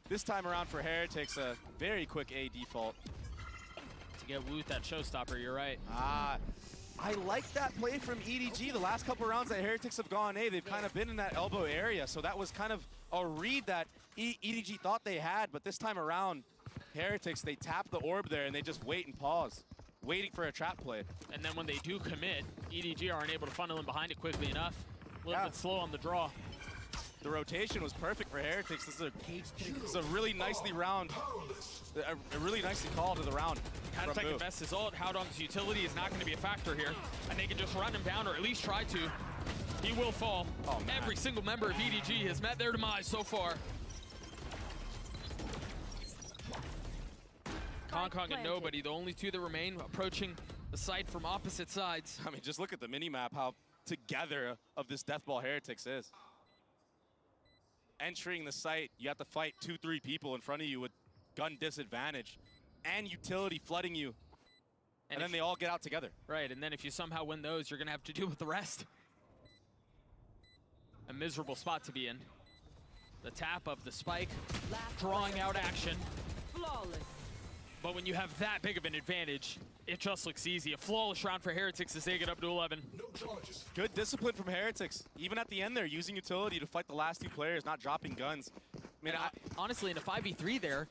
This time around for Heretics, a very quick A default. To get Woot that showstopper, you're right. I like that play from EDG. The last couple rounds that Heretics have gone A, they've kind of been in that elbow area. So that was kind of a read that EDG thought they had, but this time around, Heretics, they tap the orb there and they just wait and pause, waiting for a trap play. And then when they do commit, EDG aren't able to funnel in behind it quickly enough. A little bit slow on the draw. The rotation was perfect for Heretics. This is a really nicely round, a really nicely called to the round. Had to second best his ult. Haodong's utility is not going to be a factor here. And they can just run him down or at least try to. He will fall. Oh, man. Every single member of EDG has met their demise so far. Kong and Nobody, the only two that remain, approaching the site from opposite sides. I mean, just look at the mini-map, how together of this Deathball Heretics is. Entering the site, you have to fight 2-3 people in front of you with gun disadvantage and utility flooding you. And then they all get out together. Right, and then if you somehow win those, you're going to have to deal with the rest. A miserable spot to be in. The tap of the spike, drawing out action. Flawless. But when you have that big of an advantage, it just looks easy. A flawless round for Heretics as they get up to 11. Good discipline from Heretics. Even at the end there, using utility to fight the last two players, not dropping guns. I mean, honestly, in a 5v3 there,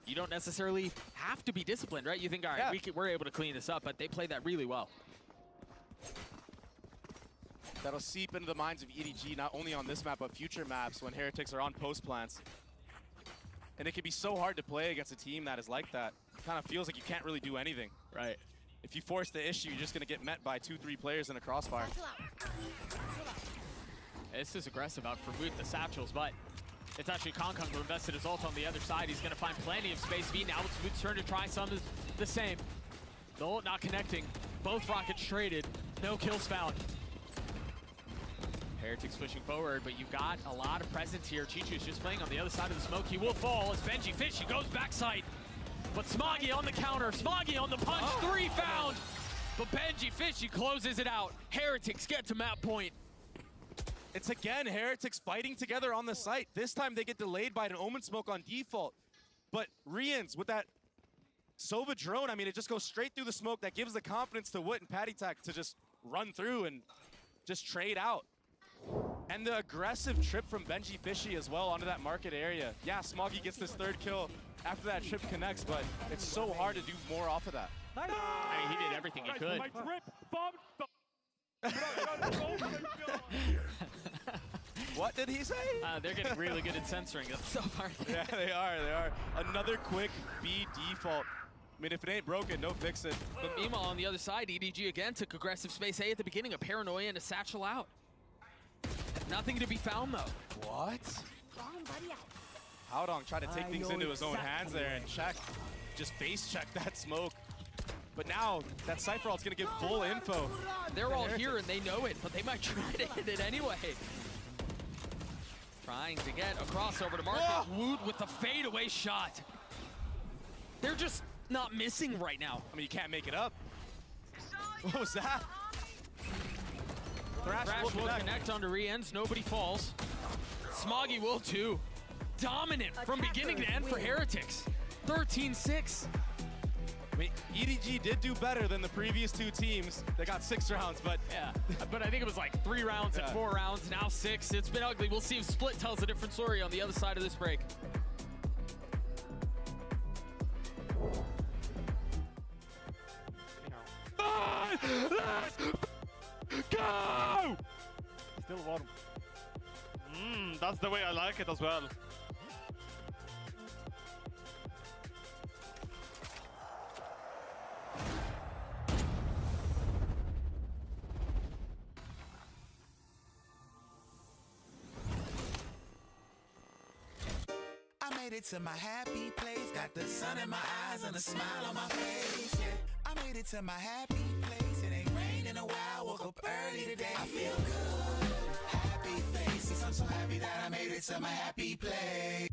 you don't necessarily have to be disciplined, right? You think, all right, we're able to clean this up, but they play that really well. That'll seep into the minds of EDG, not only on this map, but future maps when Heretics are on post plants. And it can be so hard to play against a team that is like that. It kind of feels like you can't really do anything. Right. If you force the issue, you're just going to get met by 2-3 players in a crossfire. This is aggressive out for Woot, the satchels, but it's actually Kong who invested his ult on the other side. He's going to find plenty of space. Now it's Woot's turn to try some of the same. The ult not connecting. Both rockets traded. No kills found. Heretics pushing forward, but you've got a lot of presence here. Chichu's just playing on the other side of the smoke. He will fall as Benji Fishy goes backside. But Smoggy on the counter, Smoggy on the punch, 3 found. But Benji Fishy closes it out. Heretics get to map point. It's again Heretics fighting together on the site. This time they get delayed by an Omen smoke on default. But Rians with that Sova drone, I mean, it just goes straight through the smoke. That gives the confidence to Woot and Patty Tack to just run through and just trade out. And the aggressive trip from Benji Fishy as well onto that market area. Yeah, Smoggy gets this 3rd kill after that trip connects, but it's so hard to do more off of that. I mean, he did everything he could. What did he say? They're getting really good at censoring it so far. Yeah, they are. Another quick B default. I mean, if it ain't broken, don't fix it. But meanwhile, on the other side, EDG again took aggressive space A at the beginning, a paranoia and a satchel out. Nothing to be found, though. What? Haodong tried to take things into his own hands there and just face check that smoke. But now, that Cypher ult's gonna give full info. They're all here and they know it, but they might try to hit it anyway. Trying to get a crossover to market. Woot with the fadeaway shot. They're just not missing right now. I mean, you can't make it up. What was that? Thrash will connect onto Rians. Nobody falls. Smoggy will too. Dominant from beginning to end for Heretics. 13-6. I mean, EDG did do better than the previous 2 teams. They got 6 rounds, but... Yeah, but I think it was like 3 rounds and 4 rounds, now 6. It's been ugly. We'll see if Split tells a different story on the other side of this break. Let's go! Still warm. That's the way I like it as well. I made it to my happy place, got the sun in my eyes and a smile on my face. Yeah. I made it to my happy place. It ain't rained in a while. Woke up early today. I feel good. Happy faces. I'm so happy that I made it to my happy place.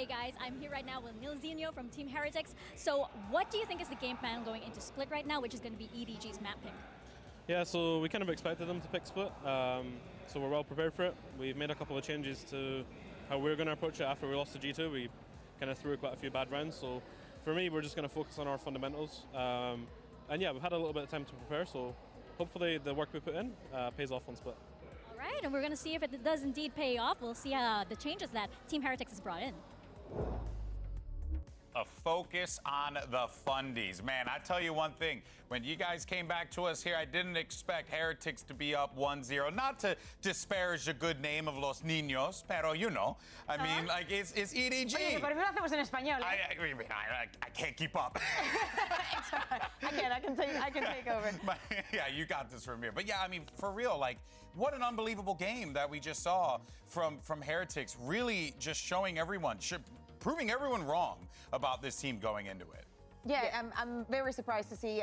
guys, I'm here right now with Nilzinho from Team Heretics. So what do you think is the game plan going into Split right now, which is going to be EDG's map pick? Yeah, so we kind of expected them to pick Split, so we're well prepared for it. We've made a couple of changes to how we're going to approach it after we lost to G2. We kind of threw quite a few bad rounds, so for me, we're just going to focus on our fundamentals. And yeah, we've had a little bit of time to prepare, so hopefully the work we put in pays off on Split. All right, and we're going to see if it does indeed pay off. We'll see the changes that Team Heretics has brought in. A focus on the fundies. Man, I tell you one thing. When you guys came back to us here, I didn't expect Heretics to be up 1-0. Not to disparage the good name of Los Niños, pero you know. I mean, like, it's EDG. Oye, pero lo hacemos en español. I can't keep up. It's all right. I can take over. But, yeah, you got this from here. But yeah, I mean, for real, like, what an unbelievable game that we just saw from Heretics. Really just showing everyone, proving everyone wrong about this team going into it. Yeah, I'm very surprised to see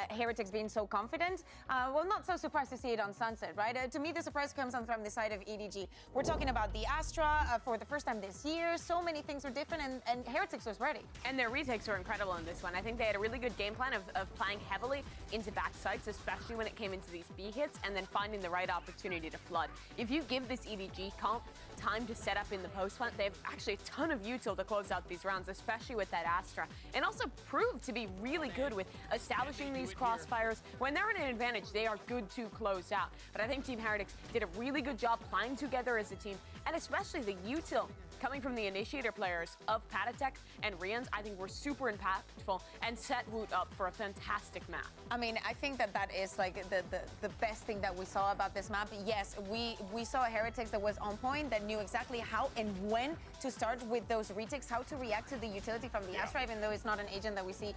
Heretics being so confident. Well, not so surprised to see it on Sunset, right? To me, the surprise comes on from the side of EDG. We're talking about the Astra for the first time this year. So many things are different, and Heretics was ready. And their retakes were incredible in this one. I think they had a really good game plan of playing heavily into back sites, especially when it came into these B hits, and then finding the right opportunity to flood. If you give this EDG comp time to set up in the post plant, they have actually a ton of util to close out these rounds, especially with that Astra. And also proved to be really good with establishing these crossfires. When they're in an advantage, they are good to close out. But I think Team Heretics did a really good job playing together as a team, and especially the util coming from the initiator players of Patatek and Rians, I think were super impactful and set Woot up for a fantastic map. I mean, I think that is like the best thing that we saw about this map. Yes, we saw a Heretics that was on point, that knew exactly how and when to start with those retakes, how to react to the utility from the Astra, even though it's not an agent that we see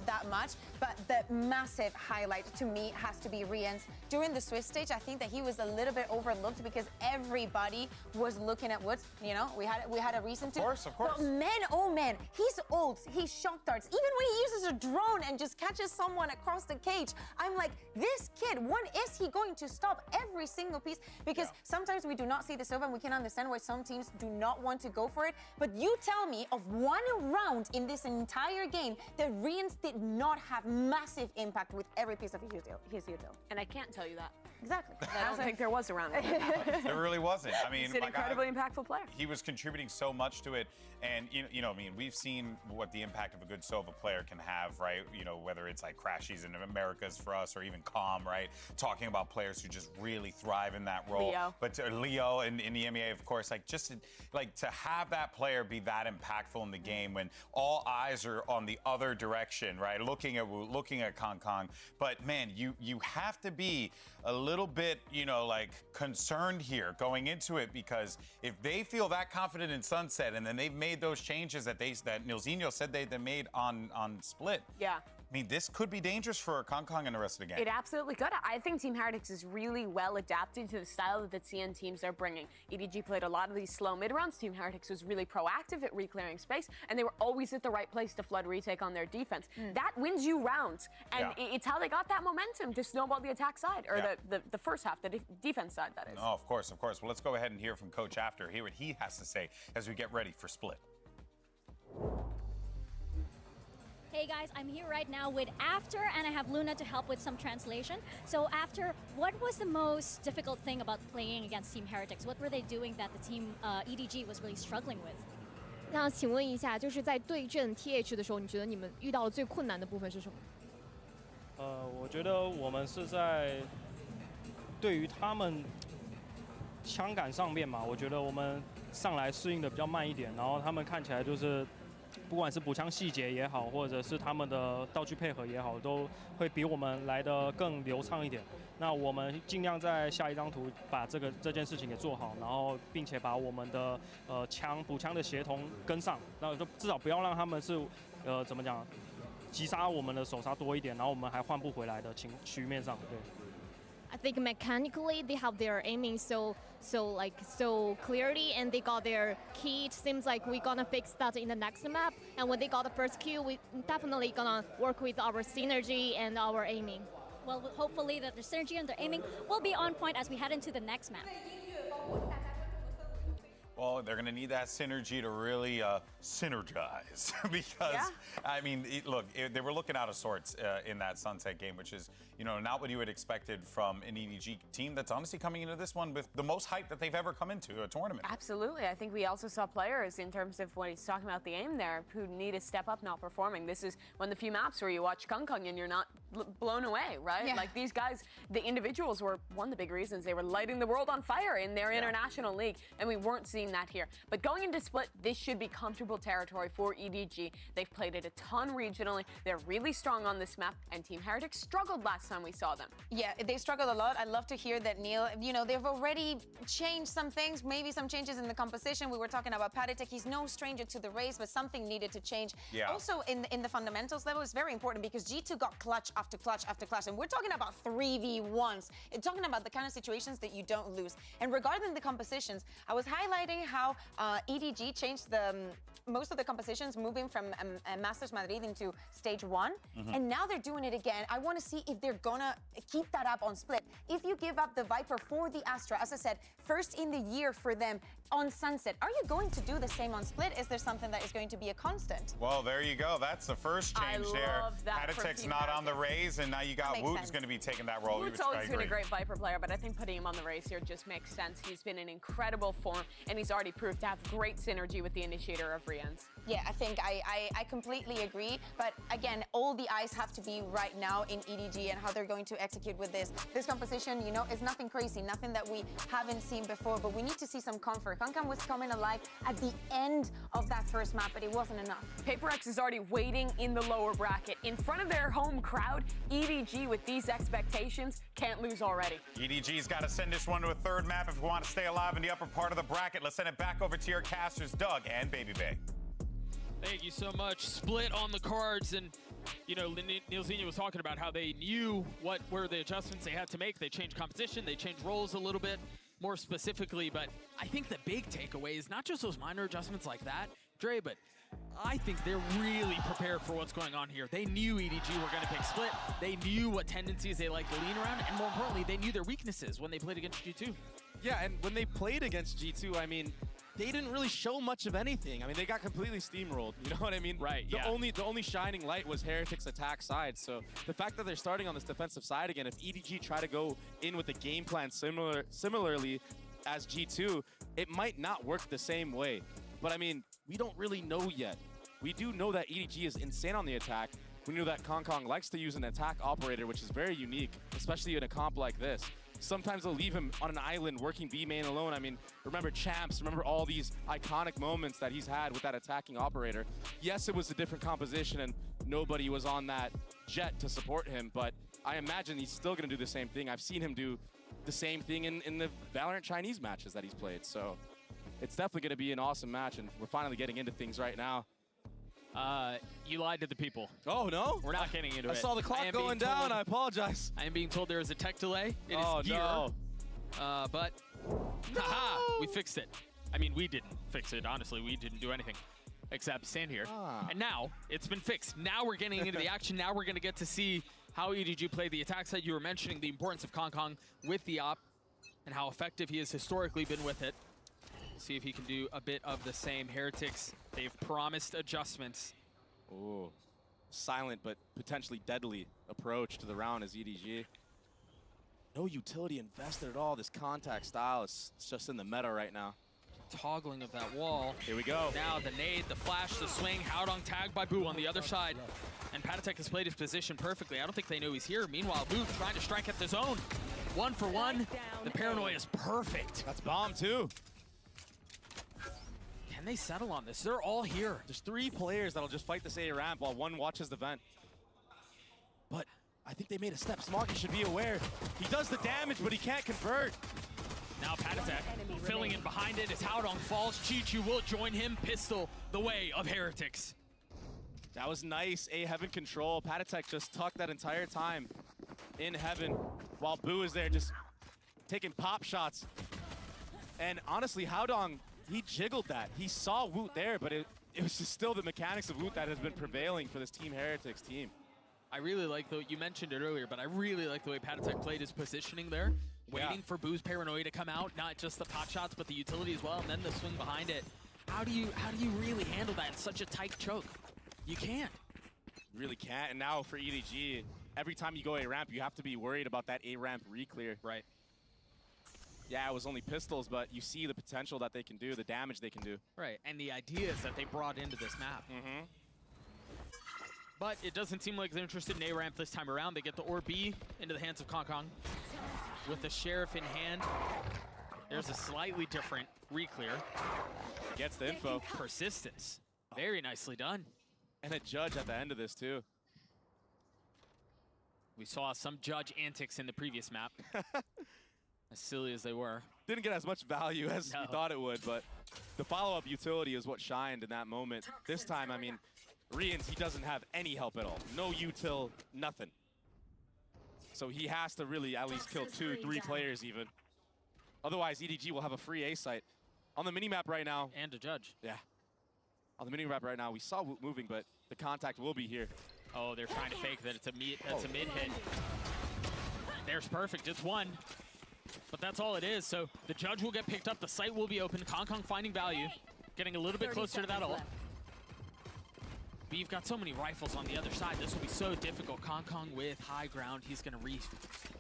that much. But the massive highlight to me has to be Rians. During the Swiss stage, I think that he was a little bit overlooked because everybody was looking at Woot. You know, we had a reason to. Of course. But man, oh man, he's ults, he's shock darts. Even when he uses a drone and just catches someone across the cage, I'm like, this kid, when is he going to stop every single piece? Because sometimes we do not see this over, and we can understand why some teams do not want to go for it. But you tell me of one round in this entire game that Rians did not have massive impact with every piece of his util. And I can't tell you that. Exactly. I don't think there was a round. There really wasn't. I mean, he's an incredibly impactful player. He was contributing so much to it, and you know, I mean, we've seen what the impact of a good Sova player can have, right? You know, whether it's like Crashies in Americas for us, or even Calm, right? Talking about players who just really thrive in that role. Leo. But Leo in the MEA, of course, like just like to have that player be that impactful in the game when all eyes are on the other direction, right? Looking at Kong. But man, you have to be a little bit, you know, like concerned here going into it, because if they feel that confident in Sunset and then they've made those changes that Nilzinho said they made on Split. Yeah. I mean, this could be dangerous for Kong and the rest of the game. It absolutely could. I think Team Heretics is really well adapted to the style that the CN teams are bringing. EDG played a lot of these slow mid-rounds. Team Heretics was really proactive at reclearing space, and they were always at the right place to flood retake on their defense. That wins you rounds, and it's how they got that momentum to snowball the attack side, or the first half, the defense side, that is. Oh, of course. Well, let's go ahead and hear from Coach after, hear what he has to say as we get ready for Split. Hey guys, I'm here right now with After, and I have Luna to help with some translation. So After, what was the most difficult thing about playing against Team Heretics? What were they doing that the team EDG was really struggling with? 那请问一下，就是在对阵 TH 的时候，你觉得你们遇到的最困难的部分是什么？我觉得我们是在对于他们枪感上面嘛，我觉得我们上来适应的比较慢一点，然后他们看起来就是。不管是补枪细节也好，或者是他们的道具配合也好，都会比我们来得更流畅一点。那我们尽量在下一张图把这件事情给做好，然后并且把我们的补枪的协同跟上，然后就至少不要让他们是怎么讲，击杀我们的手杀多一点，然后我们还换不回来的局面上，对。I think mechanically they have their aiming so clearly, and they got their key. It seems like we're gonna fix that in the next map. And when they got the first kill, we definitely gonna work with our synergy and our aiming. Well, hopefully that the synergy and the aiming will be on point as we head into the next map. Well, they're going to need that synergy to really synergize because, I mean, look, they were looking out of sorts in that Sunset game, which is, you know, not what you had expected from an EDG team that's honestly coming into this one with the most hype that they've ever come into a tournament. Absolutely. I think we also saw players in terms of what he's talking about the aim there who need to step up not performing. This is one of the few maps where you watch Kung and you're not blown away, right? Yeah. Like these guys, the individuals were one of the big reasons they were lighting the world on fire in their international league, and we weren't seeing that here. But going into Split, this should be comfortable territory for EDG. They've played it a ton regionally. They're really strong on this map, and Team Heretics struggled last time we saw them. Yeah, they struggled a lot. I'd love to hear that, Neil. You know, they've already changed some things, maybe some changes in the composition. We were talking about Patek. He's no stranger to the race, but something needed to change. Yeah. Also, in the fundamentals level, it's very important because G2 got clutch after clutch after clutch, and we're talking about 3v1s. It's talking about the kind of situations that you don't lose. And regarding the compositions, I was highlighting how EDG changed the most of the compositions, moving from Masters Madrid into stage 1, and now they're doing it again. I want to see if they're gonna keep that up on Split. If you give up the Viper for the Astra, as I said, first in the year for them on Sunset, are you going to do the same on Split? Is there something that is going to be a constant? Well, there you go. That's the first change there. Patek's not on the Raze, and now you got Woot who's going to be taking that role. Woot's always been a great Viper player, but I think putting him on the Raze here just makes sense. He's been in incredible form, and he's already proved to have great synergy with the initiator of Rien's. Yeah, I think I completely agree. But again, all the eyes have to be right now in EDG and how they're going to execute with this. This composition, you know, is nothing crazy, nothing that we haven't seen before, but we need to see some comfort. Kankan was coming alive at the end of that first map, but it wasn't enough. PRX is already waiting in the lower bracket. In front of their home crowd, EDG with these expectations can't lose already. EDG's got to send this one to a third map if we want to stay alive in the upper part of the bracket. Let's send it back over to your casters, Doug and Baby Bay. Thank you so much. Split on the cards, and you know, Neil Zenia was talking about how they knew what were the adjustments they had to make. They changed composition, they changed roles a little bit more specifically, but I think the big takeaway is not just those minor adjustments like that, Dre, but I think they're really prepared for what's going on here. They knew EDG were going to pick Split. They knew what tendencies they like to lean around, and more importantly, they knew their weaknesses when they played against G2. Yeah, and when they played against G2, I mean, they didn't really show much of anything. I mean, they got completely steamrolled. You know what I mean? Right. The only shining light was Heretic's attack side. So the fact that they're starting on this defensive side again, if EDG try to go in with the game plan similarly as G2, it might not work the same way. But I mean, we don't really know yet. We do know that EDG is insane on the attack. We know that Kong likes to use an attack operator, which is very unique, especially in a comp like this. Sometimes they'll leave him on an island working B main alone. I mean, remember Champs, remember all these iconic moments that he's had with that attacking operator. Yes, it was a different composition and nobody was on that jet to support him, but I imagine he's still gonna do the same thing. I've seen him do the same thing in the Valorant Chinese matches that he's played. So it's definitely gonna be an awesome match, and we're finally getting into things right now. You lied to the people. Oh, no? We're not getting into it. I saw the clock going down. I apologize. I am being told there is a tech delay. It is here. No. But, haha, we fixed it. I mean, we didn't fix it. Honestly, we didn't do anything except stand here. And now it's been fixed. Now we're getting into the action. Now we're going to get to see how EDG played the attack side. You were mentioning the importance of Kong with the op and how effective he has historically been with it. See if he can do a bit of the same. Heretics, they've promised adjustments. Ooh, silent but potentially deadly approach to the round as EDG. No utility invested at all. This contact style is just in the meta right now. Toggling of that wall. Here we go. Now the nade, the flash, the swing. Howdong tagged by Boo on the other side. And Patek has played his position perfectly. I don't think they know he's here. Meanwhile, Boo trying to strike at the zone. 1 for 1. The paranoia is perfect. That's bomb too. Can they settle on this? They're all here. There's 3 players that'll just fight this A ramp while one watches the vent. But I think they made a step. Smoggy should be aware. He does the damage, but he can't convert. Now Patek filling in behind it as Howdong falls. Chi-Chu will join him. Pistol the way of Heretics. That was nice. A Heaven control. Patek just tucked that entire time in Heaven while Boo is there just taking pop shots. And honestly, Howdong, he jiggled that. He saw Woot there, but it was just still the mechanics of Woot that has been prevailing for this Team Heretics team. I really like, though, you mentioned it earlier, but I really like the way Patek played his positioning there. waiting for Boo's paranoia to come out, not just the pot shots, but the utility as well, and then the swing behind it. How do you really handle that in such a tight choke? You can't. Really can't. And now for EDG, every time you go A ramp, you have to be worried about that A ramp re-clear. Right. Yeah, it was only pistols, but you see the potential that they can do, the damage they can do. Right, and the ideas that they brought into this map. Mm-hmm. But it doesn't seem like they're interested in A ramp this time around. They get the Orb B into the hands of Kong Kong with the Sheriff in hand. There's a slightly different re-clear. Gets the info. Persistence. Very nicely done. And a Judge at the end of this, too. We saw some Judge antics in the previous map. As silly as they were. Didn't get as much value as we thought it would, but the follow-up utility is what shined in that moment. This time, I mean, Rians, he doesn't have any help at all. No util, nothing. So he has to really at least kill 2, 3 players even. Otherwise, EDG will have a free A site. On the minimap right now. And a Judge. Yeah. On the minimap right now, we saw Woot moving, but the contact will be here. Oh, they're trying to fake that it's a mid hit. There's perfect, it's 1. But that's all it is, so the Judge will get picked up, the site will be open, Kong Kong finding value, getting a little bit closer to that ult. But you've got so many rifles on the other side, this will be so difficult. Kong Kong with high ground, he's gonna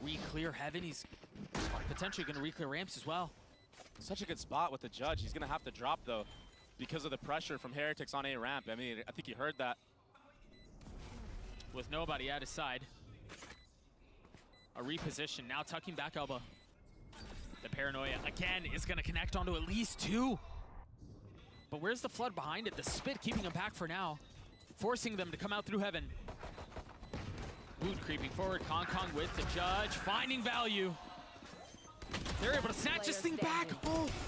re-clear heaven, he's potentially gonna re-clear ramps as well. Such a good spot with the Judge. He's gonna have to drop though, because of the pressure from Heretics on A ramp. I mean, I think you heard that. With nobody at his side. A reposition, now tucking back elbow. The paranoia, again, is gonna connect onto at least 2. But where's the flood behind it? The spit keeping them back for now. Forcing them to come out through heaven. Woot creeping forward, Kong Kong with the Judge, finding value. They're able to snatch this thing back,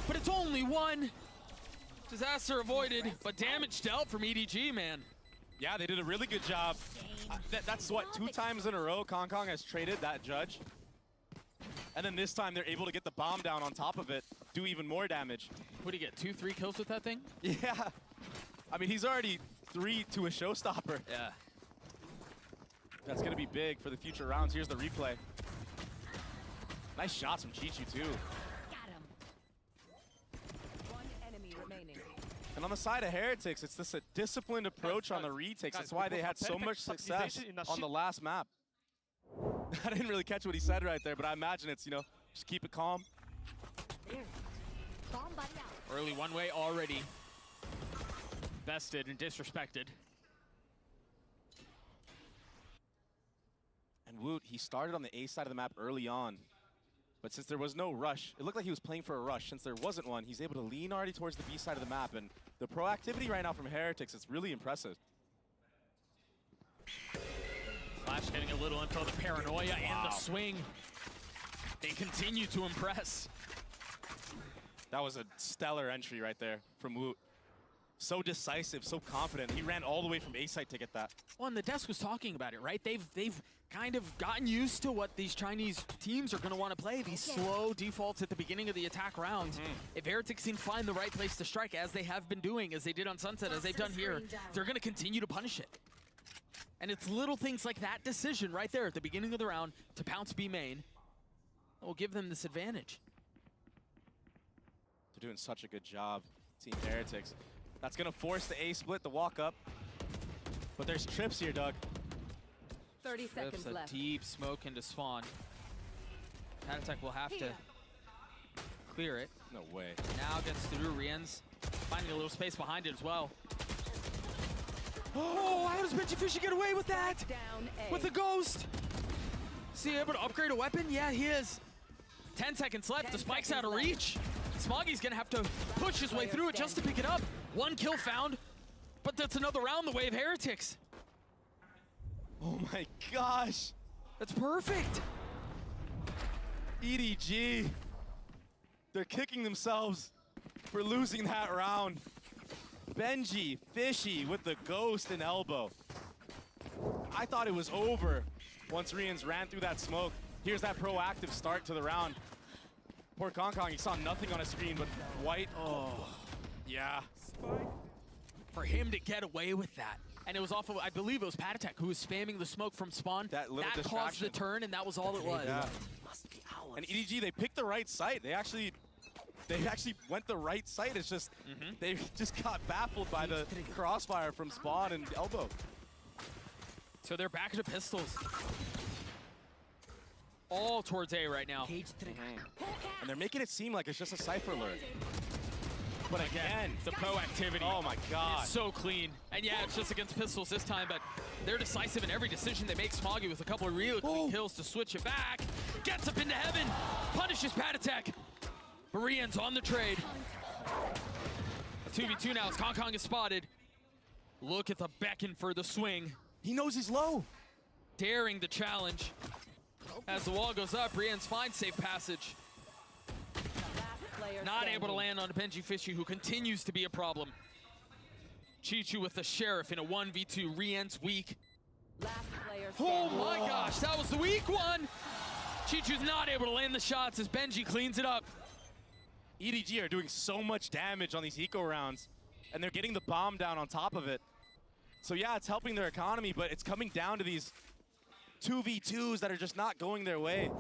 but it's only 1. Disaster avoided, but damage dealt from EDG, man. Yeah, they did a really good job. That's what, 2 times in a row Kong Kong has traded that Judge. And then this time they're able to get the bomb down on top of it, do even more damage. What do you get, 2, 3 kills with that thing? Yeah. I mean, he's already 3 to a showstopper. Yeah. That's gonna be big for the future rounds. Here's the replay. Nice shots from Chichu too. Got him. 1 enemy remaining. And on the side of Heretics, it's this disciplined approach on the retakes. That's why they had so much success on the last map. I didn't really catch what he said right there, but I imagine it's, you know, just keep it calm. Early one way already bested and disrespected. And Woot, he started on the A side of the map early on. But since there was no rush, it looked like he was playing for a rush. Since there wasn't one, he's able to lean already towards the B side of the map. And the proactivity right now from Heretics is really impressive. Flash getting a little info, the paranoia and the swing. They continue to impress. That was a stellar entry right there from Woot. So decisive, so confident. He ran all the way from A site to get that. Well, and the desk was talking about it, right? They've kind of gotten used to what these Chinese teams are going to want to play, these slow defaults at the beginning of the attack rounds. If Heretics can find the right place to strike, as they have been doing, as they did on Sunset, as they've done here, they're going to continue to punish it. And it's little things like that decision right there at the beginning of the round to pounce B main that will give them this advantage. They're doing such a good job, Team Heretics. That's going to force the A split, the walk up. But there's trips here, Doug. 30 seconds a left. Deep smoke into spawn. Attack will have to clear it. No way. Now gets through Rians, finding a little space behind it as well. Oh, how does Benji Fisher get away with that? Down A. With a ghost. Is he able to upgrade a weapon? Yeah, he is. 10 seconds left. The spike's out of reach. Smoggy's gonna have to push his way through it just to pick it up. 1 kill found, but that's another round the way of Heretics. Oh my gosh. That's perfect. EDG. They're kicking themselves for losing that round. Benji Fishy with the ghost and elbow. I thought it was over once Rians ran through that smoke. Here's that proactive start to the round. Poor Kong Kong, he saw nothing on his screen but white. Oh, yeah. For him to get away with that. And it was off of, I believe it was Patatek who was spamming the smoke from spawn. That little caused the turn, and that was all it was. Yeah. Must be out. And EDG, they picked the right site. They actually went the right site. It's just they just got baffled by the crossfire from Spawn and Elbow. So they're back to pistols. All towards A right now. And they're making it seem like it's just a Cypher lure. But again, the proactivity. Oh my God. It's so clean. And yeah, it's just against pistols this time, but they're decisive in every decision they make. Smoggy with a couple of really clean kills to switch it back. Gets up into heaven. Punishes Patatek. Marian's on the trade. A 2v2 now as Kong is spotted. Look at the beckon for the swing. He knows he's low. Daring the challenge. As the wall goes up, Brienne's finds safe passage. Not able to land on Benji Fishy, who continues to be a problem. Chichu with the Sheriff in a 1v2. Rien's weak. Oh my gosh, that was the weak one. Chichu's not able to land the shots as Benji cleans it up. EDG are doing so much damage on these eco rounds, and they're getting the bomb down on top of it. So yeah, it's helping their economy, but it's coming down to these 2v2s that are just not going their way.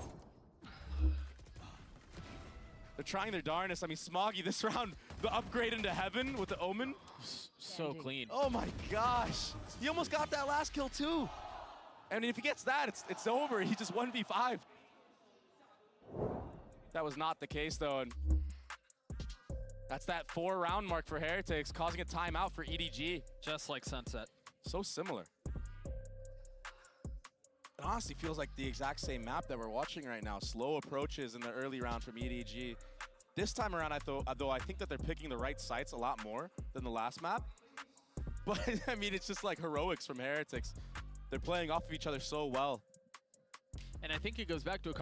They're trying their darnest. I mean, Smoggy this round, the upgrade into heaven with the Omen. So clean. Oh my gosh. He almost got that last kill too. And if he gets that, it's over. He just 1v5. That was not the case though. And that's that 4-round mark for Heretics, causing a timeout for EDG. Just like Sunset. So similar. It honestly feels like the exact same map that we're watching right now. Slow approaches in the early round from EDG. This time around, though I think that they're picking the right sites a lot more than the last map. But I mean, it's just like heroics from Heretics. They're playing off of each other so well. And I think it goes back to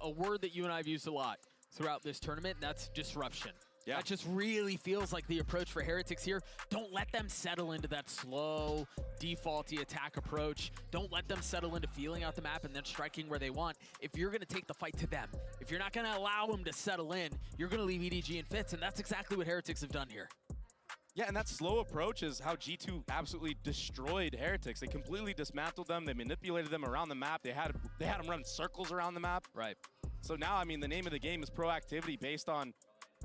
a word that you and I have used a lot throughout this tournament, and that's disruption. Yeah. That just really feels like the approach for Heretics here. Don't let them settle into that slow, defaulty attack approach. Don't let them settle into feeling out the map and then striking where they want. If you're going to take the fight to them, if you're not going to allow them to settle in, you're going to leave EDG in fits, and that's exactly what Heretics have done here. Yeah, and that slow approach is how G2 absolutely destroyed Heretics. They completely dismantled them. They manipulated them around the map. They had them run circles around the map. Right. So now, I mean, the name of the game is proactivity based on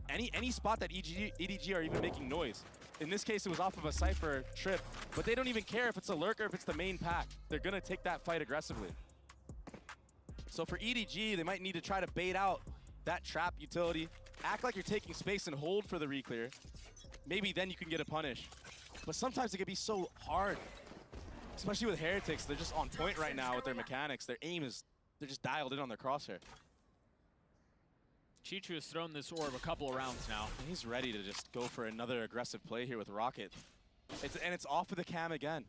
any spot that EDG are even making noise. In this case, it was off of a Cypher trip, but they don't even care if it's a lurker, if it's the main pack. They're gonna take that fight aggressively. So for EDG, they might need to try to bait out that trap utility, act like you're taking space and hold for the reclear. Maybe then you can get a punish. But sometimes it can be so hard, especially with Heretics. They're just on point right now with their mechanics. Their aim is, they're just dialed in on their crosshair. Chichu has thrown this orb a couple of rounds now. He's ready to just go for another aggressive play here with Rocket. And it's off of the cam again.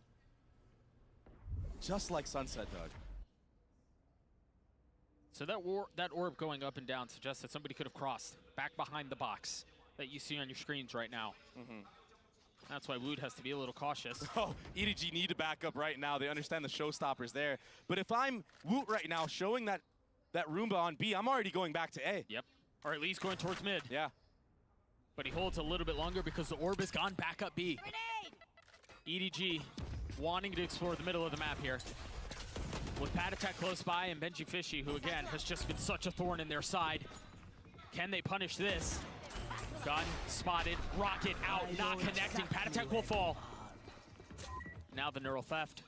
Just like Sunset, Doug. So that orb going up and down suggests that somebody could have crossed back behind the box that you see on your screens right now. That's why Wood has to be a little cautious. Oh, EDG need to back up right now. They understand the showstoppers there. But if I'm Woot right now, showing that Roomba on B, I'm already going back to A. Yep. Or at least going towards mid. Yeah. But he holds a little bit longer because the orb has gone back up B. EDG wanting to explore the middle of the map here. With Patatek close by and Benji Fishy, who again has just been such a thorn in their side. Can they punish this? Gun spotted, Rocket out, not connecting. Patatek will fall. Now the neural theft.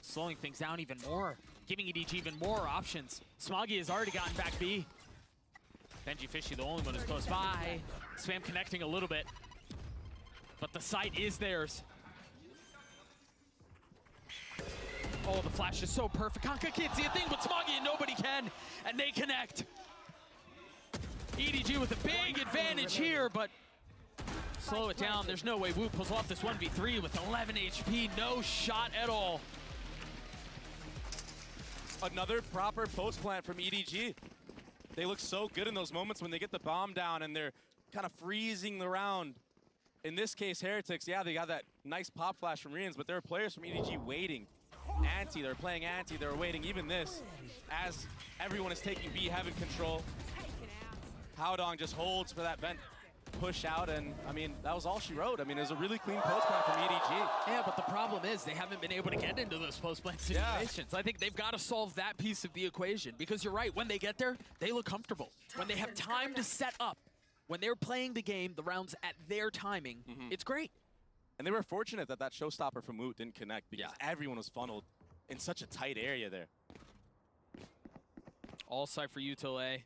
Slowing things down even more, giving EDG even more options. Smoggy has already gotten back B. Benji Fishy, the only one who's close by. Spam connecting a little bit, but the site is theirs. Oh, the flash is so perfect. Kanka can't see a thing, but Smoggy and nobody can, and they connect. EDG with a big advantage here, but slow it down. There's no way Woot pulls off this 1v3 with 11 HP, no shot at all. Another proper post plant from EDG. They look so good in those moments when they get the bomb down and they're kind of freezing the round. In this case, Heretics, yeah, they got that nice pop flash from Rians, but there are players from EDG waiting. Anti, they're playing anti, they're waiting even this. As everyone is taking B, having control. Howdong just holds for that vent. push out, and I mean, that was all she wrote. I mean, it was a really clean post plan from EDG. Yeah, but the problem is they haven't been able to get into those post-plan situations. I think they've got to solve that piece of the equation, because you're right, when they get there, they look comfortable. When they have time to set up, when they're playing the game, the rounds at their timing, it's great. And they were fortunate that that showstopper from Woot didn't connect, because everyone was funneled in such a tight area there. All side for Util A.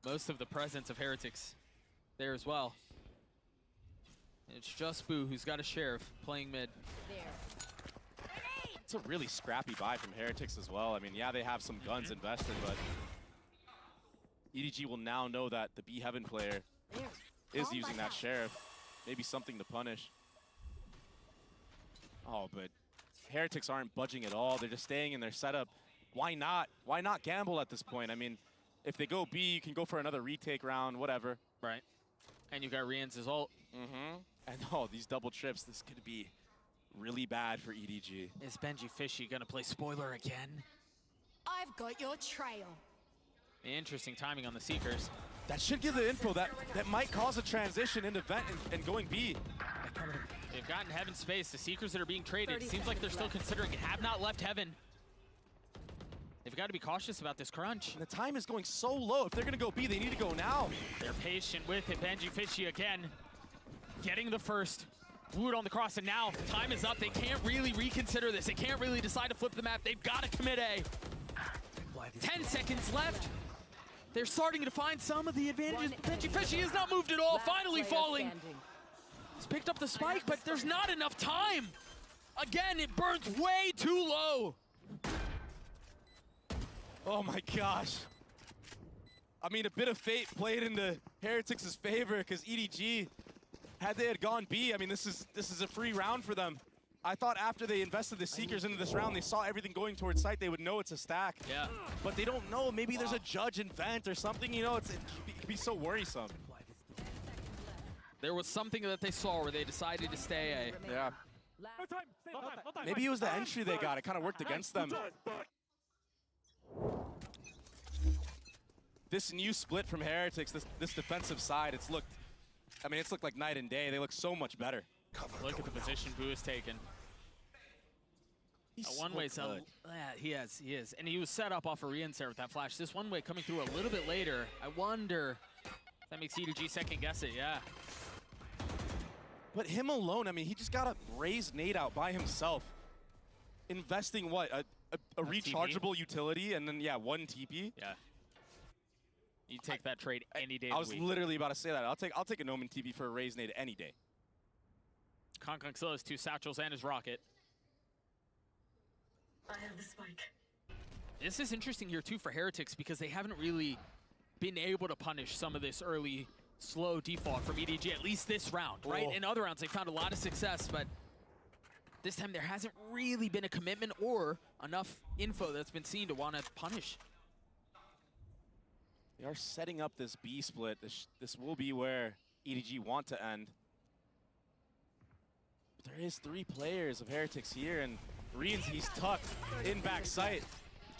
Most of the presence of Heretics there as well. It's just Boo who's got a Sheriff playing mid. It's a really scrappy buy from Heretics as well. I mean, yeah, they have some guns invested, but EDG will now know that the B Heaven player is using that Sheriff. Maybe something to punish. Oh, but Heretics aren't budging at all. They're just staying in their setup. Why not? Why not gamble at this point? I mean, if they go B, you can go for another retake round, whatever. Right. And you got Rian's ult. And oh, these double trips, this could be really bad for EDG. Is Benji Fishy gonna play spoiler again? I've got your trail. Interesting timing on the Seekers. That should give the info that might cause a transition into Vent and going B. They've gotten Heaven space. The Seekers that are being traded, it seems like they're still considering it. Have not left Heaven. They've got to be cautious about this crunch. And the time is going so low. If they're going to go B, they need to go now. They're patient with it. Benji Fishy again. Getting the first. Woot on the cross, and now time is up. They can't really reconsider this. They can't really decide to flip the map. They've got to commit A. 10 seconds left. They're starting to find some of the advantages. Benji Fishy has not moved at all. Finally falling. He's picked up the spike, but there's not enough time. Again, it burns way too low. Oh my gosh. I mean, a bit of fate played into Heretics' favor, because EDG, had they had gone B, I mean, this is a free round for them. I thought after they invested the Seekers into this round, they saw everything going towards site, they would know it's a stack. Yeah. But they don't know. Maybe there's a judge in Vent or something, you know, it could be so worrisome. There was something that they saw where they decided to stay A. Yeah. Maybe it was the entry they got. It kind of worked against them. This new split from Heretics, this defensive side, it's looked like night and day. They look so much better. Look at the position Boo has taken. He's one way, so good. he is. And he was set up off of Rian's there with that flash. This one way coming through a little bit later. I wonder if that makes EDG second guess it, yeah. But him alone, I mean, he just got a raised nade out by himself. Investing what? A rechargeable utility and then, yeah, one TP? Yeah. You take that trade any day of I the was week. literally about to say that. I'll take a Noman TP for a raised nade any day. Kong still has 2 satchels and his rocket. I have the spike. This is interesting here too for Heretics, because they haven't really been able to punish some of this early slow default from EDG, at least this round, right? In other rounds, they found a lot of success, but this time there hasn't really been a commitment or enough info that's been seen to want to punish. They are setting up this B split. This will be where EDG want to end. But there is 3 players of Heretics here, and Rian's, he's tucked in back sight.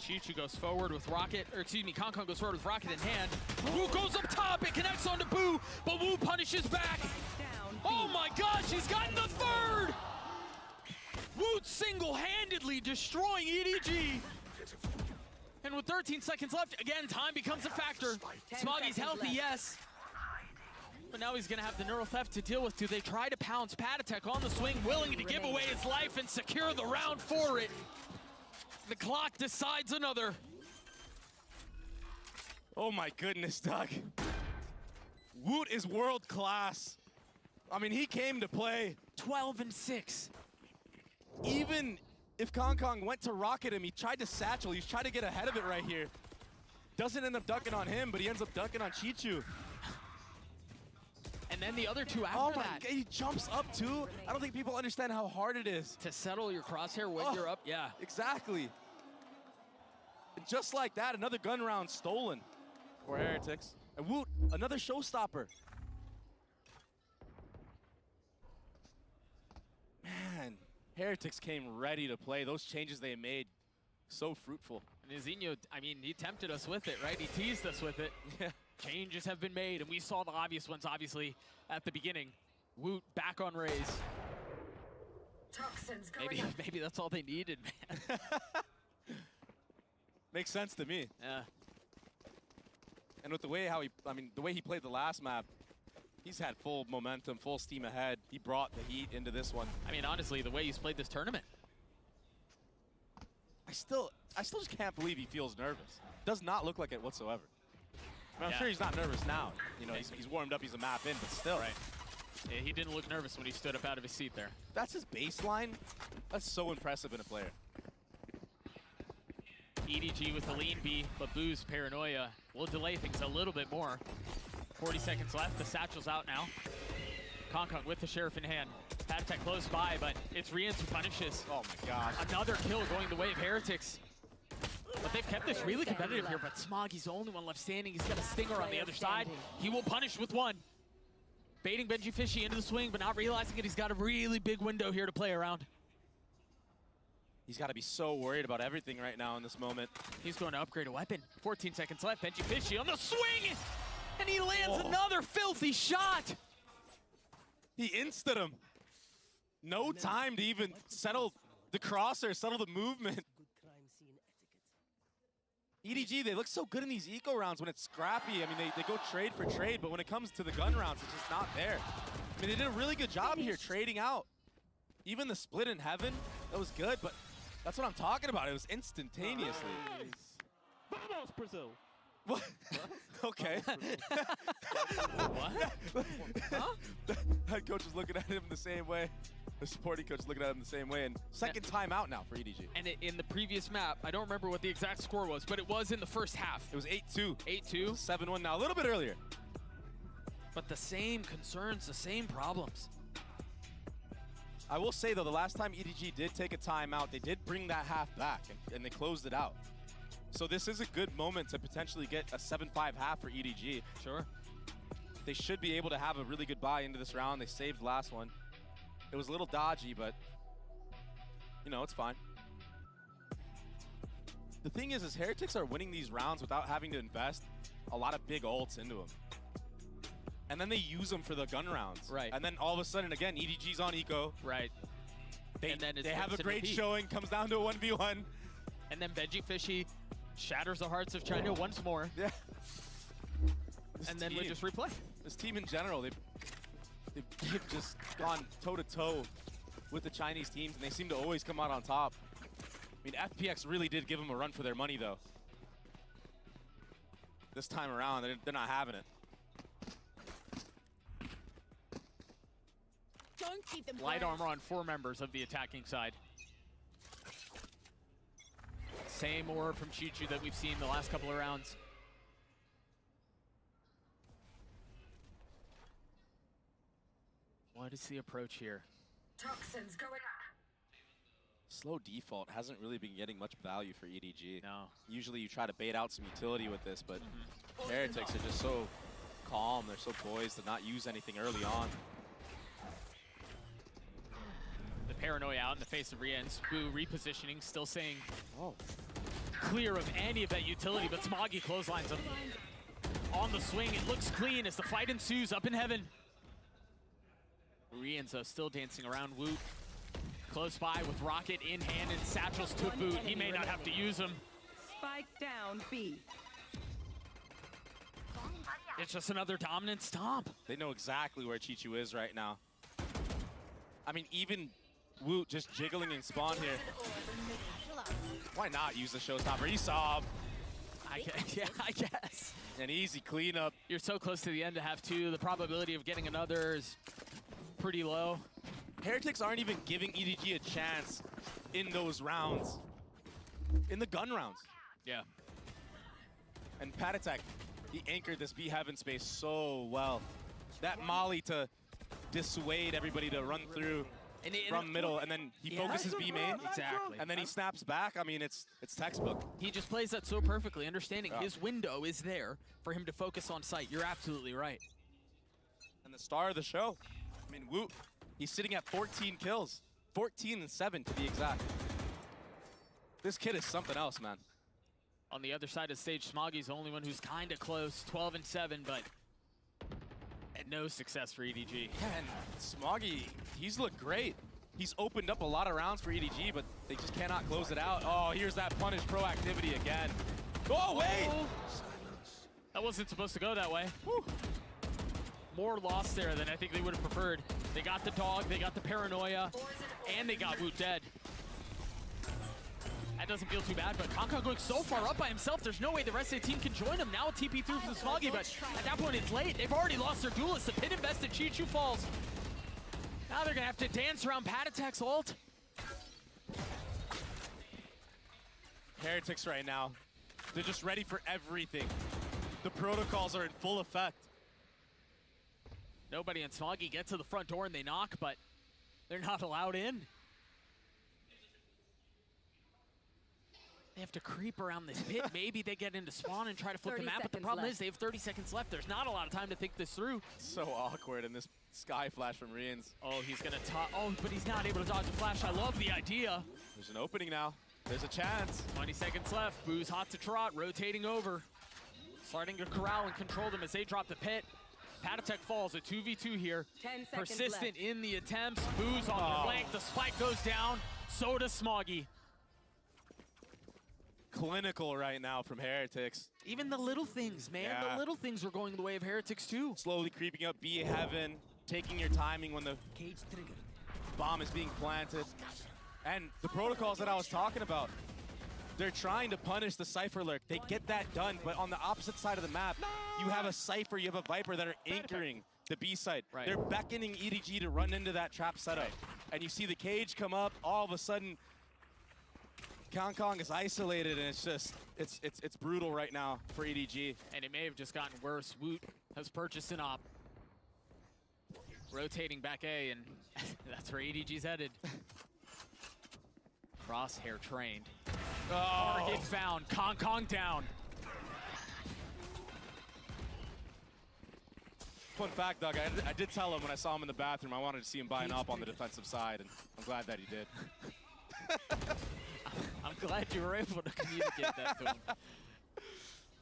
Chichu goes forward with rocket, or excuse me, Kong goes forward with rocket in hand. Wu goes up top, it connects onto Boo, but Wu punishes back. Oh my gosh, he's gotten the third! Woot single-handedly destroying EDG. And with 13 seconds left, again, time becomes a factor. Smoggy's healthy, yes. But now he's gonna have the neural theft to deal with. Do they try to pounce? Patatek on the swing, willing to give away his life and secure the round for it. The clock decides another. Oh my goodness, Doug. Woot is world class. I mean, he came to play. 12-6. Even if Kong went to rocket him, he tried to satchel. He's trying to get ahead of it right here. Doesn't end up ducking on him, but he ends up ducking on Chichu. And then the other 2 after oh my that. God, he jumps up too. I don't think people understand how hard it is. To settle your crosshair when you're up, yeah. Exactly. And just like that, another gun round stolen for Heretics. And Woot, another showstopper. Man, Heretics came ready to play. Those changes they made, so fruitful. And Zinho, I mean, he tempted us with it, right? He teased us with it. Changes have been made, and we saw the obvious ones, obviously, at the beginning. Woot back on Raze. Toxins going up. Maybe that's all they needed, man. Makes sense to me. Yeah. And with the way the way he played the last map, he's had full momentum, full steam ahead. He brought the heat into this one. I mean, honestly, the way he's played this tournament. I still just can't believe he feels nervous. Does not look like it whatsoever. I mean, I'm sure he's not nervous now. You know, he's warmed up, he's a map in, but still. Right. Yeah, he didn't look nervous when he stood up out of his seat there. That's his baseline. That's so impressive in a player. EDG with the lean B, but Boo's paranoia will delay things a little bit more. 40 seconds left, the satchel's out now. Konkong with the Sheriff in hand. Patatech close by, but it's Rians who punishes. Oh my gosh. Another kill going the way of Heretics. But they've kept this really competitive here, but Smoggy's the only one left standing. He's got a stinger on the other side. He will punish with one. Baiting Benji Fishy into the swing, but not realizing it. He's got a really big window here to play around. He's got to be so worried about everything right now in this moment. He's going to upgrade a weapon. 14 seconds left. Benji Fishy on the swing! And he lands another filthy shot! He insted him. No time to even settle the crosser, settle the movement. EDG, they look so good in these eco rounds when it's scrappy. I mean, they go trade for trade, but when it comes to the gun rounds, it's just not there. I mean, they did a really good job here trading out. Even the split in heaven, that was good, but that's what I'm talking about. It was instantaneously. Vamos, Brazil. What? Okay. What? Huh? The head coach is looking at him the same way. The supporting coach is looking at him the same way. And second time out now for EDG. And in the previous map, I don't remember what the exact score was, but it was in the first half. It was 8-2. 8-2. 7-1 now, a little bit earlier. But the same concerns, the same problems. I will say, though, the last time EDG did take a timeout, they did bring that half back, and they closed it out. So this is a good moment to potentially get a 7-5 half for EDG. Sure. They should be able to have a really good buy into this round. They saved the last one. It was a little dodgy, but, you know, it's fine. The thing is Heretics are winning these rounds without having to invest a lot of big ults into them. And then they use them for the gun rounds. Right. And then all of a sudden, again, EDG's on eco. Right. They have a rinse and great repeat. showing, comes down to a 1v1. And then Benji Fishy shatters the hearts of China once more. Yeah. And then we just replay. This team in general, they've just gone toe-to-toe with the Chinese teams, and they seem to always come out on top. I mean, FPX really did give them a run for their money, though. This time around, they're not having it. Don't keep them Light quiet. armor on 4 members of the attacking side. Same orb from Chichu that we've seen the last couple of rounds. What is the approach here? Toxins going up. Slow default hasn't really been getting much value for EDG. No. Usually you try to bait out some utility with this, but Heretics are just so calm, they're so poised to not use anything early on. The paranoia out in the face of Rien's. Boo repositioning, still saying clear of any of that utility, but Smoggy clotheslines him. On the swing, it looks clean as the fight ensues up in heaven. Rienzo still dancing around Woot. Close by with Rocket in hand and satchels to boot. He may not have to use them. Spike down B. It's just another dominant stomp. They know exactly where Chichu is right now. I mean, even Woot just jiggling in spawn here. Why not use the showstopper? He saw him. Yeah, I guess. An easy cleanup. You're so close to the end to have 2. The probability of getting another is pretty low. Heretics aren't even giving EDG a chance in those rounds. In the gun rounds. Yeah. And Patatech, he anchored this B Heaven space so well. That molly to dissuade everybody to run through from middle, and then he focuses B main. Exactly. And then he snaps back. I mean, it's textbook. He just plays that so perfectly, understanding his window is there for him to focus on sight. You're absolutely right. And the star of the show. I mean, Woot, he's sitting at 14 kills. 14 and 7 to be exact. This kid is something else, man. On the other side of the stage, Smoggy's the only one who's kind of close, 12-7, but and no success for EDG. And Smoggy, he's looked great. He's opened up a lot of rounds for EDG, but they just cannot close it out. Oh, here's that punish proactivity again. Oh, wait! Oh. That wasn't supposed to go that way. Whew. More loss there than I think they would have preferred. They got the dog, they got the paranoia, and they got Woot dead. That doesn't feel too bad, but Kankan going so far up by himself, there's no way the rest of the team can join him. Now a TP through from Smoggy, but at that point it's late. They've already lost their duelist. The pit invested, Chi-Chu falls. Now they're gonna have to dance around Patatek's ult. Heretics right now, they're just ready for everything. The protocols are in full effect. Nobody and Smoggy get to the front door and they knock, but they're not allowed in. They have to creep around this pit. Maybe they get into spawn and try to flip the map, but the problem is they have 30 seconds left. There's not a lot of time to think this through. So awkward in this sky flash from Rians. Oh, he's gonna but he's not able to dodge the flash. I love the idea. There's an opening now. There's a chance. 20 seconds left. Boo's hot to trot, rotating over. Starting to corral and control them as they drop the pit. Patatek falls, a 2v2 here. 10 seconds Persistent left. in the attempts. Boo's on the flank, the spike goes down. So does Smoggy. Clinical right now from Heretics. Even the little things, man. Yeah. The little things are going the way of Heretics too. Slowly creeping up B heaven, taking your timing when the bomb is being planted. And the protocols that I was talking about, they're trying to punish the Cypher Lurk. They get that done, but on the opposite side of the map, you have a Cypher, you have a Viper that are anchoring the B side. Right. They're beckoning EDG to run into that trap setup. And you see the cage come up, all of a sudden, Kong is isolated, and it's just, it's brutal right now for EDG. And it may have just gotten worse. Woot has purchased an op. Rotating back A, and that's where EDG's headed. Crosshair trained. Target found. Kong down. Fun fact, Doug, I did tell him when I saw him in the bathroom I wanted to see him buy an op on the defensive side, and I'm glad that he did. I'm glad you were able to communicate that to him.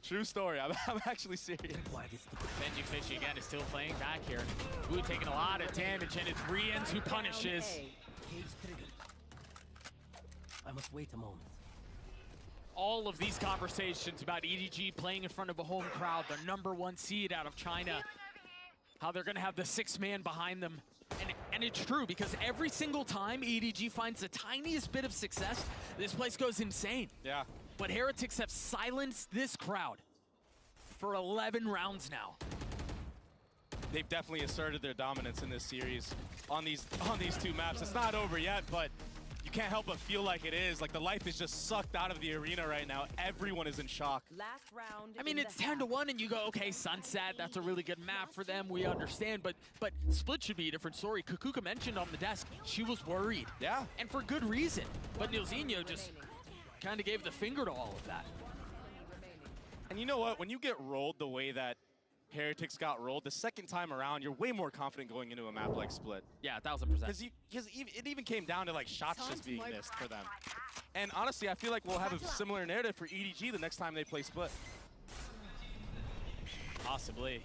True story. I'm actually serious. Benji Fishy again is still playing back here. Woot taking a lot of damage, and it's Rians who punishes. I must wait a moment. All of these conversations about EDG playing in front of a home crowd, the #1 seed out of China, how they're going to have the 6th man behind them. And it's true, because every single time EDG finds the tiniest bit of success, this place goes insane. Yeah. But Heretics have silenced this crowd for 11 rounds now. They've definitely asserted their dominance in this series on these two maps. It's not over yet, but you can't help but feel like it is. Like the life is just sucked out of the arena right now. Everyone is in shock. Last round. I mean, it's 10-1, and you go, okay, Sunset, that's a really good map for them. We understand, but Split should be a different story. Kukuka mentioned on the desk she was worried. Yeah. And for good reason. But Nilzinho just kind of gave the finger to all of that. And you know what? When you get rolled the way that Heretics got rolled, the second time around, you're way more confident going into a map like Split. Yeah, 1000%. Because it even came down to like shots just being missed for them. And honestly, I feel like we'll have a similar narrative for EDG the next time they play Split. Possibly.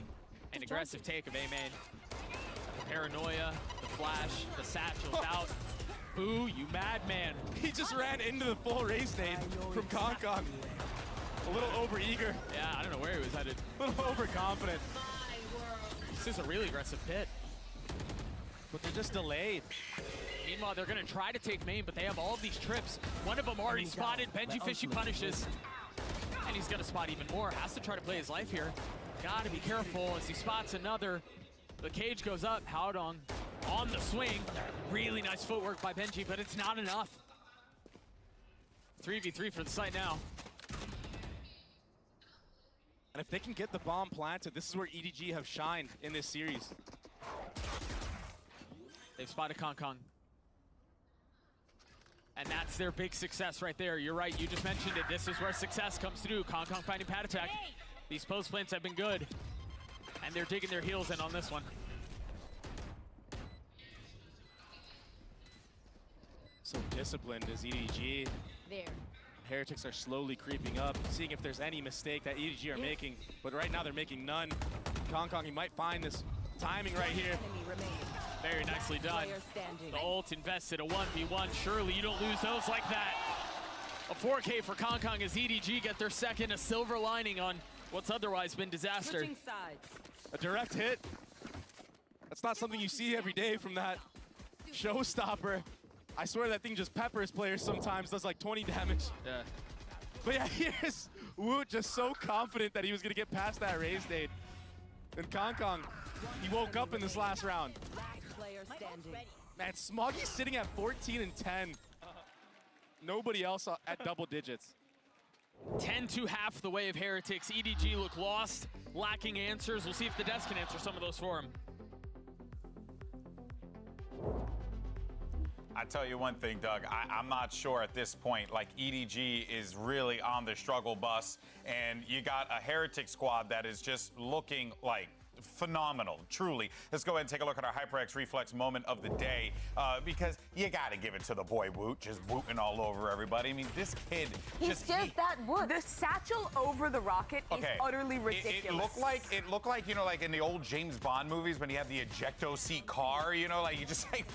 An aggressive take of A-Main. Paranoia, the flash, the satchel's out. Boo, you madman. He just ran into the full race nade from Kong. A little overeager. Yeah, I don't know where he was headed. A little overconfident. This is a really aggressive pit. But they're just delayed. Meanwhile, they're going to try to take main, but they have all of these trips. One of them already spotted. Benji Fishy punishes. And he's going to spot even more. Has to try to play his life here. Got to be careful as he spots another. The cage goes up. Haodong on the swing. Really nice footwork by Benji, but it's not enough. 3v3 for the site now. And if they can get the bomb planted, this is where EDG have shined in this series. They've spotted Kong. And that's their big success right there. You're right, you just mentioned it. This is where success comes through. Kong finding Patatek. These post plants have been good. And they're digging their heels in on this one. So disciplined is EDG. There. Heretics are slowly creeping up, seeing if there's any mistake that EDG are making. But right now they're making none. Kong, he might find this timing right here. Very nicely done. The ult invested a 1v1. Surely you don't lose those like that. A 4K for Kong as EDG get their second, a silver lining on what's otherwise been disaster. A direct hit. That's not something you see every day from that showstopper. I swear that thing just peppers players sometimes, does like 20 damage. Yeah. But yeah, here's Woot just so confident that he was gonna get past that raised nade. And Kong, he woke up in this last round. Man, Smoggy's sitting at 14 and 10. Nobody else at double digits. 10-2 half the way of Heretics. EDG look lost, lacking answers. We'll see if the desk can answer some of those for him. I tell you one thing, Doug, I'm not sure at this point, like EDG is really on the struggle bus, and you got a Heretic squad that is just looking like phenomenal, truly. Let's go ahead and take a look at our HyperX Reflex moment of the day, because you gotta give it to the boy Woot, just wooting all over everybody. I mean, this kid He's just that Woot. The satchel over the rocket is utterly ridiculous. It looked like, you know, like in the old James Bond movies when he had the ejecto seat car, you know, like you just like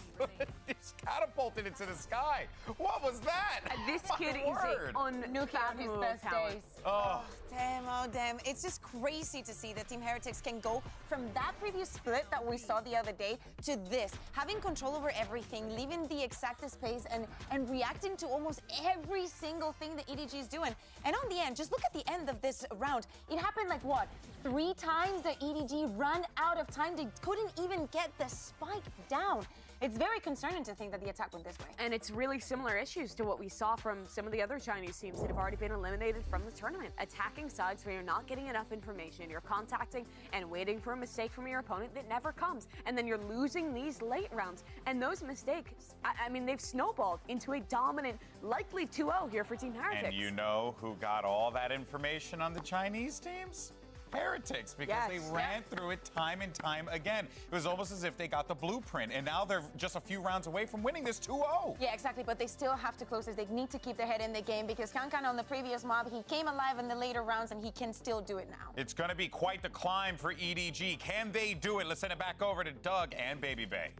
just catapulted into the sky. What was that? This kid is unfathomable talent. Oh. Oh damn. It's just crazy to see that Team Heretics can go from that previous split that we saw the other day to this. Having control over everything, leaving the exactest pace and reacting to almost every single thing that EDG is doing. And on the end, just look at the end of this round. It happened like what? 3 times that EDG ran out of time. They couldn't even get the spike down. It's very concerning to think that the attack went this way. And it's really similar issues to what we saw from some of the other Chinese teams that have already been eliminated from the tournament. Attacking sides where you're not getting enough information, you're contacting and waiting for a mistake from your opponent that never comes. And then you're losing these late rounds. And those mistakes, I mean, they've snowballed into a dominant, likely 2-0 here for Team Heretics. And you know who got all that information on the Chinese teams? Heretics, because they ran through it time and time again. It was almost as if they got the blueprint, and now they're just a few rounds away from winning this 2-0. Yeah, exactly, but they still have to close this. They need to keep their head in the game because Kankan on the previous mob, he came alive in the later rounds, and he can still do it now. It's going to be quite the climb for EDG. Can they do it? Let's send it back over to Doug and Baby Bay.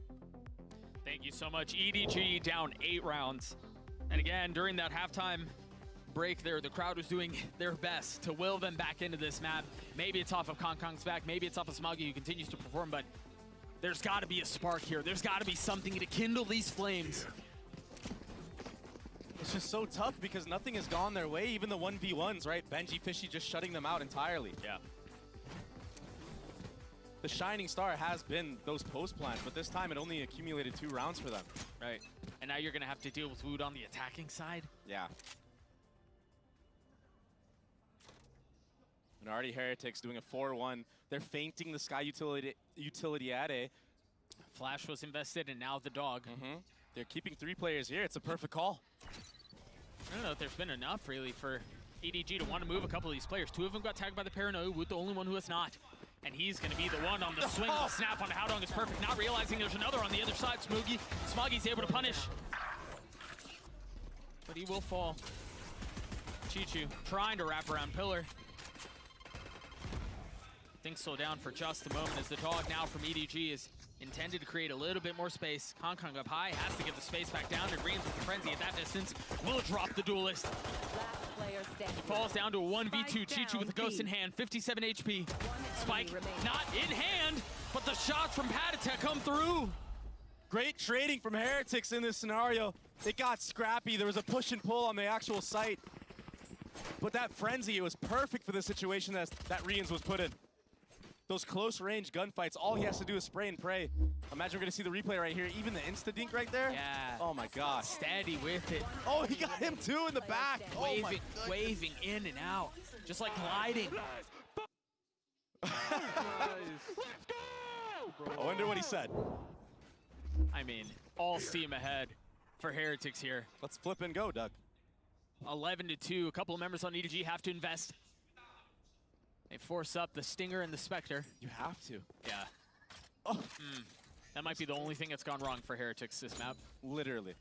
Thank you so much. EDG down 8 rounds. And again, during that halftime break there, the crowd was doing their best to will them back into this map. Maybe it's off of Kong's back, maybe it's off of Smoggy, who continues to perform, but there's got to be a spark here. There's got to be something to kindle these flames. It's just so tough because nothing has gone their way, even the 1v1s, right? Benji, Fishy just shutting them out entirely. Yeah. The shining star has been those post plans, but this time it only accumulated 2 rounds for them. Right. And now you're going to have to deal with Wood on the attacking side. Yeah. And already Heretics doing a 4-1. They're feinting the Sky utility at A. Flash was invested, and now the dog. They're keeping 3 players here. It's a perfect call. I don't know if there's been enough, really, for EDG to want to move a couple of these players. 2 of them got tagged by the Paranoia, Wood the only one who has not. And he's going to be the one on the swing. The snap on the Howdong is perfect, not realizing there's another on the other side. Smoggy's able to punish. But he will fall. Chichu trying to wrap around Pillar. Things slow down for just a moment as the dog now from EDG is intended to create a little bit more space. Kong up high, has to get the space back down, and Reams with the frenzy at that distance will drop the duelist. He falls down to a 1v2. Chichu with the ghost in hand, 57 HP. Spike not in hand, but the shots from Patatek come through. Great trading from Heretics in this scenario. They got scrappy. There was a push and pull on the actual site. But that frenzy, it was perfect for the situation that Rians was put in. Those close range gunfights, all he has to do is spray and pray. Imagine we're gonna see the replay right here. Even the insta-dink right there. Yeah. Oh my gosh. Steady with it. Oh, he got him too in the back. Waving in and out. Just like gliding. I wonder what he said. I mean, all steam ahead for Heretics here. Let's flip and go, Doug. 11-2. A couple of members on EDG have to invest. They force up the Stinger and the Spectre. You have to. Yeah. Oh. That might be the only thing that's gone wrong for Heretics this map. Literally.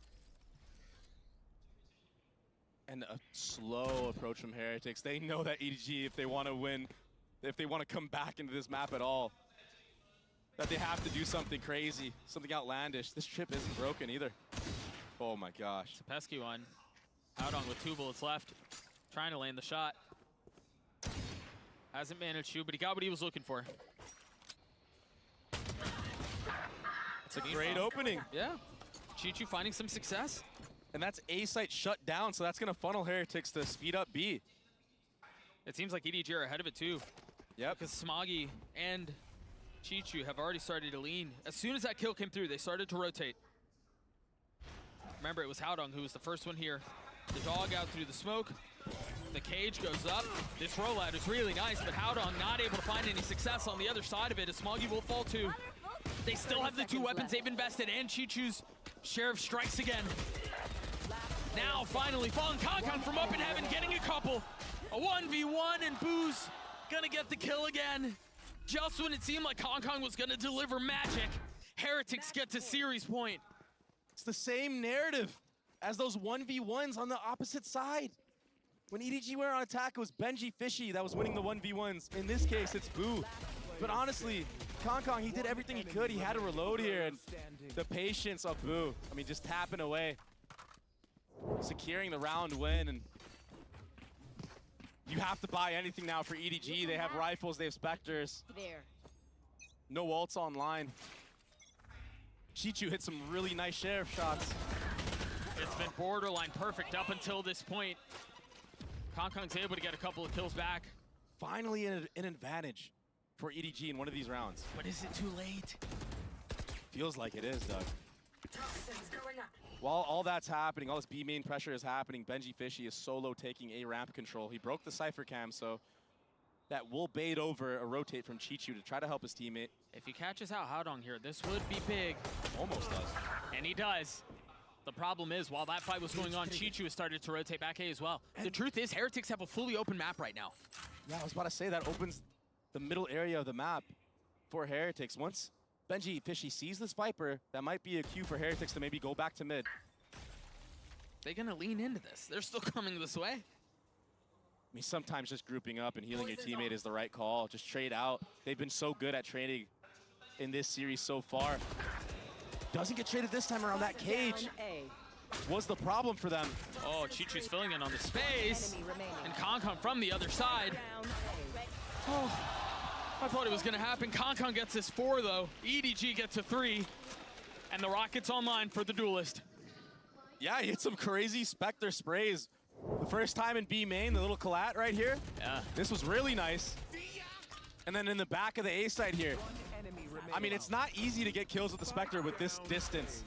And a slow approach from Heretics. They know that EDG, if they want to win, if they want to come back into this map at all, that they have to do something crazy, something outlandish. This trip isn't broken either. Oh my gosh. It's a pesky one. Howdong with 2 bullets left, trying to land the shot. Hasn't managed to, but he got what he was looking for. It's a great opening. Yeah. Chichu finding some success. And that's A site shut down, so that's going to funnel Heretics to speed up B. It seems like EDG are ahead of it too. Yep. Because Smoggy and Chichu have already started to lean. As soon as that kill came through, they started to rotate. Remember, it was Howdong who was the first one here. The dog out through the smoke. The cage goes up. This rollout is really nice, but Howdong not able to find any success on the other side of it as Smoggy will fall too. They still have the 2 weapons they've invested, and Chichu's share of strikes again. Now, finally, falling Konkon from up in heaven, getting a couple. A 1v1, and Boo's gonna get the kill again. Just when it seemed like Konkon was gonna deliver magic, Heretics get to series point. It's the same narrative as those 1v1s on the opposite side. When EDG were on attack, it was Benji Fishy that was winning the 1v1s. In this case, it's Boo. But honestly, Konkon, he did everything he could. He had to reload here, and the patience of Boo, I mean, just tapping away. Securing the round win, and you have to buy anything now for EDG. They have rifles, they have Spectres. There. No ults online. Chichu hit some really nice share of shots. It's been borderline perfect up until this point. Konkong's able to get a couple of kills back. Finally an advantage for EDG in one of these rounds. But is it too late? Feels like it is, Doug. Toxins going up. While all that's happening, all this B main pressure is happening, Benji Fishy is solo taking A ramp control. He broke the Cypher cam, so that will bait over a rotate from Chichu to try to help his teammate. If he catches out Howdong here, this would be big. Almost does. And he does. The problem is, while that fight was going on, Chichu has started to rotate back A as well. And the truth is, Heretics have a fully open map right now. Yeah, I was about to say that opens the middle area of the map for Heretics. Once Benji Fishy sees this Viper, that might be a cue for Heretics to maybe go back to mid. They're gonna lean into this. They're still coming this way. I mean, sometimes just grouping up and healing your teammate is the right call. Just trade out. They've been so good at trading in this series so far. Doesn't get traded this time around. That cage was the problem for them. Oh, Chichu's filling in on the space. And Konkon from the other side. Oh, I thought it was gonna happen. Konkon gets his 4 though. EDG gets a 3. And the Rocket's online for the Duelist. Yeah, he hit some crazy Spectre sprays. The first time in B main, the little collat right here. Yeah. This was really nice. And then in the back of the A side here. I mean, it's not easy to get kills with the Spectre with this distance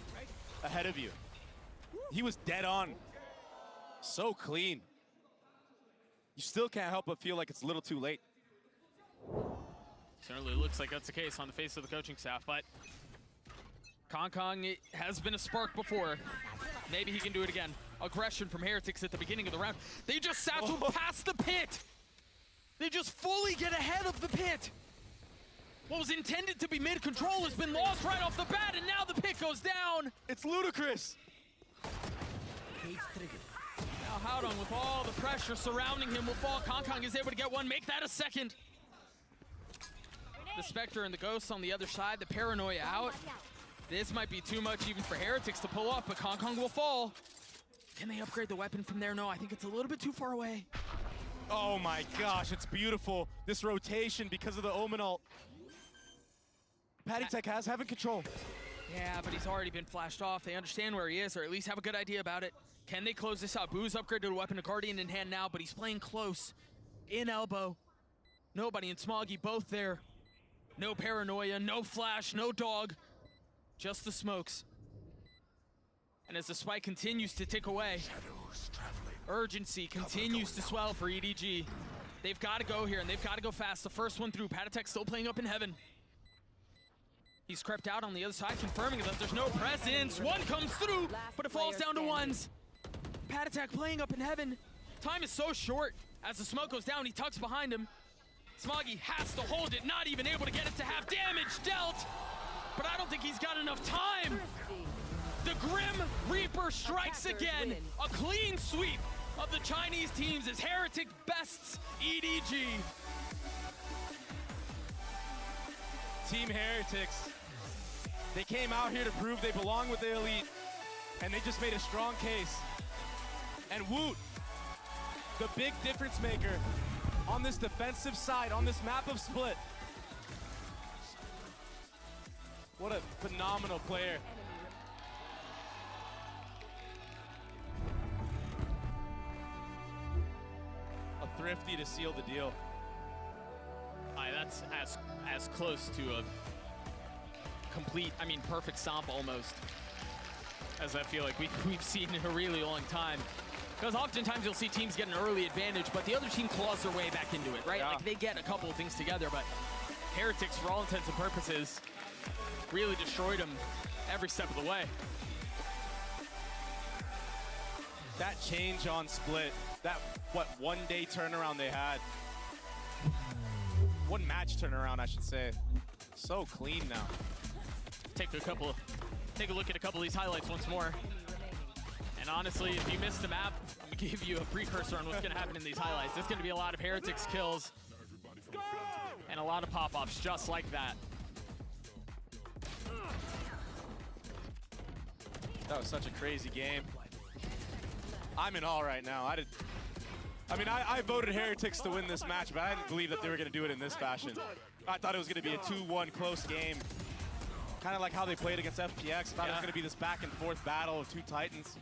ahead of you. He was dead on. So clean. You still can't help but feel like it's a little too late. Certainly looks like that's the case on the face of the coaching staff, but Konkon has been a spark before. Maybe he can do it again. Aggression from Heretics at the beginning of the round. They just satchel past the pit. They just fully get ahead of the pit. What was intended to be mid-control has been lost right off the bat, and now the pit goes down. It's ludicrous. Now Howdong, with all the pressure surrounding him, will fall. Konkon is able to get one, make that a second. The Spectre and the Ghosts on the other side, the Paranoia out. This might be too much even for Heretics to pull up, but Konkon will fall. Can they upgrade the weapon from there? No, I think it's a little bit too far away. Oh my gosh, it's beautiful. This rotation because of the Omen ult. Patty Tech has having control. Yeah, but he's already been flashed off. They understand where he is, or at least have a good idea about it. Can they close this out? Boo's upgraded a weapon, a Guardian in hand now, but he's playing close. In elbow. Nobody and Smoggy both there. No Paranoia, no flash, no dog. Just the smokes. And as the spike continues to tick away, urgency continues to swell for EDG. They've got to go here, and they've got to go fast. The first one through. Patatek still playing up in heaven. He's crept out on the other side, confirming that there's no presence. One comes through, but it falls down to ones. Patatek playing up in heaven. Time is so short. As the smoke goes down, he tucks behind him. Smoggy has to hold it, not even able to get it to have damage dealt. But I don't think he's got enough time. The Grim Reaper strikes again. A clean sweep of the Chinese teams as Heretic bests EDG. Team Heretics, they came out here to prove they belong with the elite, and they just made a strong case. And Woot, the big difference maker on this defensive side, on this map of Split. What a phenomenal player. A Thrifty to seal the deal. That's as close to a complete, I mean, perfect stomp almost, as I feel like we've seen in a really long time. Because oftentimes you'll see teams get an early advantage, but the other team claws their way back into it, right? Yeah. Like they get a couple of things together, but Heretics, for all intents and purposes, really destroyed them every step of the way. That change on Split, that, what, one-day turnaround they had. One match turnaround, I should say. So clean now. Take a look at a couple of these highlights once more. And honestly, if you missed the map, I'm gonna give you a precursor on what's gonna happen in these highlights. There's gonna be a lot of Heretics kills and a lot of pop-offs just like that. That was such a crazy game. I'm in awe right now. I voted Heretics to win this match, but I didn't believe that they were going to do it in this fashion. I thought it was going to be a 2-1 close game. Kind of like how they played against FPX. I thought it was going to be this back and forth battle of two titans.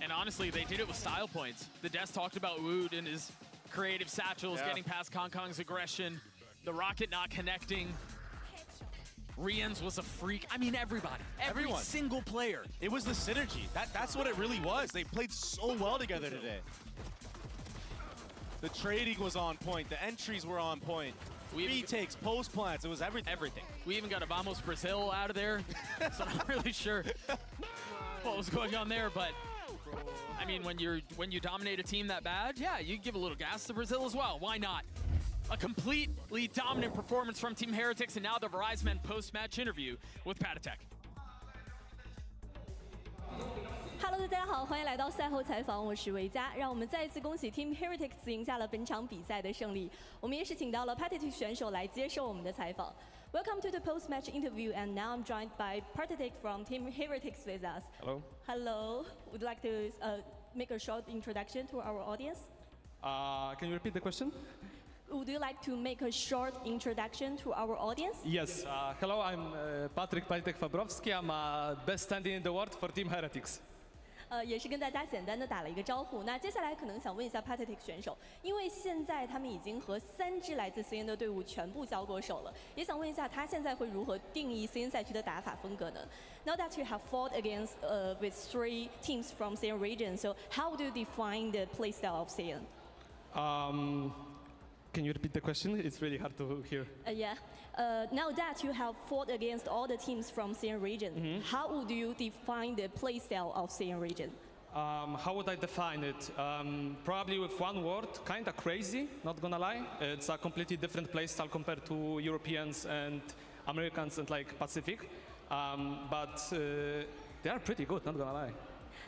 And honestly, they did it with style points. The Des talked about Wood and his creative satchels, getting past Kong Kong's aggression, the rocket not connecting. Rian's was a freak. I mean, everybody. Every single player. It was the synergy. That's what it really was. They played so well together today. The trading was on point. The entries were on point. Retakes, post plants, it was everything. We even got a Vamos Brazil out of there. So I'm not really sure what was going on there, but I mean, when you dominate a team that bad, yeah, you give a little gas to Brazil as well. Why not? A completely dominant performance from Team Heretics, and now the Verizon post-match interview with Patatek. Hello， 大家好，欢迎来到赛后采访，我是维嘉。让我们再一次恭喜 Team Heretics 赢下了本场比赛的胜利。我们也是请到了 Patatek 选手来接受我们的采访。Welcome to the post-match interview, and now I'm joined by Patatek from Team Heretics with us. Hello. Hello. Would you like to make a short introduction to our audience? Can you repeat the question? Would you like to make a short introduction to our audience? Yes. Hello, I'm Patatek Fabrowski. I'm best standing in the world for Team Heretics. 也是跟大家简单的打了一个招呼。那接下来可能想问一下 Patatek 选手，因为现在他们已经和3支来自 CN 的队伍全部交过手了，也想问一下他现在会如何定义 CN 赛区的打法风格呢 ？Now that you have fought against with 3 teams from CN region, so how do you define the playstyle of CN? Can you repeat the question? It's really hard to hear. Yeah. Now that you have fought against all the teams from CN region, how would you define the playstyle of CN region? How would I define it? Probably with one word, kind of crazy, not gonna lie. It's a completely different playstyle compared to Europeans and Americans and like Pacific. But they are pretty good, not gonna lie.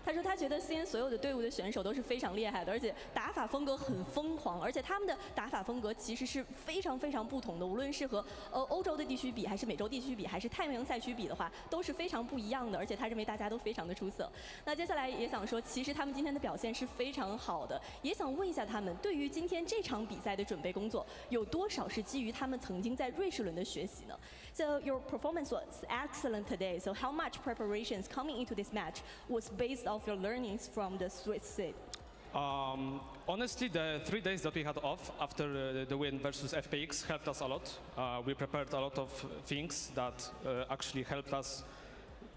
他说他觉得 CN 所有的队伍的选手都是非常厉害的，而且打法风格很疯狂，而且他们的打法风格其实是非常非常不同的，无论是和欧洲的地区比，还是美洲地区比，还是太平洋赛区比的话，都是非常不一样的。而且他认为大家都非常的出色。那接下来也想说，其实他们今天的表现是非常好的，也想问一下他们对于今天这场比赛的准备工作有多少是基于他们曾经在瑞士轮的学习呢 ？So your performance was excellent today. So how much preparations coming into this match was based off your learnings from the Swiss side? Honestly, the 3 days that we had off after the win versus FPX helped us a lot. We prepared a lot of things that actually helped us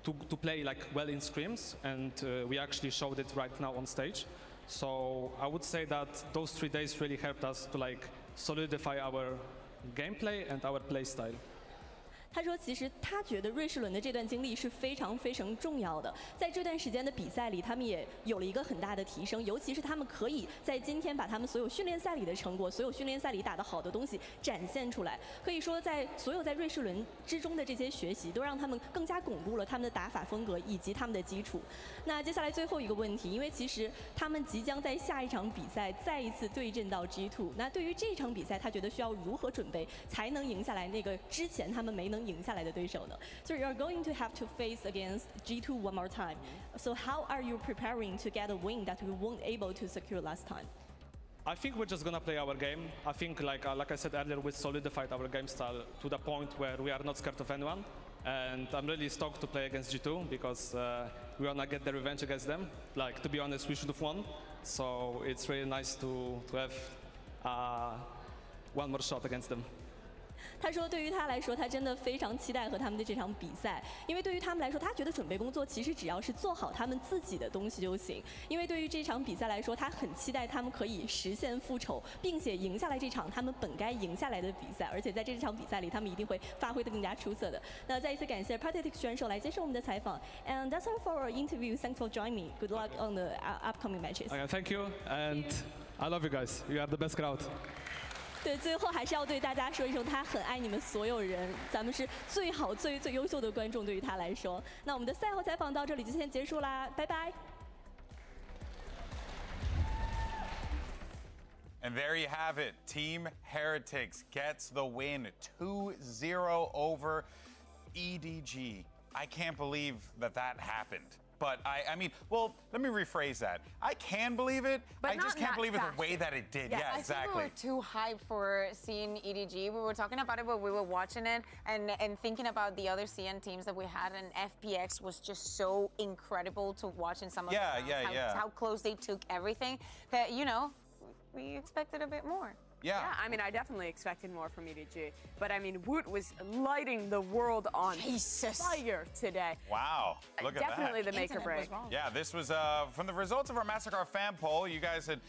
to play like well in scrims, and we actually showed it right now on stage. So I would say that those 3 days really helped us to like solidify our gameplay and our play style. 他说，其实他觉得瑞士轮的这段经历是非常非常重要的，在这段时间的比赛里，他们也有了一个很大的提升，尤其是他们可以在今天把他们所有训练赛里的成果，所有训练赛里打得好的东西展现出来。可以说，在所有在瑞士轮之中的这些学习，都让他们更加巩固了他们的打法风格以及他们的基础。那接下来最后一个问题，因为其实他们即将在下一场比赛再一次对阵到 G2， 那对于这场比赛，他觉得需要如何准备才能赢下来那个之前他们没能赢下来的对手呢？ So you're going to have to face against G2 one more time. So how are you preparing to get a win that we weren't able to secure last time? I think we're just gonna play our game. I think, like I said earlier, we solidified our game style to the point where we are not scared of anyone. And I'm really stoked to play against G2 because we wanna get the revenge against them. Like, to be honest, we should have won. So it's really nice to have one more shot against them. 他说，对于他来说，他真的非常期待和他们的这场比赛，因为对于他们来说，他觉得准备工作其实只要是做好他们自己的东西就行。因为对于这场比赛来说，他很期待他们可以实现复仇，并且赢下来这场他们本该赢下来的比赛，而且在这场比赛里，他们一定会发挥得更加出色的。那再一次感谢 PRX 选手来接受我们的采访 ，and that's all for our interview. Thanks for joining me. Good luck on the upcoming matches. Okay, thank you, and I love you guys. You are the best crowd. 对，最后还是要对大家说一声，他很爱你们所有人，咱们是最好、最优秀的观众，对于他来说。那我们的赛后采访到这里就先结束啦，拜拜。And there you have it. Team Heretics gets the win 2-0 over EDG. I can't believe that happened. But I mean, well, let me rephrase that. I can believe it. But I just can't believe it the way that it did. Yeah, exactly. I think we were too hyped for seeing EDG. We were talking about it when we were watching it and thinking about the other CN teams that we had, and FPX was just so incredible to watch in some of the rounds, how close they took everything that, you know, we expected a bit more. Yeah, I mean, I definitely expected more from EDG. But I mean, Woot was lighting the world on fire today. Wow, look at that. Definitely the make or break. Yeah, this was from the results of our MasterCard fan poll. You guys had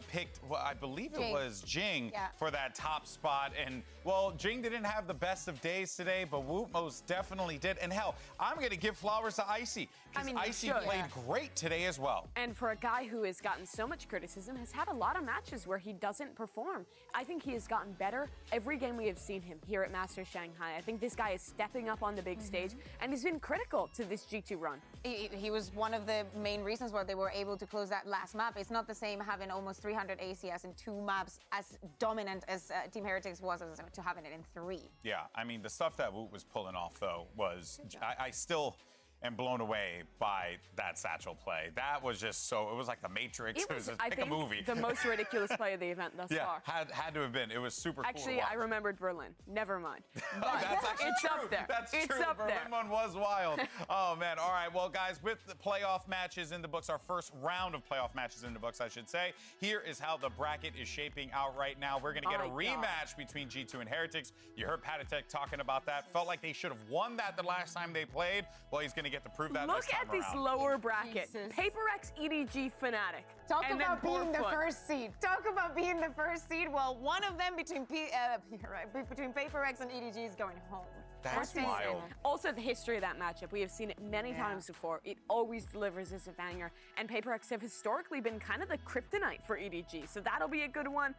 picked, well, I believe it was Jing for that top spot. And, well, Jing didn't have the best of days today, but Woot most definitely did. And hell, I'm going to give flowers to Icy. I mean, Icy played great today as well. And for a guy who has gotten so much criticism, has had a lot of matches where he doesn't perform. I think he has gotten better every game we have seen him here at Masters Shanghai. I think this guy is stepping up on the big stage, and he's been critical to this G2 run. He was one of the main reasons why they were able to close that last map. It's not the same having almost 300 ACS in 2 maps as dominant as Team Heretics was as to having it in 3. Yeah, I mean, the stuff that Woot was pulling off, though, was... I still... am blown away by that satchel play. That was just so, it was like the Matrix. It was like a movie. The most ridiculous play of the event thus far. Had to have been. It was super cool. Actually, I remembered Berlin. Never mind. But that's actually it's true. Up there. That's it's true. Up Berlin there. one was wild. Oh, man. All right. Well, guys, with the playoff matches in the books, our first round of playoff matches in the books, I should say, here is how the bracket is shaping out right now. We're going to get a rematch between G2 and Heretics. You heard Patatek talking about that. Felt like they should have won that the last time they played. Well, he's going to get to prove that Look at this lower bracket. PaperX, EDG, Fnatic. Talk about being the first seed. Talk about being the first seed. Well, one of them between PaperX and EDG is going home. That's wild. Also, the history of that matchup. We have seen it many times before. It always delivers as a banger. And PaperX have historically been kind of the kryptonite for EDG. So that'll be a good one.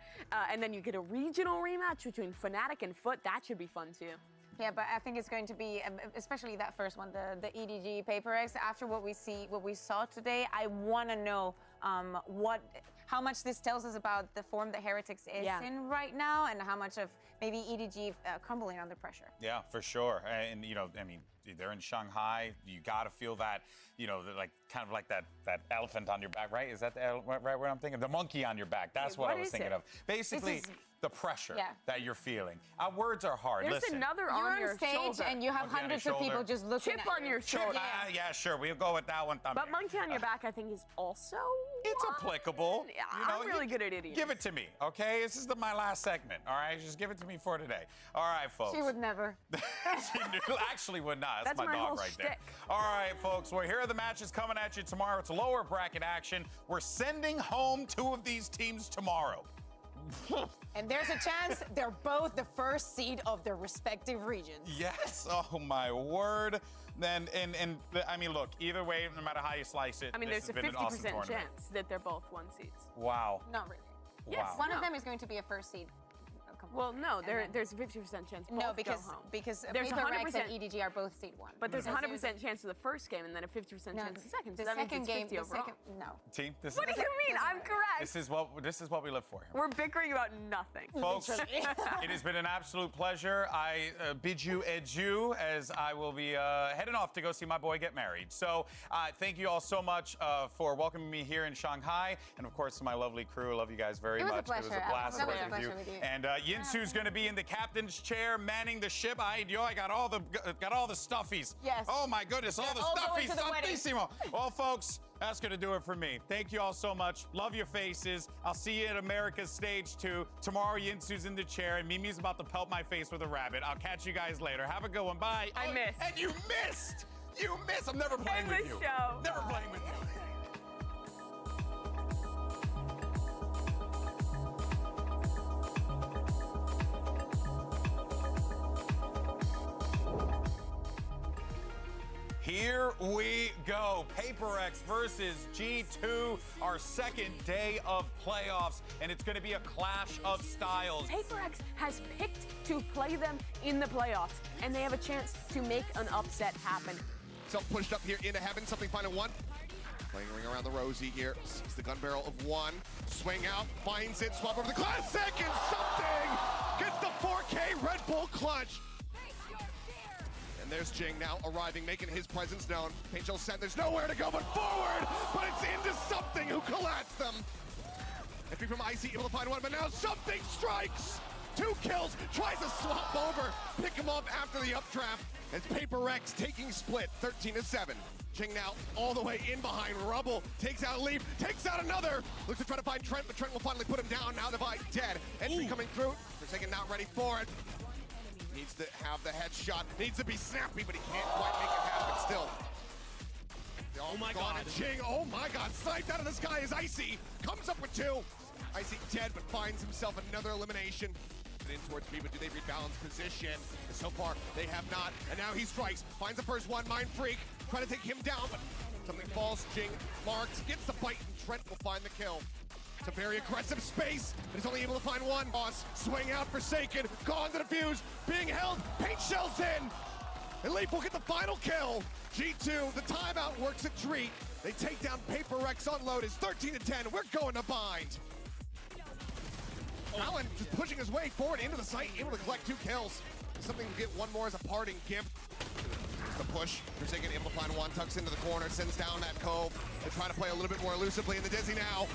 And then you get a regional rematch between Fnatic and Foot. That should be fun, too. Yeah, but I think it's going to be, especially that first one, the EDG PaperX. After what we saw today, I want to know how much this tells us about the form that Heretics is in right now, and how much of maybe EDG crumbling under pressure. Yeah, for sure. And you know, I mean, they're in Shanghai. You got to feel that, you know, like kind of like that elephant on your back, right? Is that right what I'm thinking? The monkey on your back. That's what I was thinking of. Basically, the pressure that you're feeling. Our words are hard. There's another on your stage shoulder. and you have hundreds of people just looking Chip at on your shoulder. Yeah, sure. We'll go with that one. But monkey on your back, I think, is also... It's applicable. Yeah, you know, I'm really good at idioms. Give it to me, okay? This is my last segment, all right? Just give it to me for today. All right, folks. She would never. She actually would not. That's my my dog whole right shtick. there. All right, folks. Well, here are the matches coming at you tomorrow. It's lower bracket action. We're sending home 2 of these teams tomorrow. And there's a chance they're both the first seed of their respective regions. Yes, oh my word. And I mean, look, either way, no matter how you slice it, I mean, this there's a has been an awesome 50% tournament. chance that they're both one seeds. Wow. Not really. Yes, Wow. One of them is going to be a first seed. Well, no, there's a 50% chance. No, both because go home. there's PRX and EDG are both seed 1. But there's a 100% chance of the first game and then a 50% chance of the second. So The that means second it's game, 50 overall. no. Team, this What is do you mean? I'm correct. this is what we live for here. We're bickering about nothing. Folks, it has been an absolute pleasure. I bid you adieu as I will be heading off to go see my boy get married. So thank you all so much for welcoming me here in Shanghai. And of course, to my lovely crew. I love you guys very much. It was a pleasure. It was a blast It was a working pleasure with with you. you. And Yinsu's going to be in the captain's chair, manning the ship. I got all the stuffies. Yes. Oh my goodness, all They're the all going stuffies. to the wedding. Stuffissimo. Well, folks, that's going to do it for me. Thank you all so much. Love your faces. I'll see you at America's Stage 2. Tomorrow, Yinsu's in the chair, and Mimi's about to pelt my face with a rabbit. I'll catch you guys later. Have a good one. Bye. I missed. And you missed. You missed. I'm never playing with you. Show. Never playing with you. Here we go. PRX versus G2, our second day of playoffs, and it's going to be a clash of styles. PRX has picked to play them in the playoffs, and they have a chance to make an upset happen. Self pushed up here into heaven, something final one. Playing ring around the rosy here, sees the gun barrel of one. Swing out, finds it, swap over the classic, and something gets the 4K Red Bull clutch. And there's Jing now arriving, making his presence known. Paint Shell sent, there's nowhere to go but forward, but it's into something who collapsed them. Entry from Icy, able to find one, but now something strikes. 2 kills, tries to swap over, pick him up after the updraft. It's PRX taking split, 13-7. Jing now all the way in behind Rubble, takes out Leaf, takes out another. Looks to try to find Trent, but Trent will finally put him down. Now the Divide dead. Entry coming through, Forsaken not ready for it. Needs to have the headshot, needs to be snappy, but he can't quite make it happen still. Oh my god. Jing, oh my god, sniped out of the sky is Icy. Comes up with 2. Icy dead, but finds himself another elimination. In towards me, but do they rebalance position? So far, they have not. And now he strikes, finds the first one, Mind Freak, trying to take him down, but something falls. Jing marked, gets the bite, and Trent will find the kill. It's a very aggressive space, but he's only able to find one. Boss, swing out, Forsaken, gone to the fuse, being held, Paint Shell's in. And Leaf will get the final kill. G2, the timeout works a treat. They take down PRX on Lotus, 13-10. We're going to bind. Allen just pushing his way forward into the site, able to collect 2 kills. Something to get one more as a parting gift. Here's the push. Forsaken able to find one, tucks into the corner, sends down that cove. They try to play a little bit more elusively in the Dizzy now.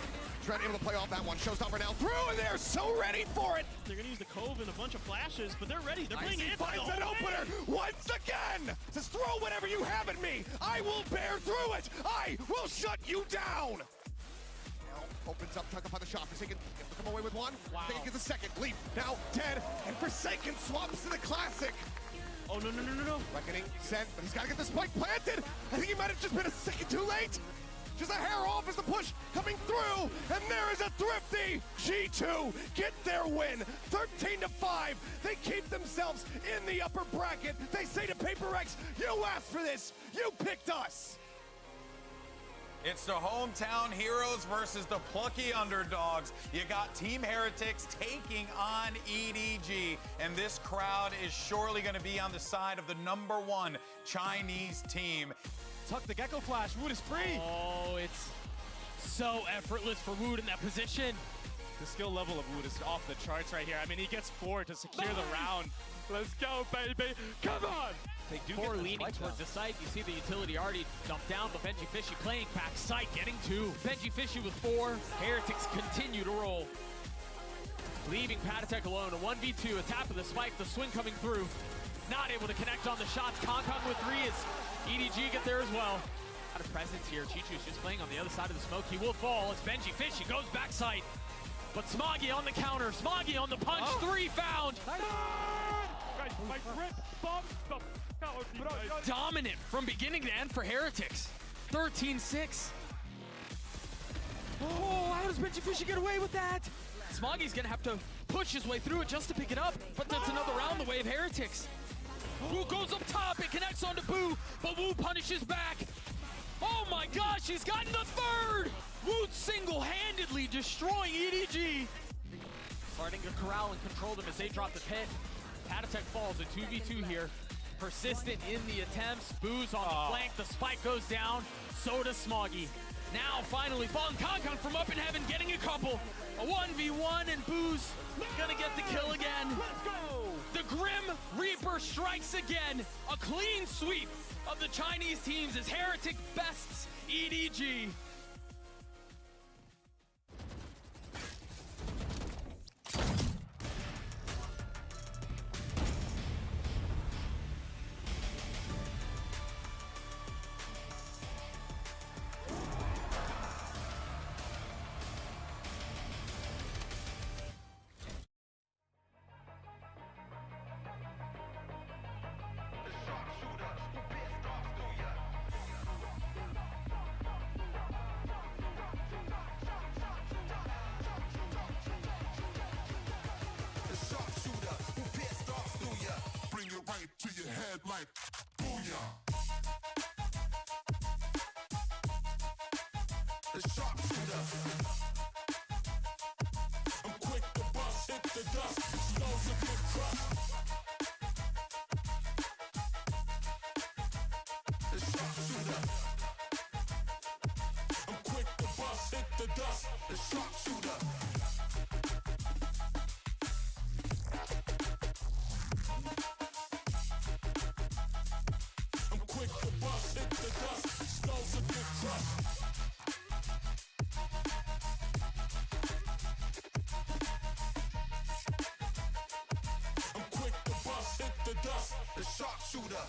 Trent able to play off that one. Showstopper now through, and they're so ready for it. They're going to use the cove and a bunch of flashes, but they're ready. They're playing it. Finds an opener once again. Says, throw whatever you have at me. I will bear through it. I will shut you down. Opens up, tuck up on the shot. Forsaken able to come away with one. Wow. Forsaken gets a second. Leap now dead, and Forsaken swaps to the classic. Oh, no. Reckoning sent, but he's got to get the spike planted. I think he might have just been a second too late. Just a hair off as the push coming through, and there is a thrifty G2 get their win, 13-5. They keep themselves in the upper bracket. They say to PRX, you asked for this, you picked us. It's the hometown heroes versus the plucky underdogs. You got Team Heretics taking on EDG, and this crowd is surely going to be on the side of the #1 Chinese team. Tuck the Gecko Flash, Wood is free. Oh, it's so effortless for Wood in that position. The skill level of Wood is off the charts right here. I mean, he gets 4 to secure the round. Let's go, baby. Come on. They do get leaning towards the site. You see the utility already dumped down, but Benji Fishy playing back site, getting 2. Benji Fishy with 4. Heretics continue to roll. Leaving Patatek alone. A 1v2, a tap of the spike, the swing coming through. Not able to connect on the shots. Kong with 3 as EDG get there as well. Out of presence here. Chichu's just playing on the other side of the smoke. He will fall as Benji Fishy goes back site. But Smoggy on the counter. Smoggy on the punch. 3 found. Dominant from beginning to end for Heretics. 13-6. Oh, how does Benji Fishy get away with that? Smoggy's gonna have to push his way through it just to pick it up, but that's another round the way of Heretics. Wu goes up top, it connects onto Boo, but Wu punishes back. Oh my gosh, he's gotten the third! Wu single-handedly destroying EDG. Starting to corral and control them as they drop the pit. Patatech falls, a 2v2 here. Persistent in the attempts. Boo's on the flank, the spike goes down, so does Smoggy. Now finally Fallen Concon from up in heaven getting a couple. A 1v1 and Boo's gonna get the kill again. Let's go! The Grim Reaper strikes again. A clean sweep of the Chinese teams as Heretic bests EDG. To your head like booyah. The sharpshooter. I'm quick to bust, hit the dust, skulls a good crush. The sharpshooter. I'm quick to bust, hit the dust, the sharpshooter. The sharpshooter.